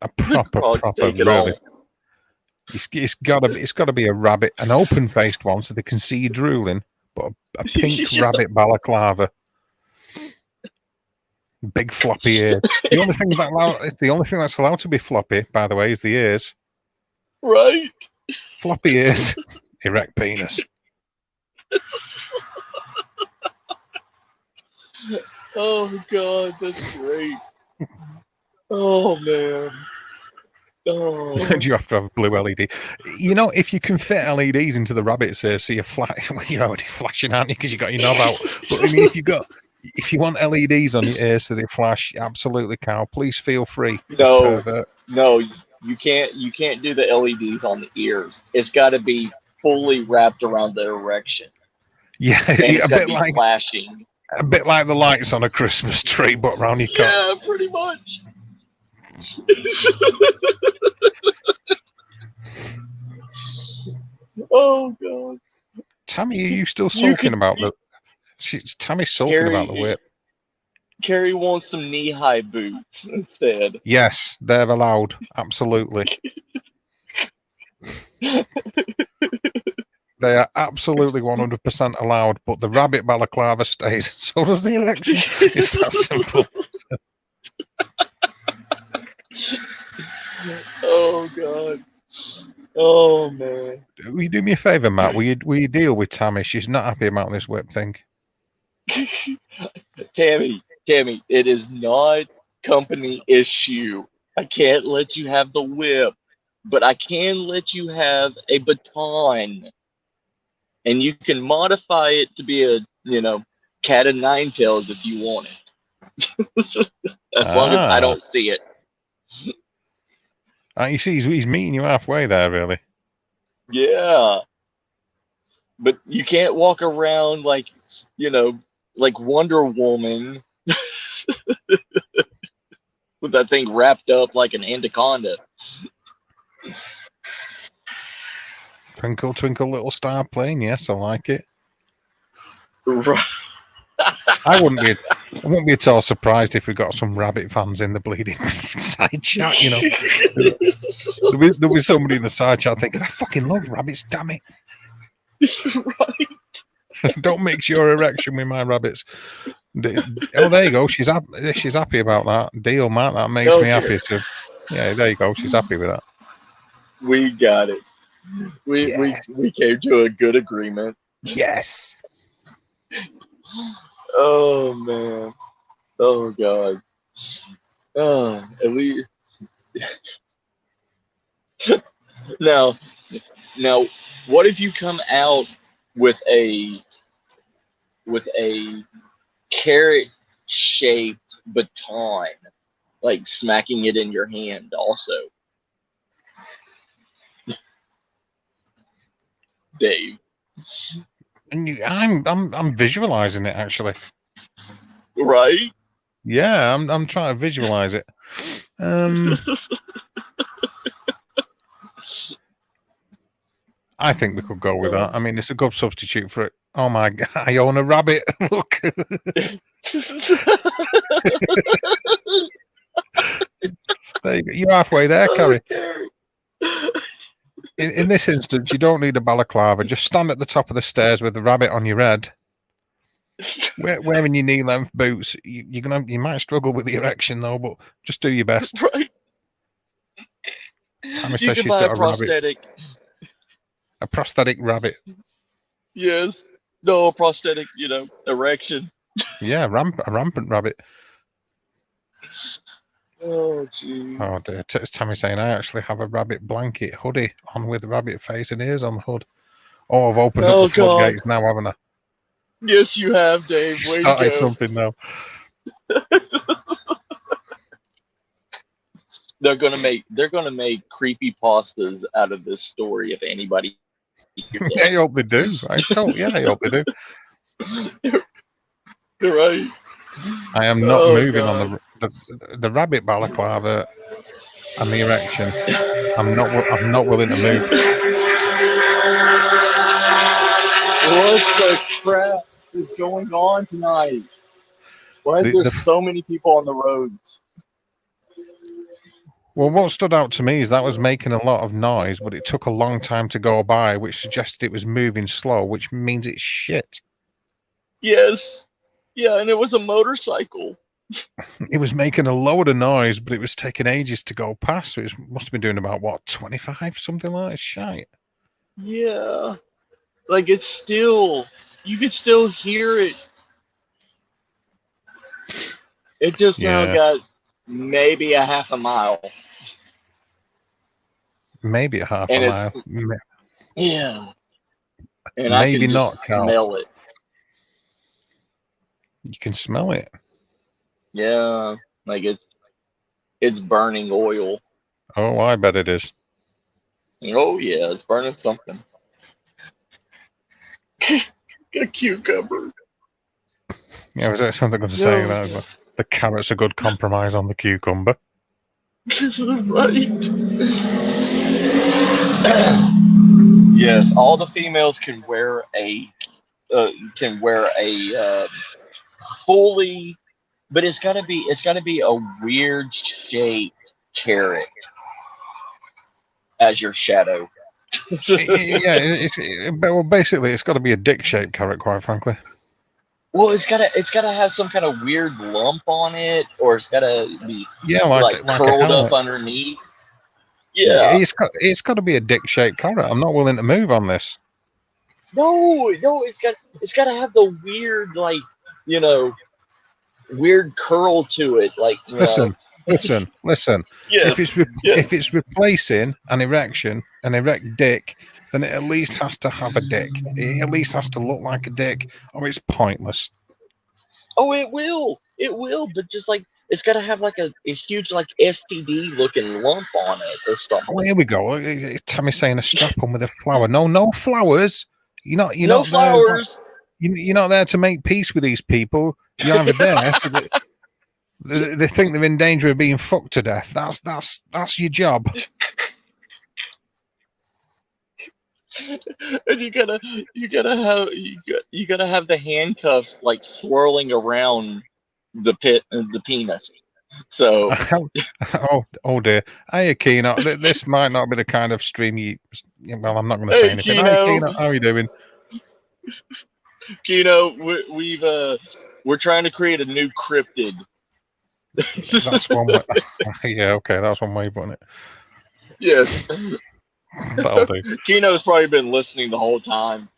a proper really. All. It's got to be a rabbit, an open-faced one, so they can see you drooling, but a pink rabbit balaclava, big floppy ears. The only thing that's allowed to be floppy, by the way, is the ears. Right. Floppy ears, erect penis. Oh god, that's great. Oh man. Oh. You have to have blue LED. You know, if you can fit LEDs into the rabbit's ear, so you're already flashing, aren't you? Because you got your knob out. But I mean, if you want LEDs on your ears so they flash, absolutely, Carl. Please feel free. No, you can't do the LEDs on the ears. It's got to be fully wrapped around the erection. Yeah, a bit like flashing. A bit like the lights on a Christmas tree, but round your cock. Yeah, pretty much. Oh god. Tammy, are you still sulking about the? Tammy's sulking about the whip. Carrie wants some knee-high boots instead. Yes, they're allowed. Absolutely. They are absolutely 100% allowed, but the rabbit balaclava stays. So does the erection. It's that simple. Oh god. Oh man. Will you do me a favour, Matt? Will you deal with Tammy? She's not happy about this whip thing. Tammy, it is not company issue. I can't let you have the whip, but I can let you have a baton. And you can modify it to be a, cat of nine tails if you want it. As long as I don't see it. You see, he's meeting you halfway there, really. Yeah. But you can't walk around like Wonder Woman with that thing wrapped up like an anaconda. Twinkle, twinkle, little star plane. Yes, I like it. Right. I wouldn't be at all surprised if we got some rabbit fans in the bleeding side chat. There'll be somebody in the side chat thinking, "I fucking love rabbits, damn it!" Right. Don't mix your erection with my rabbits. Oh, there you go. She's happy about that. Deal, Matt. That makes me happy. So, yeah, there you go. She's happy with that. We got it. We came to a good agreement. Yes. Oh man. Oh god. Oh, at least. Now, what if you come out with a carrot shaped baton, like smacking it in your hand also. Dave. And I'm visualizing it actually. Right? Yeah, I'm trying to visualize it. I think we could go with that. I mean, it's a good substitute for it. Oh my God, I own a rabbit. Look. You're halfway there, Carrie. In this instance, you don't need a balaclava. Just stand at the top of the stairs with the rabbit on your head. Wearing your knee-length boots, you might struggle with the erection though, but just do your best. Right. Tammy says she's got a prosthetic. A prosthetic rabbit. Yes. No, a prosthetic, erection. Yeah, a rampant rabbit. Oh, jeez. Oh dear. Tammy saying I actually have a rabbit blanket hoodie on with rabbit face and ears on the hood. Oh, I've opened up the floodgates now, haven't I? Yes, you have, Dave. You started something now. They're gonna make creepy pastas out of this story if anybody. I hope they do. I hope they do. You're right. I am not moving on the rabbit balaclava and the erection. I'm not willing to move. What the crap is going on tonight? Why is there so many people on the roads? Well, what stood out to me is that was making a lot of noise, but it took a long time to go by, which suggested it was moving slow, which means it's shit. Yes. Yeah, and it was a motorcycle. It was making a load of noise, but it was taking ages to go past. So it must have been doing about, 25, something like that? Shite. Yeah. Like, you can still hear it. It just now got maybe a half a mile. Maybe a half a mile. Yeah. And maybe I can not, Cal. Smell it. You can smell it. Yeah. Like it's burning oil. Oh, I bet it is. Oh, yeah. It's burning something. A cucumber. Yeah, was there something going to say that? Well? The carrot's a good compromise on the cucumber. Right. Yes, all the females can wear a fully, but it's gotta be a weird shaped carrot as your shadow. Well, basically, it's got to be a dick-shaped carrot, quite frankly. Well, it's gotta have some kind of weird lump on it, or it's gotta be like curled up underneath. Yeah, it's got to be a dick-shaped carrot. I'm not willing to move on this. No, it's got to have the weird, like, weird curl to it, like. Listen. Yes, if it's replacing an erect dick, then it at least has to have a dick. It at least has to look like a dick, or it's pointless. Oh, it will, but just like it's got to have like a huge like STD looking lump on it or something. Oh, here we go. Tammy's saying a strap on with a flower. No flowers. You're not flowers. You're not there to make peace with these people. You're either there so that they think they're in danger of being fucked to death. That's your job. And you gotta have the handcuffs like swirling around the penis. So oh dear. Hey Keno, this might not be the kind of stream you. Well, I'm not going to say anything. Keno. Hey Keno, how are you doing? Keno, we're trying to create a new cryptid. That's one way. Yeah, okay, that's one way of putting it. Yes. That'll do. Keno's probably been listening the whole time.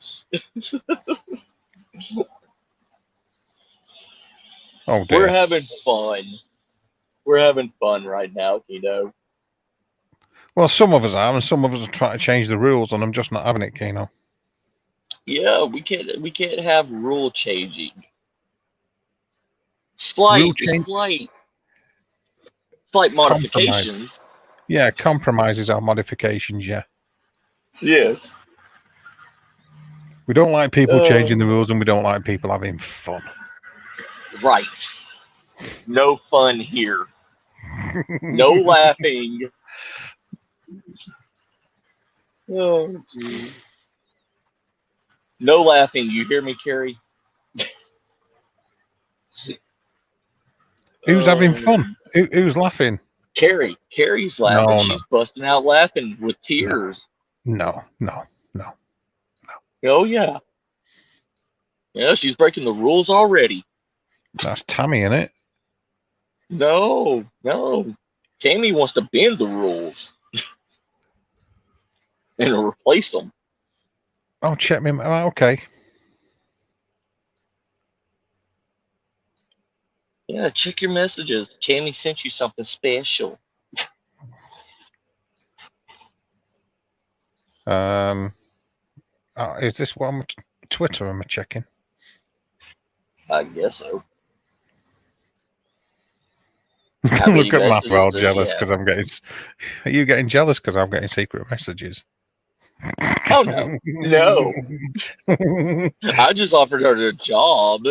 Oh dear. We're having fun. We're having fun right now, Keno. Well, some of us are, and some of us are trying to change the rules, and I'm just not having it, Keno. Yeah, we can't have rule changing. Rule Slight change, compromise. modifications. Yeah, compromises are modifications. Yeah, Yes. we don't like people changing the Uh, rules, and we don't like people having fun. right. No fun here. No laughing. Oh, jeez. No laughing. You hear me, Carrie? Who's having fun? Who's laughing? Carrie. Carrie's laughing. No, no, She's busting out laughing with no, tears. no, no, no. Oh, yeah. Yeah, she's breaking the rules already. That's Tammy, isn't it? No. Tammy wants to bend the rules and replace them. Oh, check me. Okay. Yeah, check your messages. Tammy sent you something special. Is this what Twitter am I checking? I guess so. How many Look at Matt, messages all does she jealous have? because I'm getting. Are you getting jealous because I'm getting secret messages? Oh, no. No. I just offered her a job.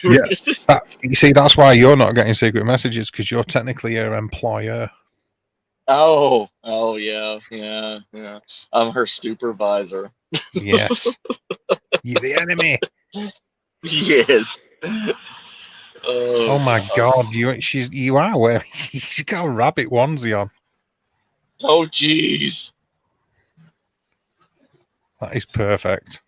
Yeah. You see, that's why you're not getting secret messages, because you're technically her employer. Oh, yeah. I'm her supervisor. Yes. You're the enemy. Yes. Oh my God! You are wearing. She's got a rabbit onesie on. Oh, jeez. That is perfect.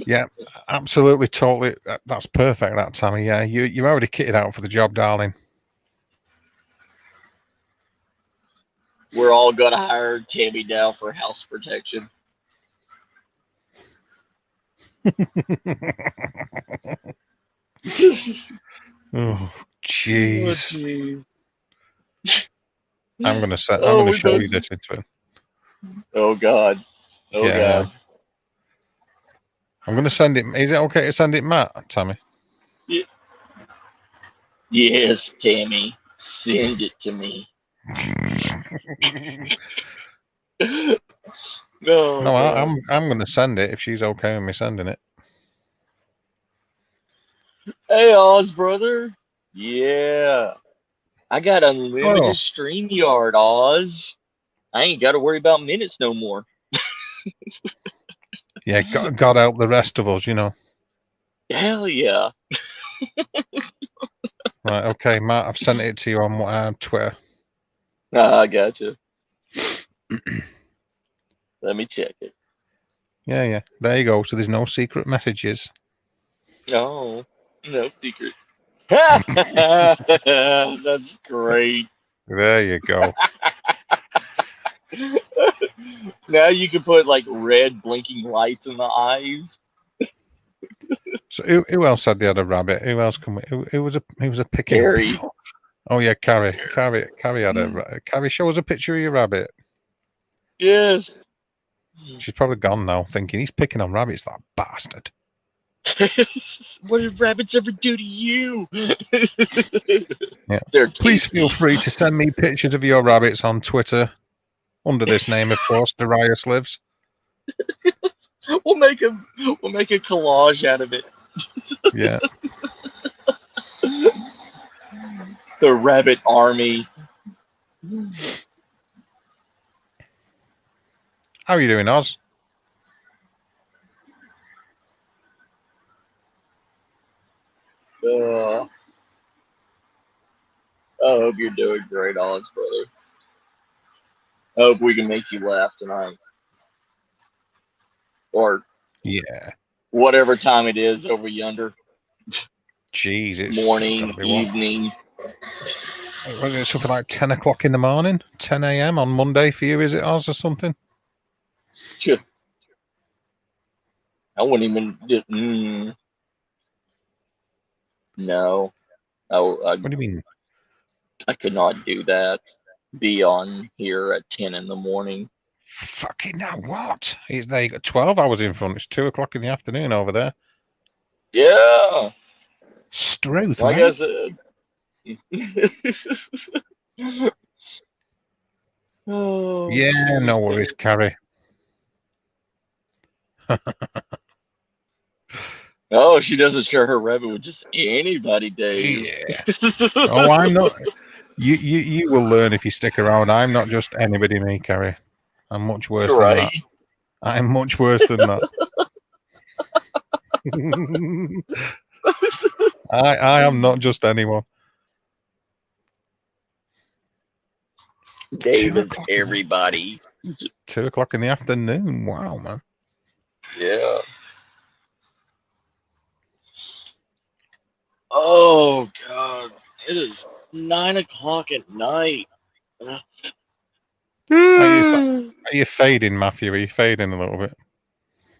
Yeah, absolutely, totally. That's perfect. That Tammy. Yeah, you're already kitted out for the job, darling. We're all gonna hire Tammy now for house protection. Oh, jeez. I'm gonna show you this into it. Oh God. Oh Yeah. God. I'm gonna send it. Is it okay to send it, Matt? Tammy. Yes, Tammy. Send it to me. No, I'm gonna send it if she's okay with me sending it. Hey, Oz, brother. Yeah. I got unlimited StreamYard, Oz. I ain't got to worry about minutes no more. Yeah, God help the rest of us, you know. Hell yeah. Right, okay, Matt, I've sent it to you on Twitter. I gotcha. Let me check it. Yeah. There you go. So there's no secret messages. Oh, no secret. That's great. There you go. Now you can put like red blinking lights in the eyes. So who else said they had a rabbit? Who else can we? Who was a picking? Carrie. Oh yeah, Carrie had a Carrie. Show us a picture of your rabbit. Yes. She's probably gone now, thinking he's picking on rabbits. That bastard. What did rabbits ever do to you? Yeah. They're Please feel free to send me pictures of your rabbits on Twitter, under this name, of course, Darius Lives. We'll make a collage out of it. Yeah. The rabbit army. How are you doing, Oz? I hope you're doing great, Oz, brother. I hope we can make you laugh tonight. Or yeah, whatever time it is over yonder. Jeez, it's morning, evening. Was it something like 10 o'clock in the morning? 10 a.m. on Monday for you, is it, Oz, or something? Sure. I wouldn't even. No. What do you mean? I could not do that. Be on here at 10 in the morning. Fucking hell, what? They got 12 hours in front. It's 2 o'clock in the afternoon over there. Yeah, Struth, like I mate. said. Oh, Yeah, jeez, no worries, man. Carrie. Oh, she doesn't share her rabbit with just anybody, Dave. Yeah. Oh, I'm not. You will learn if you stick around. I'm not just anybody, me, Carrie. I'm much worse than Right. that. I'm much worse than that. I am not just anyone. Dave is everybody. 2 o'clock in the afternoon. Wow, man. Yeah. Oh God, it is 9 o'clock at night. Are you fading, Matthew? Are you fading a little bit?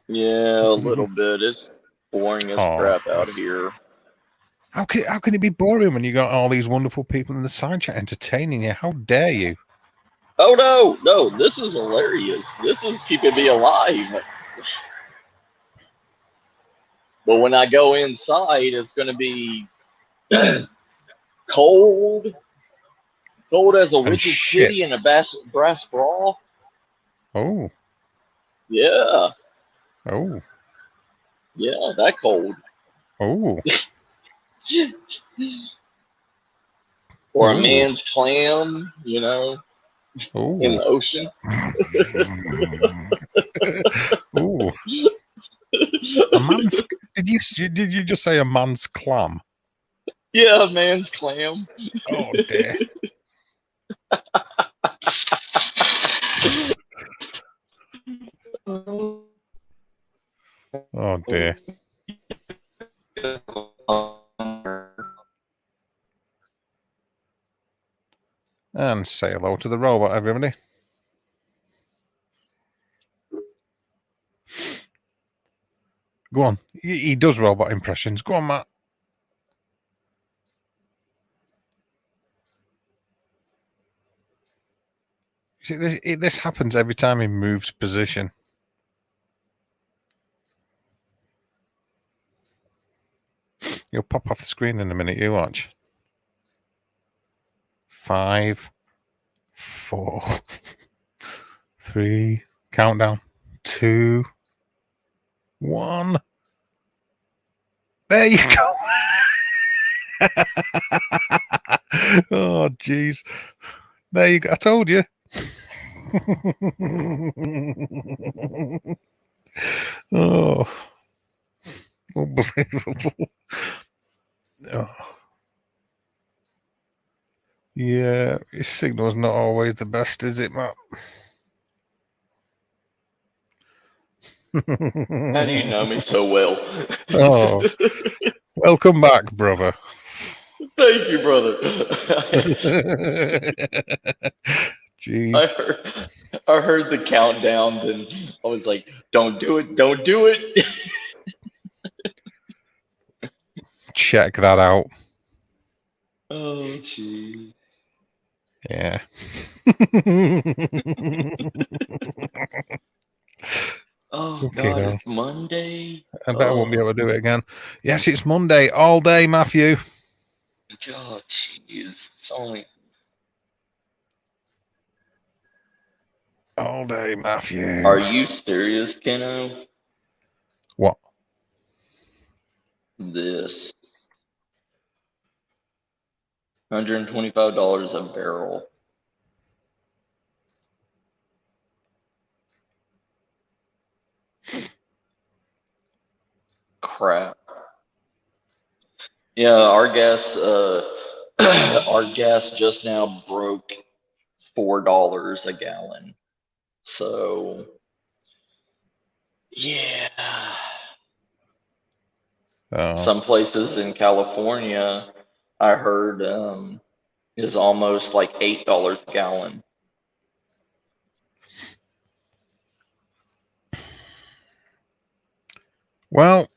Yeah, a little bit. It's boring as Oh, crap out here. how can it be boring when you got all these wonderful people in the side chat entertaining you? How dare you? Oh no, this is hilarious. This is keeping me alive. But when I go inside, it's going to be cold, cold as a And witch's shit. titty in a brass bra. Oh, Yeah, oh, yeah, that cold. oh, Or a oh, man's clam, you know, in oh, the ocean. oh. A man's. Did you just say a man's clam? Yeah, a man's clam. Oh dear. Oh dear. And say hello to the robot, everybody. Go on. He does robot impressions. Go on, Matt. See, this happens every time he moves position. He'll pop off the screen in a minute. You watch. 5, 4, 3. Countdown. 2, 1. There you go. Oh, jeez. There you go. I told you. Oh, unbelievable. Oh. Yeah, his signal's not always the best, is it, Matt? How do you know me so well? Oh, welcome back, brother. Thank you, brother. Jeez. I heard the countdown, then I was like, "Don't do it! Don't do it!" Check that out. Oh, jeez. Yeah. Oh Okay, God, no. it's Monday. I bet I won't be able to do it again. Yes, it's Monday all day, Matthew. God, jeez, it's only. All day, Matthew. Are you serious, Keno? What? This $125 a barrel. Crap. Yeah, our gas. Our gas just now broke $4 a gallon. So yeah. Oh. Some places in California, I heard, is almost like $8 a gallon. Well,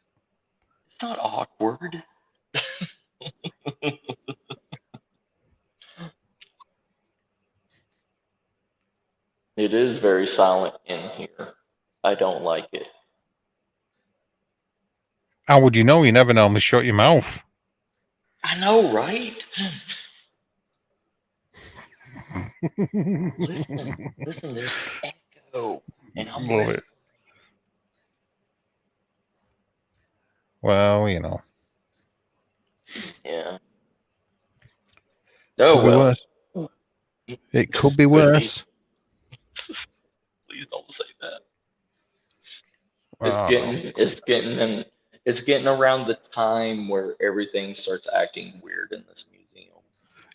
It's not awkward. It It is very silent in here. I don't like it. How would you know? You never normally shut your mouth. I know, right? Listen, there's echo, and I'm Love it. Well, you know. Yeah. Could Oh be well. worse. It could be worse. Please don't say that. Oh, no. It's getting around the time where everything starts acting weird in this museum.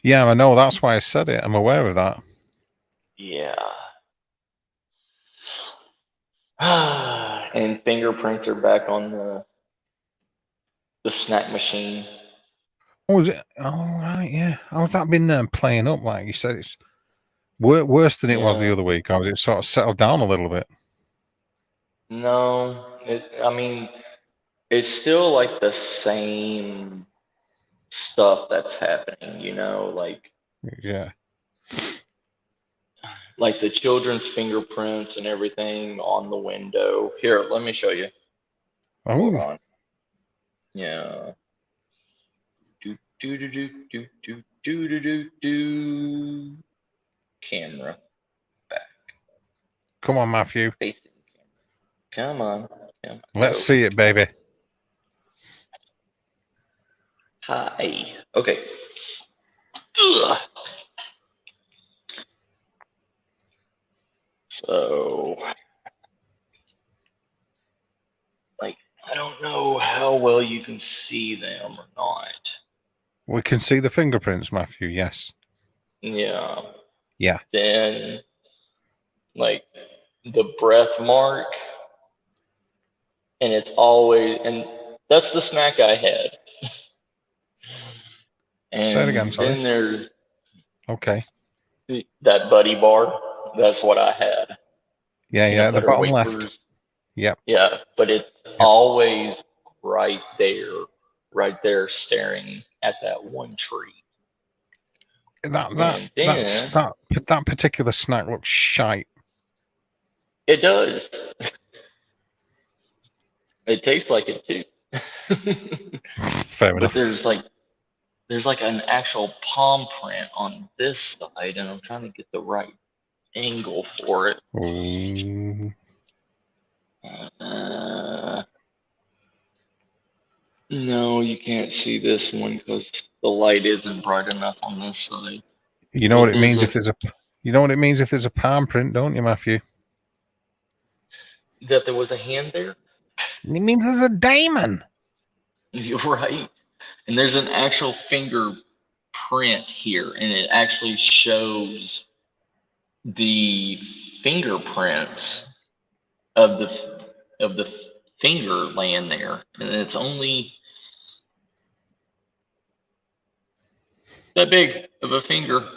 Yeah, I know. That's why I said it. I'm aware of that. Yeah. And fingerprints are back on the snack machine. Oh, was it? Oh, right, yeah. How's that been playing up? Like you said, it's worse than it was the Yeah. other week. Or was it sort of settled down a little bit? No, I mean, it's still like the same stuff that's happening, Yeah. like the children's fingerprints and everything on the window. Here, let me show you. Hold Oh, on. Yeah. Do do do do do do do do do do. Camera back. come on, Matthew. Facing camera. Come on. Let's Go. see it, baby. Hi. Okay. Ugh. So, like, I don't know how well you can see them or not. We can see the fingerprints, Matthew. Yes. Yeah. Yeah. Then, like, the breath mark, and it's always, and that's the snack I had. Say it again, And sorry. then there's Okay. that buddy bar. That's what I had. Yeah, Peanut the butter bottom wafers. left. Yep. Yeah, but it's always right there, staring at that one tree. That particular snack looks shite. It does. It tastes like it too. Fair But enough. there's like an actual palm print on this side, and I'm trying to get the right angle for it. Ooh. No, you can't see this one because the light isn't bright enough on this side. You know what it means if there's a palm print, don't you, Matthew? That there was a hand there? It means there's a diamond. You're right. And there's an actual fingerprint here, and it actually shows the fingerprints of the finger laying there, and it's only that big of a finger.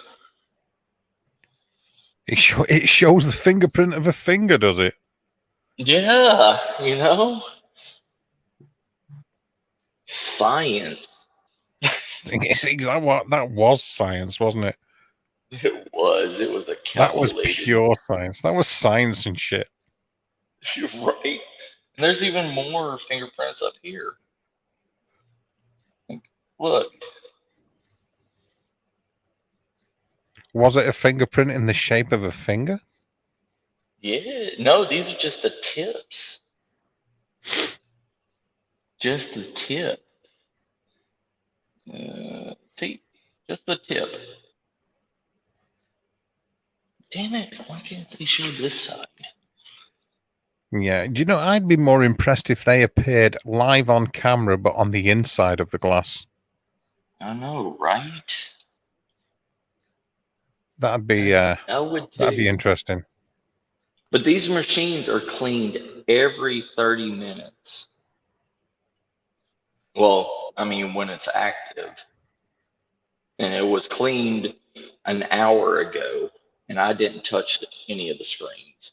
It shows the fingerprint of a finger, does it? Yeah, science. See, that was science, wasn't it? It was a That was calculated. pure science. That was science and shit. You're right. And there's even more fingerprints up here. Look. Was it a fingerprint in the shape of a finger? Yeah. No, these are just the tips. Just the tip. See? Just the tip. Damn it. Why can't they show this side? Yeah. Do you know, I'd be more impressed if they appeared live on camera, but on the inside of the glass. I know, right? That'd be I would too. that'd be interesting. But these machines are cleaned every 30 minutes. Well, I mean, when it's active. And it was cleaned an hour ago, and I didn't touch any of the screens.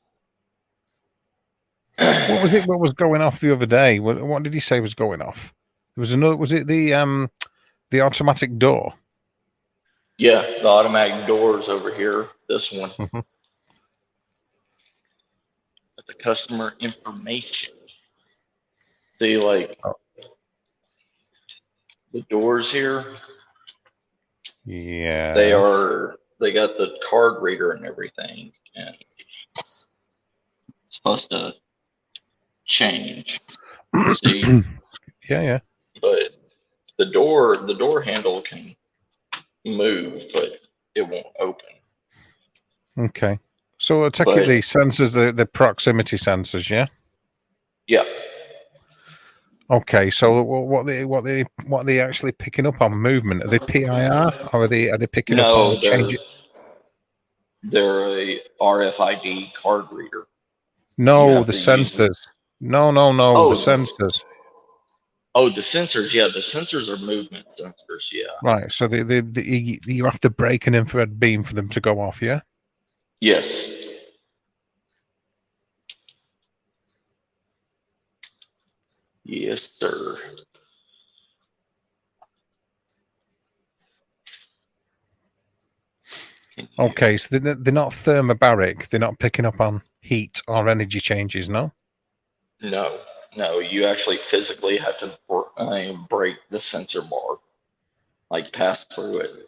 What was it? What was going off the other day? What did he say was going off? There was another. Was it the automatic door? Yeah, the automatic doors over here. This one. Mm-hmm. the customer information. See, like the doors here, Yeah. they got the card reader and everything, and it's supposed to change. See, Yeah. but the door handle can move, but it won't open. Okay. So I take it But the sensors, the proximity sensors, yeah. yeah, Okay. So what are they actually picking up on movement? Are they PIR or are they picking up no, on change? they're a RFID card reader. You No, have the to use. sensors. No, the Oh, sensors. oh, the sensors. Yeah, the sensors are movement sensors. Yeah. Right. So you have to break an infrared beam for them to go off, yeah. Yes. Yes, sir. Okay. So they're not thermobaric. They're not picking up on heat or energy changes. No. No, no. You actually physically have to break the sensor bar, like pass through it.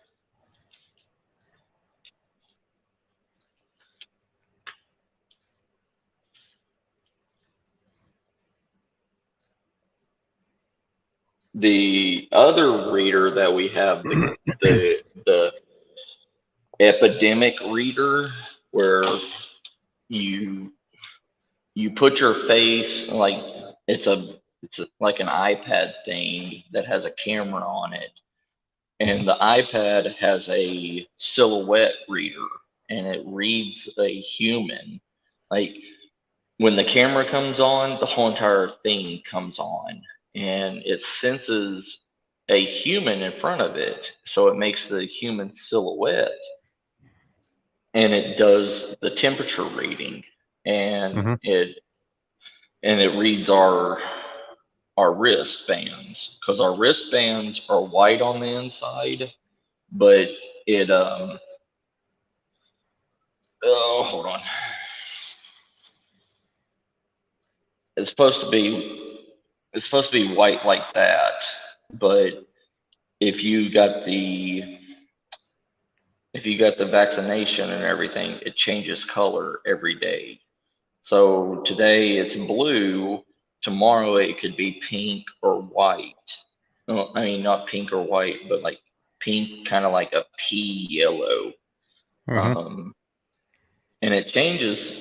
The other reader that we have, the epidemic reader, where you you put your face like like an iPad thing that has a camera on it, and the iPad has a silhouette reader, and it reads a human. Like when the camera comes on, the whole entire thing comes on, and it senses a human in front of it, so it makes the human silhouette, and it does the temperature reading, and it reads our wristbands, because our wristbands are white on the inside, but it oh, hold on, it's supposed to be white like that, but if you got the vaccination and everything, it changes color every day. So today it's blue, tomorrow it could be pink or white. Well, I mean, not pink or white, but like pink, kind of like a pea yellow. And it changes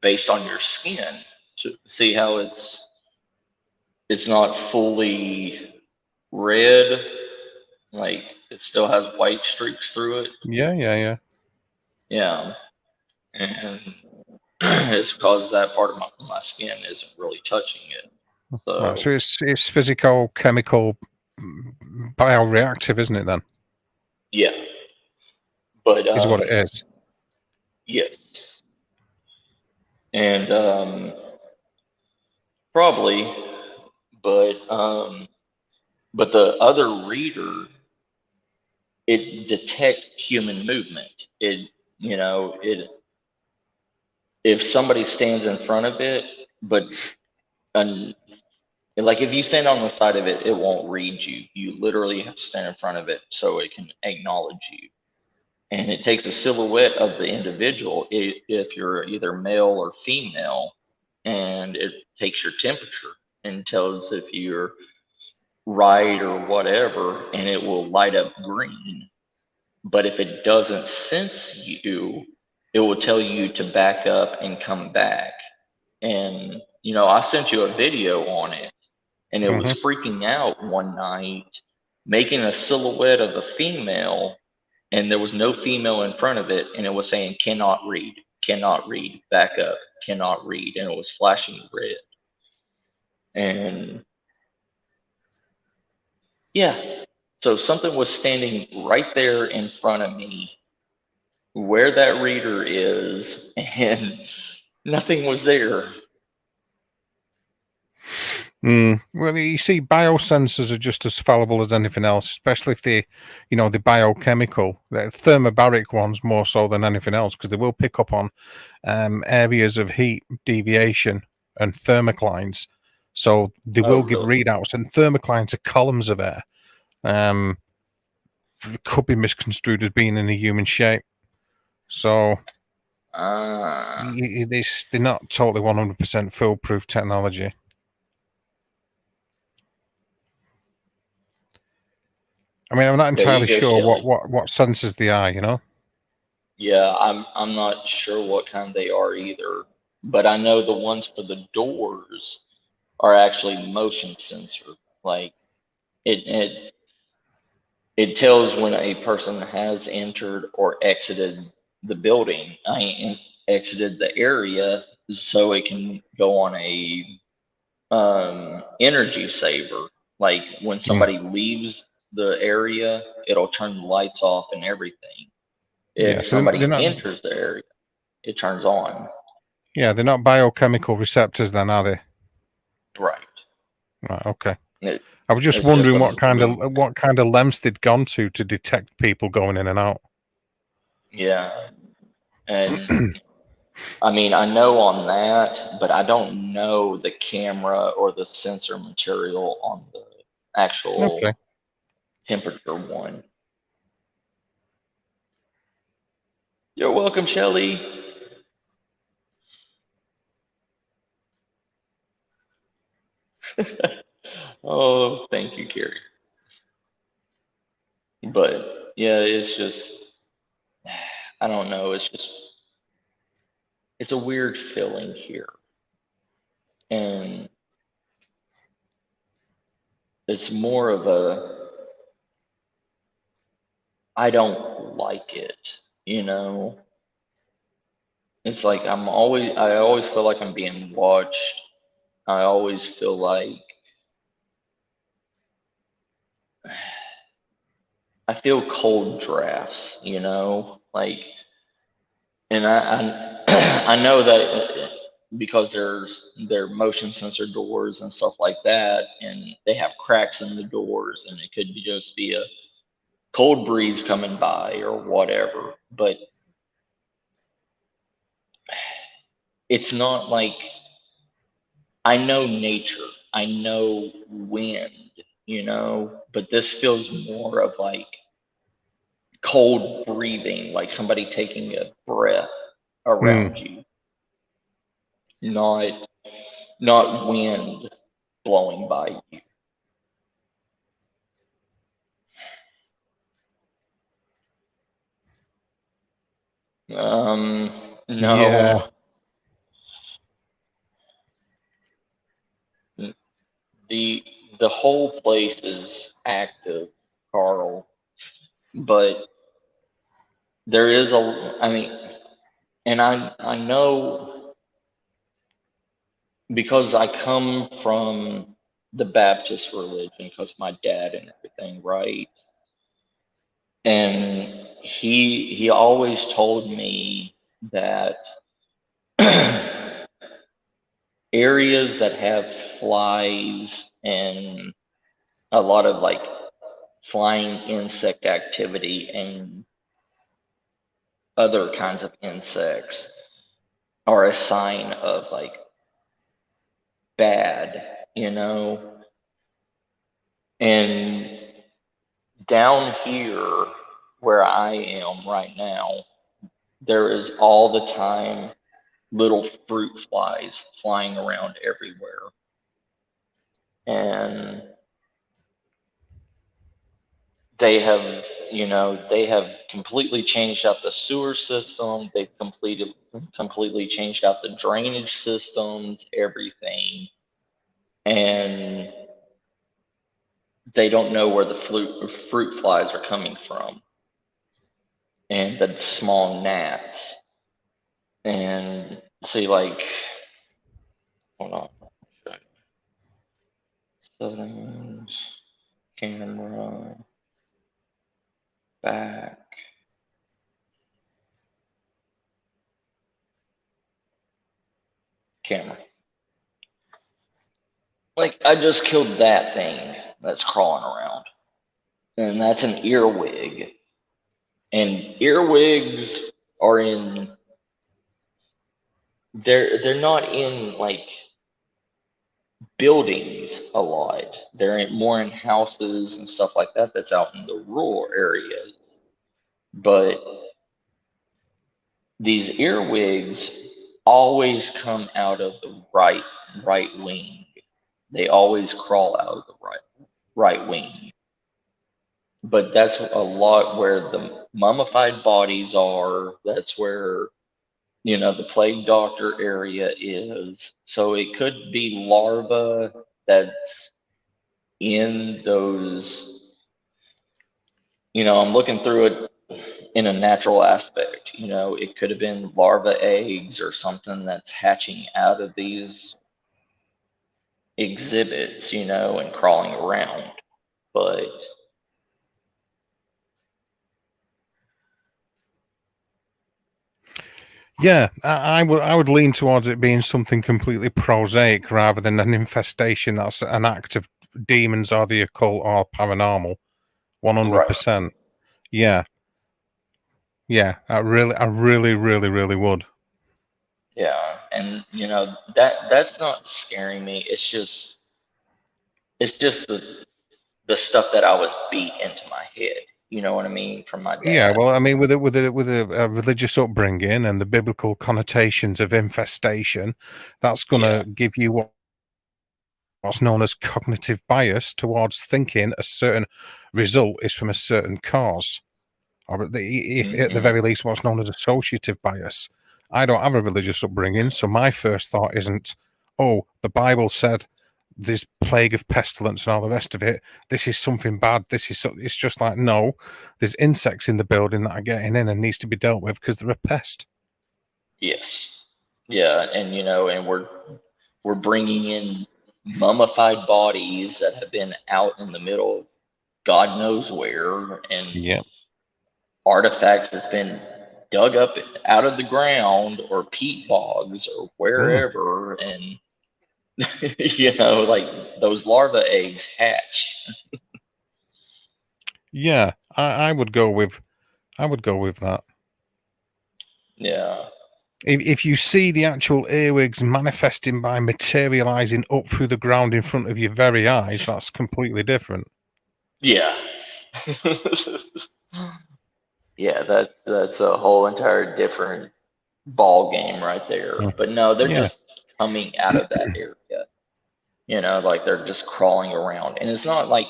based on your skin to see how it's not fully red, like it still has white streaks through it. Yeah. Yeah, and it's because that part of my skin isn't really touching it. Right. So So it's physical, chemical, bioreactive, isn't it? Then yeah, but is what it is. yes, and probably, but the other reader, it detects human movement. It if somebody stands in front of it, but an like if you stand on the side of it, it won't read you. You literally have to stand in front of it so it can acknowledge you. And it takes a silhouette of the individual if you're either male or female, and it takes your temperature and tells if you're right or whatever, and it will light up green. But if it doesn't sense you, it will tell you to back up and come back. And I sent you a video on it, and it was freaking out one night, making a silhouette of the female, and there was no female in front of it, and it was saying cannot read, back up, cannot read, and it was flashing red. And yeah, so something was standing right there in front of me where that reader is, and nothing was there. Well, you see, biosensors are just as fallible as anything else, especially if they, the biochemical. The thermobaric ones more so than anything else, because they will pick up on areas of heat deviation and thermoclines. So they Oh, will give really? readouts, and thermoclines are columns of air. Could be misconstrued as being in a human shape. So Ah. they're not totally 100% foolproof technology. I mean, I'm not There you entirely go, sure Shelley. what sensors they are. Yeah, I'm not sure what kind they are either, but I know the ones for the doors are actually motion sensor. Like it it tells when a person has entered or exited the building. Exited the area, so it can go on a energy saver. Like when Mm. somebody leaves the area, it'll turn the lights off and everything. Yeah, If so they're somebody not. enters the area, it turns on. Yeah, they're not biochemical receptors, then, are they? Right. Right. Okay. It, I was just it's just wondering a what kind of lengths they'd gone to detect people going in and out. yeah. And I mean, I know on that, but I don't know the camera or the sensor material on the actual Okay. temperature one. You're welcome, Shelly. Oh, thank you, Carrie. But yeah, it's just, I don't know. It's a weird feeling here. And it's more of I don't like it, you know? It's like I always feel like I'm being watched. I always feel like I feel cold drafts, like, and I know that because there are motion sensor doors and stuff like that, and they have cracks in the doors, and it could just be a cold breeze coming by or whatever, but it's not like I know nature, I know wind, but this feels more of like cold breathing, like somebody taking a breath Hmm. around you, not not wind blowing by you. Yeah. No, the the whole place is active, Carl, but there is I mean, and I know because I come from the Baptist religion because my dad and everything, right? And he always told me that areas that have flies and a lot of like flying insect activity and other kinds of insects are a sign of like bad, and down here where I am right now, there is all the time little fruit flies flying around everywhere. And they have, they have completely changed out the sewer system. They've completely changed out the drainage systems, everything. And they don't know where the fruit flies are coming from and the small gnats. And see, like, hold on, settings, camera, back, camera. like I just killed that thing that's crawling around, and that's an earwig. And earwigs are in. They're not in like buildings a lot. They're more in houses and stuff like that. That's out in the rural areas. But these earwigs always come out of the right wing. They always crawl out of the right wing. But that's a lot where the mummified bodies are. That's where the plague doctor area is. So it could be larva that's in those. I'm looking through it in a natural aspect. It could have been larva eggs or something that's hatching out of these exhibits, and crawling around. But Yeah, I would lean towards it being something completely prosaic rather than an infestation that's an act of demons or the occult or paranormal. right, 100%. Yeah. Yeah. I really would. yeah, and that's not scaring me. It's just the stuff that I was beat into my head. You know what I mean, from my Yeah, dad. well, I mean, with a religious upbringing and the biblical connotations of infestation, that's going Yeah. to give you what's known as cognitive bias towards thinking a certain result is from a certain cause, or if at the Hmm. very least, what's known as associative bias. I don't have a religious upbringing, so my first thought isn't, "Oh, the Bible said this plague of pestilence and all the rest of it. This is something bad. It's just like, no, there's insects in the building that are getting in and needs to be dealt with because they're a pest." Yes. Yeah, and and we're bringing in mummified bodies that have been out in the middle of God knows where, and Yeah. artifacts that's been dug up out of the ground or peat bogs or Mm. wherever, and like those larva eggs hatch. Yeah, I would go with that. Yeah. If you see the actual earwigs manifesting by materializing up through the ground in front of your very eyes, that's completely different. Yeah. Yeah, that's a whole entire different ball game right there. Mm. But no, they're Yeah. just coming out of that area. Like they're just crawling around. And it's not like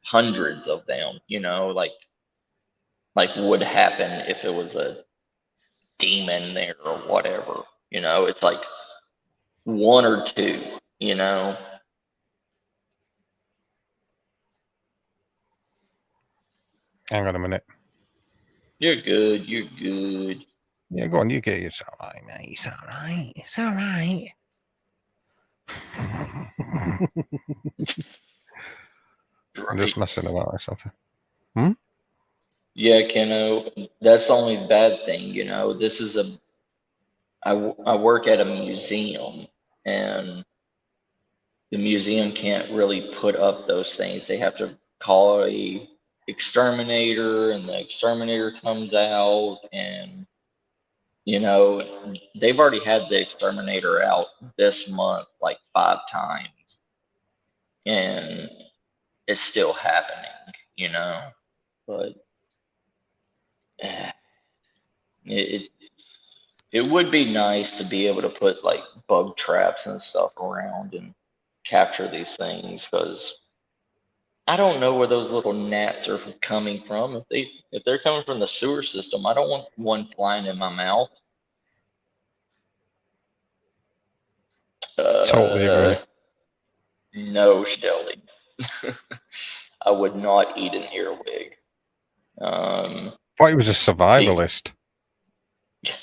hundreds of them, like would happen if it was a demon there or whatever. It's like one or two. Hang on a minute. You're good, you're good. Yeah, go on. You get it. It's all right, mate. It's all right. It's all right. I'm Right. just messing about or something. Hmm? Yeah, Keno, that's the only bad thing, this is I work at a museum, and the museum can't really put up those things. They have to call a exterminator, and the exterminator comes out, and they've already had the exterminator out this month like 5 times, and it's still happening. But eh, it it would be nice to be able to put like bug traps and stuff around and capture these things, because I don't know where those little gnats are coming from. If they're coming from the sewer system, I don't want one flying in my mouth. Totally agree. Uh, no, Shelly. I would not eat an earwig. Thought he was a It, survivalist.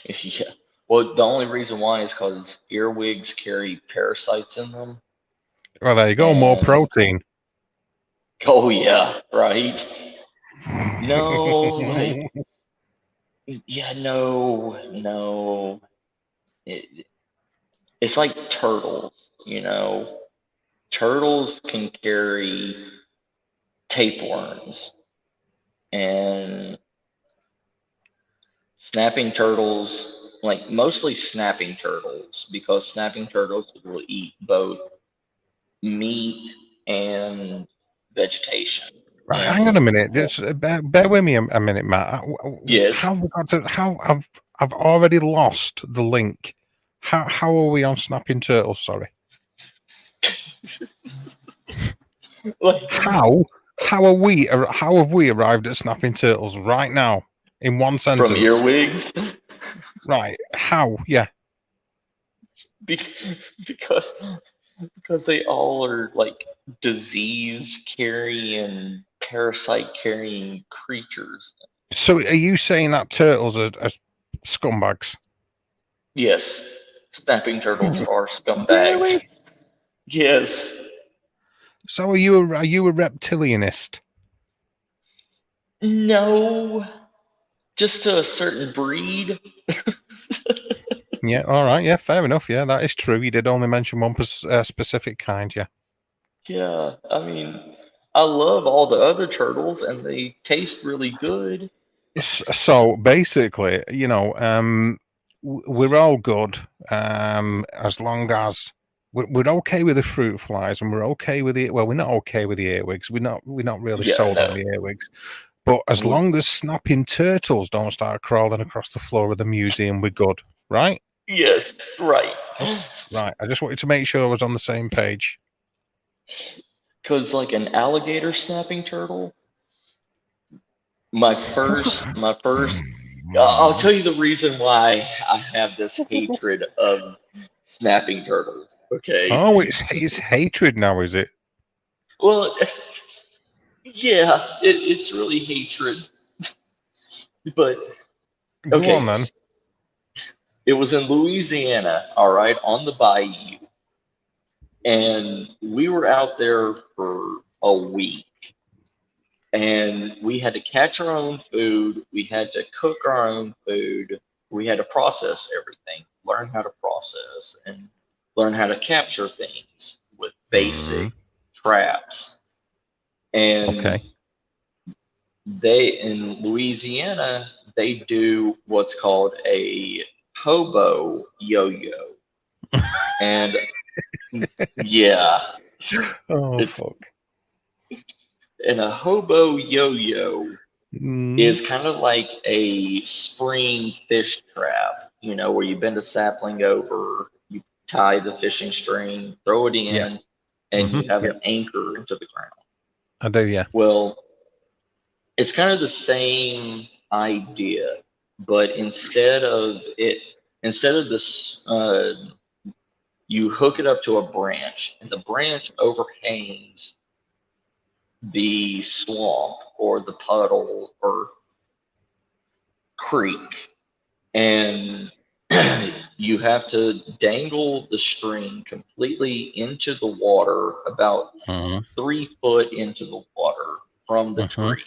yeah. Well, the only reason why is because earwigs carry parasites in them, Well, there you go. More and protein. oh yeah, right. No, like yeah, no. It, it's like turtles, you know. turtles can carry tapeworms, and snapping turtles, like mostly snapping turtles, because snapping turtles will eat both meat and vegetation. Right, hang on a minute. Just bear with me a minute, Matt. Yes. How have we got to? How I've already lost the link. How are we on snapping turtles? Sorry. How have we arrived at snapping turtles right now in one sentence? From earwigs? Right. How? Yeah. Because they all are like disease carrying, parasite carrying creatures. So are you saying that turtles are scumbags? Yes. Snapping turtles are scumbags. Really? Yes. So are you a reptilianist? No. Just to a certain breed. Yeah, all right. Yeah, fair enough. Yeah, that is true. You did only mention one specific kind, yeah. Yeah, I mean, I love all the other turtles and they taste really good. So basically, you know, we're all good as long as we're okay with the fruit flies, and we're okay with we're not okay with the earwigs. We're not really sold on the earwigs. But as long as snapping turtles don't start crawling across the floor of the museum, we're good, right? Yes, right. Right. I just wanted to make sure I was on the same page. Because like an alligator snapping turtle, my first, I'll tell you the reason why I have this hatred of snapping turtles. Okay. Oh, it's hatred now, is it? Well, yeah, it's really hatred. But Go okay, on then. it was in Louisiana, all right, on the bayou. And we were out there for a week. And we had to catch our own food. We had to cook our own food. We had to process everything, learn how to process, and learn how to capture things with basic traps. And Okay. they, in Louisiana, they do what's called a hobo yo-yo. And yeah, Oh, fuck. and a hobo yo-yo is kind of like a spring fish trap, you know, where you bend a sapling over, you tie the fishing string, throw it in, Yes. and you have an anchor into the ground. I do, yeah. Well, it's kind of the same idea, but instead of this, you hook it up to a branch, and the branch overhangs the swamp or the puddle or creek, and you have to dangle the string completely into the water, about 3 foot into the water from the tree.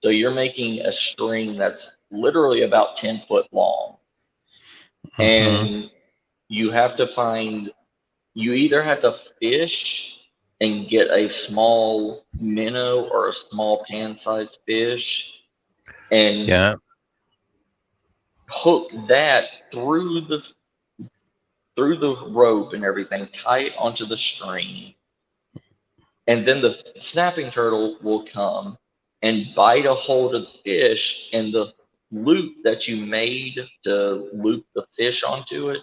So you're making a string that's literally about 10 foot long. And you have to you either have to fish and get a small minnow or a small pan-sized fish and hook that through the rope and everything, tie it onto the string, and then the snapping turtle will come and bite a hold of the fish, and the loop that you made to loop the fish onto it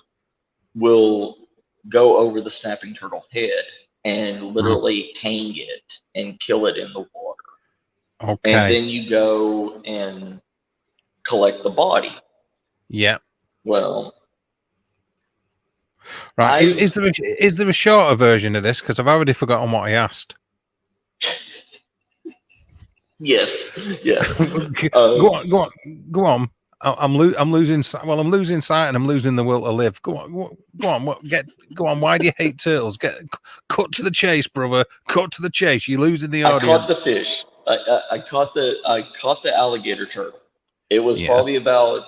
will go over the snapping turtle head and literally hang it and kill it in the water. Okay. And then you go and collect the body. Yeah. Well, right. Is there a shorter version of this? Because I've already forgotten what I asked. Yes. Go on. I'm losing sight. Well, I'm losing sight, and I'm losing the will to live. Go on. Go on. Why do you hate turtles? Cut to the chase, brother. Cut to the chase. You're losing the audience. I caught the fish. I caught the alligator turtle. It was probably about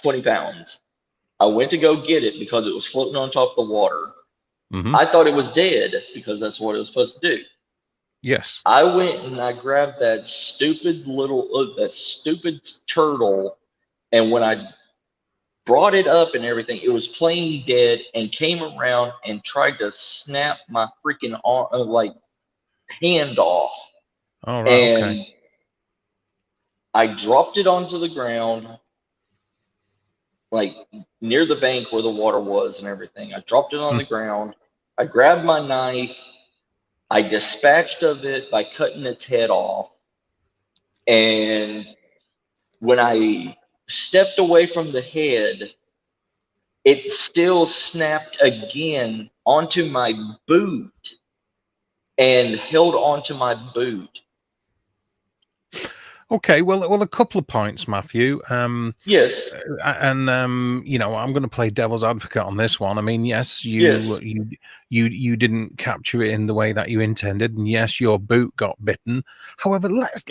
20 pounds. I went to go get it because it was floating on top of the water. Mm-hmm. I thought it was dead because that's what it was supposed to do. Yes. I went and I grabbed that stupid turtle, and when I brought it up and everything, it was playing dead and came around and tried to snap my freaking arm, hand off. All right. And Okay. I dropped it onto the ground, like near the bank where the water was and everything. I dropped it on the ground. I grabbed my knife. I dispatched of it by cutting its head off. And when I stepped away from the head, it still snapped again onto my boot and held onto my boot. Okay, well, a couple of points, Matthew. Yes. And you know, I'm going to play devil's advocate on this one. I mean, yes, you didn't capture it in the way that you intended, and yes, your boot got bitten. However, let's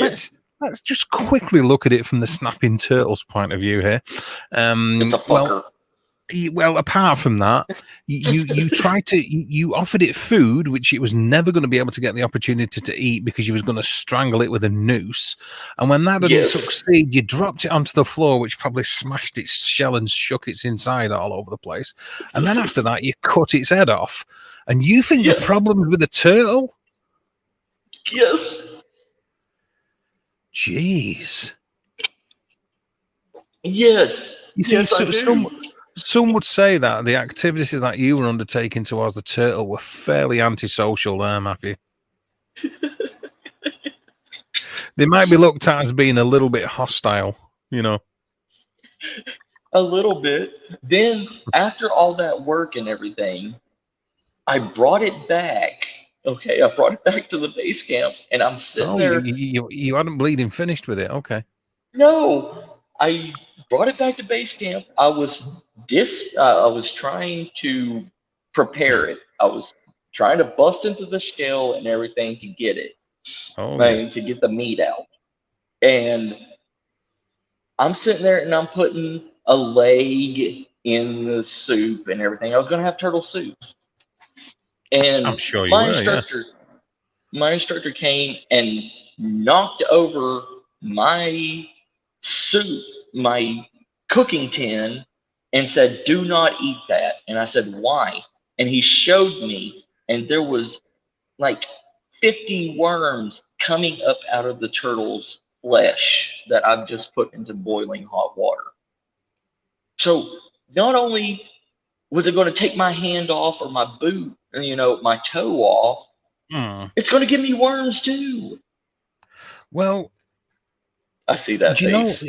just quickly look at it from the snapping turtle's point of view here. It's a fucker. Well, apart from that, you offered it food, which it was never going to be able to get the opportunity to eat because you was going to strangle it with a noose. And when that didn't succeed, you dropped it onto the floor, which probably smashed its shell and shook its inside all over the place. And then after that, you cut its head off. And you think the problem is with the turtle? Yes. Jeez. Yes. You see, some would say that the activities that you were undertaking towards the turtle were fairly antisocial there, Matthew. They might be looked at as being a little bit hostile, you know. A little bit. Then, after all that work and everything, I brought it back. Okay, I brought it back to the base camp, and I'm sitting there. You hadn't bleeding finished with it, okay? No, I brought it back to base camp. I was trying to prepare it. I was trying to bust into the shell and everything to get it, to get the meat out. And I'm sitting there and I'm putting a leg in the soup and everything. I was going to have turtle soup. And I'm sure you my were, instructor came and knocked over my soup, my cooking tin, and said, "Do not eat that." And I said, "Why?" And he showed me, and there was like 50 worms coming up out of the turtle's flesh that I've just put into boiling hot water. So not only was it going to take my hand off or my boot, my toe off, it's going to give me worms too. Well, I see that face.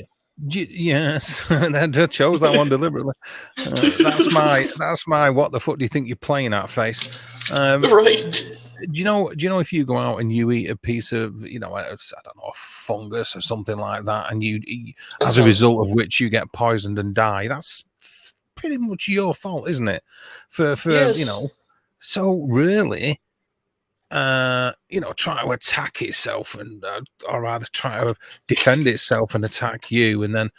Yes, that chose that one deliberately. That's my what the fuck do you think you're playing at face? Right. Do you know if you go out and you eat a piece of, I don't know, a fungus or something like that, and you as a result of which you get poisoned and die, that's pretty much your fault, isn't it? For so really, try to attack itself or rather try to defend itself and attack you, and then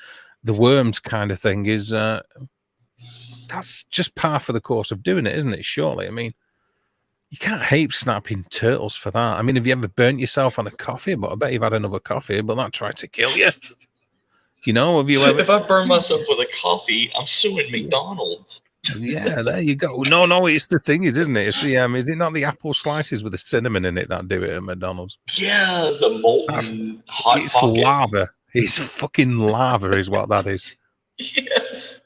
the worms kind of thing is that's just par for the course of doing it, isn't it? Surely, I mean, you can't hate snapping turtles for that. I mean, have you ever burnt yourself on a coffee? But I bet you've had another coffee, but that tried to kill you. Have you ever? If I burn myself with a coffee, I'm suing McDonald's. Yeah, there you go. No, it's the thing isn't it? It's the is it not the apple slices with the cinnamon in it that do it at McDonald's? Yeah, the molten hot it's pocket. Lava. It's fucking lava is what that is. Yes.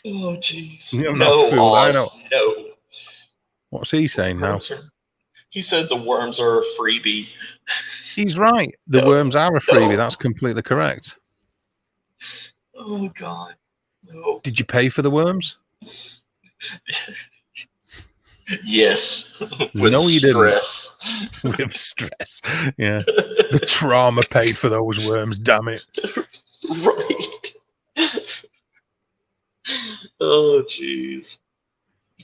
Oh jeez. No, I know. No. What's he saying now? He said the worms are a freebie. He's right. The worms are a freebie. That's completely correct. Oh God. No. Did you pay for the worms? Yes. No, you stress. Didn't. With stress. Yeah. The trauma paid for those worms, damn it. Right. Oh jeez.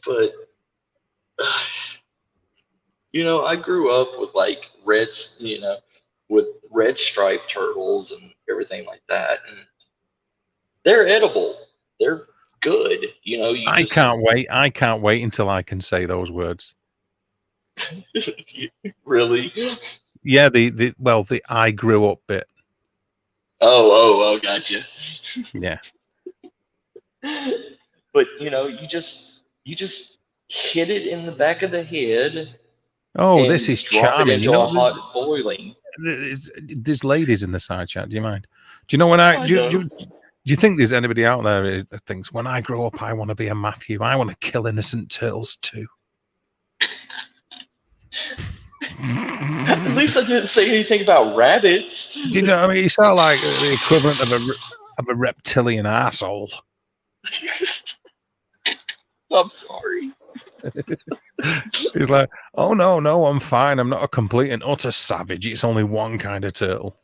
But I grew up with with red striped turtles and everything like that, and they're edible. good. You I just can't wait. I can't wait until I can say those words. really. Yeah, the I grew up bit. Oh, gotcha. Yeah. But you just hit it in the back of the head Oh, this and is drop it charming. into a hot boiling. There's ladies in the side chat. Do you mind? Do you know when I do you think there's anybody out there that thinks when I grow up I want to be a Matthew? I want to kill innocent turtles too. At least I didn't say anything about rabbits. Do you know what I mean? You sound like the equivalent of a reptilian asshole. I'm sorry. He's like, oh no, I'm fine. I'm not a complete and utter savage. It's only one kind of turtle.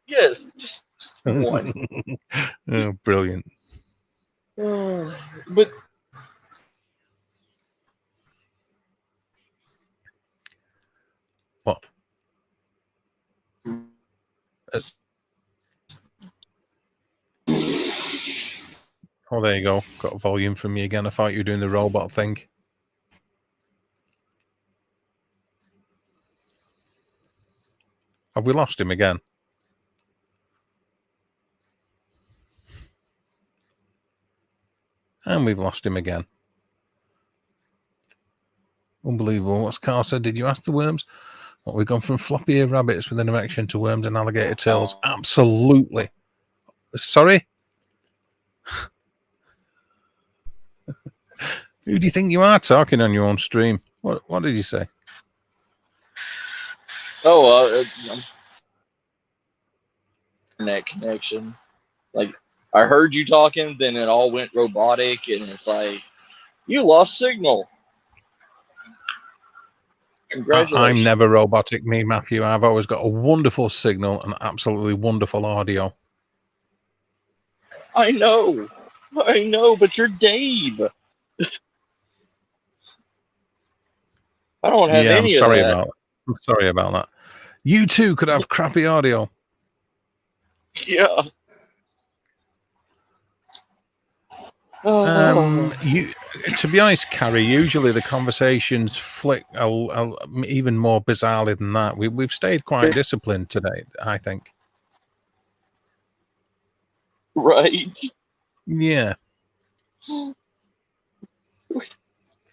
Yes, just one. Oh, brilliant. But what? Oh, there you go. Got volume from me again. I thought you were doing the robot thing. Have we lost him again? And we've lost him again. Unbelievable. What's Carl said? Did you ask the worms? What, we've gone from floppy ear rabbits with an erection to worms and alligator tails? Absolutely. Sorry? Who do you think you are talking on your own stream? What did you say? Internet connection. Like, I heard you talking, then it all went robotic, and it's like, you lost signal. Congratulations. I'm never robotic, me, Matthew. I've always got a wonderful signal and absolutely wonderful audio. I know, but you're Dave. I don't have any of that. I'm sorry about that. You too could have crappy audio. Yeah. To be honest, Carrie, usually the conversations flick even more bizarrely than that. We've stayed quite disciplined today, I think. Right. Yeah.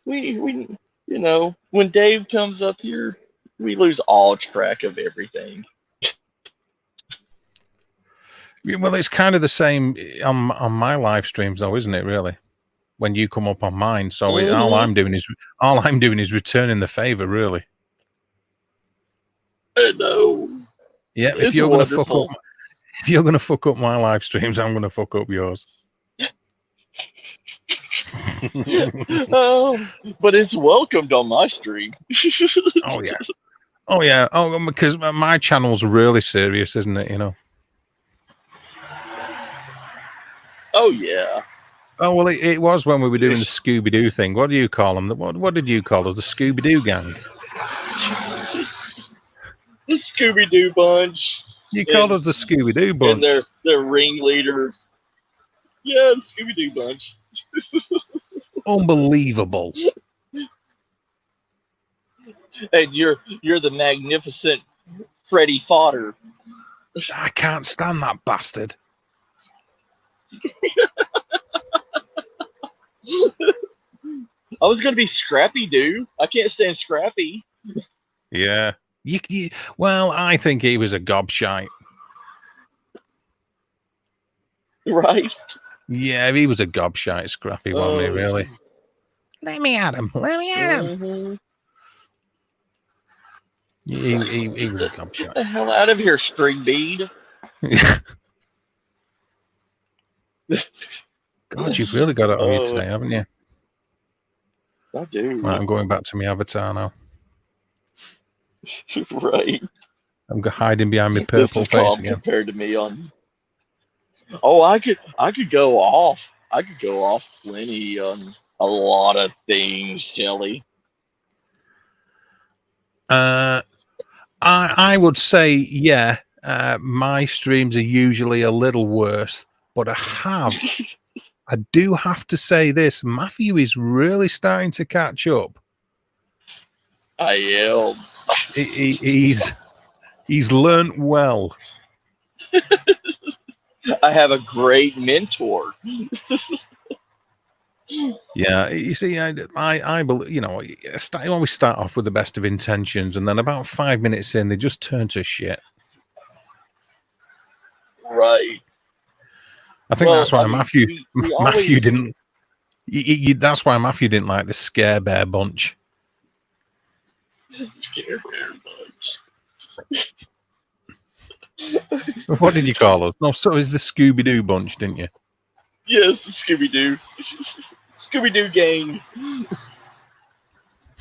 We when Dave comes up here, we lose all track of everything. Well, it's kind of the same on my live streams, though, isn't it? Really, when you come up on mine, so all I'm doing is returning the favor, really. I know. Yeah, if you're going to fuck up my live streams, I'm going to fuck up yours. But it's welcomed on my stream. Oh yeah. Oh, because my channel's really serious, isn't it? You know. Oh yeah. Oh well, it was when we were doing the Scooby Doo thing. What do you call them? What did you call us? The Scooby Doo gang. The Scooby Doo bunch. You called us the Scooby Doo bunch. And their ringleaders. Yeah, the Scooby Doo bunch. Unbelievable. And you're the magnificent Freddy Fodder. I can't stand that bastard. I was gonna be Scrappy Doo. I can't stand Scrappy. Yeah. Well, I think he was a gobshite. Right? Yeah, he was a gobshite, Scrappy, wasn't he, really? Let me at him. Mm-hmm. He was a gobshite. Get the hell out of here, String Bead. God, you've really got it on you today, haven't you? I do. Right, I'm going back to my avatar now. Right. I'm hiding behind my purple face again. Compared to me on. Oh, I could go off. I could go off plenty on a lot of things, Jelly. I would say, yeah. My streams are usually a little worse, but I have I do have to say this: Matthew is really starting to catch up. I am. He's learnt well. I have a great mentor. Yeah, you see, I believe, you know, you always start off with the best of intentions, and then about 5 minutes in, they just turn to shit. Right. I think that's why Matthew always didn't. That's why Matthew didn't like the Scare Bear bunch. Scare Bear bunch. What did you call us? No, so it was the Scooby Doo bunch, didn't you? Yes, the Scooby Doo. Scooby Doo gang.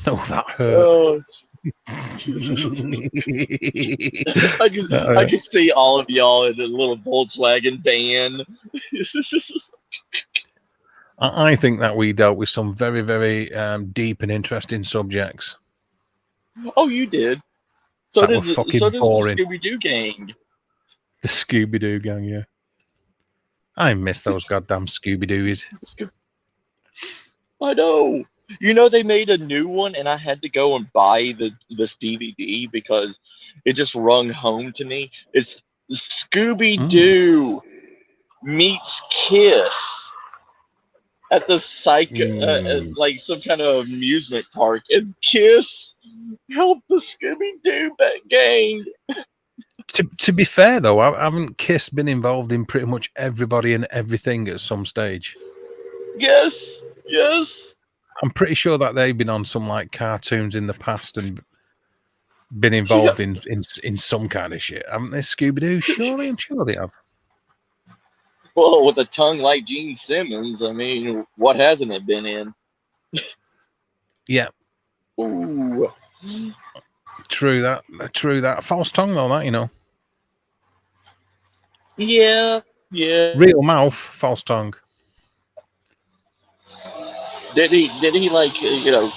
Oh, that hurt. I can see all of y'all in a little Volkswagen van. I think that we dealt with some very, very deep and interesting subjects. Oh, you did. So that did were fucking so does boring. the Scooby Doo gang. The Scooby Doo gang, yeah. I miss those goddamn Scooby Dooies. I know. You know, they made a new one, and I had to go and buy this DVD because it just rung home to me. It's Scooby Doo meets Kiss at the like some kind of amusement park, and Kiss helped the Scooby Doo gang. To be fair, though, haven't Kiss been involved in pretty much everybody and everything at some stage? Yes, yes. I'm pretty sure that they've been on some like cartoons in the past and been involved in some kind of shit, haven't they? Scooby Doo, surely, I'm sure they have. Well, with a tongue like Gene Simmons, I mean, what hasn't it been in? Yeah. Ooh. True that. False tongue, though, that, you know. Yeah. Real mouth, false tongue. Did he like, you know,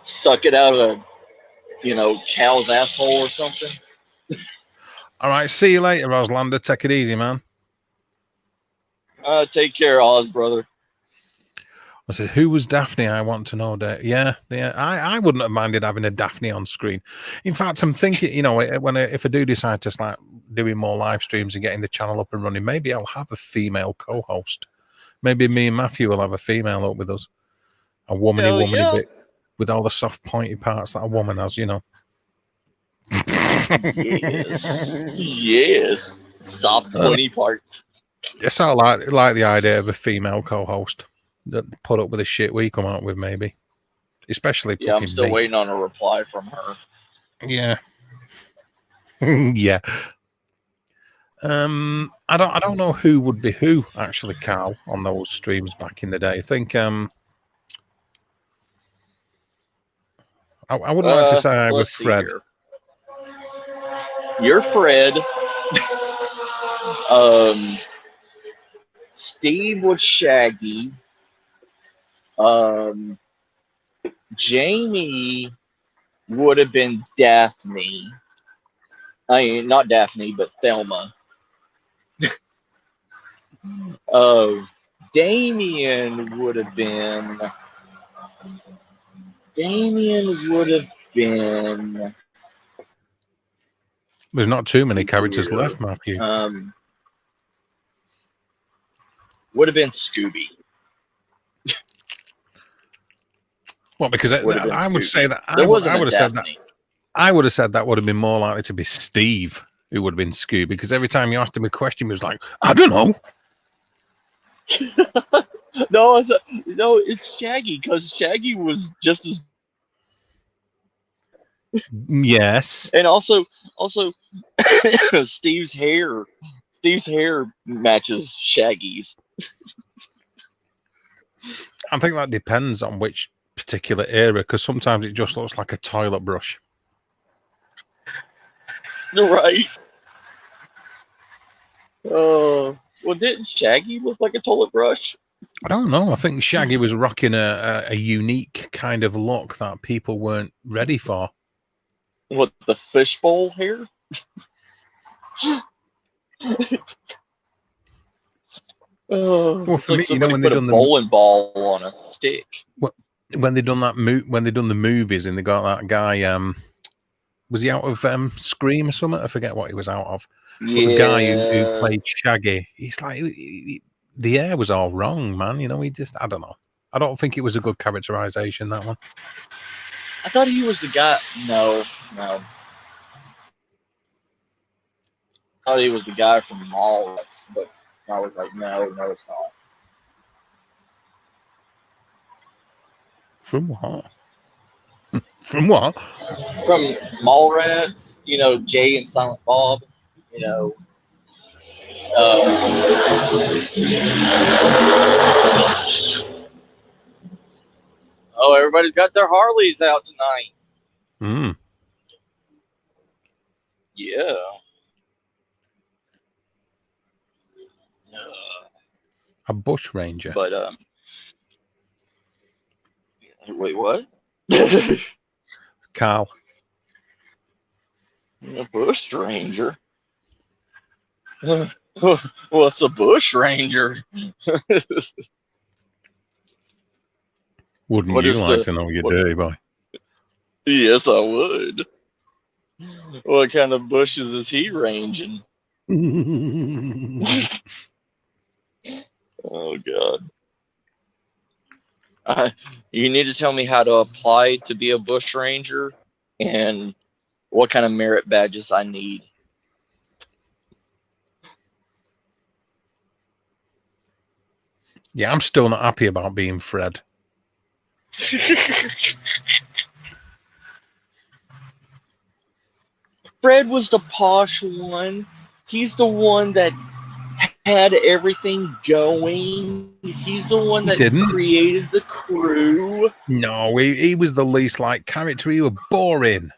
suck it out of a, you know, cow's asshole or something? All right, see you later, Roslander. Take it easy, man. Take care, Oz, brother. I said, who was Daphne? I want to know that. Yeah. I wouldn't have minded having a Daphne on screen. In fact, I'm thinking, you know, if I do decide to start doing more live streams and getting the channel up and running, maybe I'll have a female co-host. Maybe me and Matthew will have a female up with us. A womany bit with all the soft pointy parts that a woman has, you know. Yes. Soft pointy parts. I sort of like the idea of a female co-host that put up with the shit we come out with, maybe. Especially I'm still waiting on a reply from her. Yeah. Yeah. I don't know who would be who, actually, Carl, on those streams back in the day. I think I wouldn't like to say I was Fred. You're Fred. Steve was Shaggy. Jamie would have been Daphne. I mean, not Daphne, but Thelma. Damien would have been. There's not too many characters left, Matthew. Would have been Scooby. Well, because I would say that I would have said that would have been more likely to be Steve who would have been Scooby, because every time you asked him a question, he was like, I don't know. No, it's Shaggy, because Shaggy was just as. Yes. And also, Steve's hair matches Shaggy's. I think that depends on which particular era, because sometimes it just looks like a toilet brush. Right. Well, didn't Shaggy look like a toilet brush? I don't know. I think Shaggy was rocking a unique kind of look that people weren't ready for. What, the fishbowl hair? Oh, Well, it's for like me, you know, somebody when they put a done the bowling ball on a stick. when they done that when they done the movies and they got that guy, was he out of Scream or something? I forget what he was out of. But the guy who Yeah. played Shaggy, he's like, the hair was all wrong, man. You know, I don't know. I don't think it was a good characterization, that one. I thought he was the guy. No. I thought he was the guy from Mallrats, but I was like, no, it's not. From what? From what? From Mallrats, Jay and Silent Bob, you know. Oh, everybody's got their Harleys out tonight. Mm. Yeah. A bush ranger. But wait, what? A Carl. bush ranger. What's a bush ranger? Wouldn't What you is like to know, you dirty boy? Yes, I would. What kind of bushes is he ranging? Oh God! You need to tell me how to apply to be a bush ranger and what kind of merit badges I need. Yeah, I'm still not happy about being Fred. Fred was the posh one. He's the one that had everything going. He's the one He that didn't. created the crew. No, he was the least like character. He was boring.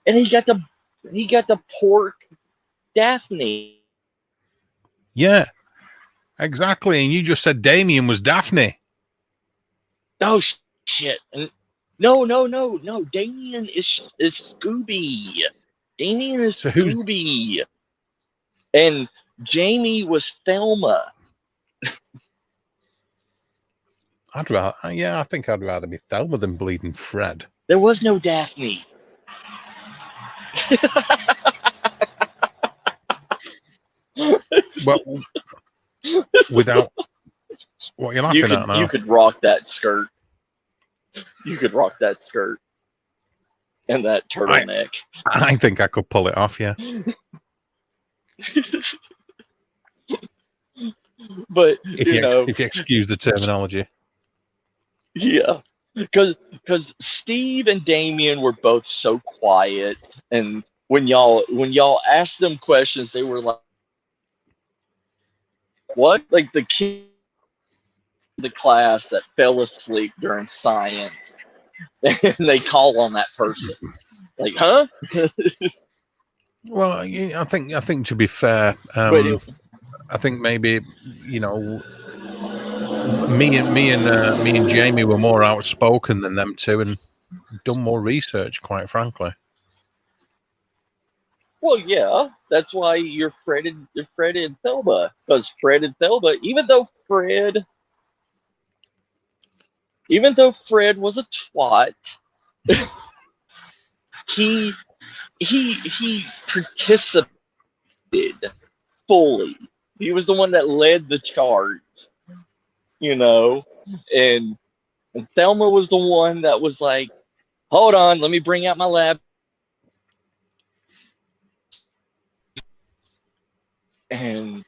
And he got the pork Daphne. Yeah, exactly. And you just said Damien was Daphne. Oh shit! And no. Damien is Scooby. Damien is So who's? Scooby. And Jamie was Thelma. I think I'd rather be Thelma than bleeding Fred. There was no Daphne. Well, without what you're laughing at now. You could rock that skirt. You could rock that skirt and that turtleneck. I think I could pull it off, yeah. But if you excuse the terminology. Yeah. Because Steve and Damien were both so quiet, and when y'all asked them questions, they were like, "What?" Like the kid in the class that fell asleep during science, and they call on that person, like, "Huh?" Well, I think to be fair, I think maybe me and Jamie were more outspoken than them two and done more research, quite frankly. Well, yeah, that's why you're Fred and Thelma, because Fred and Thelma, even though Fred was a twat, he participated fully. He was the one that led the charge, and Thelma was the one that was like, "Hold on, let me bring out my lab." And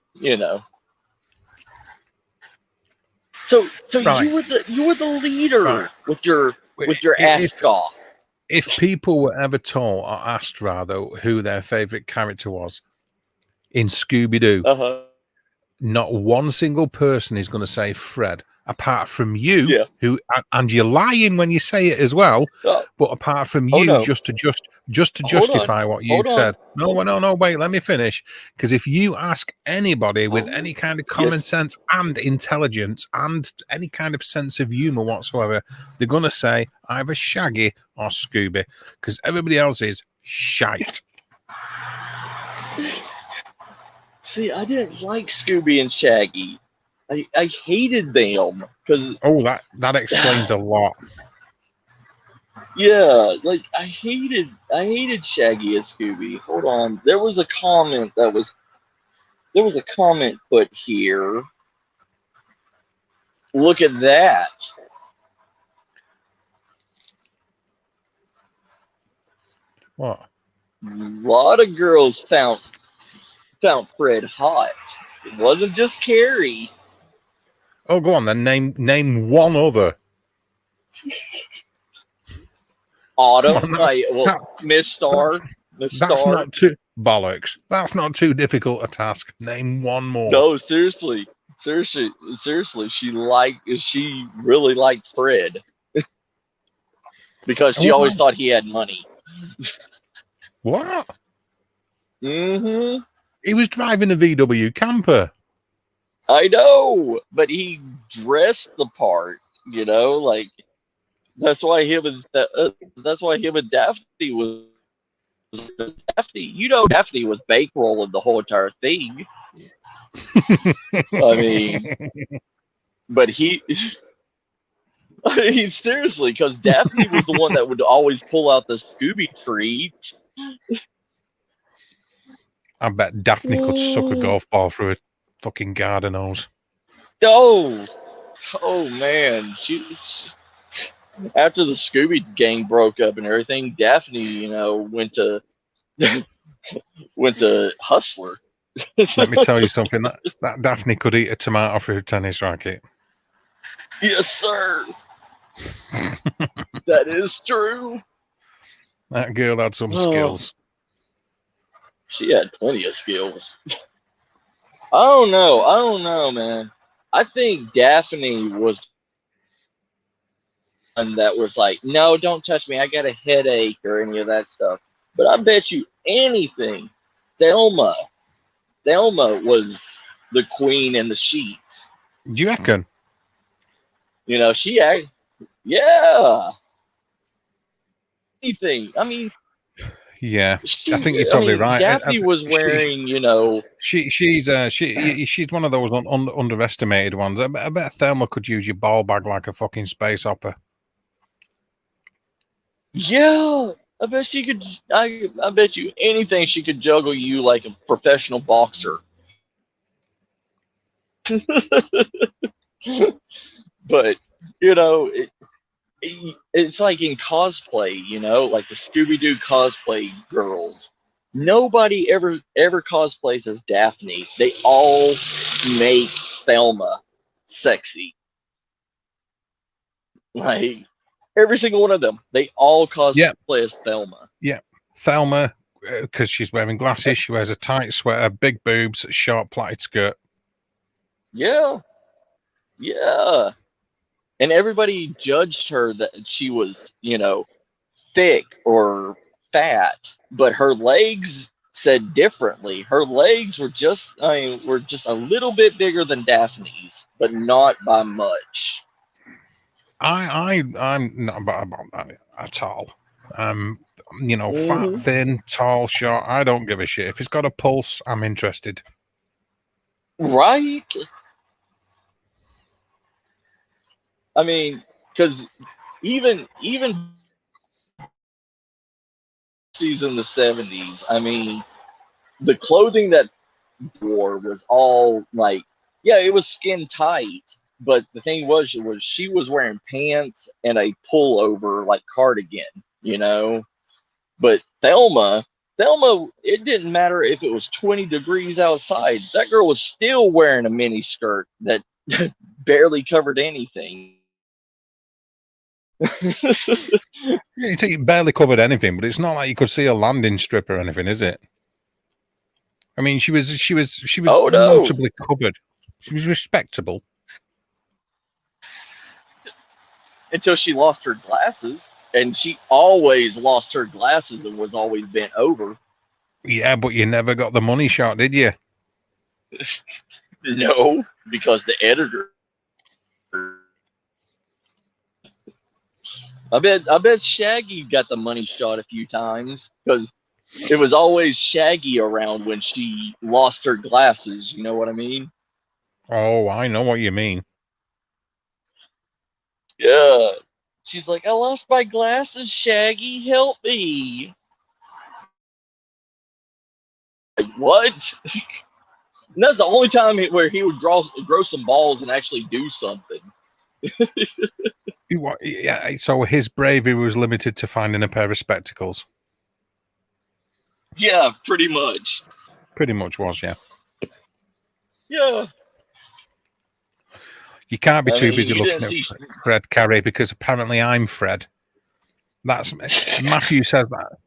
so Right. you were the leader, right, with your ass off. If people were ever told or asked rather who their favorite character was in Scooby-Doo, not one single person is going to say Fred, apart from you, who, and you're lying when you say it as well. But apart from you, just to justify what you said. No, wait, let me finish. Because if you ask anybody with any kind of common sense and intelligence and any kind of sense of humor whatsoever, they're going to say either Shaggy or Scooby, because everybody else is shite. See, I didn't like Scooby and Shaggy. I hated them because Oh, that explains a lot. yeah, like I hated Shaggy and Scooby. Hold on, there was a comment put here. Look at that. What? A lot of girls found Fred hot. It wasn't just Carrie. Oh, go on then. Name one other. Autumn, That, Miss Star. Miss that's Star. not too bollocks. That's not too difficult a task. Name one more. No, seriously. She really liked Fred. Because she always thought he had money. What? Mm-hmm. He was driving a VW camper. I know, but he dressed the part, like that's why him and Daphne was Daphne. Daphne was bankrolling the whole entire thing. I mean, but seriously, because Daphne was the one that would always pull out the Scooby treats. I bet Daphne could suck a golf ball through a fucking garden hose. Oh man, she after the Scooby gang broke up and everything, Daphne, went to Hustler. Let me tell you something. That Daphne could eat a tomato through a tennis racket. Yes, sir. That is true. That girl had some skills. She had plenty of skills. I don't know, man. I think Daphne was one that was like, no, don't touch me. I got a headache or any of that stuff. But I bet you anything, Thelma was the queen in the sheets. Do you reckon? Yeah. Anything. I mean, yeah, I think you're probably right. Daphne was wearing, she's one of those underestimated ones. I bet Thelma could use your ball bag like a fucking space opera. Yeah, I bet she could. I bet you anything she could juggle you like a professional boxer. But it's like in cosplay, like the Scooby-Doo cosplay girls. Nobody ever cosplays as Daphne. They all make Thelma sexy. Like every single one of them, they all cosplay as Thelma. Yeah, Thelma, because she's wearing glasses. She wears a tight sweater, big boobs, short plaited skirt. Yeah. And everybody judged her that she was, thick or fat, but her legs said differently. Her legs were just a little bit bigger than Daphne's, but not by much. I'm not about that at all. Fat, thin, tall, short. I don't give a shit. If it's got a pulse, I'm interested. Right? I mean, because even in the 70s, I mean, the clothing that wore was all like, yeah, it was skin tight, but the thing was she was wearing pants and a pullover like cardigan, But Thelma, it didn't matter if it was 20 degrees outside. That girl was still wearing a mini skirt that barely covered anything. It barely covered anything, but it's not like you could see a landing strip or anything, is it? I mean, she was Oh, no. notably covered. She was respectable until she lost her glasses, and she always lost her glasses and was always bent over. Yeah, but you never got the money shot, did you? No, because the editor. I bet Shaggy got the money shot a few times because It was always Shaggy around when she lost her glasses. You know what I mean? Oh, I know what you mean. Yeah. She's like, I lost my glasses, Shaggy. Help me. Like, what? And that's the only time where he would grow some balls and actually do something. Yeah, so his bravery was limited to finding a pair of spectacles. Yeah, pretty much. Pretty much was, yeah. Yeah. You can't be too busy you looking at Fred Carey because apparently I'm Fred. That's Matthew says that.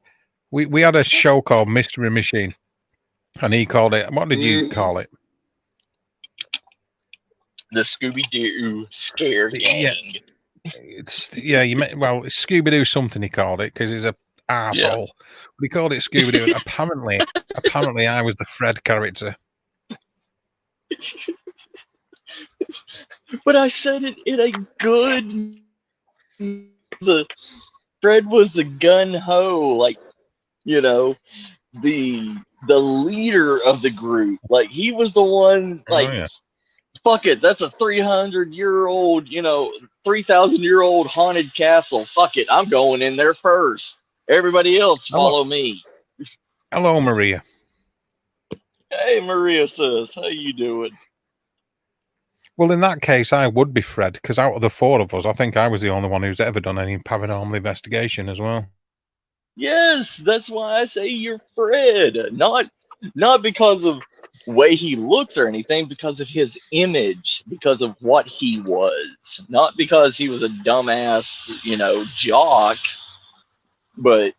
We had a show called Mystery Machine, and he called it. What did you call it? The Scooby-Doo Scare Gang. Yeah, well, Scooby-Doo something he called it because he's a arsehole. Yeah. But he called it Scooby-Doo, and apparently I was the Fred character. But I said it in a good. The Fred was the gun ho, like, you know, the leader of the group. Like, he was the one. Like, fuck it, that's a 300-year-old, 3,000-year-old haunted castle. Fuck it, I'm going in there first. Everybody else follow me. Hello, Maria. Hey, Maria says, how you doing? Well, in that case, I would be Fred, because out of the four of us, I think I was the only one who's ever done any paranormal investigation as well. Yes, that's why I say you're Fred. Not because of way he looks or anything, because of his image, because of what he was. Not because he was a dumbass, jock, but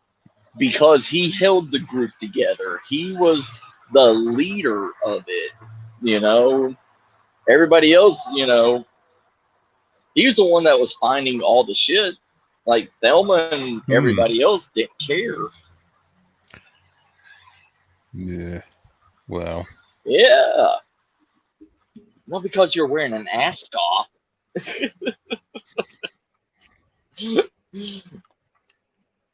because he held the group together. He was the leader of it, Everybody else, he was the one that was finding all the shit. Like, Thelma and everybody else didn't care. Yeah. Well. Yeah. Not because you're wearing an ascot.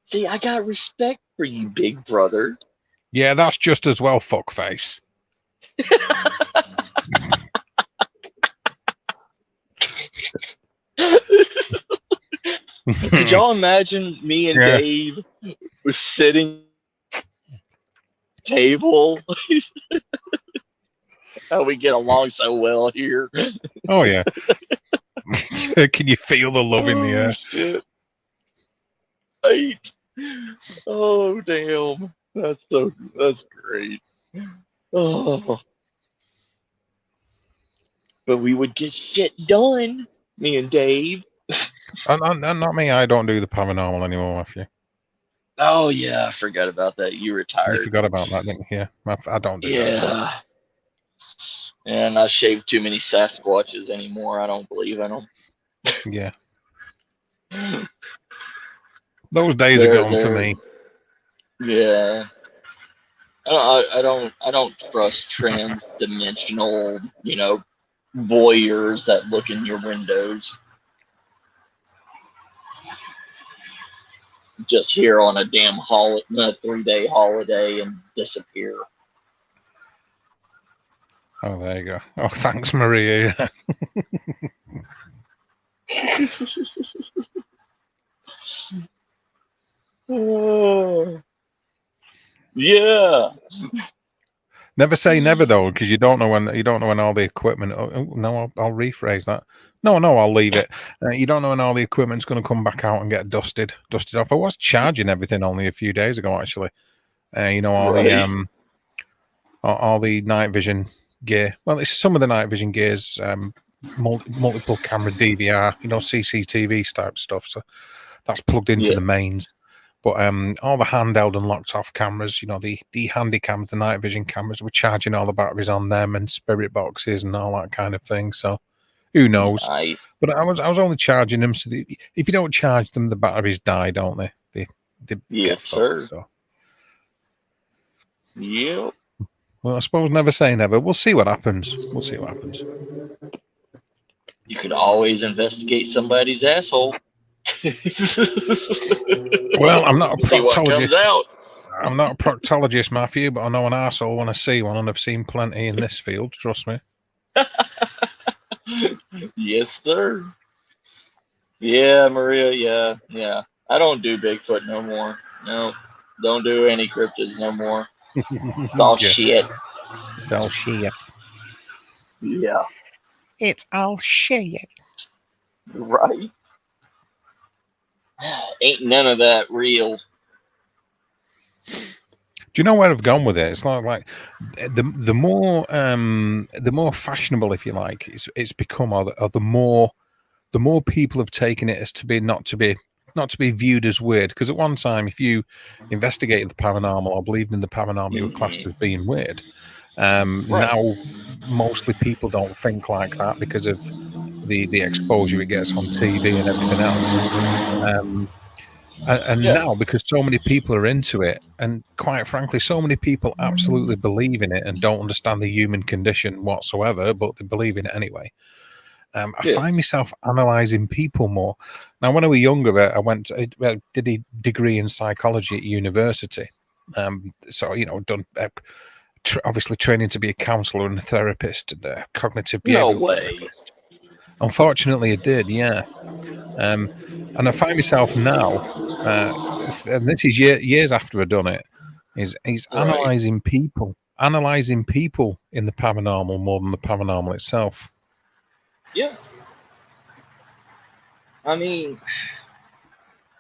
See, I got respect for you, big brother. Yeah, that's just as well, fuckface. Could y'all imagine me and Dave was sitting at the table? How we get along so well here. Oh, yeah. Can you feel the love in the air? Shit. Right. Oh, damn. That's great. Oh. But we would get shit done, me and Dave. And not me. I don't do the paranormal anymore, Matthew. Oh, yeah. I forgot about that. You retired. You forgot about that, didn't you? Yeah. I don't do that. Yeah. And I shave too many Sasquatches anymore. I don't believe in them. Yeah. Those days are gone for me. Yeah. I don't trust trans-dimensional, voyeurs that look in your windows. Just here on a damn 3-day holiday and disappear. Oh, there you go. Oh, thanks, Maria. Oh, yeah. Never say never though, because you don't know when all the equipment. Oh, no, I'll rephrase that. No, I'll leave it. You don't know when all the equipment's going to come back out and get dusted off. I was charging everything only a few days ago, actually. All the night vision gear. Well, it's some of the night vision gears, multiple camera DVR, CCTV type stuff. So that's plugged into the mains. But all the handheld and locked off cameras, the handy cams, the night vision cameras, we're charging all the batteries on them and spirit boxes and all that kind of thing. So who knows? Nice. But I was only charging them so that if you don't charge them, the batteries die, don't they? They get fucked. Sir. So. Yep. Well, I suppose never say never. We'll see what happens. You could always investigate somebody's asshole. Well, I'm not a See what comes out. I'm not a proctologist, Matthew, but I know an arsehole when I see one, and I've seen plenty in this field, trust me. Yes, sir. Yeah, Maria, yeah. I don't do Bigfoot no more. No, don't do any cryptids no more. It's all Yeah. shit. It's all shit. Yeah, It's all shit. right. Ain't none of that real. Do you know where I've gone with it? It's like the more fashionable, if you like, it's become, or the more people have taken it as to be not to be viewed as weird. Because at one time, if you investigated the paranormal or believed in the paranormal, you were classed as being weird. Right. Now, mostly people don't think like that because of the exposure it gets on TV and everything else. And Yeah. now, because so many people are into it, and quite frankly, so many people absolutely believe in it and don't understand the human condition whatsoever, but they believe in it anyway. I Yeah. find myself analysing people more. Now, when I was younger, I did a degree in psychology at university. So, done obviously training to be a counsellor and a therapist and a cognitive No behavioural way. therapist. Unfortunately, I did, yeah. And I find myself now, and this is years after I've done it, is Right. analysing people in the paranormal more than the paranormal itself. Yeah. I mean,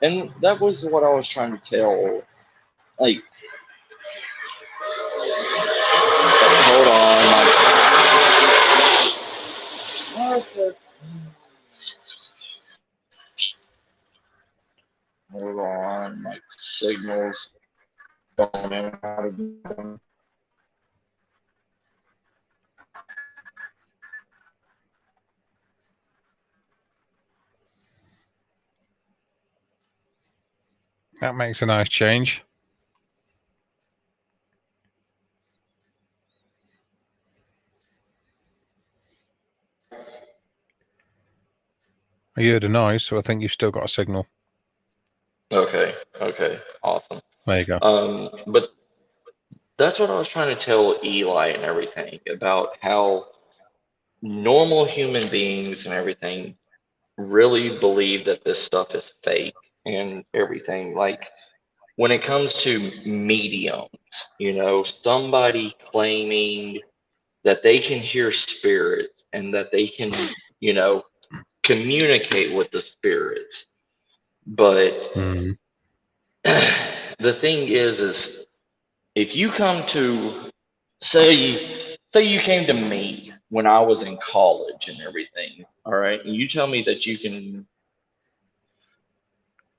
and that was what I was trying to tell. Like, hold on. What the? Hold on. My signals going in and out again. That makes a nice change. I heard a noise, so I think you've still got a signal. Okay, awesome. There you go. But that's what I was trying to tell Eli and everything about how normal human beings and everything really believe that this stuff is fake and everything. Like when it comes to mediums, somebody claiming that they can hear spirits and that they can, communicate with the spirits. But the thing is if you come to say you came to me when I was in college and everything, all right, and you tell me that you can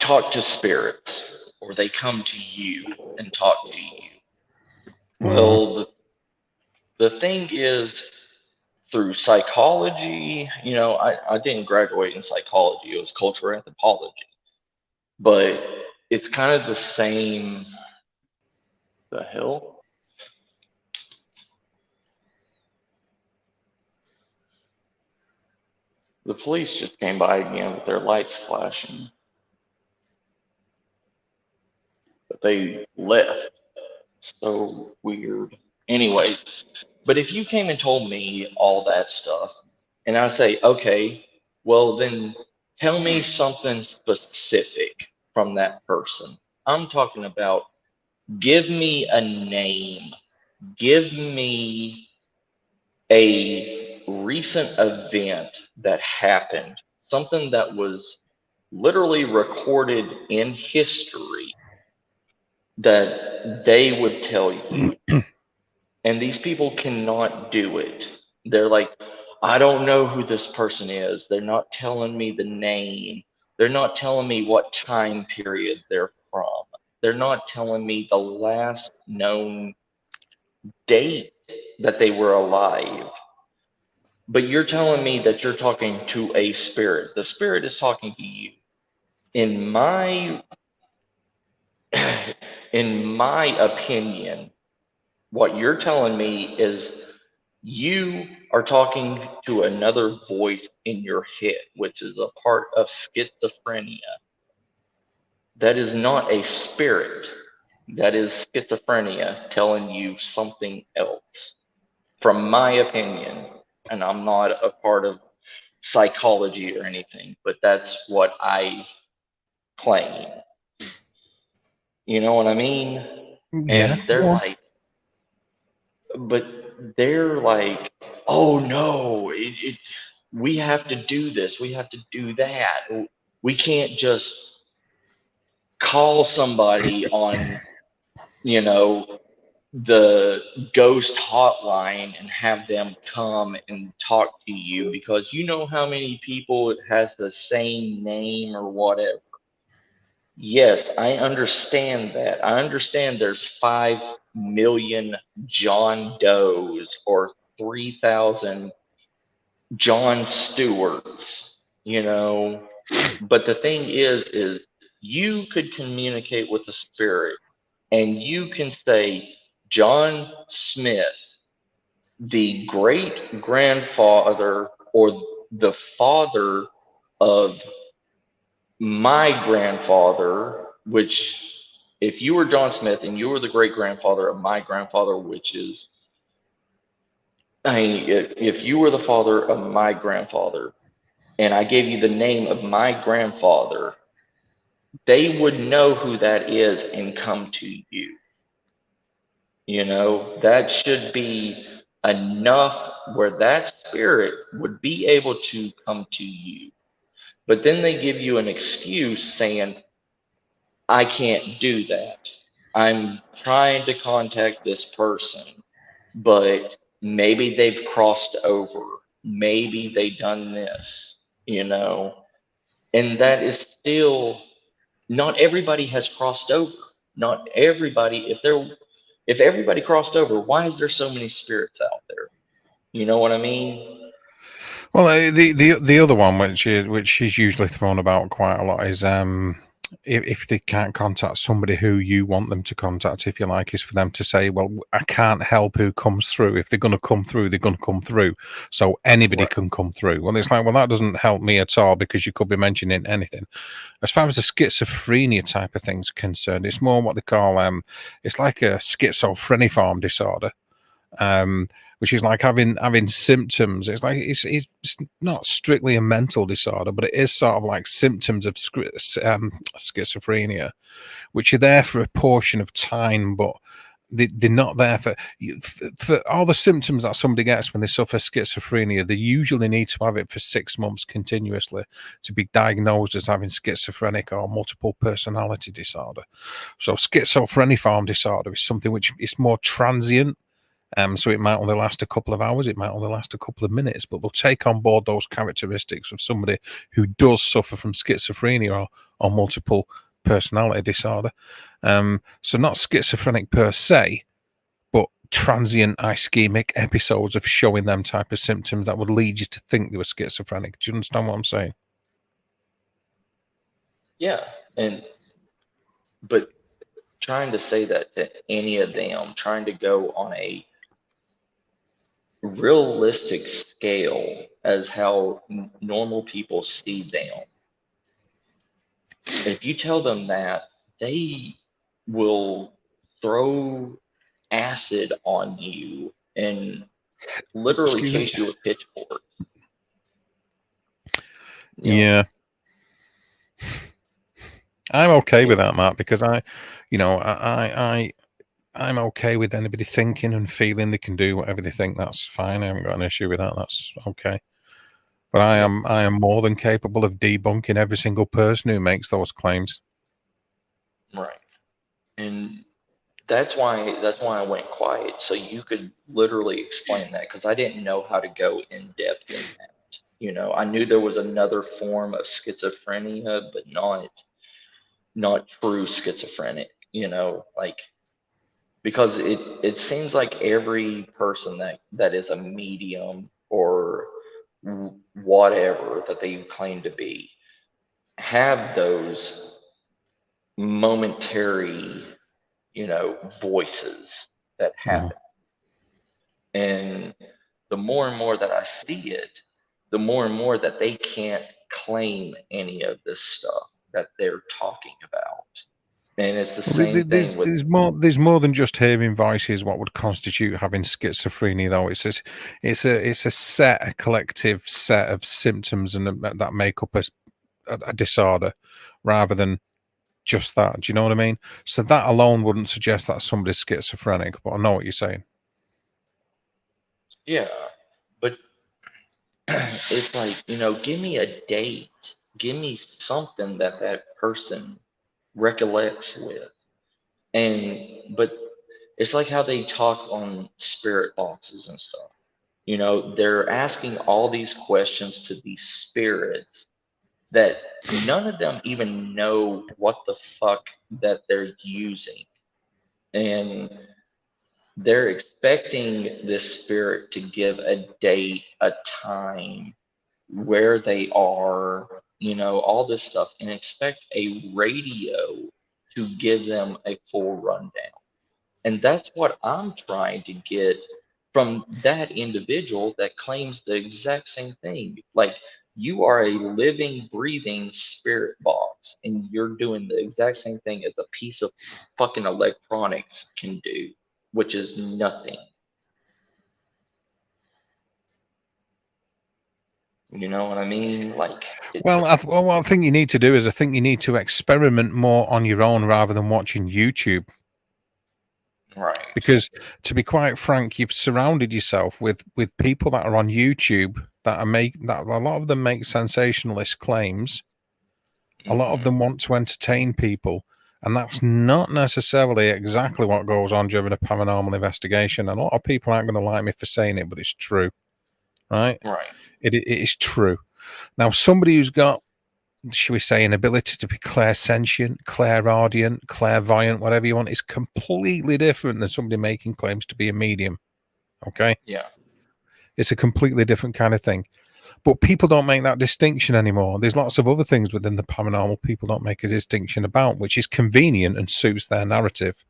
talk to spirits or they come to you and talk to you. Well, the thing is through psychology, I didn't graduate in psychology, it was cultural anthropology. But it's kind of the same. The hell? The police just came by again with their lights flashing. But they left. So weird. Anyway, but if you came and told me all that stuff, and I say, okay, well then tell me something specific from that person. I'm talking about give me a name, give me a recent event that happened, something that was literally recorded in history that they would tell you. And these people cannot do it. They're like, I don't know who this person is. They're not telling me the name. They're not telling me what time period they're from. They're not telling me the last known date that they were alive. But you're telling me that you're talking to a spirit. The spirit is talking to you. In my opinion, what you're telling me is you are talking to another voice in your head, which is a part of schizophrenia. That is not a spirit. That is schizophrenia telling you something else, from my opinion. And I'm not a part of psychology or anything, but that's what I claim. You know what I mean? Yeah. And they're like, but they're like, oh no, we have to do this, we have to do that. We can't just call somebody on, you know, the ghost hotline and have them come and talk to you, because you know how many people it has the same name or whatever. Yes, I understand that. I understand there's 5 million John Does or 3,000 John Stewarts, you know. But the thing is you could communicate with the spirit, and you can say, John Smith, the great grandfather or the father of my grandfather, which, if you were John Smith and you were the great grandfather of my grandfather, which is, I mean, if you were the father of my grandfather and I gave you the name of my grandfather, they would know who that is and come to you. You know, that should be enough where that spirit would be able to come to you. But then they give you an excuse saying, I can't do that. I'm trying to contact this person, but maybe they've crossed over. Maybe they done this, you know. And that is still, not everybody has crossed over. Not everybody, if everybody crossed over, why is there so many spirits out there? You know what I mean? Well, the other one, which is usually thrown about quite a lot, is if they can't contact somebody who you want them to contact, if you like, is for them to say, well, I can't help who comes through. If they're going to come through, they're going to come through. So anybody Right. can come through. Well, it's like, well, that doesn't help me at all, because you could be mentioning anything. As far as the schizophrenia type of things are concerned, it's more what they call it's like a schizophreniform disorder. Which is like having symptoms. It's like it's not strictly a mental disorder, but it is sort of like symptoms of schizophrenia, which are there for a portion of time, but they're not there for all the symptoms that somebody gets when they suffer schizophrenia. They usually need to have it for 6 months continuously to be diagnosed as having schizophrenic or multiple personality disorder. So schizophreniform disorder is something which is more transient. So it might only last a couple of hours, it might only last a couple of minutes, but they'll take on board those characteristics of somebody who does suffer from schizophrenia or multiple personality disorder. So not schizophrenic per se, but transient ischemic episodes of showing them type of symptoms that would lead you to think they were schizophrenic. Do you understand what I'm saying? Yeah. But trying to say that to any of them, trying to go on a realistic scale as how normal people see them. If you tell them that, they will throw acid on you and literally Excuse me. chase you with pitchforks. You know? Yeah. I'm okay with Yeah. that, Matt, because I'm okay with anybody thinking and feeling they can do whatever they think. That's fine. I haven't got an issue with that. That's okay. But Yeah. I am more than capable of debunking every single person who makes those claims. Right. And that's why I went quiet, so you could literally explain that, because I didn't know how to go in depth in that. You know, I knew there was another form of schizophrenia, but not true schizophrenic, you know, like, because it seems like every person that is a medium or whatever that they claim to be have those momentary, you know, voices that Mhm. happen. And the more and more that I see it, the more and more that they can't claim any of this stuff that they're talking about. And it's the same thing with. There's more than just hearing voices. What would constitute having schizophrenia, though? It's a collective set of symptoms and that make up a disorder, rather than just that. Do you know what I mean? So that alone wouldn't suggest that somebody's schizophrenic. But I know what you're saying. Yeah, but it's like, give me a date, give me something that person recollects with. But it's like how they talk on spirit boxes and stuff. They're asking all these questions to these spirits that none of them even know what the fuck that they're using. And they're expecting this spirit to give a date, a time, where they are, all this stuff, and expect a radio to give them a full rundown. And that's what I'm trying to get from that individual that claims the exact same thing. Like, you are a living, breathing spirit box, and you're doing the exact same thing as a piece of fucking electronics can do, which is nothing. You know what I mean? Like, Well, what I think you need to do is I think you need to experiment more on your own rather than watching YouTube. right. Because to be quite frank, you've surrounded yourself with people that are on YouTube that a lot of them make sensationalist claims. A lot of them want to entertain people, and that's not necessarily exactly what goes on during a paranormal investigation. And a lot of people aren't going to like me for saying it, but it's true, right? Right. It is true. Now, somebody who's got, should we say, an ability to be clairsentient, clairaudient, clairvoyant, whatever you want, is completely different than somebody making claims to be a medium. Okay? Yeah. It's a completely different kind of thing. But people don't make that distinction anymore. There's lots of other things within the paranormal people don't make a distinction about, which is convenient and suits their narrative.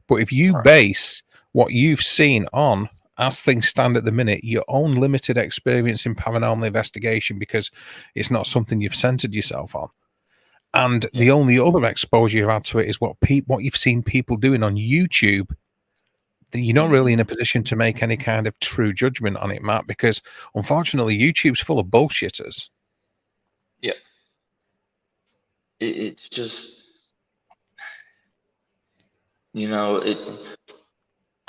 But if you base what you've seen on, as things stand at the minute, your own limited experience in paranormal investigation, because it's not something you've centered yourself on, and the only other exposure you've had to it is what you've seen people doing on YouTube, you're not really in a position to make any kind of true judgment on it, Matt, because unfortunately YouTube's full of bullshitters. Yeah. It's just,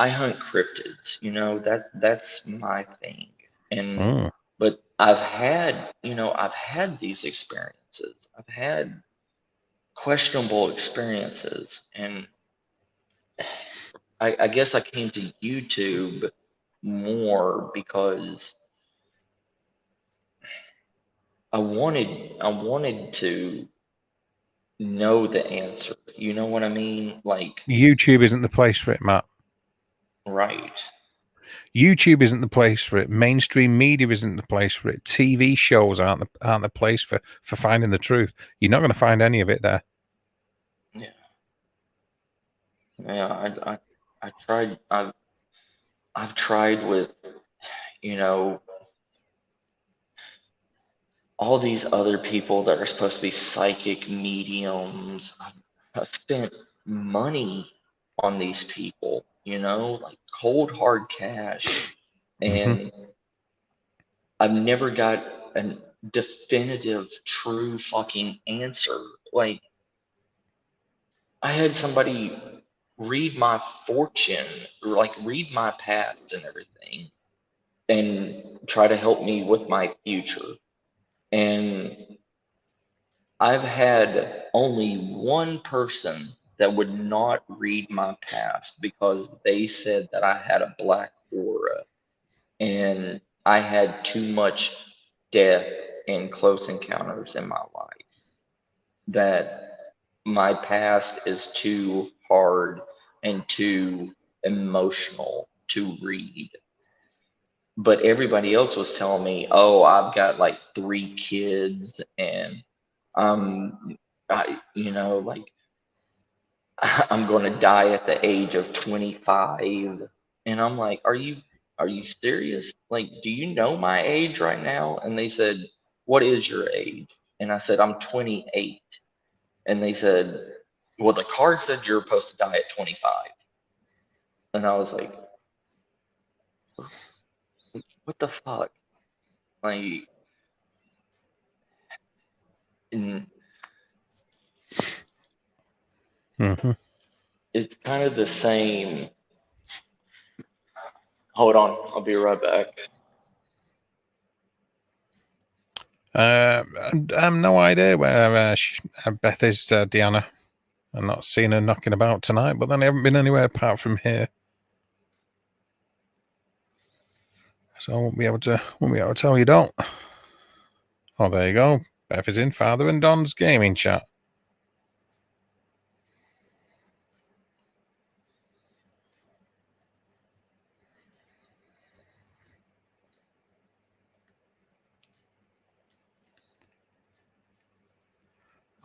I hunt cryptids, that's my thing. And but I've had these experiences. I've had questionable experiences, and I guess I came to YouTube more because I wanted to know the answer. You know what I mean? Like, YouTube isn't the place for it, Matt. right. YouTube isn't the place for it. Mainstream media isn't the place for it. TV shows aren't the place for finding the truth. You're not going to find any of it there. Yeah. Yeah, I tried. I've tried with, all these other people that are supposed to be psychic mediums. I've spent money on these people, like cold hard cash, and I've never got a definitive, true fucking answer. Like, I had somebody read my fortune, or like read my past and everything, and try to help me with my future. And I've had only one person that would not read my past because they said that I had a black aura and I had too much death and close encounters in my life. That my past is too hard and too emotional to read. But everybody else was telling me, oh, I've got like 3 kids and like I'm going to die at the age of 25. And I'm like, are you serious? Like, do you know my age right now? And they said, what is your age? And I said, I'm 28. And they said, well, the card said you're supposed to die at 25. And I was like, what the fuck? Like, and Mm-hmm. it's kind of the same. Hold on, I'll be right back. No idea where Beth is, Deanna. I've not seen her knocking about tonight, but then I haven't been anywhere apart from here. So I won't be able to tell you don't. Oh, there you go. Beth is in Father and Don's gaming chat.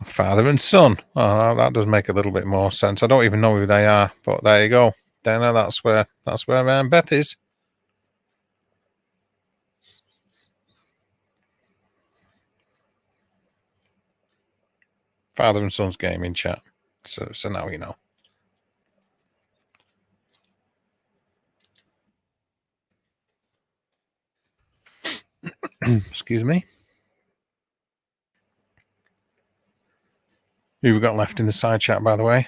Father and son. Oh, that does make a little bit more sense. I don't even know who they are, but there you go. Dana, that's where Beth is. Father and son's gaming chat. So now you know. Excuse me. Who we got left in the side chat, by the way?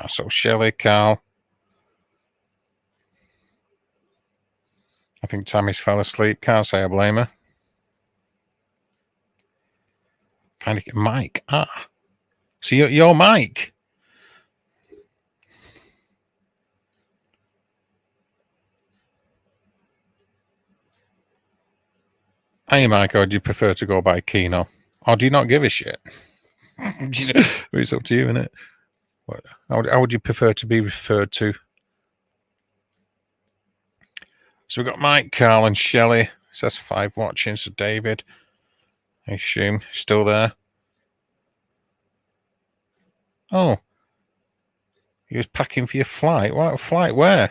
So Shelley, Carl. I think Tammy's fell asleep. Can't say I blame her. Find it, Mike. So you're Mike. Hey, Mike, or do you prefer to go by Keno? Or do you not give a shit? It's up to you, isn't it? How would you prefer to be referred to? So we've got Mike, Carl, and Shelley. Says 5 watching. So David, I assume, still there. Oh, he was packing for your flight. What flight? Where?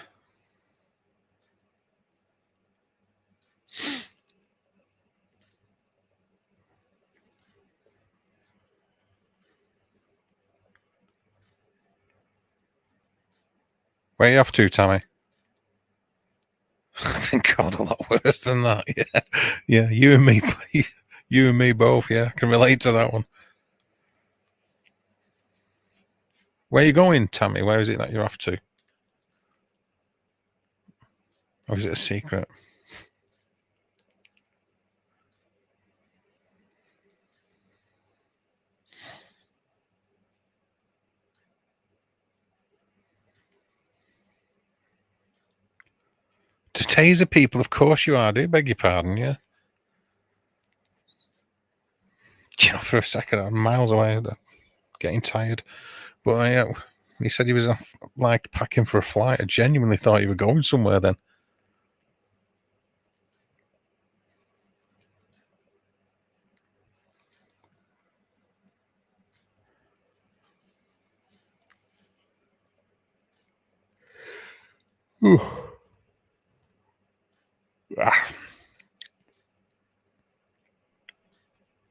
Where are you off to, Tammy? Thank God, a lot worse than that. Yeah. You and me both. Yeah, I can relate to that one. Where are you going, Tammy? Where is it that you're off to? Or is it a secret? To taser people, of course you are. I do beg your pardon, yeah. You know, for a second, I'm miles away, getting tired. But he said he was off, like, packing for a flight. I genuinely thought you were going somewhere then.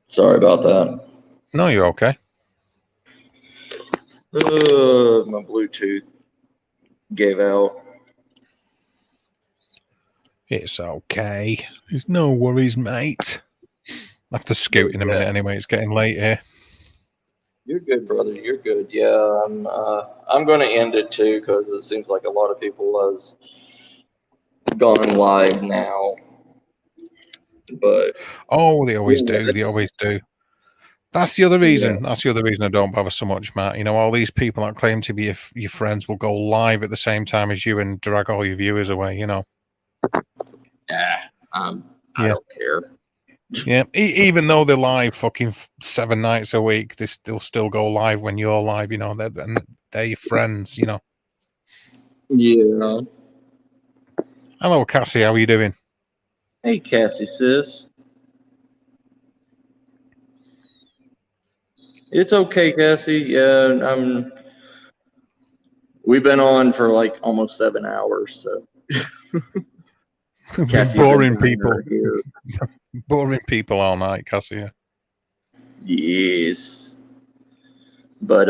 Sorry about that. No, you're okay. My Bluetooth gave out. It's okay. There's no worries, mate. I'll have to scoot in a minute anyway. It's getting late here. You're good, brother. You're good. Yeah, I'm going to end it too because it seems like a lot of people has gone live now. But they always do. They always do. That's the other reason. Yeah. That's the other reason I don't bother so much, Matt. You know, all these people that claim to be your friends will go live at the same time as you and drag all your viewers away. You know. I don't care. Yeah, even though they're live fucking 7 nights a week, they'll still go live when you're live. You know, they're your friends. You know. Yeah. Hello, Cassie. How are you doing? Hey, Cassie, sis. It's okay, Cassie. Yeah, we've been on for like almost 7 hours, so Cassie's boring been dying people, her here. boring people all night, Cassie. Yes. But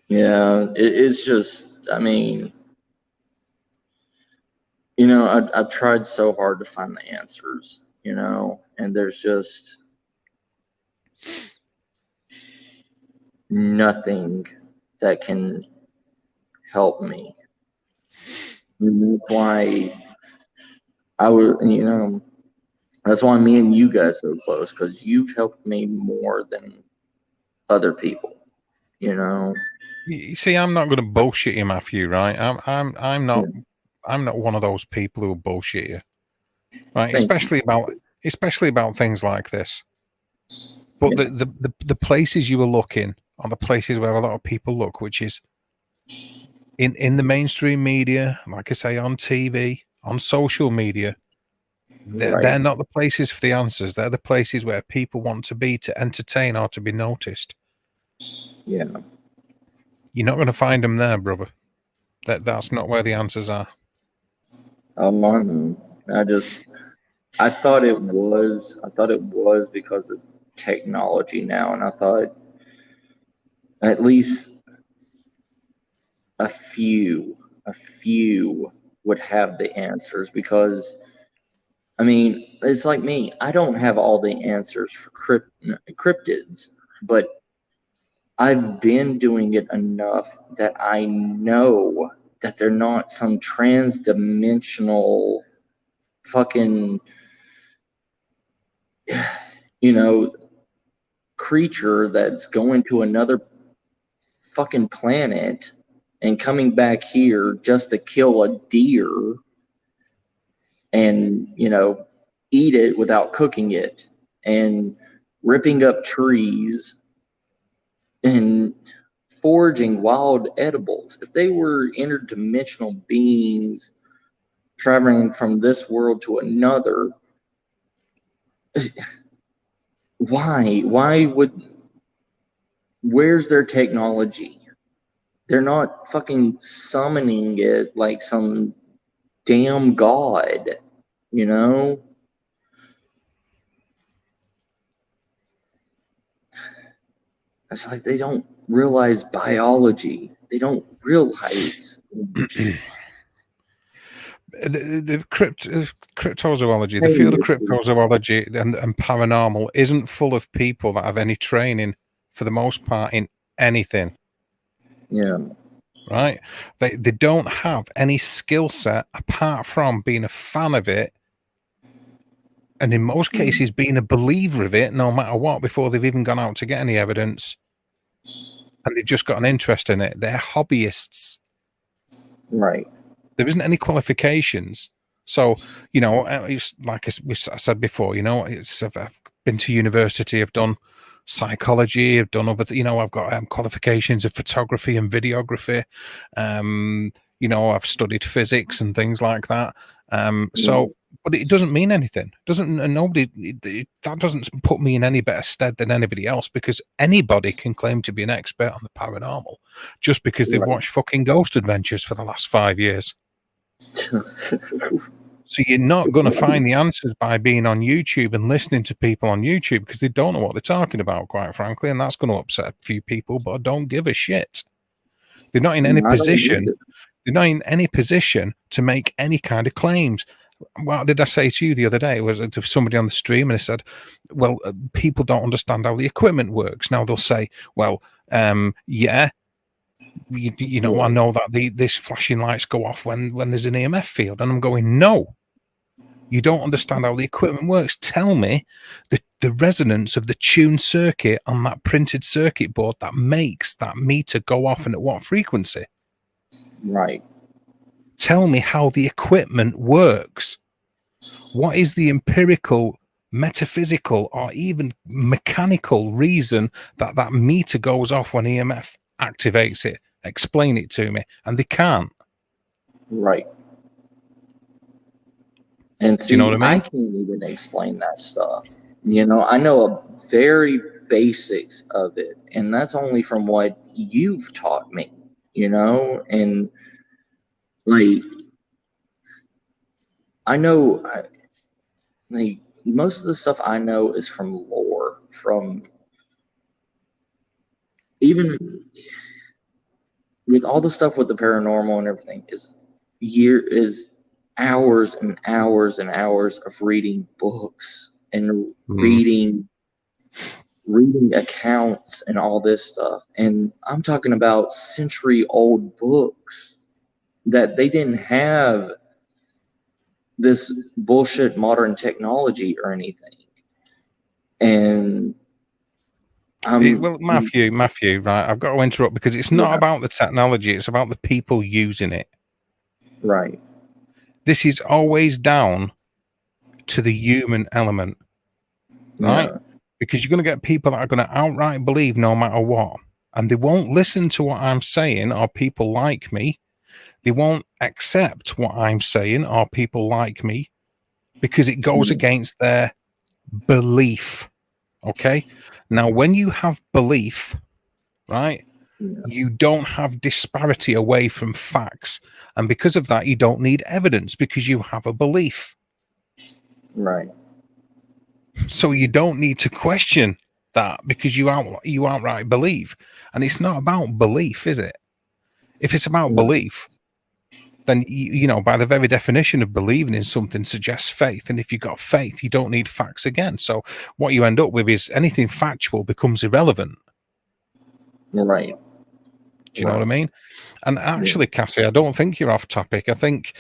yeah, it's just, I mean, you know, I've tried so hard to find the answers, you know, and there's just nothing that can help me. And that's why I was, you know, that's why me and you guys are so close, because you've helped me more than other people, you know. You see, I'm not going to bullshit you, Matthew. Right? I'm not. Yeah. I'm not one of those people who bullshit you. Right? Thank you. Especially about things like this. But Yeah. the places you were looking are the places where a lot of people look, which is in the mainstream media, like I say, on TV, on social media. Right. They're not the places for the answers. They're the places where people want to be to entertain or to be noticed. Yeah. You're not going to find them there, brother. That's not where the answers are. I know. I thought it was. I thought it was because of technology now, and I thought at least a few, a few would have the answers, because I mean, it's like me. I don't have all the answers for cryptids, but I've been doing it enough that I know that they're not some trans-dimensional fucking, you know, creature that's going to another fucking planet and coming back here just to kill a deer and, you know, eat it without cooking it, and ripping up trees and foraging wild edibles. If they were interdimensional beings traveling from this world to another, why would, where's their technology? They're not fucking summoning it like some damn god, you know? It's like they don't realize biology. They don't realize. The cryptozoology, the field of Hey, cryptozoology and paranormal isn't full of people that have any training, for the most part, in anything. yeah, Right? They don't have any skill set apart from being a fan of it, and in most cases being a believer of it, no matter what, before they've even gone out to get any evidence, and they've just got an interest in it. They're hobbyists. right. There isn't any qualifications. So, you know, it's like I said before, you know, I've been to university, I've done psychology, I've done other, you know, I've got qualifications of photography and videography. You know, I've studied physics and things like that. So, but it doesn't mean anything. That doesn't put me in any better stead than anybody else, because anybody can claim to be an expert on the paranormal just because they've Right. watched fucking Ghost Adventures for the last 5 years. So you're not going to find the answers by being on YouTube and listening to people on YouTube, because they don't know what they're talking about, quite frankly, and that's going to upset a few people, but I don't give a shit. They're not in any I don't position. either. They're not in any position to make any kind of claims. What did I say to you the other day? It was to somebody on the stream, and I said, well, people don't understand how the equipment works. Now they'll say, well, yeah, you know, I know that this flashing lights go off when there's an EMF field, and I'm going, no, you don't understand how the equipment works. Tell me the resonance of the tuned circuit on that printed circuit board that makes that meter go off, and at what frequency. Right. Tell me how the equipment works. What is the empirical, metaphysical, or even mechanical reason that that meter goes off when EMF activates it? Explain it to me. And they can't. Right. And Do you know see, what I mean? I can't even explain that stuff. You know, I know a very basics of it, and that's only from what you've taught me, you know, and like I know like most of the stuff I know is from lore, from even with all the stuff with the paranormal and everything is hours and hours and hours of reading books and reading accounts and all this stuff. And I'm talking about century old books that they didn't have this bullshit modern technology or anything. And Well, Matthew, right? I've got to interrupt because it's not about the technology; it's about the people using it. Right. This is always down to the human element, right? Yeah. Because you're going to get people that are going to outright believe no matter what, and they won't listen to what I'm saying, or people like me. They won't accept what I'm saying, or people like me, because it goes against their belief. Okay. Now, when you have belief, right, you don't have disparity away from facts. And because of that, you don't need evidence because you have a belief. Right. So you don't need to question that because you outright believe. And it's not about belief, is it? If it's about belief, then, you know, by the very definition of believing in something suggests faith. And if you've got faith, you don't need facts again. So what you end up with is anything factual becomes irrelevant. Right. Do you know what I mean? And actually, Cassie, I don't think you're off topic. I think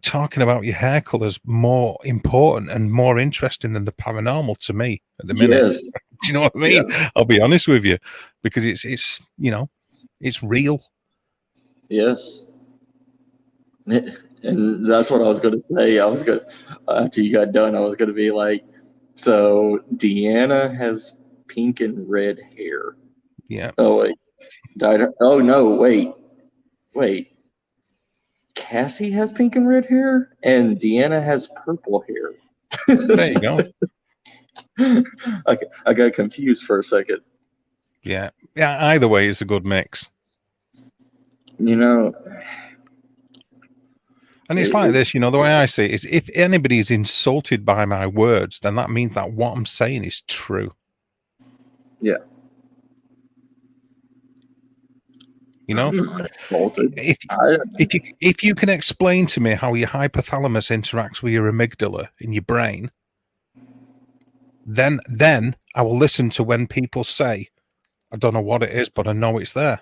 talking about your hair color is more important and more interesting than the paranormal to me at the minute. Yes. Do you know what I mean? Yeah. I'll be honest with you, because it's you know, it's real. Yes. And that's what I was going to say. I was going to, after you got done, I was going to be like, so Deanna has pink and red hair. Yeah. Oh, wait. Oh, no, wait. Cassie has pink and red hair, and Deanna has purple hair. There you go. Okay, I got confused for a second. Yeah. Either way, it's a good mix. You know, and it's like this, you know, the way I see it is if anybody is insulted by my words, then that means that what I'm saying is true. Yeah. You know, if you can explain to me how your hypothalamus interacts with your amygdala in your brain, then I will listen to when people say, I don't know what it is, but I know it's there.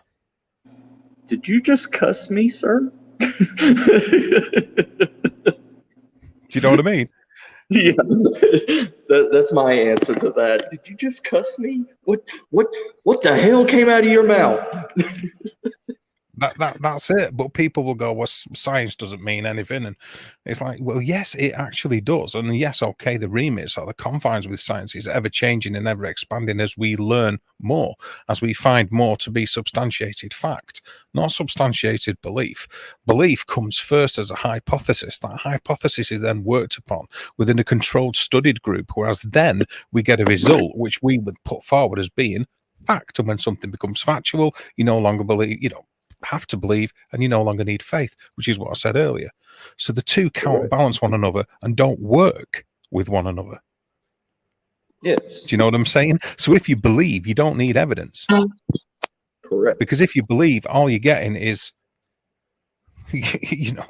Did you just cuss me, sir? Do you know what I mean? Yeah, that's my answer to that. Did you just cuss me? What the hell came out of your mouth? That's it. But people will go, well, science doesn't mean anything. And it's like, well, yes, it actually does. And yes, okay, the remits or the confines with science is ever changing and ever expanding as we learn more, as we find more to be substantiated fact, not substantiated belief. Belief comes first as a hypothesis. That hypothesis is then worked upon within a controlled studied group, whereas then we get a result which we would put forward as being fact. And when something becomes factual, you no longer believe, you know, have to believe, and you no longer need faith, which is what I said earlier. So the two counterbalance one another and don't work with one another. Yes. Do you know what I'm saying? So if you believe, you don't need evidence. Correct. Because if you believe, all you're getting is, you know.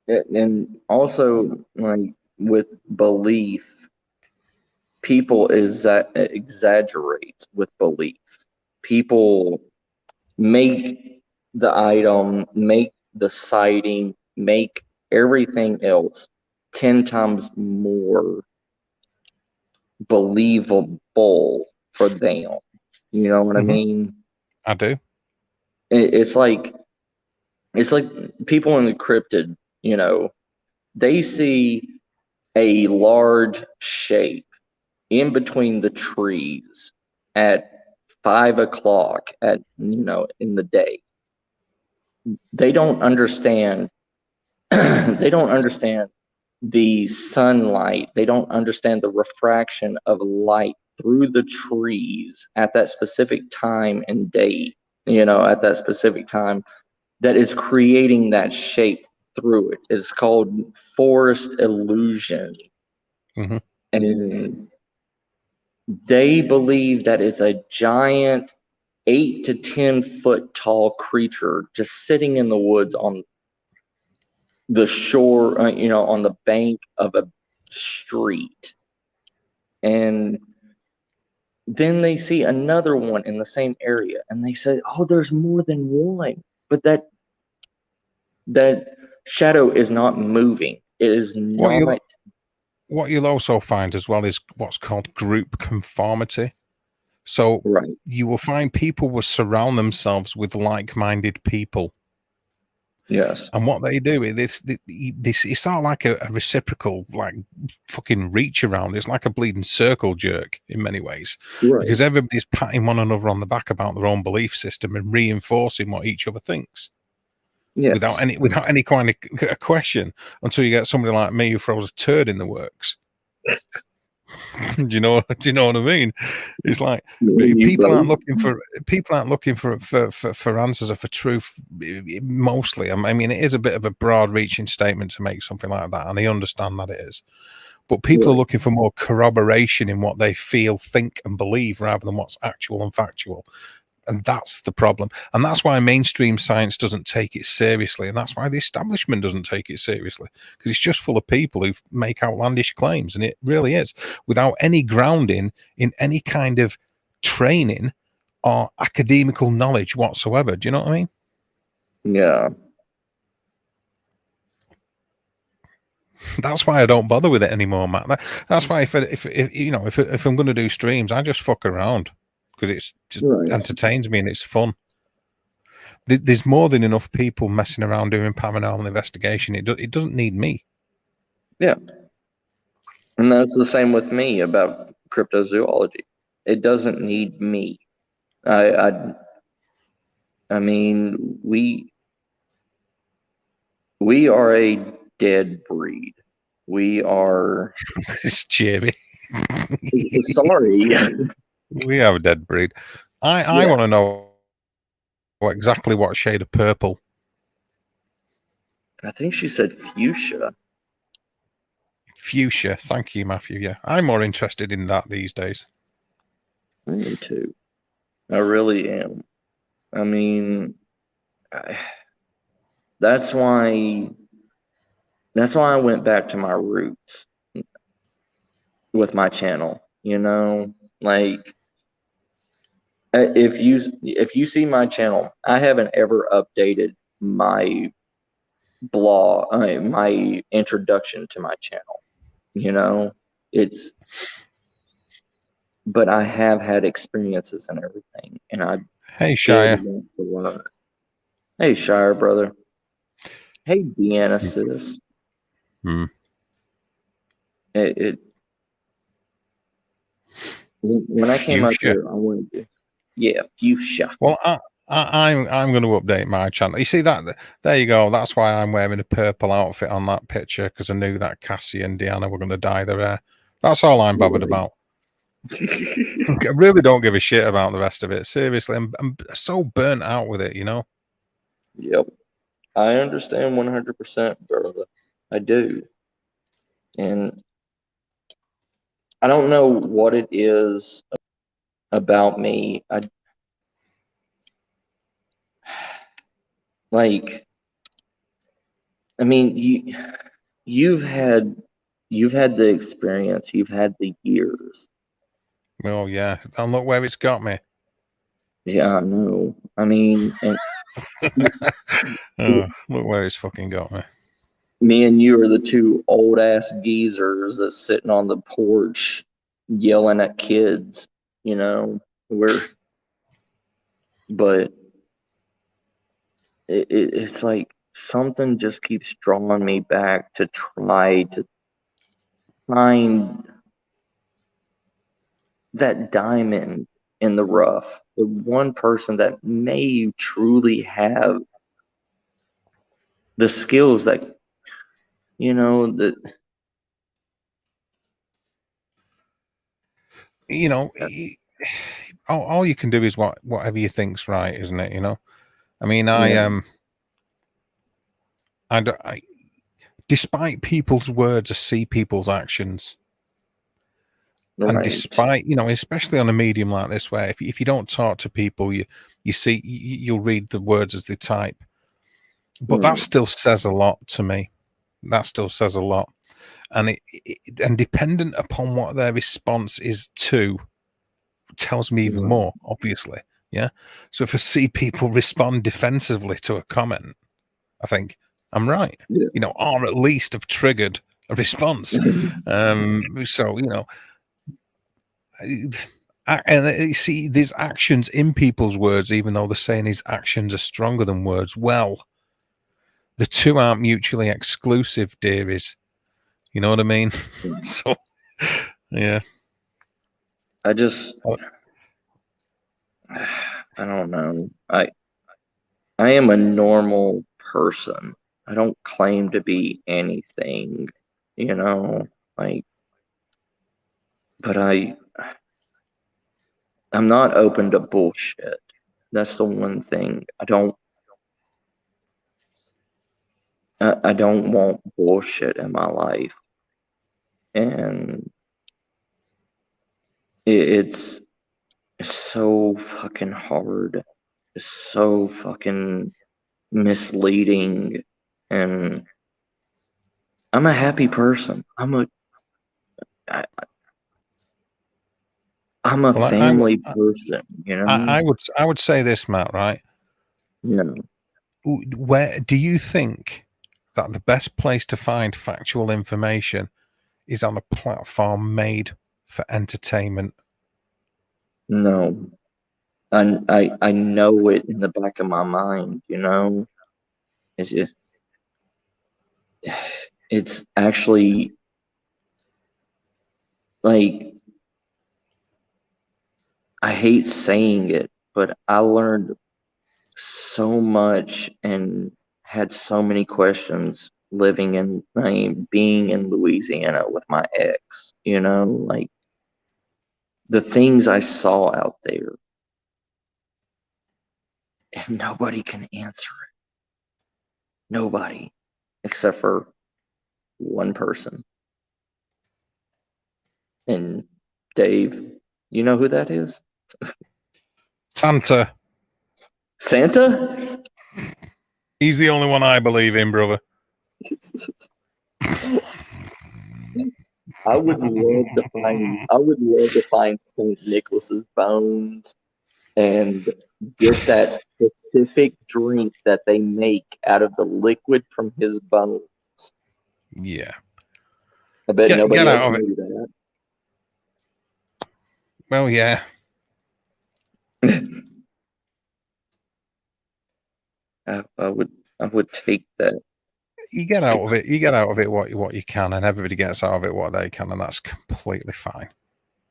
And also, like with belief, people exaggerate with belief. People make the item, make the sighting, make everything else 10 times more believable for them. You know what I mean? I do. It's like people in the cryptid, you know, they see a large shape in between the trees at 5 o'clock in the day. They don't understand. They don't understand the sunlight. They don't understand the refraction of light through the trees at that specific time and date, at that specific time that is creating that shape through it. It's called forest illusion. Mm-hmm. And they believe that it's a giant 8 to 10 foot tall creature just sitting in the woods on the shore, on the bank of a street. And then they see another one in the same area and they say, oh, there's more than one. But that shadow is not moving. It is not. What you'll also find as well is what's called group conformity. So Right. you will find people will surround themselves with like-minded people. Yes. And what they do is this it's not like a reciprocal, like, fucking reach around. It's like a bleeding circle jerk in many ways. Right. Because everybody's patting one another on the back about their own belief system and reinforcing what each other thinks. Yes. Without any kind of question, until you get somebody like me who throws a turd in the works. Do you know what I mean? It's like people aren't looking for answers or for truth mostly. I mean, it is a bit of a broad-reaching statement to make something like that, and I understand that it is. But people are looking for more corroboration in what they feel, think, and believe rather than what's actual and factual. And that's the problem. And that's why mainstream science doesn't take it seriously. And that's why the establishment doesn't take it seriously. Because it's just full of people who make outlandish claims. And it really is. Without any grounding in any kind of training or academical knowledge whatsoever. Do you know what I mean? Yeah. That's why I don't bother with it anymore, Matt. That's why if I'm going to do streams, I just fuck around. Because it just entertains me and it's fun. There's more than enough people messing around doing paranormal investigation. It doesn't need me. Yeah. And that's the same with me about cryptozoology. It doesn't need me. I mean, we are a dead breed. We are. It's cheery. Sorry. We have a dead breed. I want to know exactly what shade of purple. I think she said fuchsia. Fuchsia. Thank you, Matthew. Yeah, I'm more interested in that these days. I am too. I really am. I mean, that's why I went back to my roots with my channel. Like if you see my channel, I haven't ever updated my blog, my introduction to my channel. But I have had experiences and everything, and I Hey Shire. want to learn. Hey Shire, brother. Hey Deanna, sis. When I came up here, I wanted to, fuchsia. Well, I'm going to update my channel. You see that? There you go. That's why I'm wearing a purple outfit on that picture, because I knew that Cassie and Deanna were going to dye their hair. That's all I'm bothered about. I really don't give a shit about the rest of it. Seriously, I'm so burnt out with it, Yep. I understand 100%, brother. I do. And I don't know what it is about me. I mean, you've had the experience, you've had the years. Oh yeah, and look where it's got me. Yeah, I know. I mean, and look where it's fucking got me. Me and you are the two old ass geezers that's sitting on the porch yelling at kids. But it's like something just keeps drawing me back to try to find that diamond in the rough, the one person that may truly have the skills that, that. All you can do is whatever you think's right, isn't it? I mean, Yeah. I despite people's words, I see people's actions. Right. And despite, especially on a medium like this, where if you don't talk to people, you see, you'll read the words as they type. But that still says a lot to me. That still says a lot. And and dependent upon what their response is to, tells me even more, obviously. Yeah. So if I see people respond defensively to a comment, I think I'm right. Or at least have triggered a response. So, and you see, there's actions in people's words, even though they're saying his actions are stronger than words. Well, the two aren't mutually exclusive, dearies. You know what I mean? So, yeah. I don't know. I am a normal person. I don't claim to be anything, but I'm not open to bullshit. That's the one thing. I don't want bullshit in my life. And it's so fucking hard. It's so fucking misleading. And I'm a happy person. I'm a family person, I would say this, Matt, right? Where do you think that the best place to find factual information is on a platform made for entertainment? No. I know it in the back of my mind, It's just, it's actually like, I hate saying it, but I learned so much and had so many questions being in Louisiana with my ex, like the things I saw out there, and nobody can answer it. Nobody, except for one person. And Dave, you know who that is? Santa. Santa? He's the only one I believe in, brother. I would love to find St. Nicholas's bones and get that specific drink that they make out of the liquid from his bones. Yeah. I bet nobody else knew that. Well, yeah. I would take that. You get out of it. You get out of it what you can, and everybody gets out of it what they can, and that's completely fine.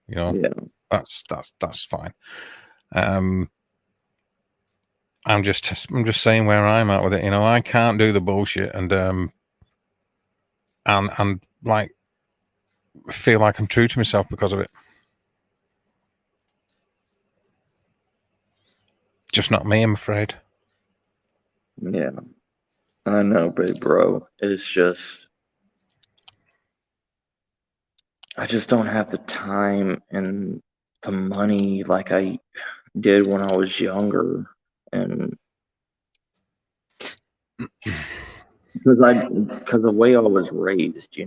Yeah. That's fine. I'm just saying where I'm at with it. I can't do the bullshit and like feel like I'm true to myself because of it. Just not me, I'm afraid. Yeah. I know, but bro, it's just, I just don't have the time and the money like I did when I was younger. And because the way I was raised,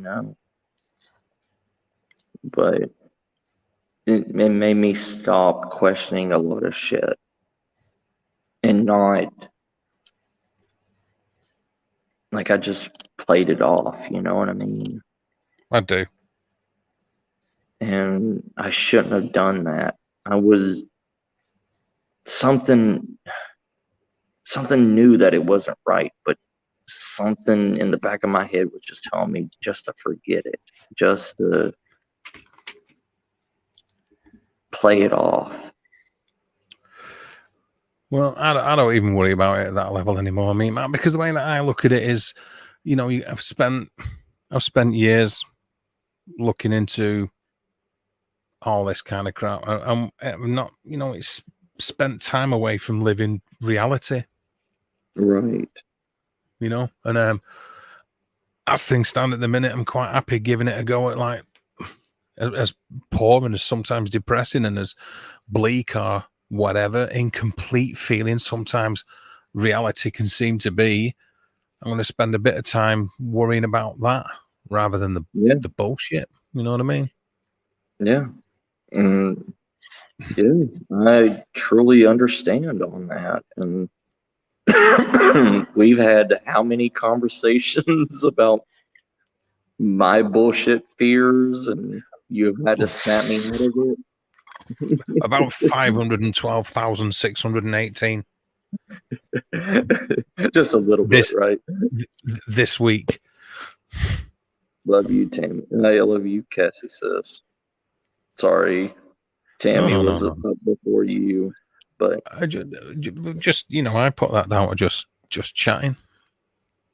but it made me stop questioning a lot of shit and not like I just played it off, you know what I mean? I do. And I shouldn't have done that. I was something knew that it wasn't right, but something in the back of my head was just telling me just to forget it, just to play it off. Well, I don't even worry about it at that level anymore. I mean, man, because the way that I look at it is, you know, I've spent years looking into all this kind of crap. I'm not, you know, it's spent time away from living reality. Right. You know, and as things stand at the minute, I'm quite happy giving it a go at, like, as poor and as sometimes depressing and as bleak or whatever incomplete feeling sometimes reality can seem to be. I'm going to spend a bit of time worrying about that rather than the bullshit. You know what I mean? Yeah. Yeah, I truly understand on that. And we've had how many conversations about my bullshit fears, and you've had to snap me out of it. About 512,618 Just a little bit, right? This week. Love you, Tammy. I love you, Cassie, sis. Sorry, Tammy was up before you, but I just, you know, I put that down to just chatting.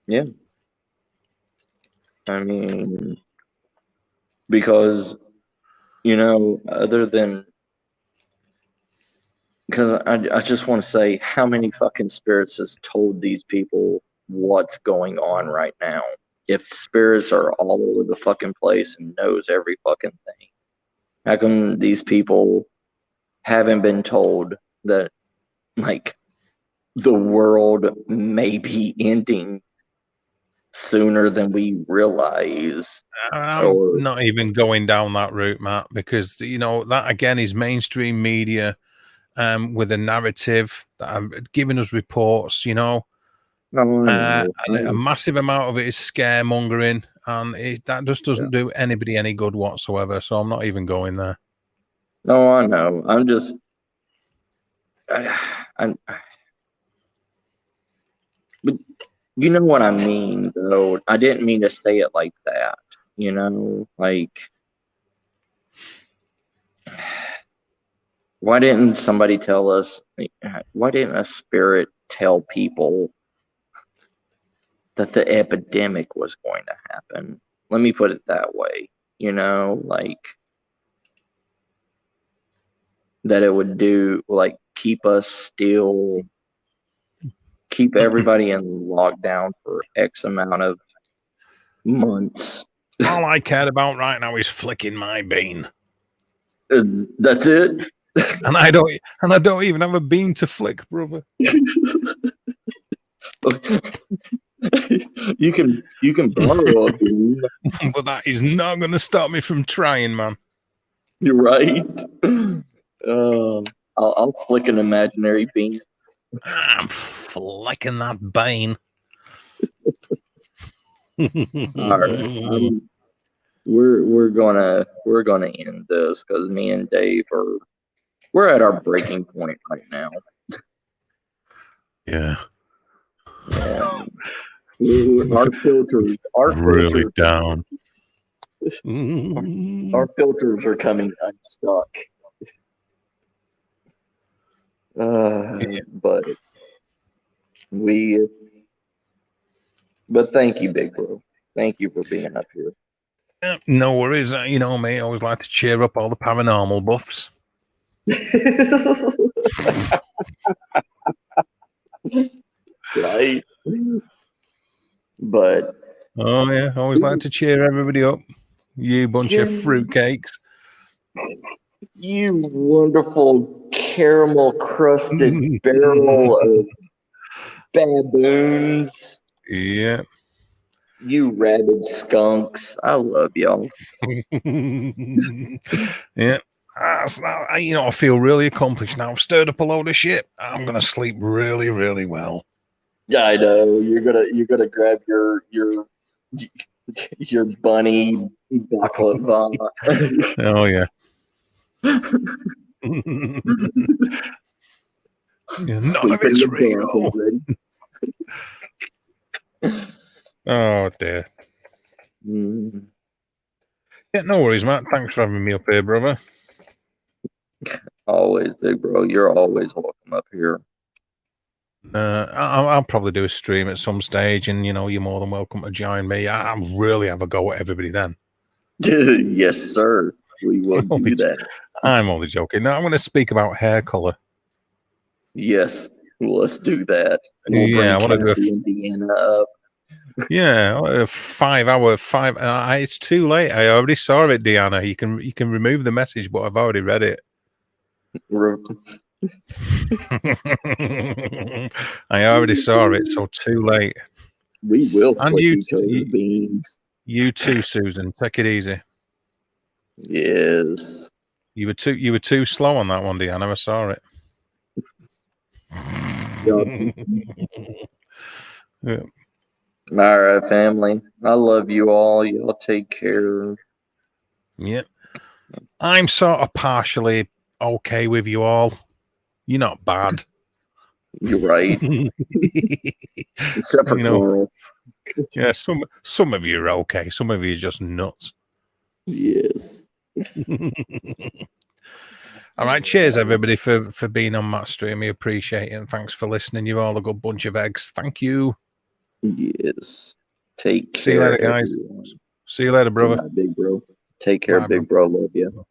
Yeah. I mean, because, you know, other than, because I just want to say, how many fucking spirits has told these people what's going on right now? If spirits are all over the fucking place and knows every fucking thing, how come these people haven't been told that, like, the world may be ending sooner than we realize? I'm not even going down that route, Matt, because, you know, that again is mainstream media with a narrative that are giving us reports, you know. And a massive amount of it is scaremongering, and that just doesn't do anybody any good whatsoever. So I'm not even going there. No, I know. I'm just, but you know what I mean, though. I didn't mean to say it like that. You know, like, why didn't somebody tell us? Why didn't a spirit tell people that the epidemic was going to happen? Let me put it that way. You know, like, that it would do, like, keep everybody in lockdown for X amount of months. All I cared about right now is flicking my bean. That's it. And I don't even have a bean to flick, brother. You can borrow a bean, but that is not going to stop me from trying, man. You're right. I'll flick an imaginary bean. I'm flicking that bean. All right, we're gonna end this because me and Dave we're at our breaking point right now. Yeah. Our filters really down. Our filters are coming unstuck. But thank you, big bro. Thank you for being up here. No worries. You know me, I always like to cheer up all the paranormal buffs. Right. But oh yeah, I always like to cheer everybody up. You bunch of fruitcakes. You wonderful caramel crusted barrel of baboons. Yeah. You rabid skunks. I love y'all. Yeah. You know, I feel really accomplished now. I've stirred up a load of shit. I'm gonna sleep really, really well. I know. You're gonna grab your bunny baklava. Oh yeah. None of it's real. Oh dear. Mm, Yeah, no worries, Matt. Thanks for having me up here, brother. always, big bro. You're always welcome up here. I'll probably do a stream at some stage, and you're more than welcome to join me. I'll really have a go at everybody then. Yes, sir. We will do that. I'm only joking. Now I'm going to speak about hair color. Yes, let's do that. We'll Yeah, I bring want to do Cassie and Deanna up. a 5 hour. It's too late. I already saw it, Deanna. You can remove the message, but I've already read it. I already saw it, so too late. We will And flip each other's beans. You too, Susan. Take it easy. Yes. You were too slow on that one, Deanna. I saw it. Yeah. All right, family. I love you all. Y'all take care. Yeah. I'm sort of partially okay with you all. You're not bad. You're right. Except for Carl. Yeah, some of you are okay. Some of you are just nuts. Yes. All right. Cheers, everybody, for being on Matt's stream. We appreciate it. And thanks for listening. You're all a good bunch of eggs. Thank you. Yes. Take care. See you later, guys. Everyone. See you later, brother. Bye, big bro. Take care, big bro. Love you.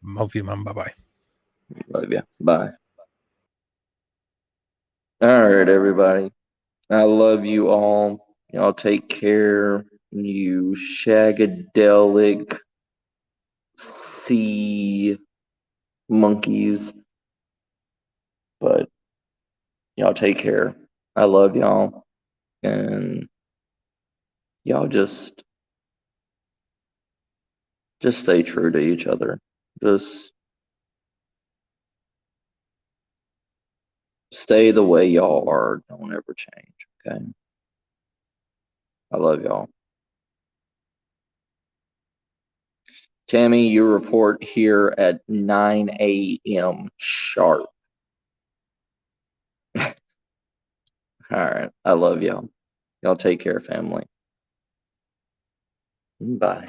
Love you, man. Bye-bye. Love you. Bye. All right, everybody. I love you all. Y'all take care. You shagadelic sea monkeys. But y'all take care. I love y'all. And y'all just stay true to each other. Just stay the way y'all are. Don't ever change. Okay. I love y'all. Tammy, you report here at 9 a.m. sharp. All right. I love y'all. Y'all take care, family. Bye.